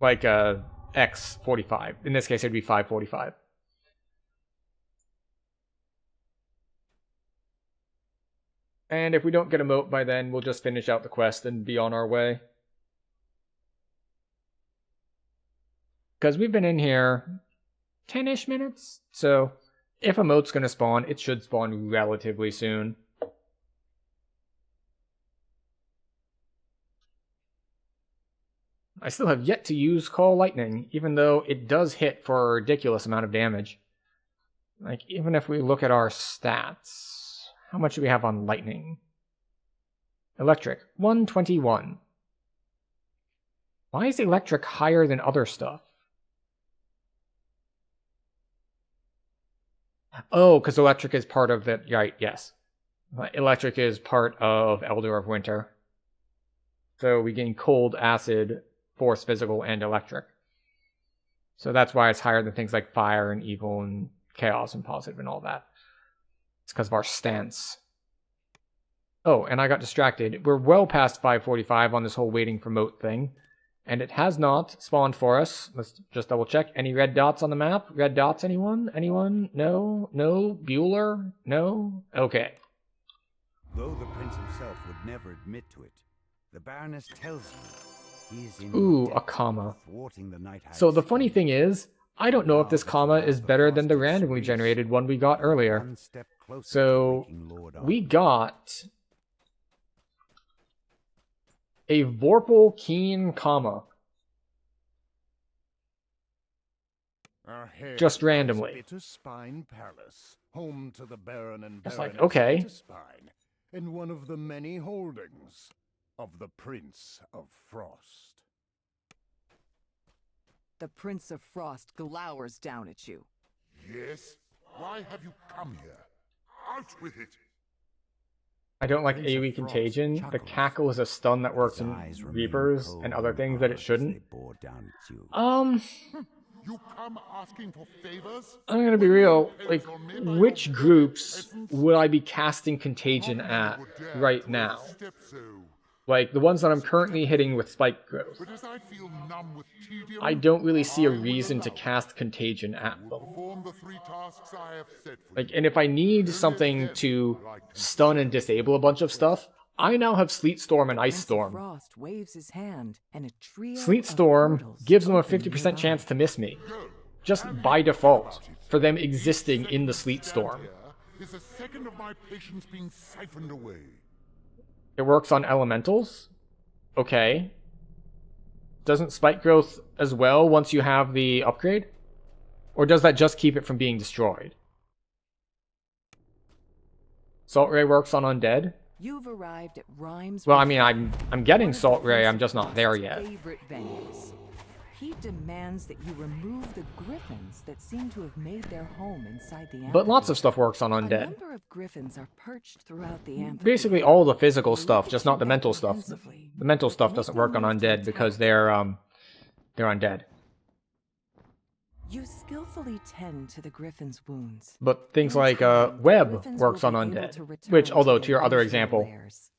Like X 45. In this case, it'd be 545. And if we don't get a moat by then, we'll just finish out the quest and be on our way. Because we've been in here 10-ish minutes. So if a moat's going to spawn, it should spawn relatively soon. I still have yet to use Call Lightning, even though it does hit for a ridiculous amount of damage. Like, even if we look at our stats, how much do we have on Lightning? Electric, 121. Why is Electric higher than other stuff? Oh, because Electric is part of the... Right, yes. Electric is part of Elder of Winter. So we gain Cold, Acid, Force, Physical, and Electric. So that's why it's higher than things like Fire and Evil and Chaos and Positive and all that. It's because of our stance. Oh, and I got distracted. We're well past 5:45 on this whole waiting for moat thing. And it has not spawned for us. Let's just double check. Any red dots on the map? Red dots, anyone? Anyone? No? No? Bueller? No? Okay. Though the prince himself would never admit to it, the Baroness tells you he is in Ooh, debt a comma. for thwarting the Night Hag's So the funny scheme. thing is, I don't know if this comma is better than the randomly generated one we got earlier. One step closer to So breaking Lord we Arthur. got a Vorpal Keen comma. Ahead Just lies randomly. Bitterspine Palace, home to the Baron and It's like, Baroness okay. Bitterspine, and one of the many holdings of the Prince of Frost. The Prince of Frost glowers down at you. Yes? Why have you come here? Out with it! I don't like Prince of AoE Frost Contagion. The chuckles. cackle is a stun that works His in eyes remain Reapers cold and other and things that it hard as shouldn't. they bore down at you. You come asking for favors? I'm gonna be real. Like, which groups would I be casting Contagion at right now? Step so. Like, the ones that I'm currently hitting with Spike Growth. But as I feel numb with tedium, I don't really see a I will reason to allow it. cast Contagion at Will them. perform the 3 tasks I have set for Like, you. and if I need something to stun and disable a bunch of stuff, I now have Sleet Storm and Ice Prince of Storm. Frost waves his hand, and a trio Sleet of Storm portals gives them a open 50% nearby. chance to miss me. Go. Just And by think default, about it. for them Each existing in the second Sleet stand Storm. here is a second of my patience being siphoned away. It works on elementals. Okay. Doesn't Spike Growth as well once you have the upgrade? Or does that just keep it from being destroyed? Salt Ray works on undead. You've arrived at Rhymes. Well, I Resort, mean, I'm getting one of the Salt Ray, Prince I'm of just not there Frost's yet. Favorite venues. He demands that you remove the griffins that seem to have made their home inside the But lots of amphitheater. stuff works on A undead. number of griffins are perched throughout the amphitheater. Basically all the physical They stuff, look just at not you the mental stuff. apprehensively. The mental stuff Make doesn't no work on move to undead attack. because they're undead. You skillfully tend to the griffin's wounds. But things In like time, the web griffins works will on be able undead. to return Which, although to to your their other usual example, lairs.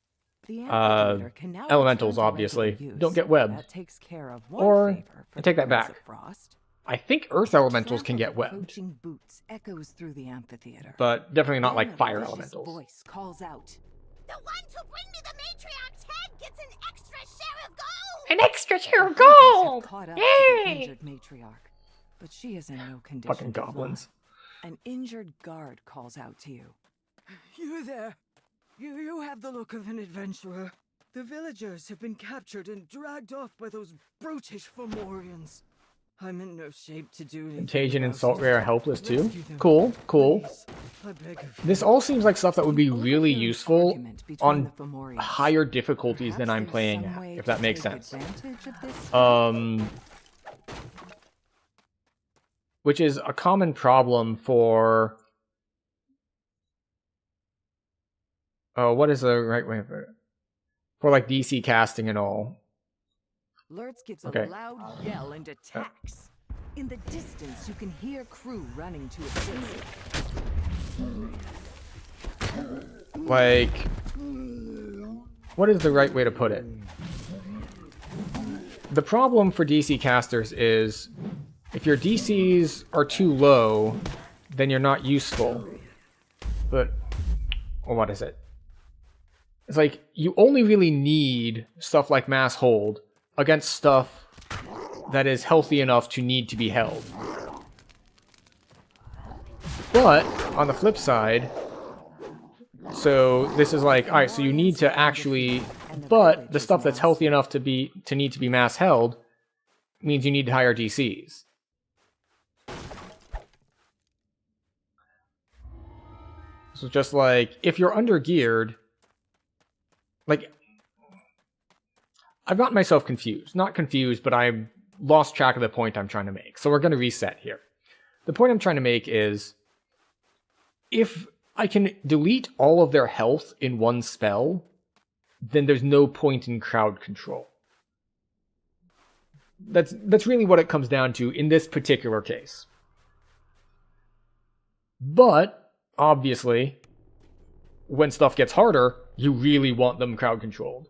The amphitheater can now elementals return to obviously regular don't use. get web. That takes care of one Or, favor for I take the that Prince back. of Frost. I think earth elementals can Tramp get of webbed, approaching boots echoes through the amphitheater. but definitely not Then like a fire vicious elementals. voice calls out, The ones who bring me the matriarch's head gets an extra share of gold! An extra share of "The hunters have gold! caught up to the Yay! injured matriarch. but she is in no condition Fucking to fly. goblins. An injured guard calls out to you. You there! You have the look of an adventurer. The villagers have been captured and dragged off by those brutish Fomorians. I'm in no shape to do anything. Contagion and about Salt it. Ray are helpless too. Rescue them, Cool, cool. please. I beg of you. This all seems like stuff that would be You really overhear an useful argument between on the Fomorians. higher difficulties than Perhaps I'm there's playing some at, way if to that makes take sense. advantage of this? Which is a common problem for... Oh, what is the right way for it? For like DC casting and all. Lurtz gives Okay. a loud yell and attacks. In the distance, you can hear crew running to assist. Like... What is the right way to put it? The problem for DC casters is... If your DCs are too low, then you're not useful. But... Well, what is it? It's like, you only really need stuff like Mass Hold against stuff that is healthy enough to need to be held. But, on the flip side, so this is like, alright, so you need to actually, but the stuff that's healthy enough to need to be mass held means you need higher DCs. So just like, if you're under-geared, like, I've gotten myself confused. Not confused, but I've lost track of the point I'm trying to make. So we're going to reset here. The point I'm trying to make is, if I can delete all of their health in one spell, then there's no point in crowd control. That's really what it comes down to in this particular case. But, obviously, when stuff gets harder, you really want them crowd controlled.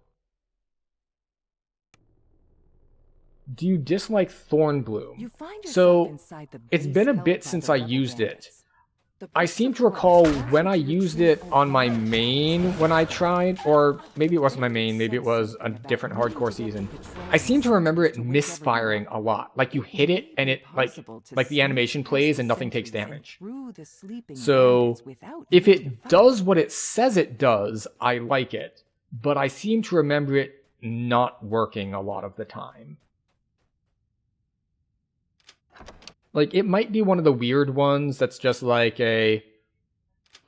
Do you dislike Thornbloom? You find yourself So, inside the it's base been a held bit by since the I rebel used it. bandits. The I Prince seem of to recall Forest when I asks you to used retreat it on my over main when I tried, or maybe it wasn't my main, maybe it was a different hardcore season. I seem to remember it misfiring a lot. Like you hit it and it like the animation plays and nothing takes damage. So if it does what it says it does, I like it. But I seem to remember it not working a lot of the time. Like, it might be one of the weird ones that's just like a...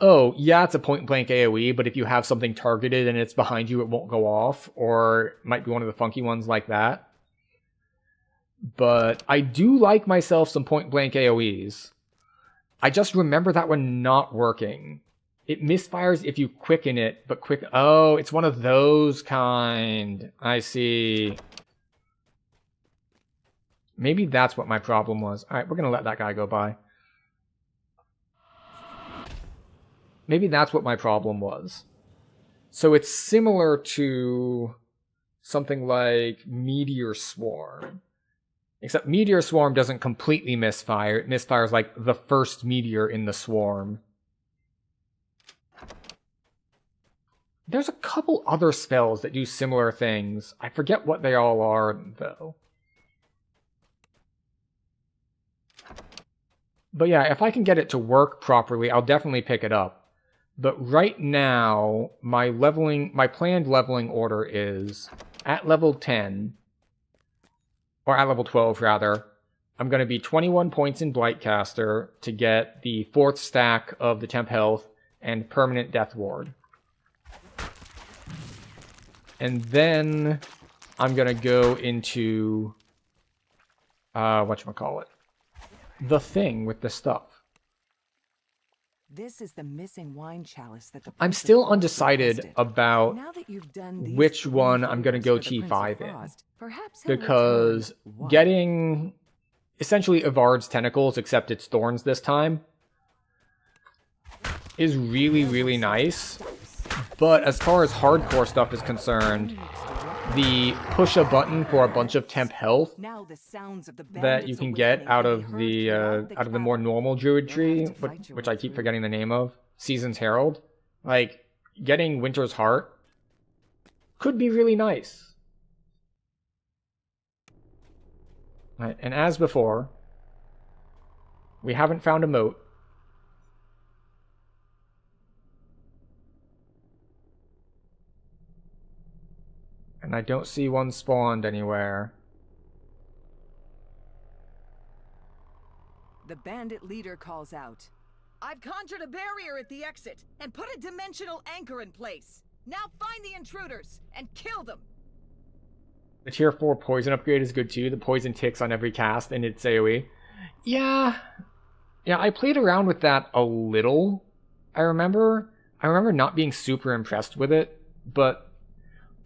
Oh, yeah, it's a point-blank AoE, but if you have something targeted and it's behind you, it won't go off. Or it might be one of the funky ones like that. But I do like myself some point-blank AoEs. I just remember that one not working. It misfires if you quicken it, but quick... Oh, it's one of those kind. I see. Maybe that's what my problem was. Alright, we're going to let that guy go by. Maybe that's what my problem was. So it's similar to something like Meteor Swarm. Except Meteor Swarm doesn't completely misfire. It misfires like the first meteor in the swarm. There's a couple other spells that do similar things. I forget what they all are, though. But yeah, if I can get it to work properly, I'll definitely pick it up. But right now, my planned leveling order is at level 10, or at level 12 rather, I'm going to be 21 points in Blightcaster to get the 4th stack of the temp health and permanent death ward. And then I'm going to go into, whatchamacallit, the thing with the stuff. This is the missing wine chalice that the I'm Prince of still Frost undecided requested. about Now that you've done these which three one I'm going to go favors for the Prince T5 of in. Frost, perhaps he'll Because return one. getting essentially Ivard's tentacles, except it's thorns this time, is really, really nice. But as far as hardcore stuff is concerned, the push a button for a bunch of temp health Now the sounds of the that you can get out of the more normal druid tree, which I keep forgetting the name of, Season's Herald, like getting Winter's Heart could be really nice. Right, and as before, We haven't found a moat. And I don't see one spawned anywhere. The bandit leader calls out. I've conjured a barrier at the exit and put a dimensional anchor in place. Now find the intruders and kill them. The tier 4 poison upgrade is good too. The poison ticks on every cast and it's AoE. Yeah, I played around with that a little. I remember not being super impressed with it, but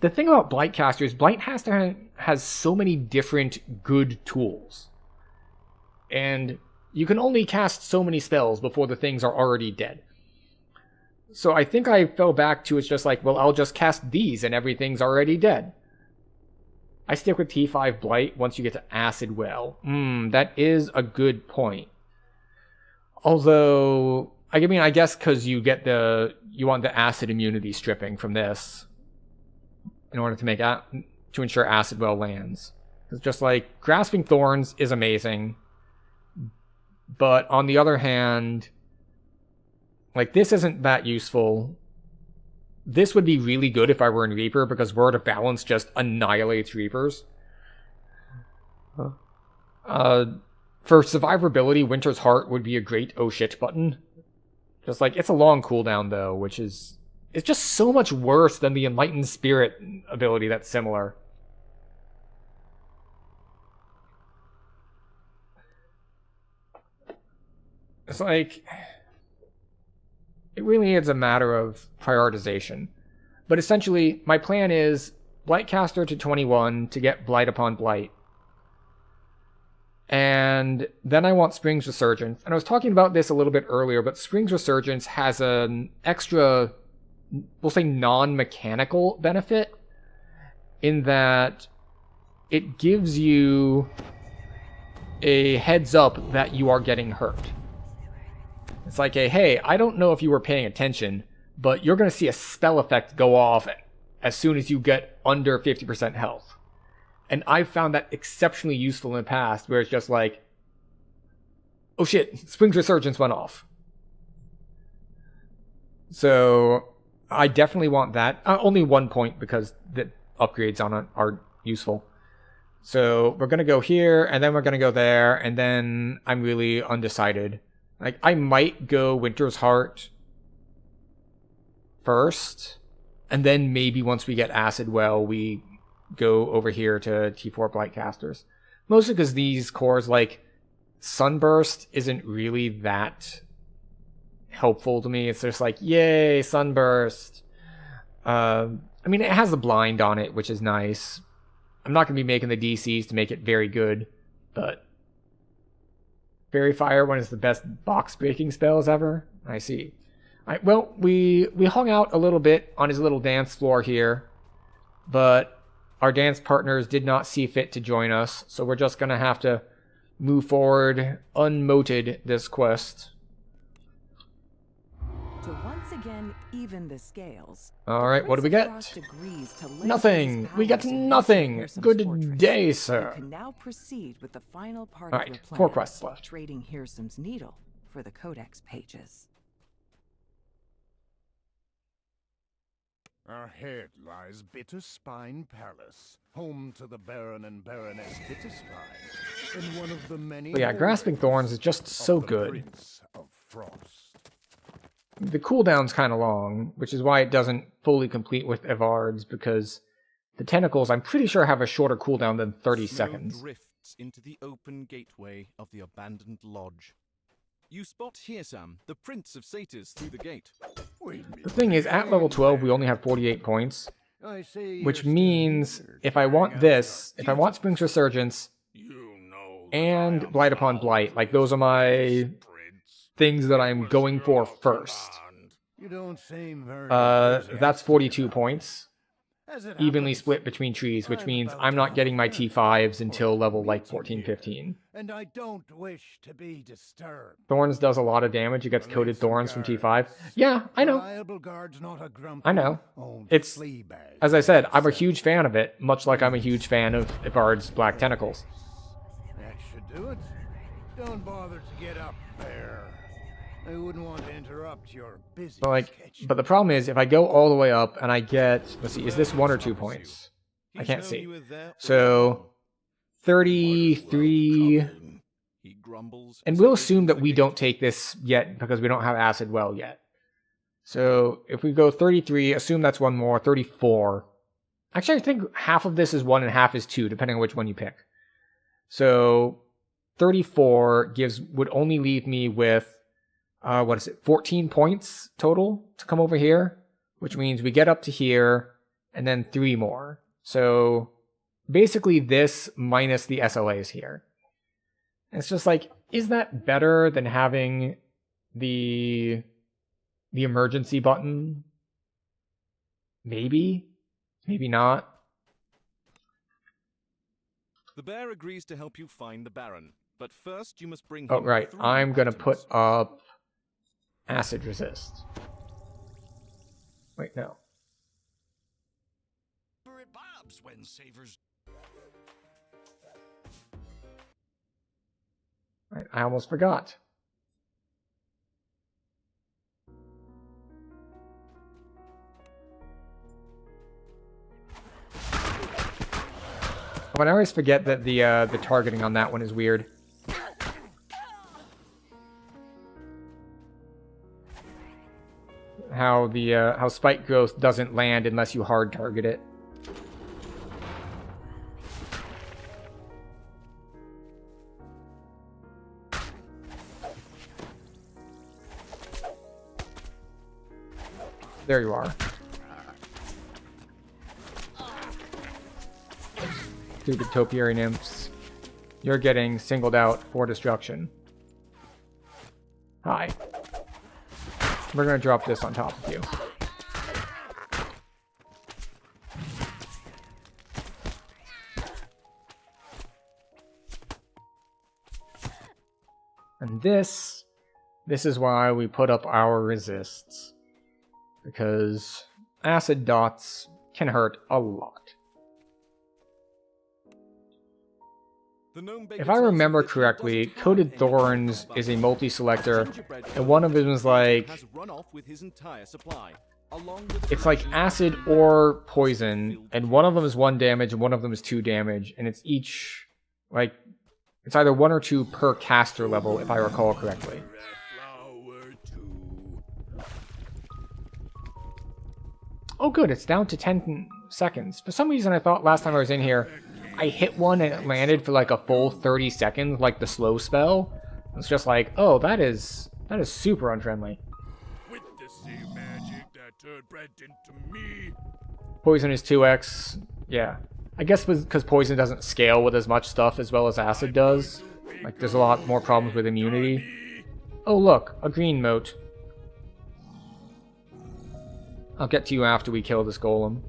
the thing about Blight casters, Blight has so many different good tools. And you can only cast so many spells before the things are already dead. So I think I fell back to it's just like, well, I'll just cast these and everything's already dead. I stick with T5 Blight once you get to Acid Well. That is a good point. Although, I mean, I guess because you want the acid immunity stripping from this in order to ensure Acid Well lands. It's just like, Grasping Thorns is amazing. But on the other hand, like, this isn't that useful. This would be really good if I were in Reaper, because Word of Balance just annihilates Reapers. For survivability, Winter's Heart would be a great oh shit button. Just like, it's a long cooldown though, which is... It's just so much worse than the Enlightened Spirit ability that's similar. It's like... It really is a matter of prioritization. But essentially, my plan is Blightcaster to 21 to get Blight upon Blight. And then I want Spring's Resurgence. And I was talking about this a little bit earlier, but Spring's Resurgence has an extra, we'll say non-mechanical benefit, in that it gives you a heads up that you are getting hurt. It's like a, hey, I don't know if you were paying attention, but you're going to see a spell effect go off as soon as you get under 50% health. And I've found that exceptionally useful in the past, where it's just like, oh shit, Spring's Resurgence went off. So I definitely want that. Only 1 point, because the upgrades on it are useful. So we're going to go here, and then we're going to go there, and then I'm really undecided. Like, I might go Winter's Heart first, and then maybe once we get Acid Well, we go over here to T4 Blightcasters. Mostly because these cores, like, Sunburst isn't really that helpful to me. It's just like, yay, Sunburst. I mean, it has the blind on it, which is nice. I'm not going to be making the DCs to make it very good, but... Fairy Fire, one of the best box-breaking spells ever? I see. Alright, well, we hung out a little bit on his little dance floor here, but our dance partners did not see fit to join us, so we're just going to have to move forward unmoted this quest. To once again even the scales. Alright, what do we get? Nothing! We get nothing! Good day, sir. You can now proceed with the final part of your plan. 4 quests left. Trading Hearsom's needle for the Codex pages. Ahead lies Bitterspine Palace, home to the Baron and Baroness Bitterspine, and one of the many... But yeah, Grasping Thorns is just so good. Prince of Frost. The cooldown's kind of long, which is why it doesn't fully complete with Evard's, because the tentacles, I'm pretty sure, have a shorter cooldown than 30 seconds. Drifts into the open gateway of the abandoned lodge. You spot Hearsam, the Prince of Satyrs, through the gate. The thing is, at level 12, we only have 48 points, which means if I want this, if I want Spring's Resurgence and Blight upon Blight, like, those are my things that I'm going for first. That's 42 points. Evenly split between trees, which means I'm not getting my T5s until level like 14, 15. And I don't wish to be disturbed. Thorns does a lot of damage. It gets coated Thorns from T5. Yeah, I know. I know. It's, as I said, I'm a huge fan of it, much like I'm a huge fan of Evard's Black Tentacles. That should do it. Don't bother to get up there. I wouldn't want to interrupt your busy But the problem is, if I go all the way up and I get, let's see, is this 1 or 2 points? I can't see. So 33, and we'll assume that we don't take this yet because we don't have acid well yet. So if we go 33, assume that's 1 more, 34. Actually, I think half of this is 1 and half is 2, depending on which one you pick. So 34 would only leave me with, 14 points total to come over here, which means we get up to here and then 3 more. So basically this minus the SLAs here. And it's just like, is that better than having the emergency button? Maybe, maybe not. The bear agrees to help you find the Baron, but first you must bring him. Oh, right. I'm gonna put up acid resist. Wait, no. Right, I almost forgot. But I always forget that the targeting on that one is weird. How spike growth doesn't land unless you hard target it. There you are. Stupid topiary nymphs. You're getting singled out for destruction. Hi. We're gonna drop this on top of you. And this is why we put up our resists. Because acid dots can hurt a lot. If I remember correctly, Coated Thorns is a multi-selector, and one of them is like... It's like acid or poison, and one of them is 1 damage and one of them is 2 damage, and it's each, like, it's either 1 or 2 per caster level, if I recall correctly. Oh good, it's down to 10 seconds. For some reason I thought last time I was in here, I hit one and it landed for like a full 30 seconds, like the slow spell. It's just like, oh, that is super unfriendly. With the same magic that turned bread into me. Poison is 2x. Yeah. I guess because poison doesn't scale with as much stuff as well as acid does. Like, there's a lot more problems with immunity. Oh, look, a green moat. I'll get to you after we kill this golem.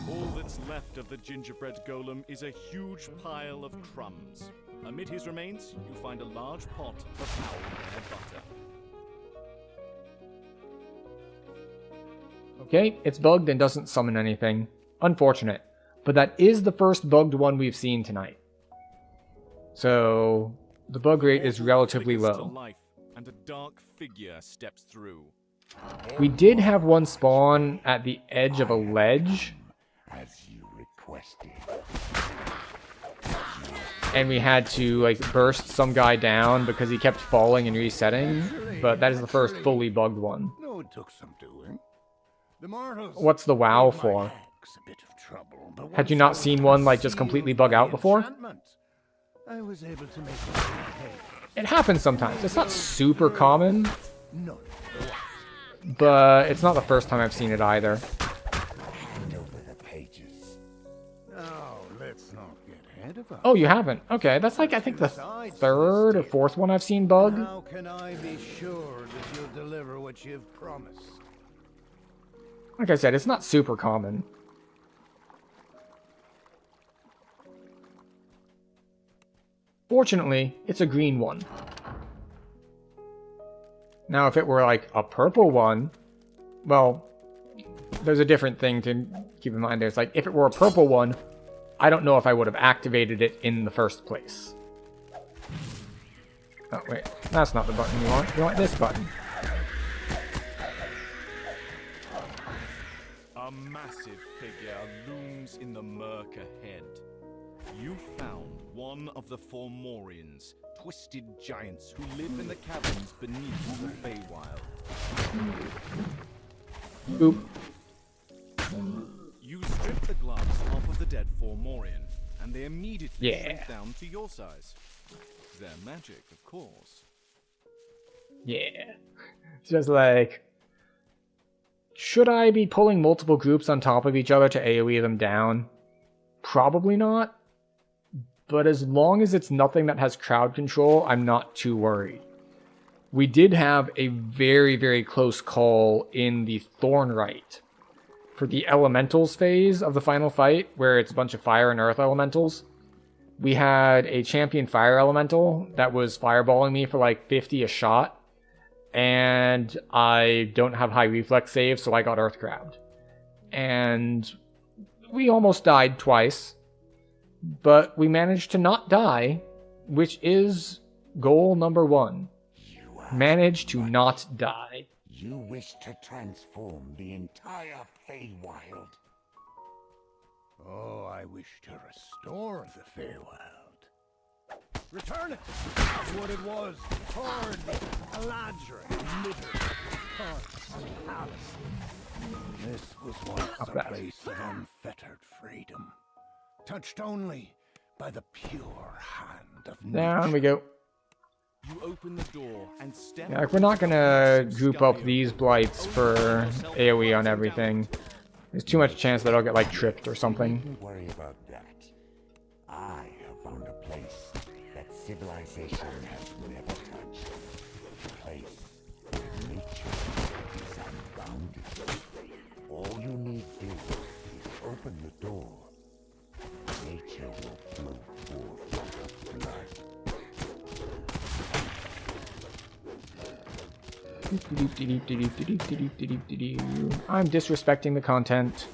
All that's left of the gingerbread golem is a huge pile of crumbs. Amid his remains, you find a large pot of owl butter. Okay, it's bugged and doesn't summon anything. Unfortunate. But that is the first bugged one we've seen tonight. So the bug rate is relatively low. And a dark figure steps through. We did have one spawn at the edge of a ledge. As you requested. And we had to like burst some guy down because he kept falling and resetting. But that is the first fully bugged one. No, it took some doing. What's the WoW for? Had you not seen one like just completely bug out before? I was able to make it happens sometimes. It's not super common, but it's not the first time I've seen it either. Oh, you haven't? Okay, that's like I think the 3rd or 4th one I've seen bug. How can I be sure that you'll deliver what you've promised? Like I said, it's not super common. Fortunately, it's a green one. Now, if it were like a purple one, well, there's a different thing to keep in mind. There's like, if it were a purple one, I don't know if I would have activated it in the first place. Oh, wait. That's not the button you want. You want this button. A massive figure looms in the murk ahead. You found one of the Fomorians, twisted giants who live in the caverns beneath the Feywild. Boop. You strip the gloves off of the dead Fomorian, and they immediately shrink down to your size. Their magic, of course. Yeah. It's just like... Should I be pulling multiple groups on top of each other to AoE them down? Probably not. But as long as it's nothing that has crowd control, I'm not too worried. We did have a very, very close call in the Thornrite. For the Elementals phase of the final fight, where it's a bunch of Fire and Earth Elementals, we had a champion Fire Elemental that was fireballing me for like 50 a shot. And I don't have high reflex save, so I got Earth Grabbed. And we almost died twice. But we managed to not die, which is goal number 1. Manage to not die. You wish to transform the entire Feywild. Oh, I wish to restore the Feywild. Return it! That's what it was. Torn, Eladrin, litter, parts, palace. This was once a place of unfettered freedom, touched only by the pure hand of nature. Down we go. You open the door and step. Yeah, like we're not gonna group up these blights for AoE on everything. There's too much chance that I'll get like tripped or something. Don't worry about that. I have found a place that civilization has never touched. A place where nature is unbounded. All you need do is open the door. Nature will flow forth like a flood. I'm disrespecting the content.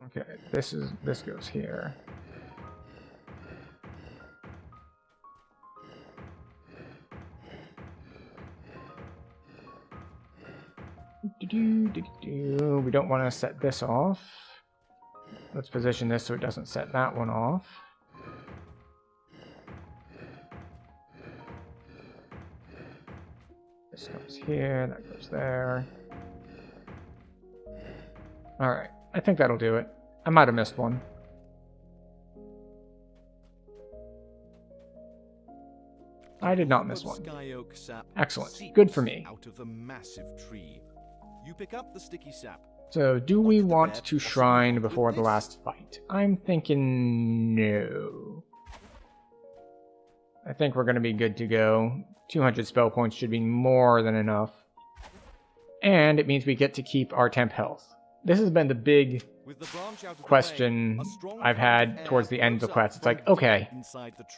Okay, this goes here. We don't want to set this off. Let's position this so it doesn't set that one off. This goes here, that goes there. Alright, I think that'll do it. I might have missed one. I did not miss one. Excellent. Good for me. Out of the massive tree. You pick up the sticky sap. So, do we want to shrine before the last fight? I'm thinking no. I think we're going to be good to go. 200 spell points should be more than enough. And it means we get to keep our temp health. This has been the big question I've had towards the end of the quest. It's like, okay,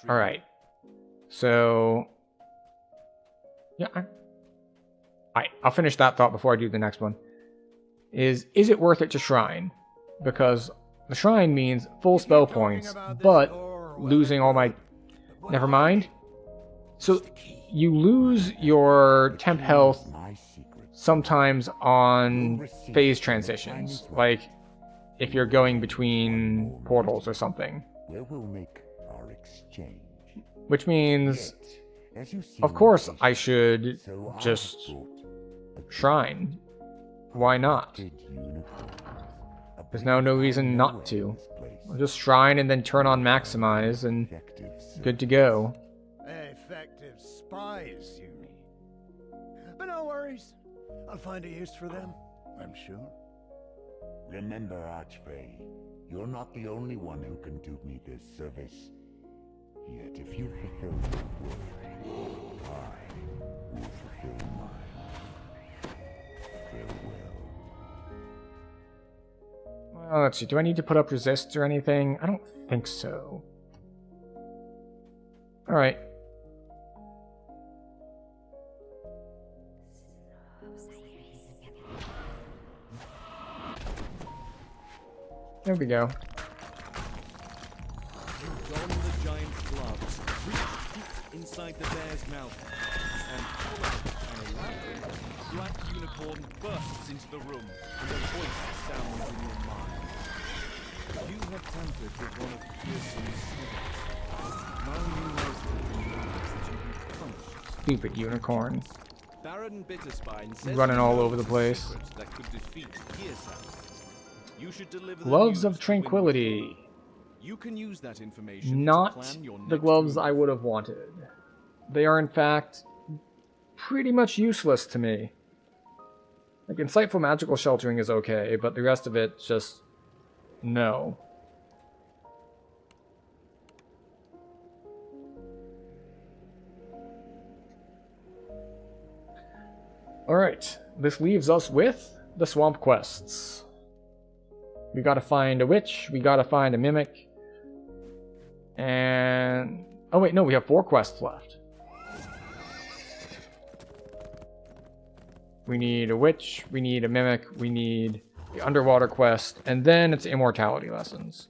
alright. So, yeah, I'll finish that thought before I do the next one. Is it worth it to shrine? Because the shrine means full spell points, but losing all my... Never mind. So, you lose your temp health sometimes on phase transitions. Like, if you're going between portals or something. Where we'll make our exchange. Which means, of course, I should just shrine. Why not? There's now no reason not to. I'll just shrine and then turn on maximize and good to go. Effective spies, you mean? But no worries. I'll find a use for them, I'm sure. Remember, Archfey, you're not the only one who can do me this service. Yet if you fulfill your word, I will fulfill mine. Farewell. Well, let's see. Do I need to put up resists or anything? I don't think so. Alright. There we go. You don the giant's gloves, reach deep inside the bear's mouth, and pull out an elaborate black unicorn bursts into the room, and a voice sounds in your mind. You have tampered with one of Pearson's secrets. Now you know that you be punished. Stupid unicorn. Baron Bitterspine says Running you all know over the a place. secret that could defeat Pearson. You should deliver the Gloves news of to Tranquility. You can use that information to Not plan your the next gloves move. I would have wanted. They are, in fact, pretty much useless to me. Like, Insightful Magical Sheltering is okay, but the rest of it, just... no. Alright, this leaves us with the Swamp Quests. We gotta find a witch, we gotta find a mimic, and... oh wait, no, we have 4 quests left. We need a witch, we need a mimic, we need the underwater quest, and then it's immortality lessons.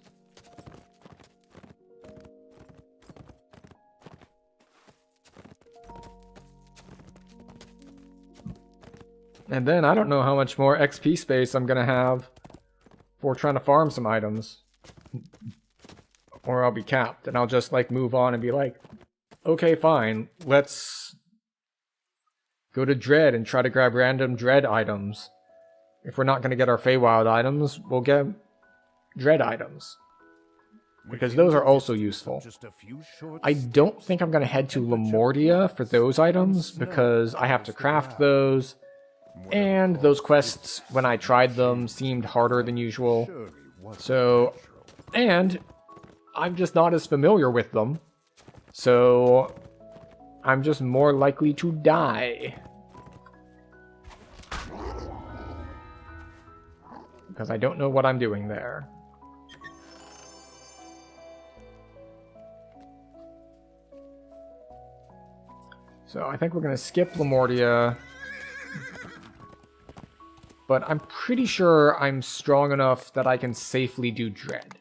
And then I don't know how much more XP space I'm gonna have for trying to farm some items. Or I'll be capped, and I'll just like move on and be like, okay, fine, let's go to Dread and try to grab random Dread items. If we're not gonna get our Feywild items, we'll get Dread items. Because those are also useful. I don't think I'm gonna head to Lamordia for those items, because I have to craft those. And those quests, when I tried them, seemed harder than usual. So, and I'm just not as familiar with them. So, I'm just more likely to die. Because I don't know what I'm doing there. So, I think we're going to skip Lamordia. But I'm pretty sure I'm strong enough that I can safely do Dread.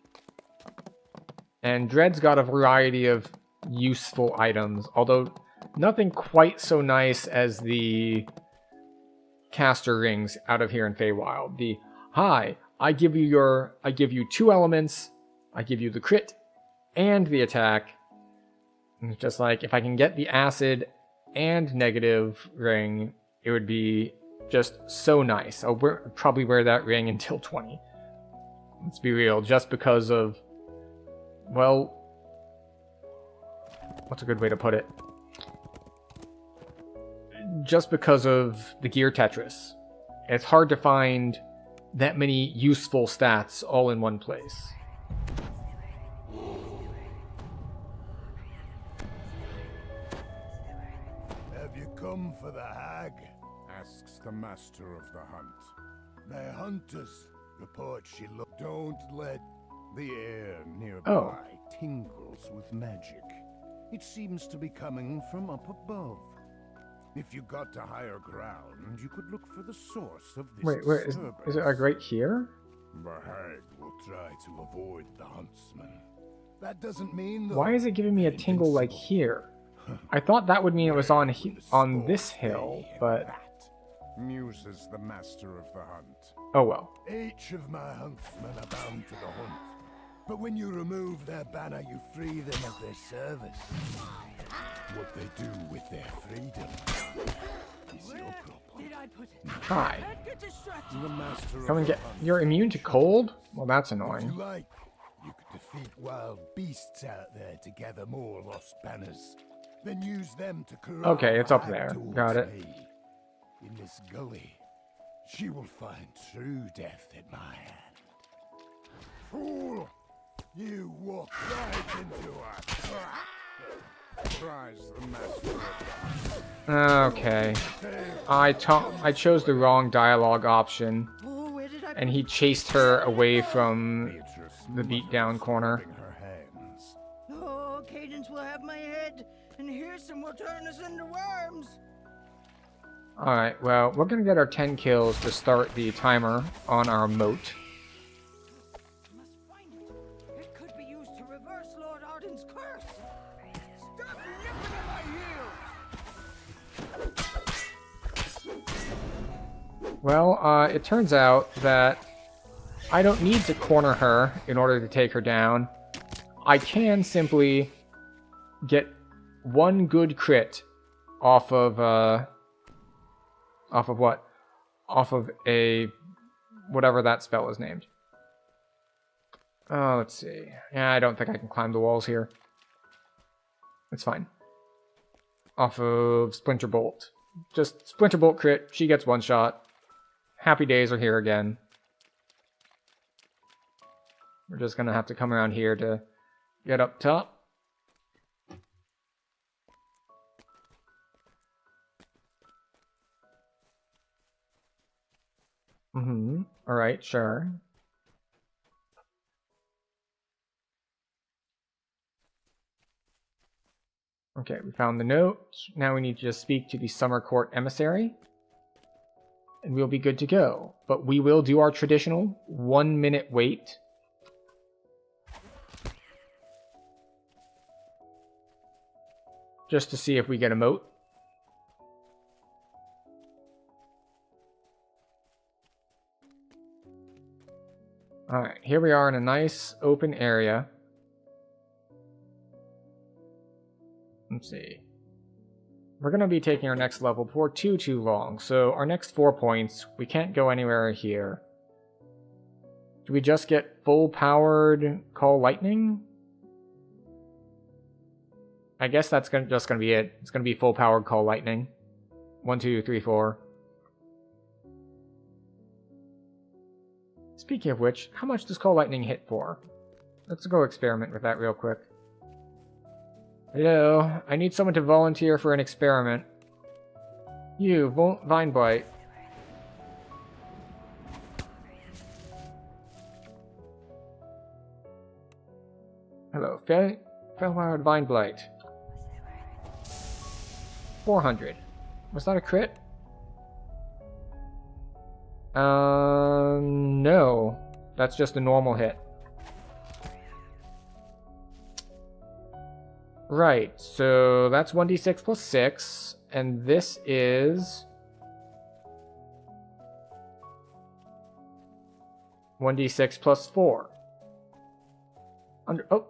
And Dread's got a variety of useful items, although nothing quite so nice as the caster rings out of here in Feywild. The, hi, I give you 2 elements, I give you the crit and the attack. And it's just like, if I can get the acid and negative ring, it would be just so nice. I'll probably wear that ring until 20. Let's be real, just because of, well, what's a good way to put it? Just because of the gear Tetris. It's hard to find that many useful stats all in one place. Have you come for the hag? Asks the master of the hunt. They're hunters. Report she look. Don't let the air nearby tingles with magic. It seems to be coming from up above. If you got to higher ground, you could look for the source of this Wait, where is it like right here? The hag will try to avoid the huntsman. That doesn't mean Why is it giving me a tingle like here? I thought that would mean it was on this hill, but muses the master of the hunt. Oh well. Each of my huntsmen are bound to the hunt, but when you remove their banner, you free them of their service. What they do with their freedom is your problem. Hi. The master Come and of get. the hunt. You're immune to cold? Well, that's If annoying. you like, you could defeat wild beasts out there to gather more lost banners. Then use them to corral Okay, it's up the hag there. towards Got it. me. In this gully, she will find true death at my hand. Fool! You walk right into her. Prize the master. Okay. I chose the wrong dialogue option. And he chased her away from the beatdown corner. Oh, Cadence will have my head, and Hirson will turn us into worms. Alright, well, we're gonna get our 10 kills to start the timer on our moat. Must find it. It could be used to reverse Lord Arden's curse. Stop nipping at my heels! Well, it turns out that I don't need to corner her in order to take her down. I can simply get one good crit off of what? Off of a whatever that spell is named. Oh, let's see. Yeah, I don't think I can climb the walls here. It's fine. Off of Splinter Bolt. Just Splinter Bolt crit, she gets one shot. Happy days are here again. We're just gonna have to come around here to get up top. Alright, sure. Okay, we found the note. Now we need to just speak to the Summer Court Emissary. And we'll be good to go. But we will do our traditional 1 minute wait. Just to see if we get a moat. Alright, here we are in a nice open area. Let's see. We're going to be taking our next level before too long. So our next 4 points, we can't go anywhere here. Do we just get full powered Call Lightning? I guess that's just going to be it. It's going to be full powered Call Lightning. 1, 2, 3, 4. Speaking of which, how much does Call Lightning hit for? Let's go experiment with that real quick. Hello, I need someone to volunteer for an experiment. You, Vine Blight. Hello, Failwired Vine Blight. 400. Was that a crit? No. That's just a normal hit. Right, so that's 1d6 plus 6, and this is 1d6 plus 4. Oh,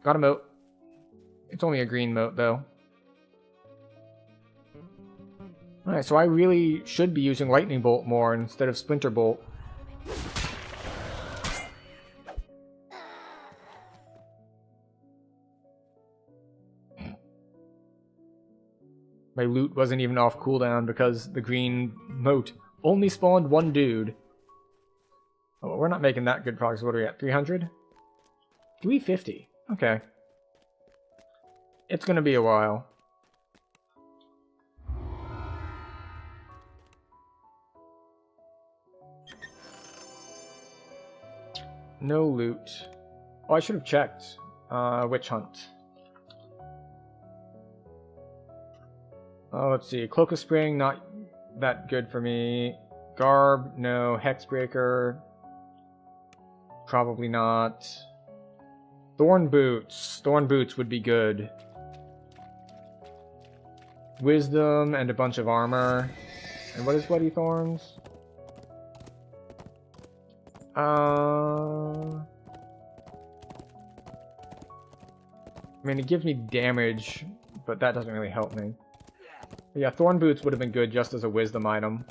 got a moat. It's only a green moat, though. Alright, so I really should be using Lightning Bolt more instead of Splinter Bolt. My loot wasn't even off cooldown because the green moat only spawned one dude. Oh, well, we're not making that good progress. What are we at? 300? 350. Okay. It's gonna be a while. No loot. Oh, I should have checked. Witch Hunt. Oh, let's see. Cloak of Spring, not that good for me. Garb, no. Hexbreaker, probably not. Thorn Boots. Thorn Boots would be good. Wisdom and a bunch of armor. And what is Bloody Thorns? I mean, it gives me damage, but that doesn't really help me. Yeah, Thorn Boots would have been good just as a wisdom item.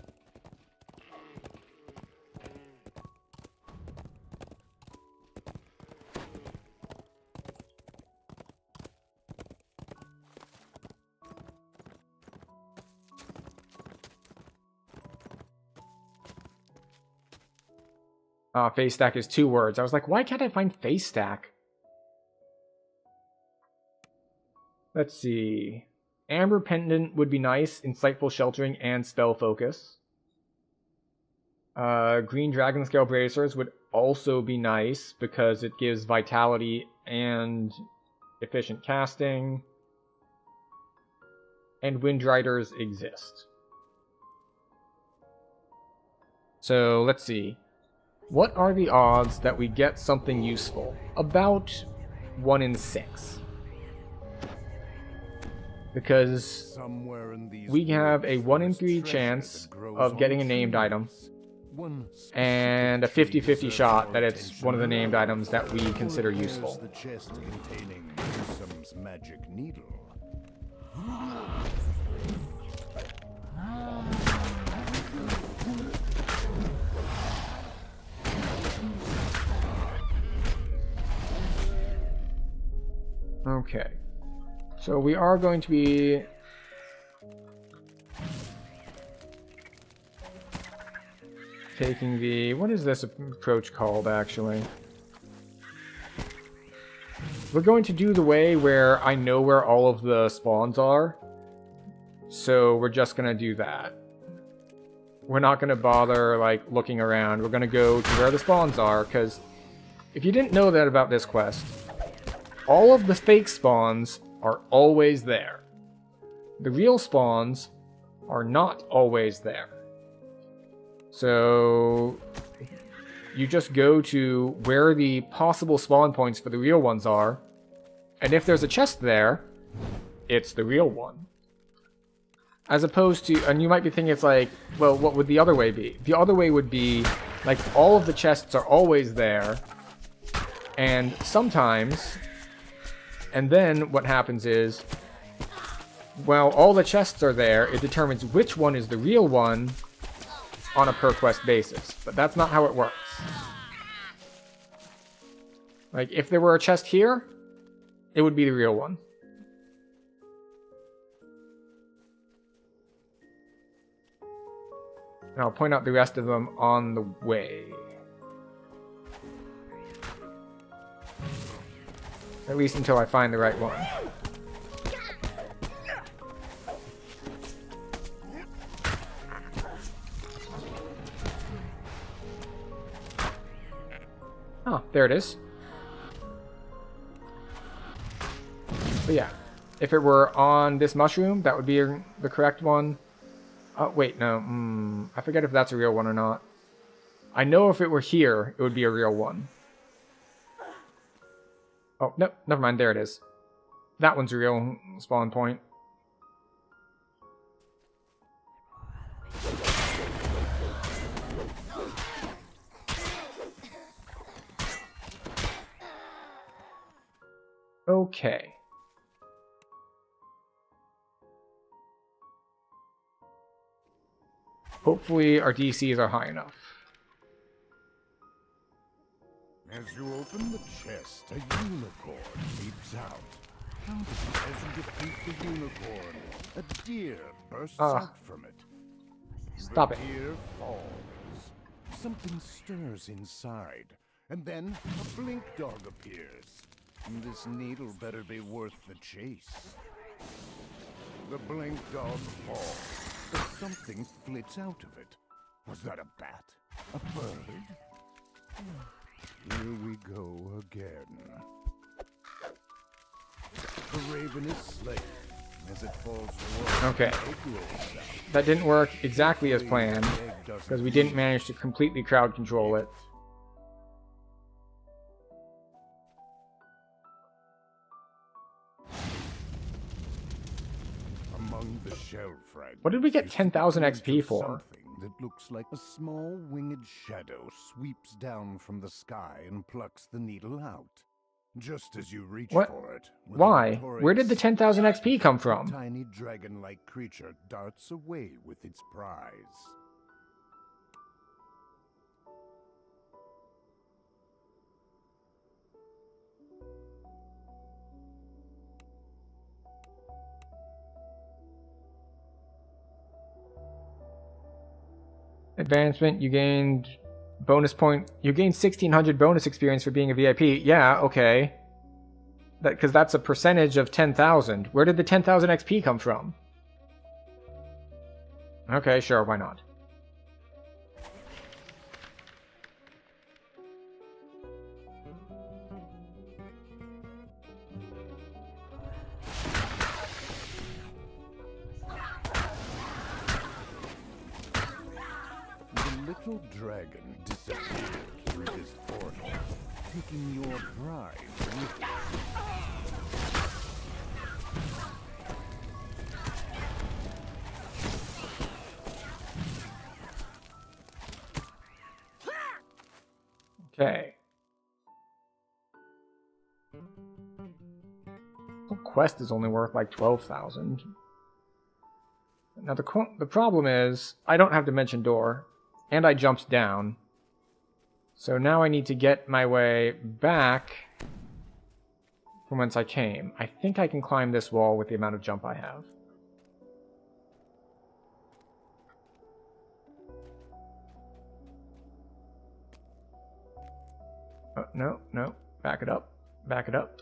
Face stack is 2 words. I was like, why can't I find face stack? Let's see. Amber Pendant would be nice. Insightful Sheltering and Spell Focus. Green Dragon Scale Bracers would also be nice because it gives Vitality and efficient casting. And Windriders exist. So let's see. What are the odds that we get something useful? About 1 in 6. Because we have a 1 in 3 chance of getting a named item. And a 50-50 shot that it's one of the named items that we consider useful. The chest containing Newsom's magic needle. Okay. So we are going to be taking the... What is this approach called, actually? We're going to do the way where I know where all of the spawns are. So we're just going to do that. We're not going to bother, like, looking around. We're going to go to where the spawns are, because if you didn't know that about this quest, all of the fake spawns are always there. The real spawns are not always there. So you just go to where the possible spawn points for the real ones are, and if there's a chest there, it's the real one. As opposed to, and you might be thinking it's like, well, what would the other way be? The other way would be, like, all of the chests are always there, and sometimes, and then what happens is, while all the chests are there, it determines which one is the real one on a per quest basis. But that's not how it works. Like, if there were a chest here, it would be the real one. And I'll point out the rest of them on the way. At least until I find the right one. Oh, there it is. But yeah, if it were on this mushroom, that would be the correct one. Oh, wait, no. I forget if that's a real one or not. I know if it were here, it would be a real one. Oh, no, never mind. There it is. That one's a real spawn point. Okay. Hopefully our DCs are high enough. As you open the chest, a unicorn leaps out. How does the peasant defeat the unicorn? A deer bursts out from it. Stop it. The deer falls. Something stirs inside, and then a blink dog appears. This needle better be worth the chase. The blink dog falls, but something flits out of it. Was that a bat? A bird? Here we go again. The raven is slain. As it falls forward, okay. That didn't work exactly as planned, because we didn't manage to completely crowd control it. Among the shell fragments, what did we get 10,000 XP for? Something that looks like a small winged shadow sweeps down from the sky and plucks the needle out. Just as you reach for it. Why? Where did the 10,000 XP come from? A tiny dragon-like creature darts away with its prize. Advancement, you gained bonus point. You gained 1,600 bonus experience for being a VIP. Yeah, okay. Because that's a percentage of 10,000. Where did the 10,000 XP come from? Okay, sure, why not? The little dragon disappeared through this portal, taking your bride with it. Okay. The quest is only worth like 12,000. Now the problem is, I don't have Dimension Door, and I jumped down. So now I need to get my way back from whence I came. I think I can climb this wall with the amount of jump I have. Oh, no, no. Back it up. Back it up.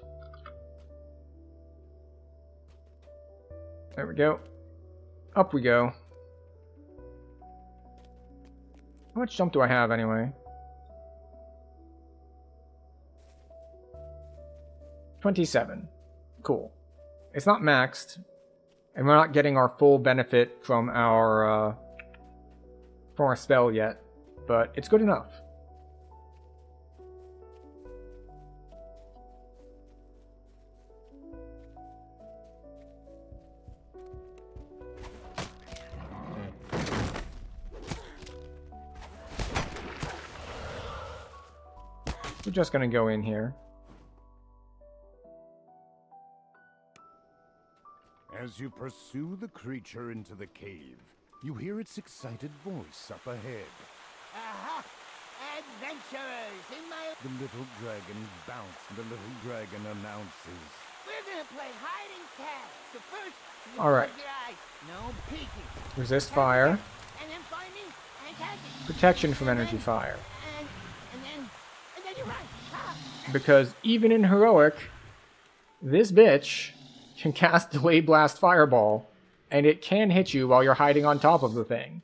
There we go. Up we go. How much jump do I have anyway? 27. Cool. It's not maxed, and we're not getting our full benefit from our spell yet, but it's good enough. We're just gonna go in here. As you pursue the creature into the cave, you hear its excited voice up ahead. Aha! Adventurers in my... The little dragon bounces. The little dragon announces. We're gonna play hide and catch. So first, you all right. close your eyes. No peeking. Resist fire. And then finding and catching. Protection from energy fire. And then you run. Ah. Because even in heroic, this bitch can cast Delayed Blast Fireball, and it can hit you while you're hiding on top of the thing.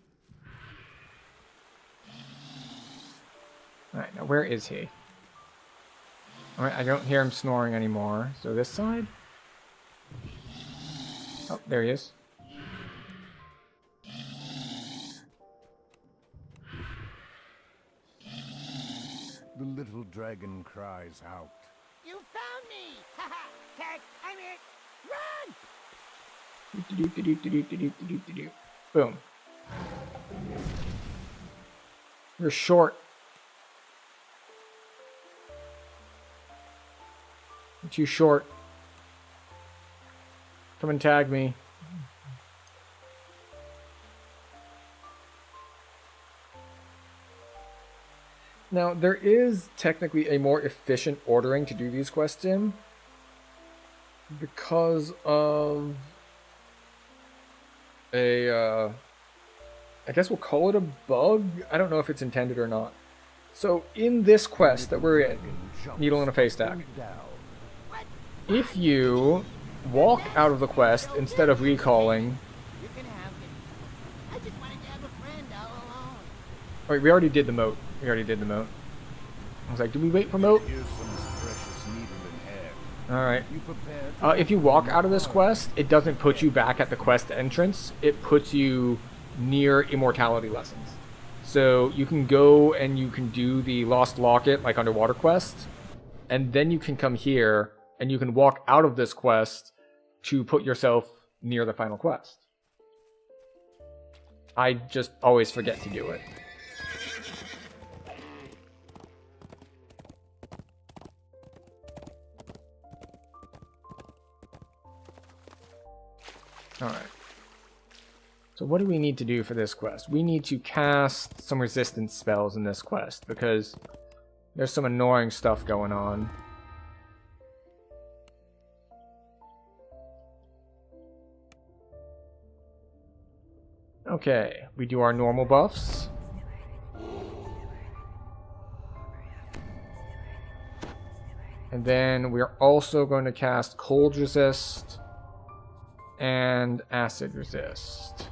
Alright, now where is he? Alright, I don't hear him snoring anymore. So this side? Oh, there he is. The little dragon cries out. You found me! Haha! Tag, I'm it! Run! Boom. You're short. You're too short. Come and tag me. Now, there is technically a more efficient ordering to do these quests in because of a, I guess we'll call it a bug. I don't know if it's intended or not. So, in this quest that we're in, Needle in a Face Stack, if you walk out of the quest instead of recalling... You can have it. I just wanted to have a friend all along. Wait, we already did the moat. We already did the moat. I was like, do we wait for moat? Here's some precious needle in hand. Alright. You prepare to If you walk out of this quest, it doesn't put you back at the quest entrance. It puts you near Immortality Lessons. So you can go and you can do the Lost Locket, like underwater quest. And then you can come here and you can walk out of this quest to put yourself near the final quest. I just always forget to do it. Alright. So what do we need to do for this quest? We need to cast some resistance spells in this quest because there's some annoying stuff going on. Okay, we do our normal buffs. And then we're also going to cast Cold Resist and Acid Resist.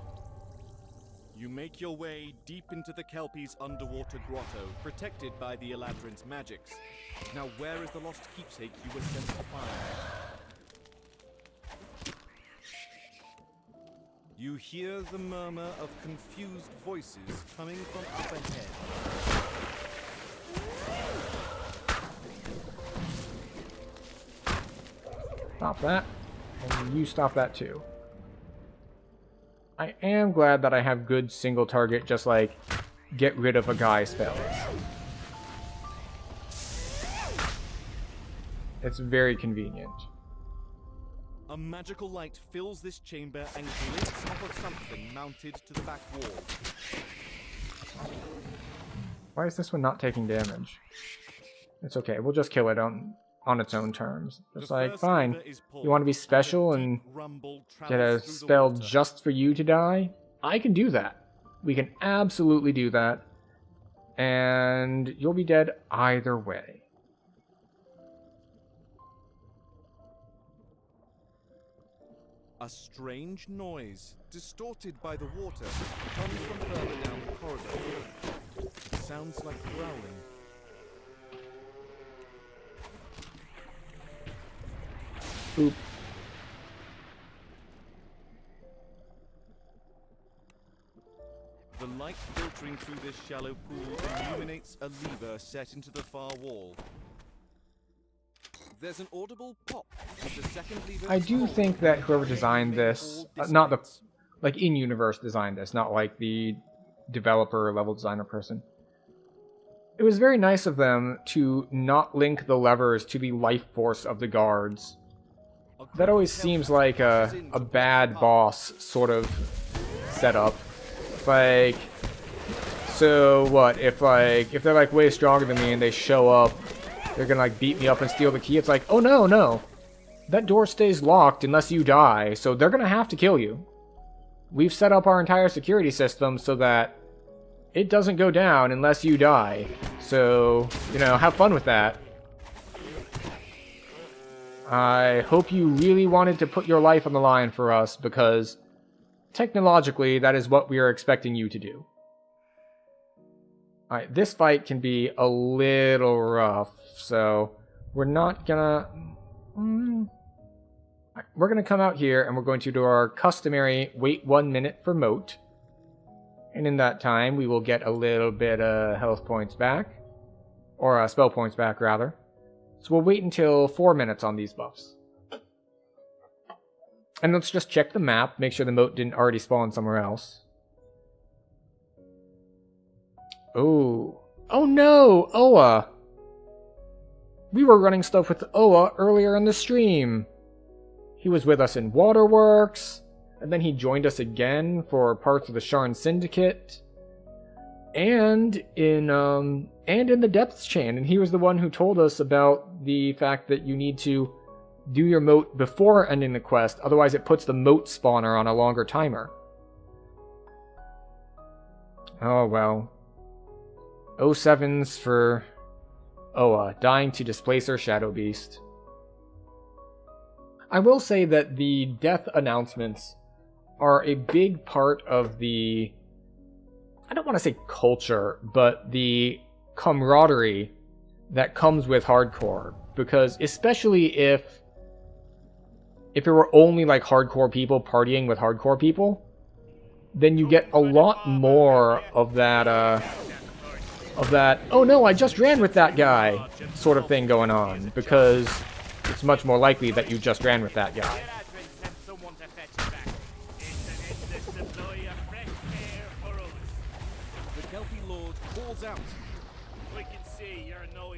You make your way deep into the Kelpie's underwater grotto, protected by the Eladrin's magics. Now where is the lost keepsake you were sent to find? You hear the murmur of confused voices coming from up ahead. Stop that. And you stop that too. I am glad that I have good single target, just like get rid of a guy spells. It's very convenient. A magical light fills this chamber and glints off of something mounted to the back wall. Why is this one not taking damage? It's okay, we'll just kill it on its own terms. Just like, fine, you want to be special and get a spell just for you to die? I can do that. We can absolutely do that. And you'll be dead either way. A strange noise, distorted by the water, comes from further down the corridor. It sounds like growling. Boop. The light filtering through this shallow pool illuminates a lever set into the far wall. There's an audible pop as the second lever. I do think that whoever designed this, not the, like in-universe designed this, not like the developer or level designer person. It was very nice of them to not link the levers to the life force of the guards. That always seems like a bad boss sort of setup. Like, so what, if they're like way stronger than me and they show up, they're gonna like beat me up and steal the key. It's like, oh no, that door stays locked unless you die, so they're gonna have to kill you. We've set up our entire security system so that it doesn't go down unless you die. So, you know, have fun with that. I hope you really wanted to put your life on the line for us, because technologically that is what we are expecting you to do. Alright, this fight can be a little rough, so we're not gonna... We're gonna come out here and we're going to do our customary wait 1 minute for Moat. And in that time, we will get a little bit of health points back. Or spell points back, rather. So we'll wait until 4 minutes on these buffs. And let's just check the map, make sure the moat didn't already spawn somewhere else. Oh. Oh no! Oa! We were running stuff with Oa earlier in the stream. He was with us in Waterworks, and then he joined us again for parts of the Sharn Syndicate. And in the Depths Chain, and he was the one who told us about the fact that you need to do your moat before ending the quest, otherwise it puts the moat spawner on a longer timer. Oh well. 07s for Oa, dying to Displacer Shadow Beast. I will say that the death announcements are a big part of the, I don't want to say culture, but the camaraderie that comes with hardcore. Because especially if it were only like hardcore people partying with hardcore people, then you get a lot more of that, oh no, I just ran with that guy sort of thing going on. Because it's much more likely that you just ran with that guy.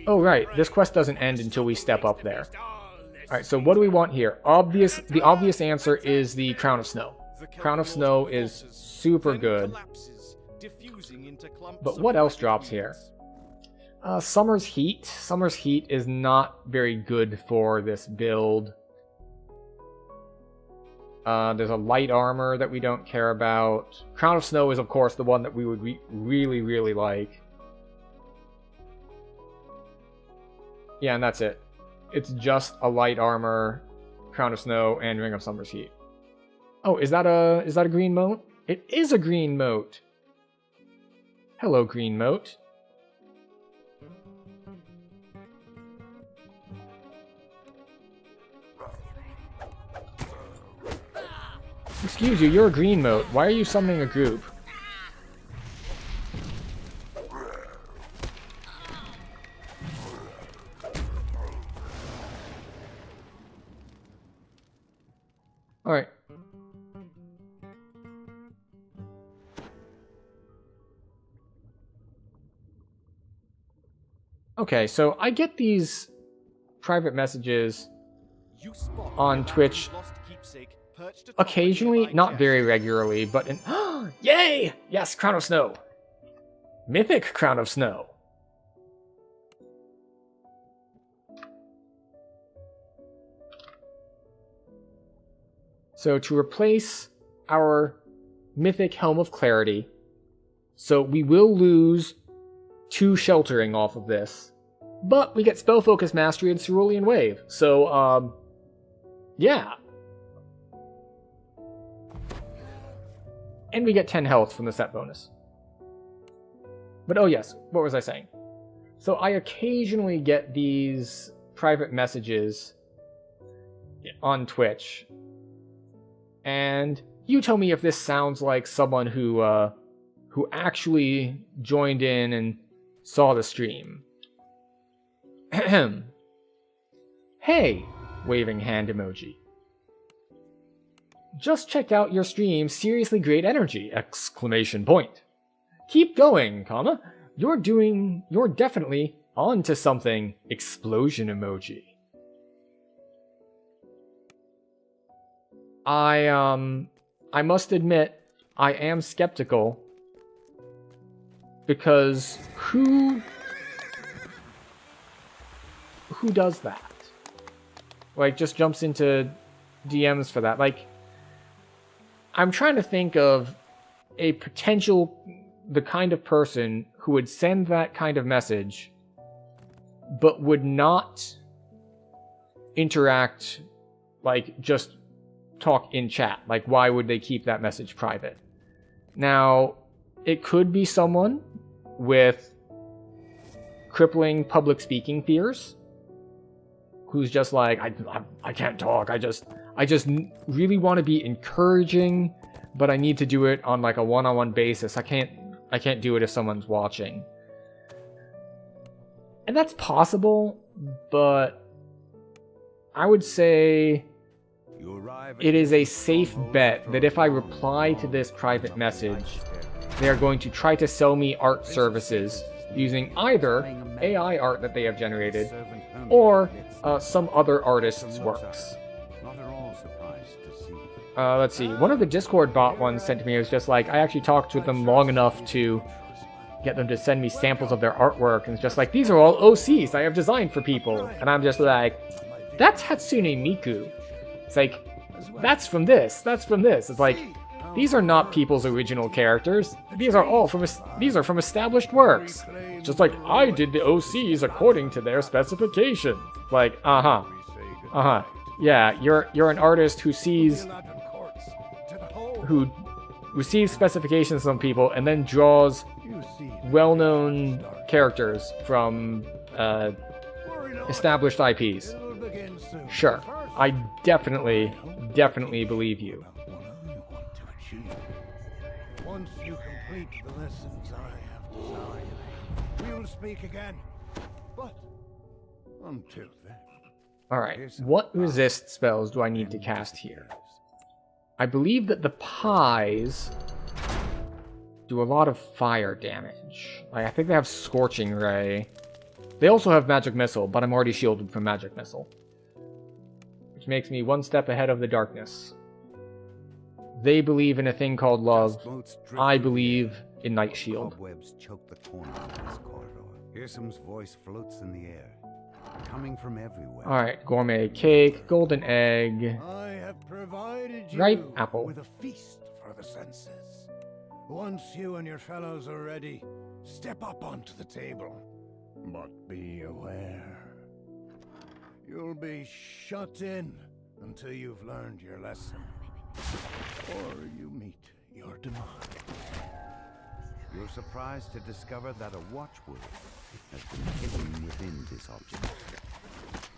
Oh right, this quest doesn't end until we step up there. Alright, so what do we want here? The obvious answer is the Crown of Snow. Crown of Snow is super good. But what else drops here? Summer's Heat. Summer's Heat is not very good for this build. There's a light armor that we don't care about. Crown of Snow is, of course, the one that we would really, really like. Yeah, and that's it. it's just a light armor, Crown of Snow, and Ring of Summer's Heat. Oh, is that a green moat? It is a green moat. Hello, green moat. Excuse you, you're a green moat. Why are you summoning a group? Alright. Okay, so I get these private messages on Twitch occasionally, not very regularly, but in... Yay! Yes, Crown of Snow. Mythic Crown of Snow. So to replace our Mythic Helm of Clarity, so we will lose 2 sheltering off of this, but we get Spell Focus Mastery and Cerulean Wave. So, yeah. And we get 10 health from the set bonus. But oh yes, what was I saying? So I occasionally get these private messages on Twitch. And you tell me if this sounds like someone who actually joined in and saw the stream. Hey, waving hand emoji. Just checked out your stream, seriously great energy! Exclamation point. Keep going, comma. You're definitely onto something! Explosion emoji. I must admit, I am skeptical. Because who does that? Like, just jumps into DMs for that. Like, I'm trying to think of a potential, the kind of person who would send that kind of message, but would not interact, like, just talk in chat. Like, why would they keep that message private? Now, it could be someone with crippling public speaking fears, who's just like, I can't talk, I just really want to be encouraging, but I need to do it on like a one-on-one basis. I can't do it if someone's watching. And that's possible, but I would say it is a safe bet that if I reply to this private message, they are going to try to sell me art services using either AI art that they have generated or some other artist's works. Let's see. One of the Discord bot ones sent to me was just like, I actually talked with them long enough to get them to send me samples of their artwork, and it's just like, these are all OCs I have designed for people. And I'm just like, that's Hatsune Miku. It's like, that's from this, that's from this. It's like, these are not people's original characters. These are from established works. Just like, I did the OCs according to their specifications. Like, yeah, you're an artist who receives specifications from people and then draws well-known characters from established IPs. Sure, I definitely believe you. Once you complete the lessons I have designed, we will speak again. But until then. Alright, what resist spells do I need to cast here? I believe that the pies do a lot of fire damage. Like, I think they have Scorching Ray. They also have Magic Missile, but I'm already shielded from Magic Missile. Which makes me one step ahead of the darkness. They believe in a thing called love. I believe in Night Shield. Cobwebs choke the corner of this corridor. Hirsum's voice floats in the air, coming from everywhere. Alright, gourmet cake, golden egg. I have provided you Ripe apple. with a feast for the senses. Once you and your fellows are ready, step up onto the table. But be aware. You'll be shut in until you've learned your lesson. Or you meet your demise. You're surprised to discover that a watchword has been hidden within this object.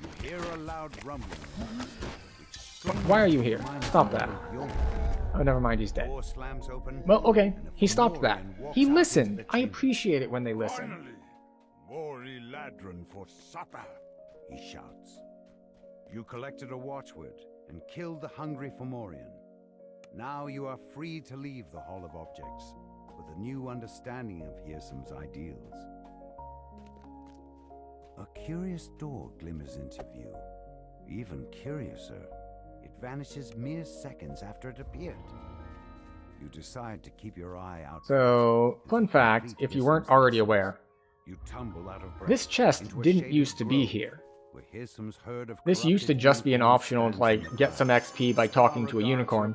You hear a loud rumbling. Why are you here? Stop that. Oh, never mind, he's dead. Well, okay. He stopped that. He listened. I appreciate it when they listen. Finally, more Eladrin for supper. He shouts. You collected a watchword and killed the hungry Fomorian. Now you are free to leave the Hall of Objects with a new understanding of Hearsom's ideals. A curious door glimmers into view. Even curiouser, it vanishes mere seconds after it appeared. You decide to keep your eye out. So, fun fact, if you weren't already aware, you tumble out of breath this chest didn't used to be here. This used to just be an optional to like get some XP by talking to a unicorn.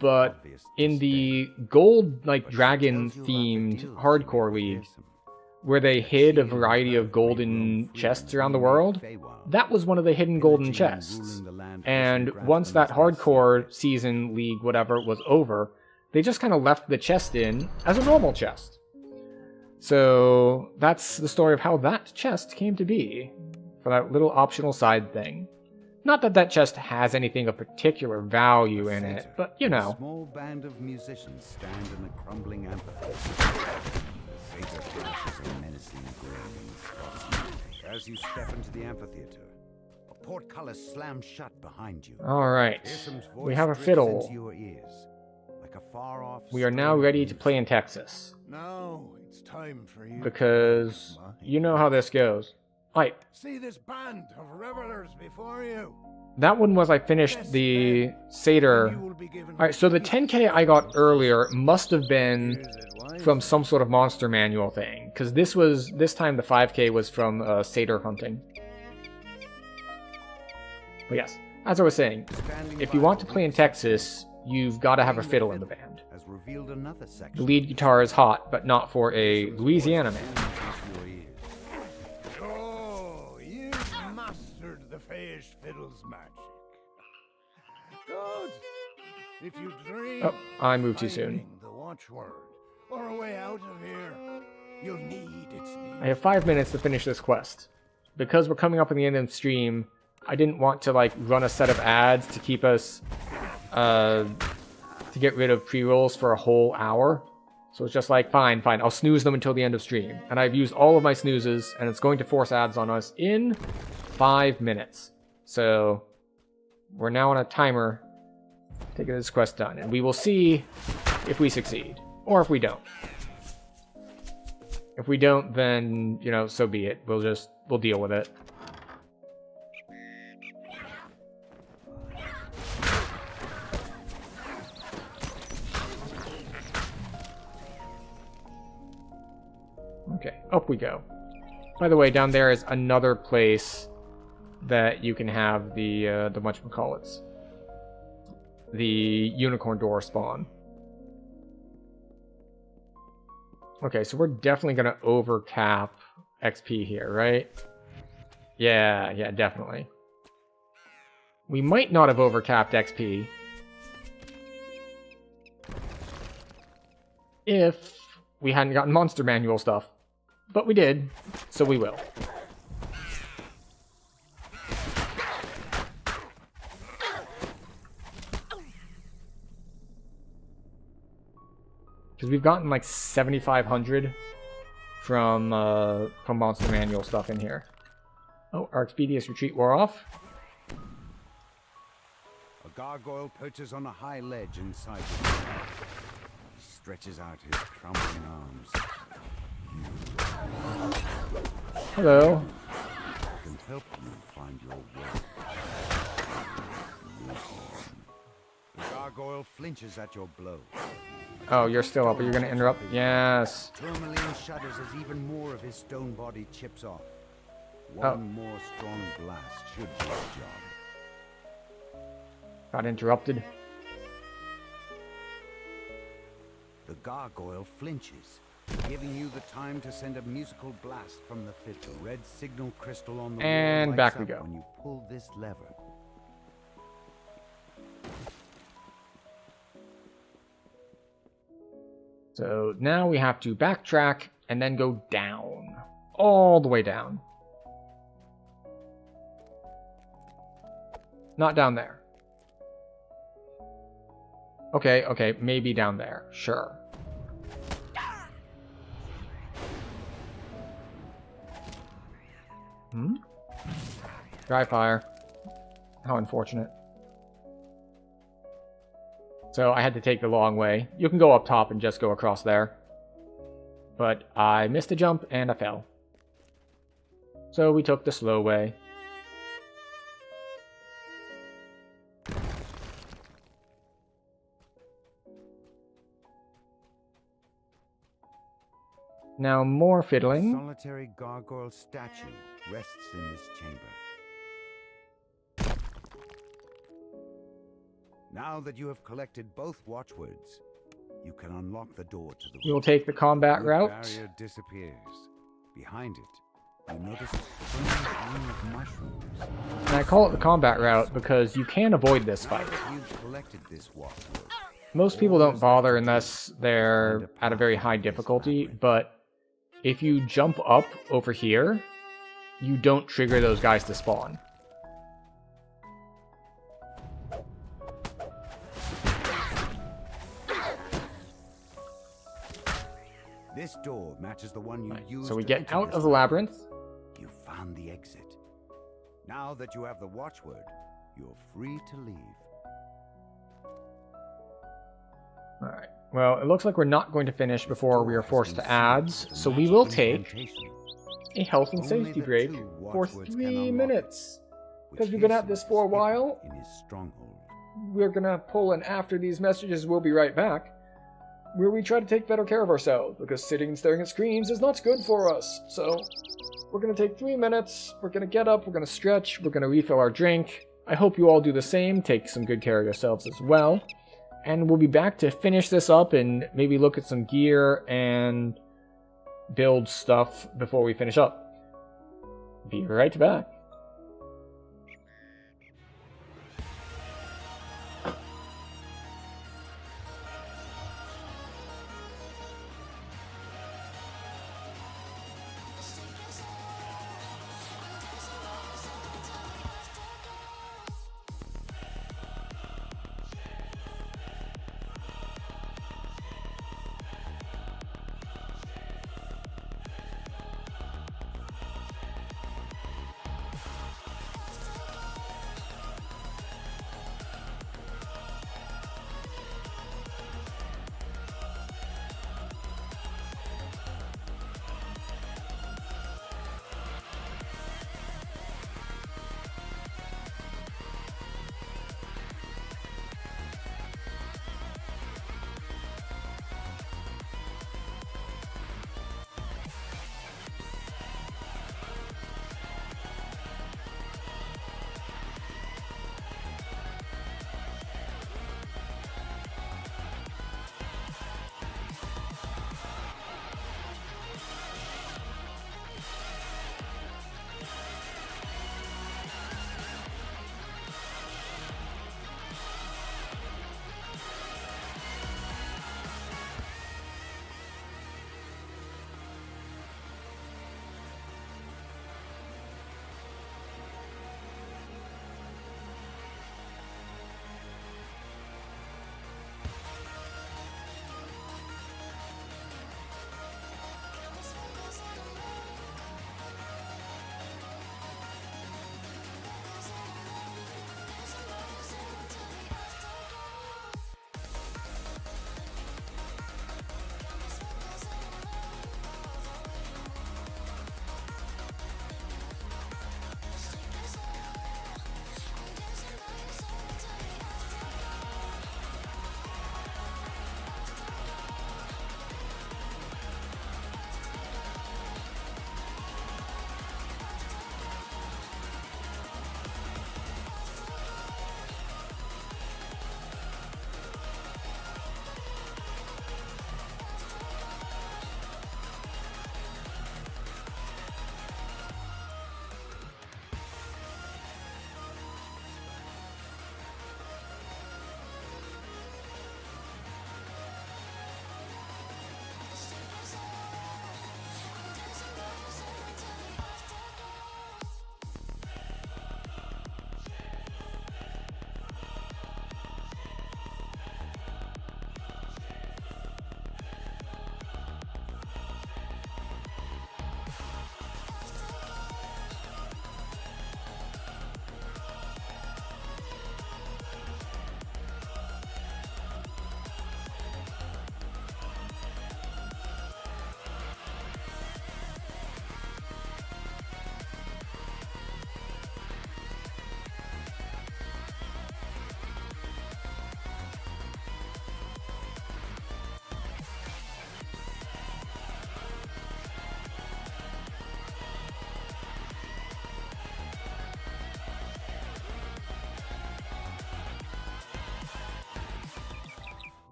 But in the gold like dragon themed hardcore league, where they hid a variety of golden chests around the world, that was one of the hidden golden chests. And once that hardcore season league whatever was over, they just kind of left the chest in as a normal chest. So that's the story of how that chest came to be, for that little optional side thing. Not that that chest has anything of particular value in it, but you know. A small band of musicians stand in a crumbling amphitheater. The satyr flashes a menacing grin. As you step into the amphitheater, a portcullis slams shut behind you. Alright, we have a fiddle. We are now ready to play in Texas. Now it's time for you. Because you know how this goes. Right. See this band of revelers before you. That one was I finished the Satyr. Alright, so the 10k I got earlier must have been from some sort of monster manual thing. Because this time the 5k was from Satyr hunting. But yes, as I was saying, if you want to play in Texas, you've got to have a fiddle in the band. The lead guitar is hot, but not for a Louisiana man. The Fayish fiddle's magic. Good. If you dream Oh, I moved too soon. the watchword or a way out of here, you'll need its need. I have 5 minutes to finish this quest. Because we're coming up on the end of the stream, I didn't want to like run a set of ads to keep us to get rid of pre-rolls for a whole hour. So it's just like, fine, I'll snooze them until the end of stream. And I've used all of my snoozes, and it's going to force ads on us in 5 minutes. So we're now on a timer to get this quest done, and we will see if we succeed or if we don't. If we don't, then you know, so be it. We'll deal with it. Okay, up we go. By the way, down there is another place that you can have the whatchamacallits. The unicorn door spawn. Okay, so we're definitely gonna overcap XP here, right? Yeah, definitely. We might not have overcapped XP if we hadn't gotten monster manual stuff. But we did, so we will. Because we've gotten like 7,500 from monster manual stuff in here. Oh, our expeditious retreat wore off. A gargoyle perches on a high ledge inside the cave. He stretches out his crumbling arms. Hello. I can help you find your way. The gargoyle flinches at your blow. Oh, you're still up. Are you going to interrupt? Yes. Tourmaline shudders as even more of his stone body chips off. One more strong blast should do the job. Got interrupted. The gargoyle flinches, giving you the time to send a musical blast from the fifth. The red signal crystal on the And wall back lights we up go. when you pull this lever. So now we have to backtrack and then go down. All the way down. Not down there. Okay, okay, maybe down there. Sure. Hmm? Dry fire. How unfortunate. So I had to take the long way. You can go up top and just go across there. But I missed a jump and I fell. So we took the slow way. Now more fiddling. A solitary gargoyle statue rests in this chamber. Now that you have collected both watchwords, you can unlock the door to the We will take the combat wood route. barrier disappears. Behind it, you notice a strange ring of mushrooms. And I call it the combat route because you can avoid this fight. You've collected this watchword. Most people don't bother unless they're at a very high difficulty, but if you jump up over here, you don't trigger those guys to spawn. This door matches the one you used. So we to get enter out this of the labyrinth. You found the exit. Now that you have the watchword, you're free to leave. Alright. Well, it looks like we're not going to finish before we are forced to ads, so we will take a health and safety break for 3 minutes. Because we've been at this for a while. In his stronghold. We're gonna pull an after these messages, we'll be right back, where we try to take better care of ourselves, because sitting and staring at screens is not good for us. So, we're gonna take 3 minutes, we're gonna get up, we're gonna stretch, we're gonna refill our drink. I hope you all do the same, take some good care of yourselves as well. And we'll be back to finish this up and maybe look at some gear and build stuff before we finish up. Be right back.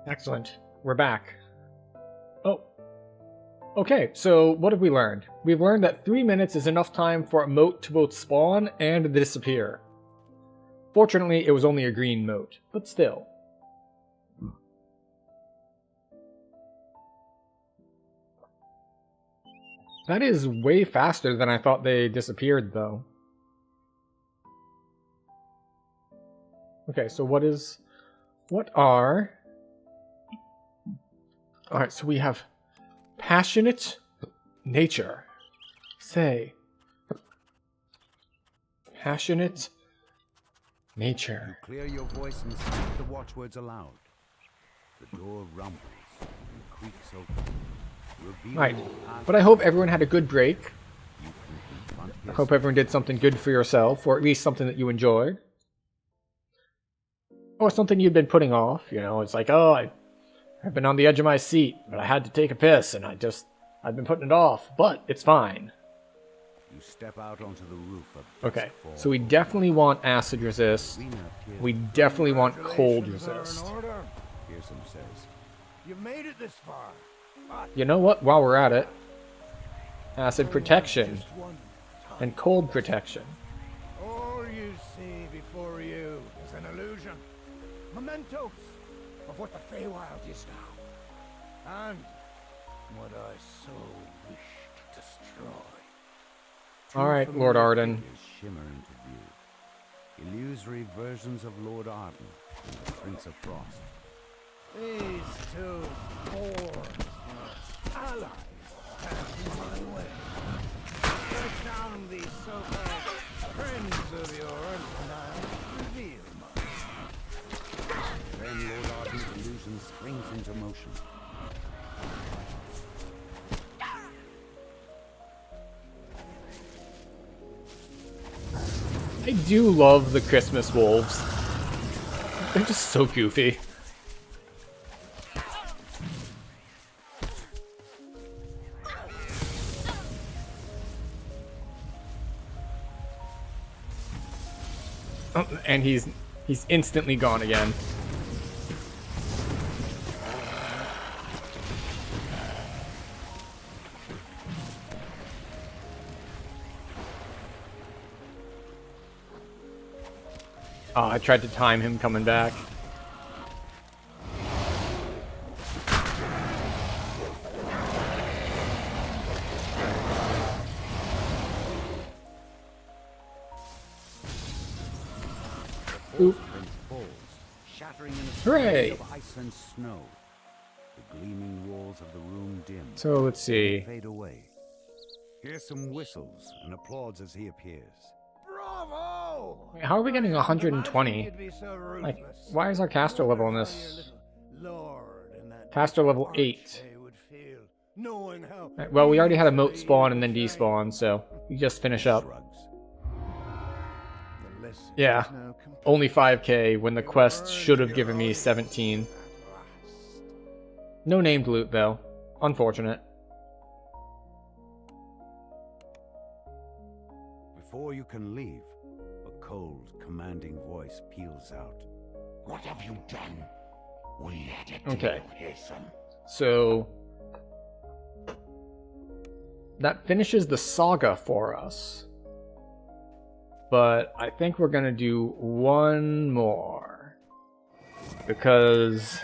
Excellent. We're back. Oh. Okay, so what have we learned? We've learned that 3 minutes is enough time for a moat to both spawn and disappear. Fortunately, it was only a green moat, but still. That is way faster than I thought they disappeared, though. Okay, so what are... Alright, so we have passionate nature. Say. Passionate nature. You clear your voice and speak the watchwords aloud. The door rumbles and creaks open. Right, but I hope everyone had a good break. I hope everyone did something good for yourself, or at least something that you enjoyed. Or something you'd been putting off, you know, it's like, oh, I've been on the edge of my seat, but I had to take a piss, and I've been putting it off, but it's fine. You step out onto the roof of Okay, so we definitely want acid resist. We definitely want cold resist. Pearson says, You've made it this far. You know what? While we're at it, acid protection and cold protection. All you see before you is an illusion. Mementos of what the Feywild is now. And what I so wish to destroy. Alright, Lord Arden. Shimmer into view. Illusory versions of Lord Arden and the Prince of Frost. These two boars were allies passing my way. Break down these so-called friends of yours, and I'll reveal mine. Then Lord Arden's illusion springs into motion. I do love the Christmas wolves. They're just so goofy. Oh, and he's instantly gone again. Oh, I tried to time him coming back. Oop. Falls, shattering in a Hooray! spray of ice and snow. The gleaming walls of the room dim. So let's see. Fade away. Hear some whistles and applauds as he appears. Bravo! Wait, how are we getting 120? You'd be so Like, ruthless. why is our caster level on this? Caster level 8. Knowing how Well, we already had a moat spawn and then despawn, so we just finish up. Yeah, only 5k when the quest should have given me 17. No named loot though. Unfortunate. Before you can leave, a cold, commanding voice peals out. What have you done? We had a Okay. deal, Pearson. So that finishes the saga for us. But I think we're gonna do one more. Because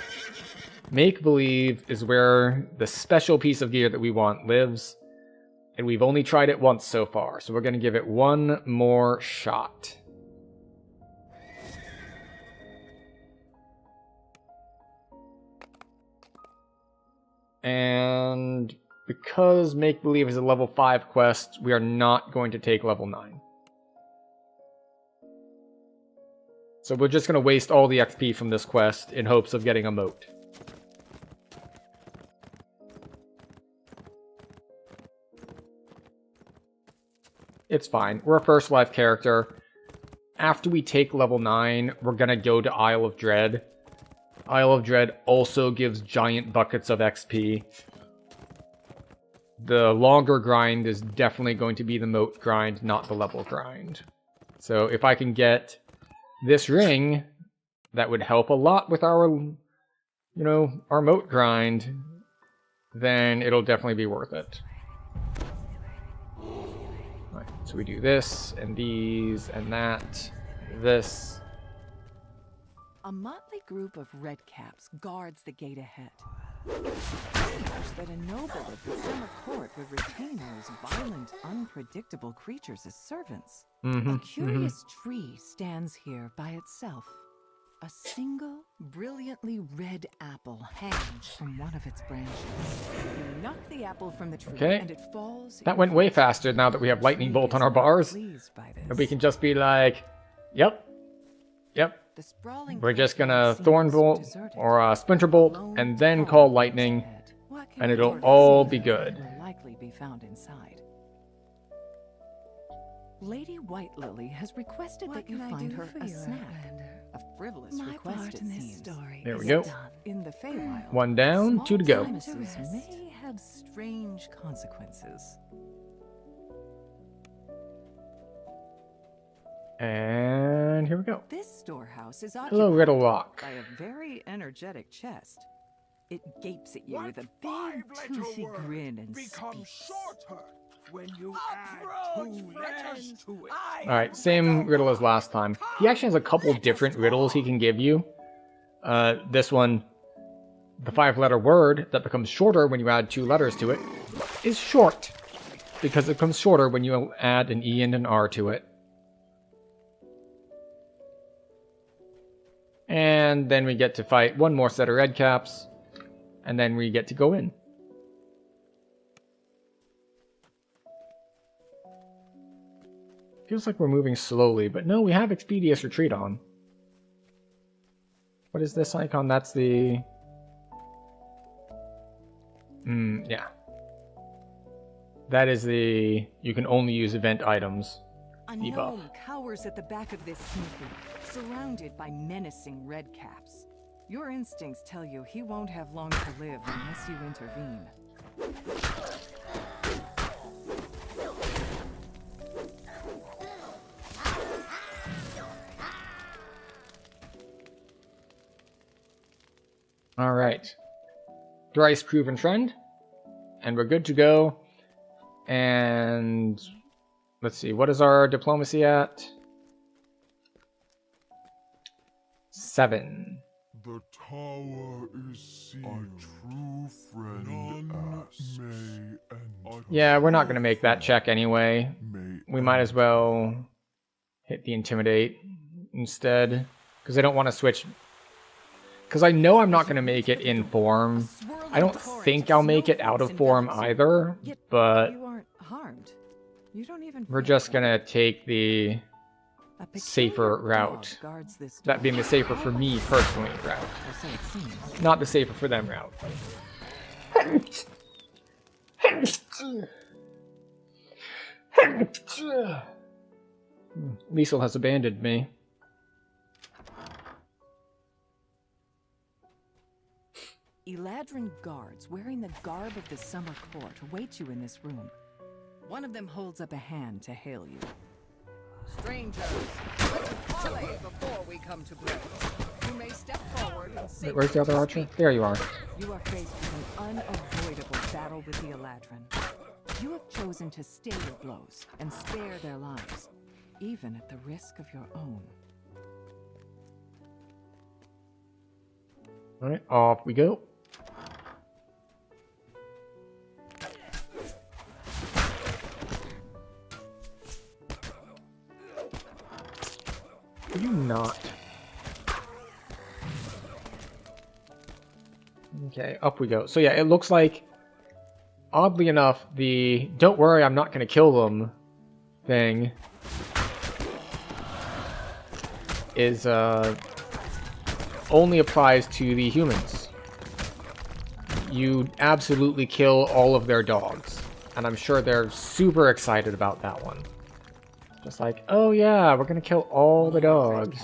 make-believe is where the special piece of gear that we want lives. And we've only tried it once so far, so we're gonna give it one more shot. And because make-believe is a level 5 quest, we are not going to take level 9. So we're just going to waste all the XP from this quest in hopes of getting a moat. It's fine. We're a first life character. After we take level 9, we're going to go to Isle of Dread. Isle of Dread also gives giant buckets of XP. The longer grind is definitely going to be the moat grind, not the level grind. So if I can get this ring, that would help a lot with our you know, our moat grind, then it'll definitely be worth it. Right, so we do this, and these, and that, this. A motley group of redcaps guards the gate ahead. Strange that a noble of the summer court would retain those violent, unpredictable creatures as servants. A curious tree stands here by itself. A single, brilliantly red apple hangs from one of its branches. You knock the apple from the tree, and it falls. That went way faster now that we have lightning bolt on our bars. And we can just be like, yep. We're just gonna thorn bolt or splinter bolt and then call lightning, and it'll all be good. Will likely be found inside. Lady White Lily has requested that you find her a snack. A frivolous request, it seems. There we go. In the Feywild, One down, two to go. promises may have strange consequences. And here we go. This storehouse is Hello, Riddle Rock. by a very energetic chest. It gapes at you with a big, toothy grin and speaks. When you add 2 letters to it. Alright, same riddle as last time. He actually has a couple different riddles he can give you. This one, the 5-letter word that becomes shorter when you add 2 letters to it, is short. Because it becomes shorter when you add an E and an R to it. And then we get to fight one more set of red caps. And then we get to go in. Feels like we're moving slowly, but no, we have Expedious Retreat on. What is this icon? That's the... yeah. That is the... You can only use event items. A gnome cowers at the back of this smithy, surrounded by menacing redcaps. Your instincts tell you he won't have long to live unless you intervene. Alright. Thrice proven friend. And we're good to go. And let's see, what is our diplomacy at? 7. The tower is sealed. A true friend asks. Yeah, we're not going to make that check anyway. We might as well hit the Intimidate instead. Because I don't want to switch... Because I know I'm not going to make it in form. I don't think I'll make it out of form either, but we're just going to take the safer route. That being the safer for me personally route. Not the safer for them route. Liesel has abandoned me. Eladrin guards wearing the garb of the summer court await you in this room. One of them holds up a hand to hail you. Strangers, let's parley before we come to blows. You may step forward and say... Where's the other archer? There you are. You are faced with an unavoidable battle with the Eladrin. You have chosen to stay your blows and spare their lives, even at the risk of your own. Alright, off we go. Are you not? Okay, up we go. So yeah, it looks like, oddly enough, the "don't worry, I'm not going to kill them" thing is only applies to the humans. You absolutely kill all of their dogs, and I'm sure they're super excited about that one. Just like, oh yeah, we're gonna kill all the dogs.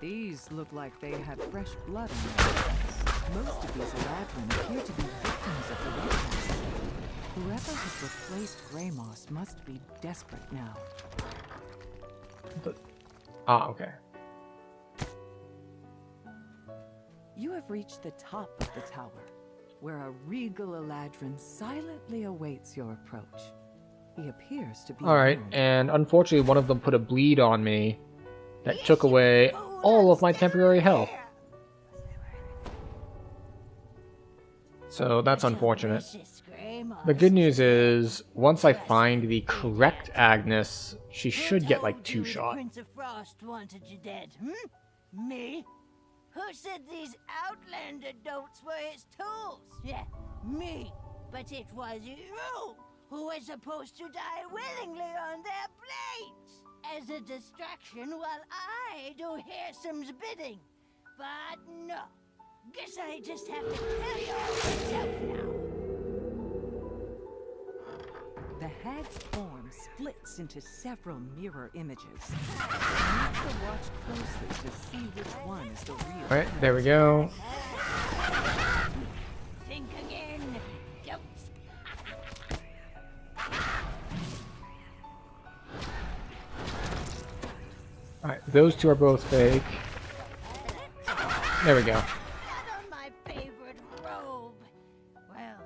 These look like they had fresh blood in their hands. Most of these Eladrin appear to be victims of the redcaps. Whoever has replaced Greymoss must be desperate now. Ah, okay. You have reached the top of the tower, where a regal Eladrin silently awaits your approach. He appears to be Alright, alone. and unfortunately one of them put a bleed on me that took away all of my temporary health. So that's unfortunate. The good news is, once I find the correct Agnes, she should get like 2 shots. Prince of Frost wanted you dead, Me? Who said these Outlander dolts were his tools? Yeah, me. But it was you who was supposed to die willingly on their blades, as a distraction while I do Harrison's bidding. But no, guess I just have to tell you all myself now. The hag's form splits into several mirror images. You have to watch closely to see which one is the real. Alright, there we go. Think again, dolts. Alright, those 2 are both fake. There we go. Not on my favorite robe. Well,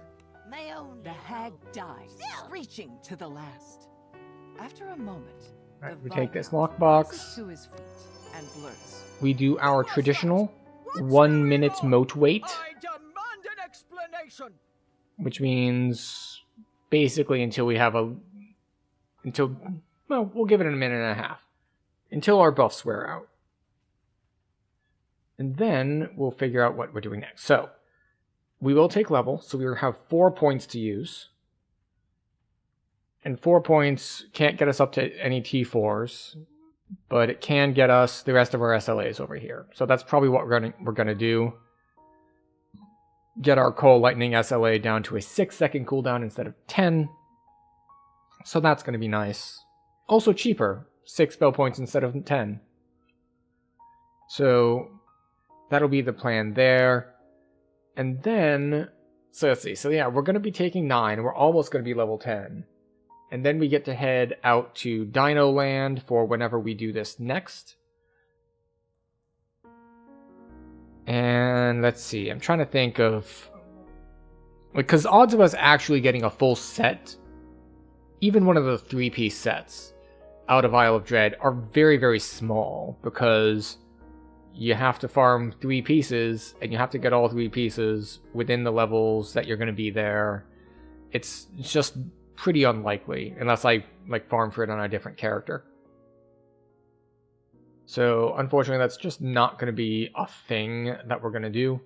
my own. The hag dies, screeching to the last. After a moment, Alright, the we take this Viscount lockbox. rises to his feet and blurts. We do our traditional 1 minute moat wait, I demand an explanation. which means basically until we have well, we'll give it a minute and a half. Until our buffs wear out. And then we'll figure out what we're doing next. So, we will take level, so we will have 4 points to use. And 4 points can't get us up to any T4s, but it can get us the rest of our SLAs over here. So that's probably what we're gonna do. Get our Cold Lightning SLA down to a 6-second cooldown instead of 10. So that's gonna be nice. Also cheaper, 6 spell points instead of 10. So that'll be the plan there. And then, so let's see. So yeah, we're gonna be taking 9. We're almost gonna be level 10. And then we get to head out to Dino Land for whenever we do this next. And let's see, I'm trying to think of... because odds of us actually getting a full set, even one of the 3-piece sets out of Isle of Dread, are very, very small. Because you have to farm 3 pieces, and you have to get all 3 pieces within the levels that you're going to be there. It's just pretty unlikely, unless I farm for it on a different character. So, unfortunately, that's just not going to be a thing that we're going to do.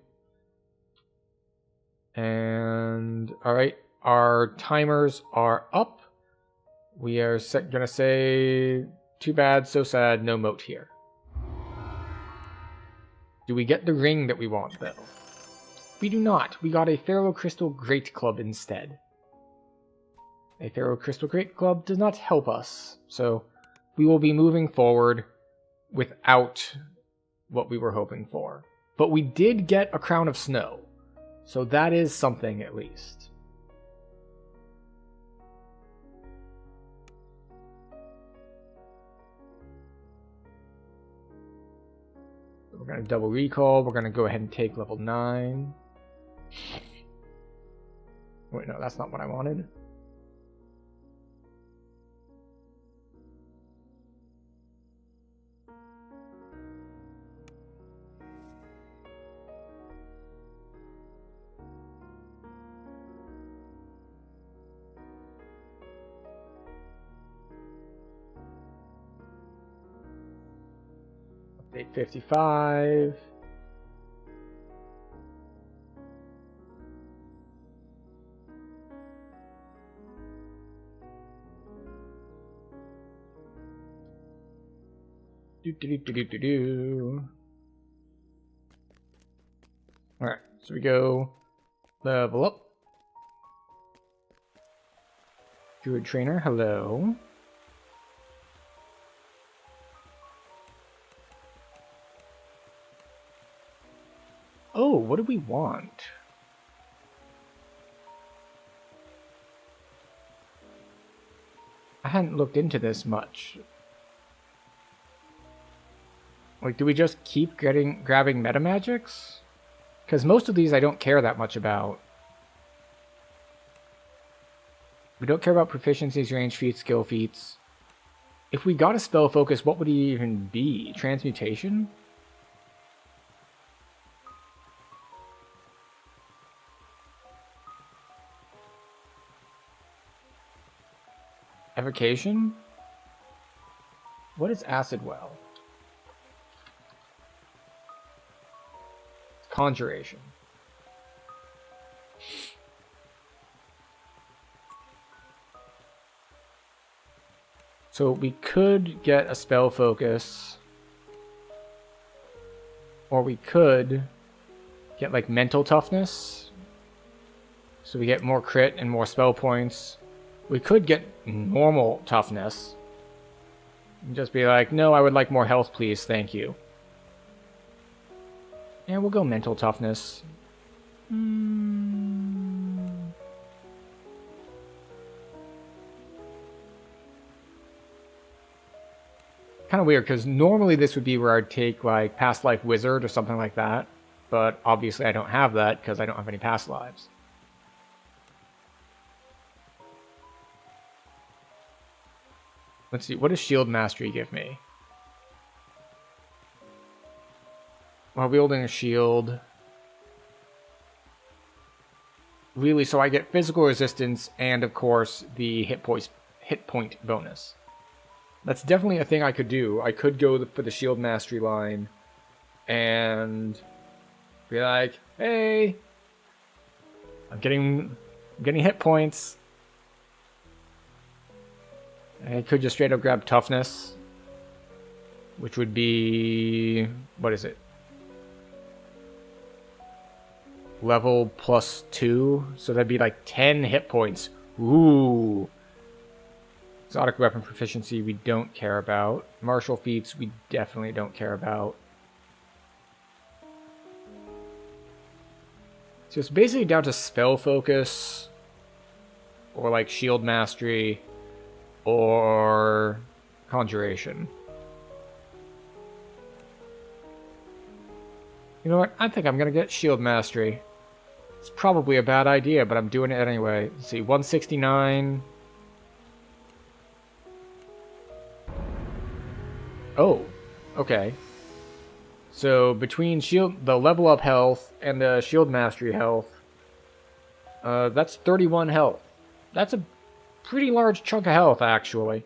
And, alright, our timers are up. We are going to say, too bad, so sad, no moat here. Do we get the ring that we want, though? We do not. We got a Ferro Crystal Great Club instead. A Ferro Crystal Great Club does not help us, so we will be moving forward without what we were hoping for. But we did get a Crown of Snow, so that is something at least. We're going to double recall. We're going to go ahead and take level 9. Wait, no, that's not what I wanted. Update 55. Alright, so we go level up. Druid Trainer, hello. Oh, what do we want? I hadn't looked into this much. Like, do we just keep grabbing meta magics? Because most of these I don't care that much about. We don't care about proficiencies, range feats, skill feats. If we got a spell focus, what would he even be? Transmutation? Evocation? What is Acid Well? Conjuration. So we could get a spell focus, or we could get like mental toughness, so we get more crit and more spell points. We could get normal toughness and just be like, no, I would like more health, please, thank you. Yeah, we'll go mental toughness. Kind of weird, because normally this would be where I'd take, like, Past Life Wizard or something like that. But obviously I don't have that, because I don't have any past lives. Let's see, what does Shield Mastery give me? While wielding a shield. Really, so I get physical resistance and, of course, the hit point bonus. That's definitely a thing I could do. I could go for the Shield Mastery line and be like, hey, I'm getting hit points. I could just straight up grab Toughness, which would be, what is it? Level +2, so that'd be like 10 hit points. Ooh. Exotic weapon proficiency we don't care about. Martial feats we definitely don't care about. So it's basically down to spell focus, or like shield mastery, or conjuration. You know what? I think I'm gonna get shield mastery. It's probably a bad idea, but I'm doing it anyway. Let's see, 169. Oh, okay. So between the level up health and the shield mastery health, that's 31 health. That's a pretty large chunk of health, actually.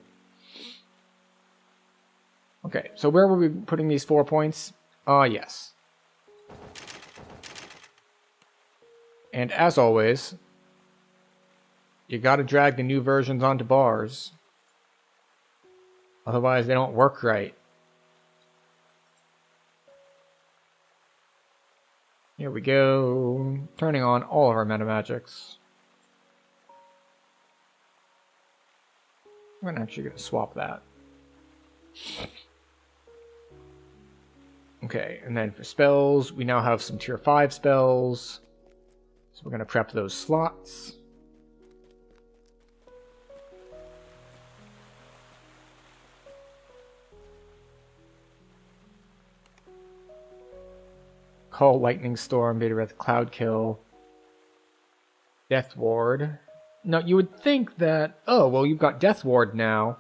Okay, so where were we putting these 4 points? Yes. And as always, you gotta drag the new versions onto bars. Otherwise, they don't work right. Here we go. Turning on all of our meta magics. I'm actually going to swap that. Okay, and then for spells, we now have some tier 5 spells. So we're going to prep those slots. Call Lightning Storm, Beta Breath, Cloud Kill, Death Ward. Now, you would think that, oh, well, you've got Death Ward now.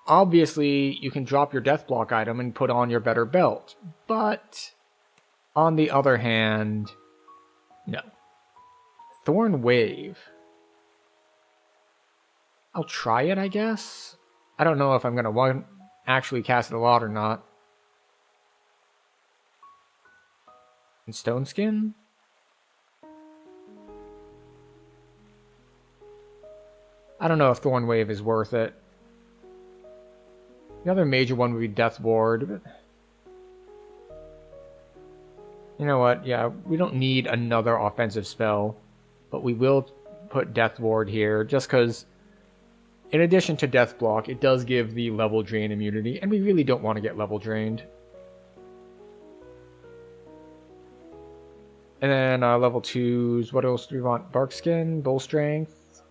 Obviously, you can drop your Death Block item and put on your better belt. But, on the other hand, no. Thorn Wave. I'll try it, I guess. I don't know if I'm going to actually cast it a lot or not. And Stone Skin? I don't know if Thorn Wave is worth it. The other major one would be Death Ward, but you know what? Yeah, we don't need another offensive spell, but we will put Death Ward here just because, in addition to Death Block, it does give the level drain immunity, and we really don't want to get level drained. And then level 2s, what else do we want? Bark Skin, Bull Strength.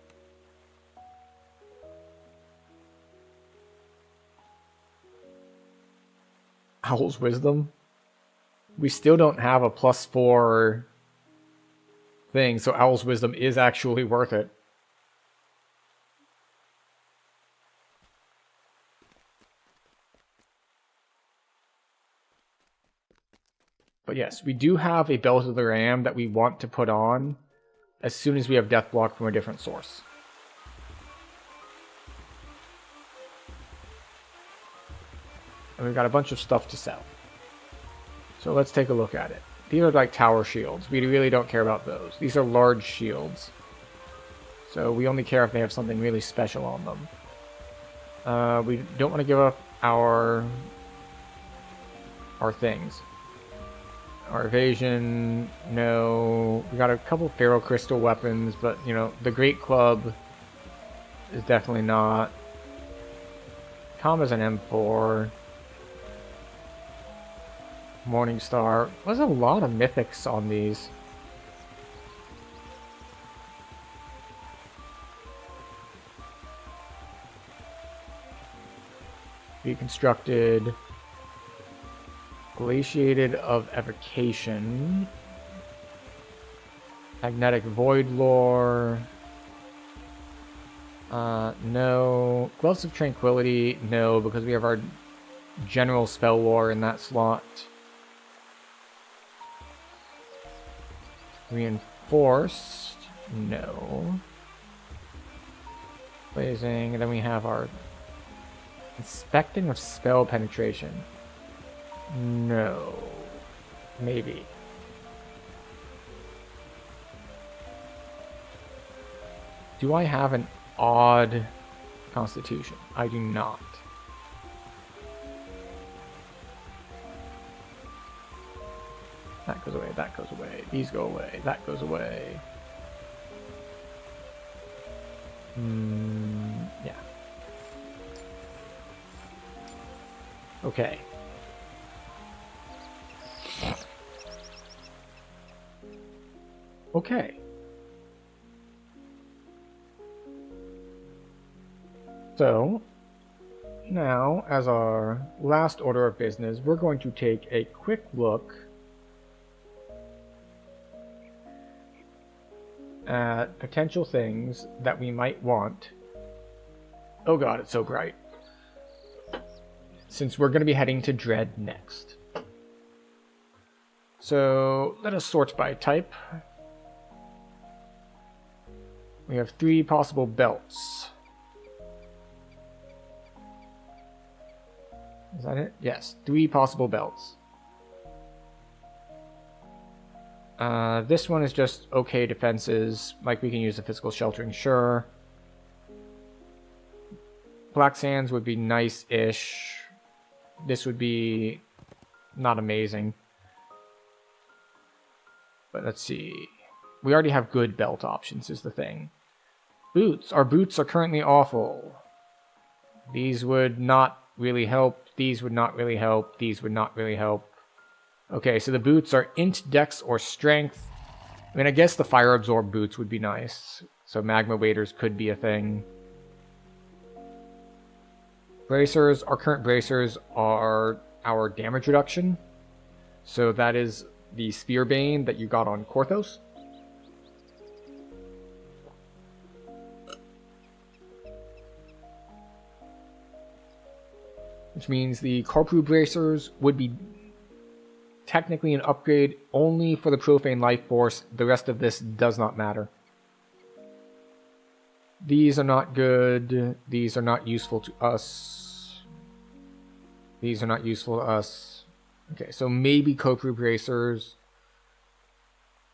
Owl's Wisdom. We still don't have a +4 thing, so Owl's Wisdom is actually worth it. But yes, we do have a Belt of the Ram that we want to put on as soon as we have Death Block from a different source. And we've got a bunch of stuff to sell. So let's take a look at it. These are like tower shields. We really don't care about those. These are large shields. So we only care if they have something really special on them. We don't want to give up our things. Our evasion, no. We got a couple Feral Crystal weapons, but, you know, the Great Club is definitely not. Kama's an M4. Morningstar. There's a lot of mythics on these. Reconstructed. Glaciated of Evocation. Magnetic Void Lore. No. Gloves of Tranquility, no, because we have our General Spell Lore in that slot. Reinforced, no. Blazing, and then we have our Inspecting of Spell Penetration. No. Maybe. Do I have an odd constitution? I do not. That goes away, that goes away, these go away, that goes away. Yeah. Okay. Okay. So, now, as our last order of business, we're going to take a quick look at potential things that we might want. Oh god, it's so bright. Since we're going to be heading to Dread next. So, let us sort by type. We have 3 possible belts. Is that it? Yes, 3 possible belts. This one is just okay defenses, like we can use the physical sheltering, sure. Black Sands would be nice-ish. This would be not amazing. But let's see. We already have good belt options is the thing. Boots. Our boots are currently awful. These would not really help. These would not really help. These would not really help. Okay, so the boots are int, dex, or strength. I mean, I guess the fire absorb boots would be nice. So magma waders could be a thing. Bracers. Our current bracers are our damage reduction. So that is the Spear Bane that you got on Korthos. Which means the Karpru bracers would be technically an upgrade only for the Profane Life Force. The rest of this does not matter. These are not good. These are not useful to us. These are not useful to us. Okay, so maybe Karpru bracers.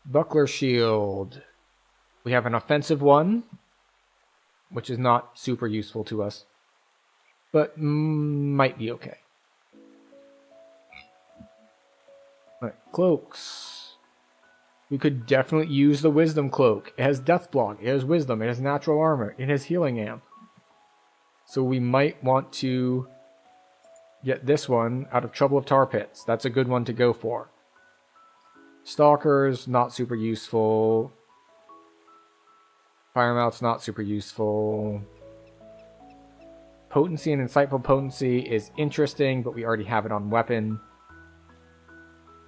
Buckler Shield. We have an offensive one, which is not super useful to us, but might be okay. Alright, cloaks. We could definitely use the Wisdom Cloak. It has Death Block, it has Wisdom, it has Natural Armor, it has Healing Amp. So we might want to get this one out of Trouble of Tar Pits. That's a good one to go for. Stalkers, not super useful. Firemouth's not super useful. Potency and Insightful Potency is interesting, but we already have it on weapon.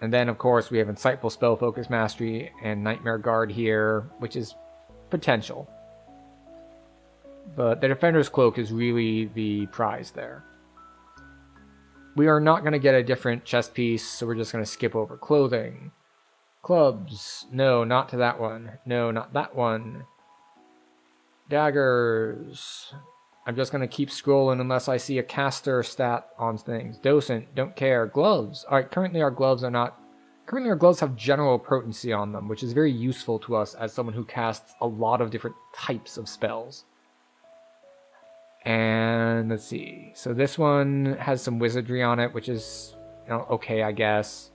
And then, of course, we have Insightful Spell Focus Mastery and Nightmare Guard here, which is potential. But the Defender's Cloak is really the prize there. We are not going to get a different chest piece, so we're just going to skip over clothing. Clubs. No, not to that one. No, not that one. Daggers. I'm just going to keep scrolling unless I see a caster stat on things. Docent. Don't care. Gloves. Alright, currently our gloves are not... Currently our gloves have general potency on them, which is very useful to us as someone who casts a lot of different types of spells. And let's see. So this one has some wizardry on it, which is, you know, okay, I guess.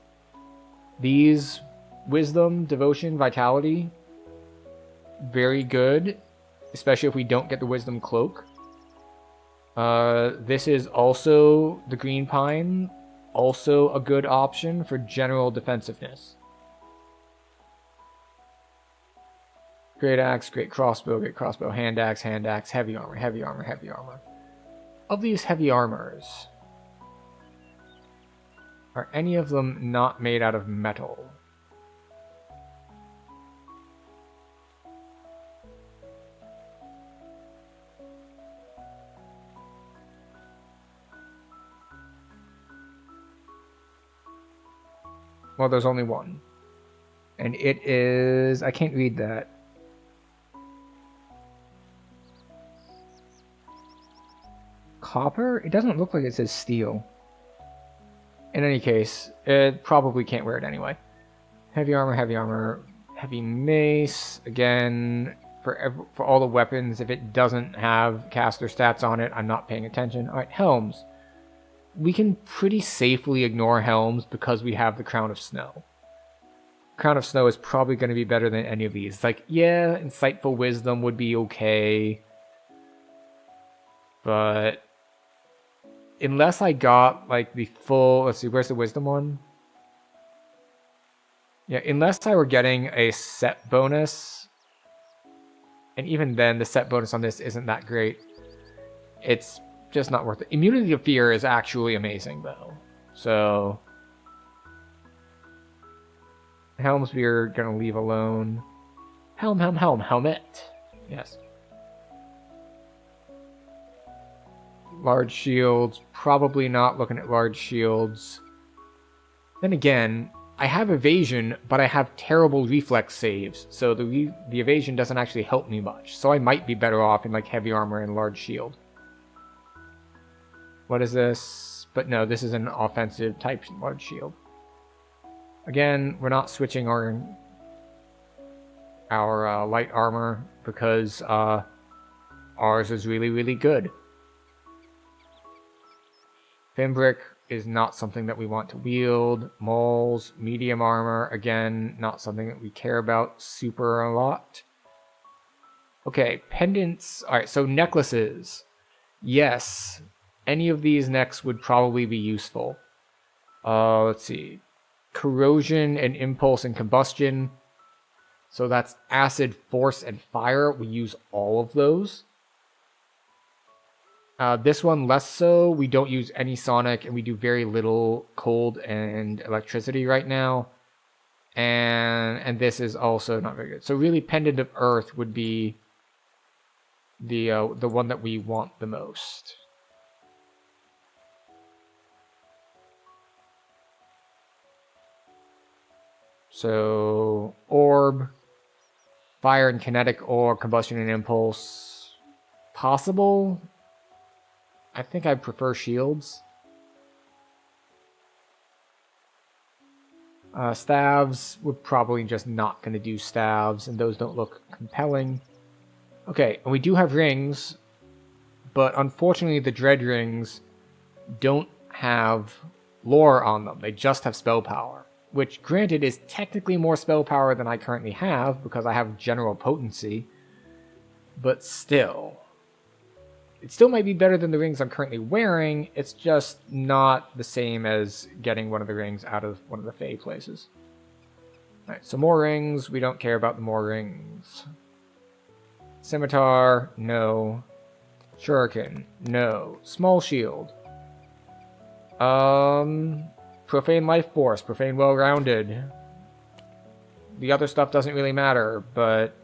These, wisdom, devotion, vitality, very good, especially if we don't get the wisdom cloak. This is also the green pine, also a good option for general defensiveness. Great axe, great crossbow, hand axe, heavy armor, heavy armor, heavy armor. Of these heavy armors, are any of them not made out of metal? Well, there's only one. And it is... I can't read that. Copper? It doesn't look like it says steel. In any case, it probably can't wear it anyway. Heavy armor, heavy mace. Again, for all the weapons, if it doesn't have caster stats on it, I'm not paying attention. Alright, helms. We can pretty safely ignore helms because we have the Crown of Snow. Crown of Snow is probably going to be better than any of these. Like, yeah, Insightful Wisdom would be okay. But unless I got, like, the full... Let's see, where's the Wisdom one? Yeah, unless I were getting a set bonus. And even then, the set bonus on this isn't that great. It's just not worth it. Immunity to Fear is actually amazing, though. So... Helms we're gonna leave alone. Helmet. Yes. Large shields. Probably not looking at large shields. Then again, I have evasion, but I have terrible reflex saves, so the evasion doesn't actually help me much. So I might be better off in like heavy armor and large shield. What is this? But no, this is an offensive type large shield. Again, we're not switching our light armor because ours is really, really good. Fimbrick is not something that we want to wield. Moles, medium armor, again, not something that we care about super a lot. Okay, pendants. Alright, so necklaces. Yes, any of these necks would probably be useful. Let's see. Corrosion and impulse and combustion. So that's acid, force, and fire. We use all of those. This one less so. We don't use any sonic, and we do very little cold and electricity right now. And this is also not very good. So really, Pendant of Earth would be the one that we want the most. So, orb, fire and kinetic, or combustion and impulse. Possible? I think I prefer shields. Staves, we're probably just not going to do staves, and those don't look compelling. Okay, and we do have rings, but unfortunately the dread rings don't have lore on them. They just have spell power. Which, granted, is technically more spell power than I currently have, because I have general potency. But still. It still might be better than the rings I'm currently wearing, it's just not the same as getting one of the rings out of one of the Fey places. Alright, so more rings, we don't care about the more rings. Scimitar, no. Shuriken, no. Small shield. Profane life force, profane well-rounded. The other stuff doesn't really matter, but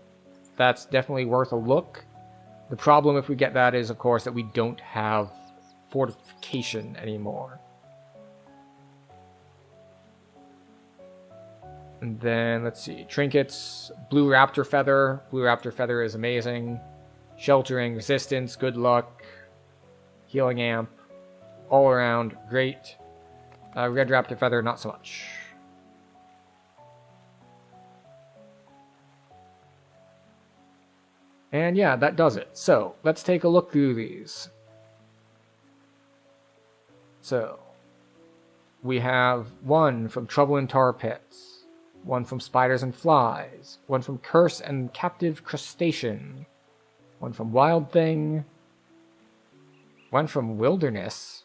that's definitely worth a look. The problem if we get that is, of course, that we don't have fortification anymore. And then, let's see, trinkets, blue raptor feather. Blue raptor feather is amazing. Sheltering, resistance, good luck, healing amp, all around, great. Red raptor feather, not so much. And yeah, that does it. So, let's take a look through these. So, we have one from Trouble in Tar Pits, one from Spiders and Flies, one from Curse and Captive Crustacean, one from Wild Thing, one from Wilderness.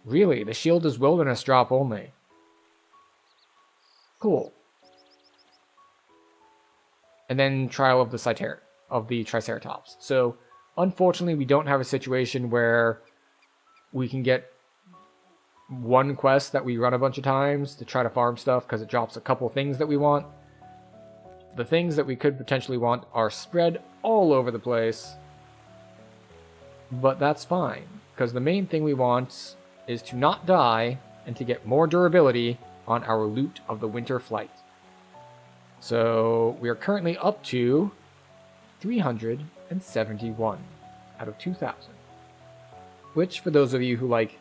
Really, the shield is Wilderness drop only. Cool. And then Trial of the Triceratops. So, unfortunately, we don't have a situation where we can get one quest that we run a bunch of times to try to farm stuff because it drops a couple things that we want. The things that we could potentially want are spread all over the place. But that's fine, because the main thing we want is to not die and to get more durability on our loot of the Winter Flight. So we are currently up to 371 out of 2,000. Which, for those of you who like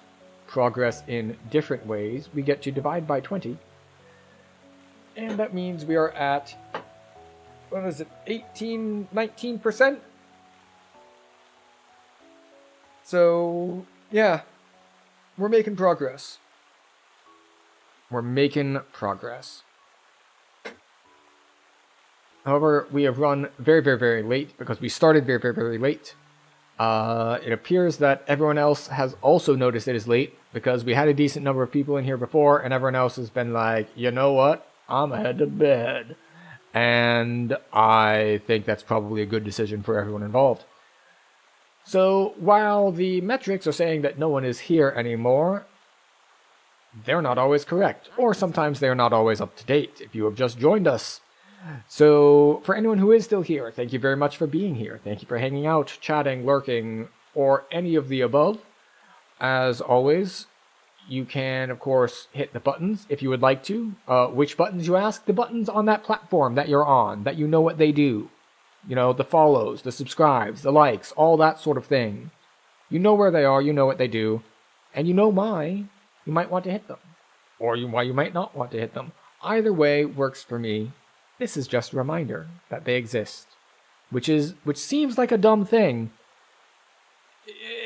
progress in different ways, we get to divide by 20. And that means we are at, what is it, 19%? So, yeah, we're making progress. We're making progress. However, we have run very, very, very late because we started very, very, very late. It appears that everyone else has also noticed it is late because we had a decent number of people in here before and everyone else has been like, you know what, I'm head to bed. And I think that's probably a good decision for everyone involved. So while the metrics are saying that no one is here anymore, they're not always correct, or sometimes they're not always up to date if you have just joined us. So for anyone who is still here, thank you very much for being here. Thank you for hanging out, chatting, lurking, or any of the above. As always, you can, of course, hit the buttons if you would like to. Which buttons, you ask? The buttons on that platform that you're on, that you know what they do. You know, the follows, the subscribes, the likes, all that sort of thing. You know where they are, you know what they do, and you know why you might want to hit them, or why you might not want to hit them. Either way works for me. This is just a reminder that they exist, which seems like a dumb thing,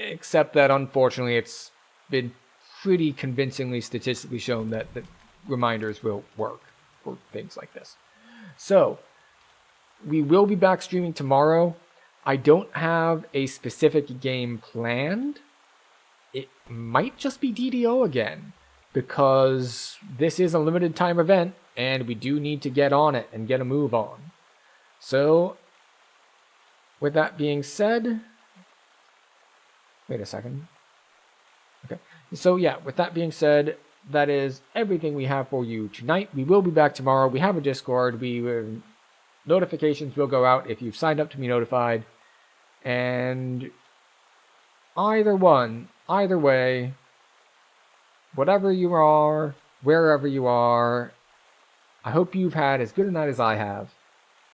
except that unfortunately it's been pretty convincingly statistically shown that reminders will work for things like this. So, we will be back streaming tomorrow. I don't have a specific game planned. It might just be DDO again, because this is a limited time event, and we do need to get on it and get a move on. So, with that being said... Wait a second. Okay. So yeah, with that being said, that is everything we have for you tonight. We will be back tomorrow. We have a Discord. Notifications will go out if you've signed up to be notified. And either way, whatever you are, wherever you are, I hope you've had as good a night as I have.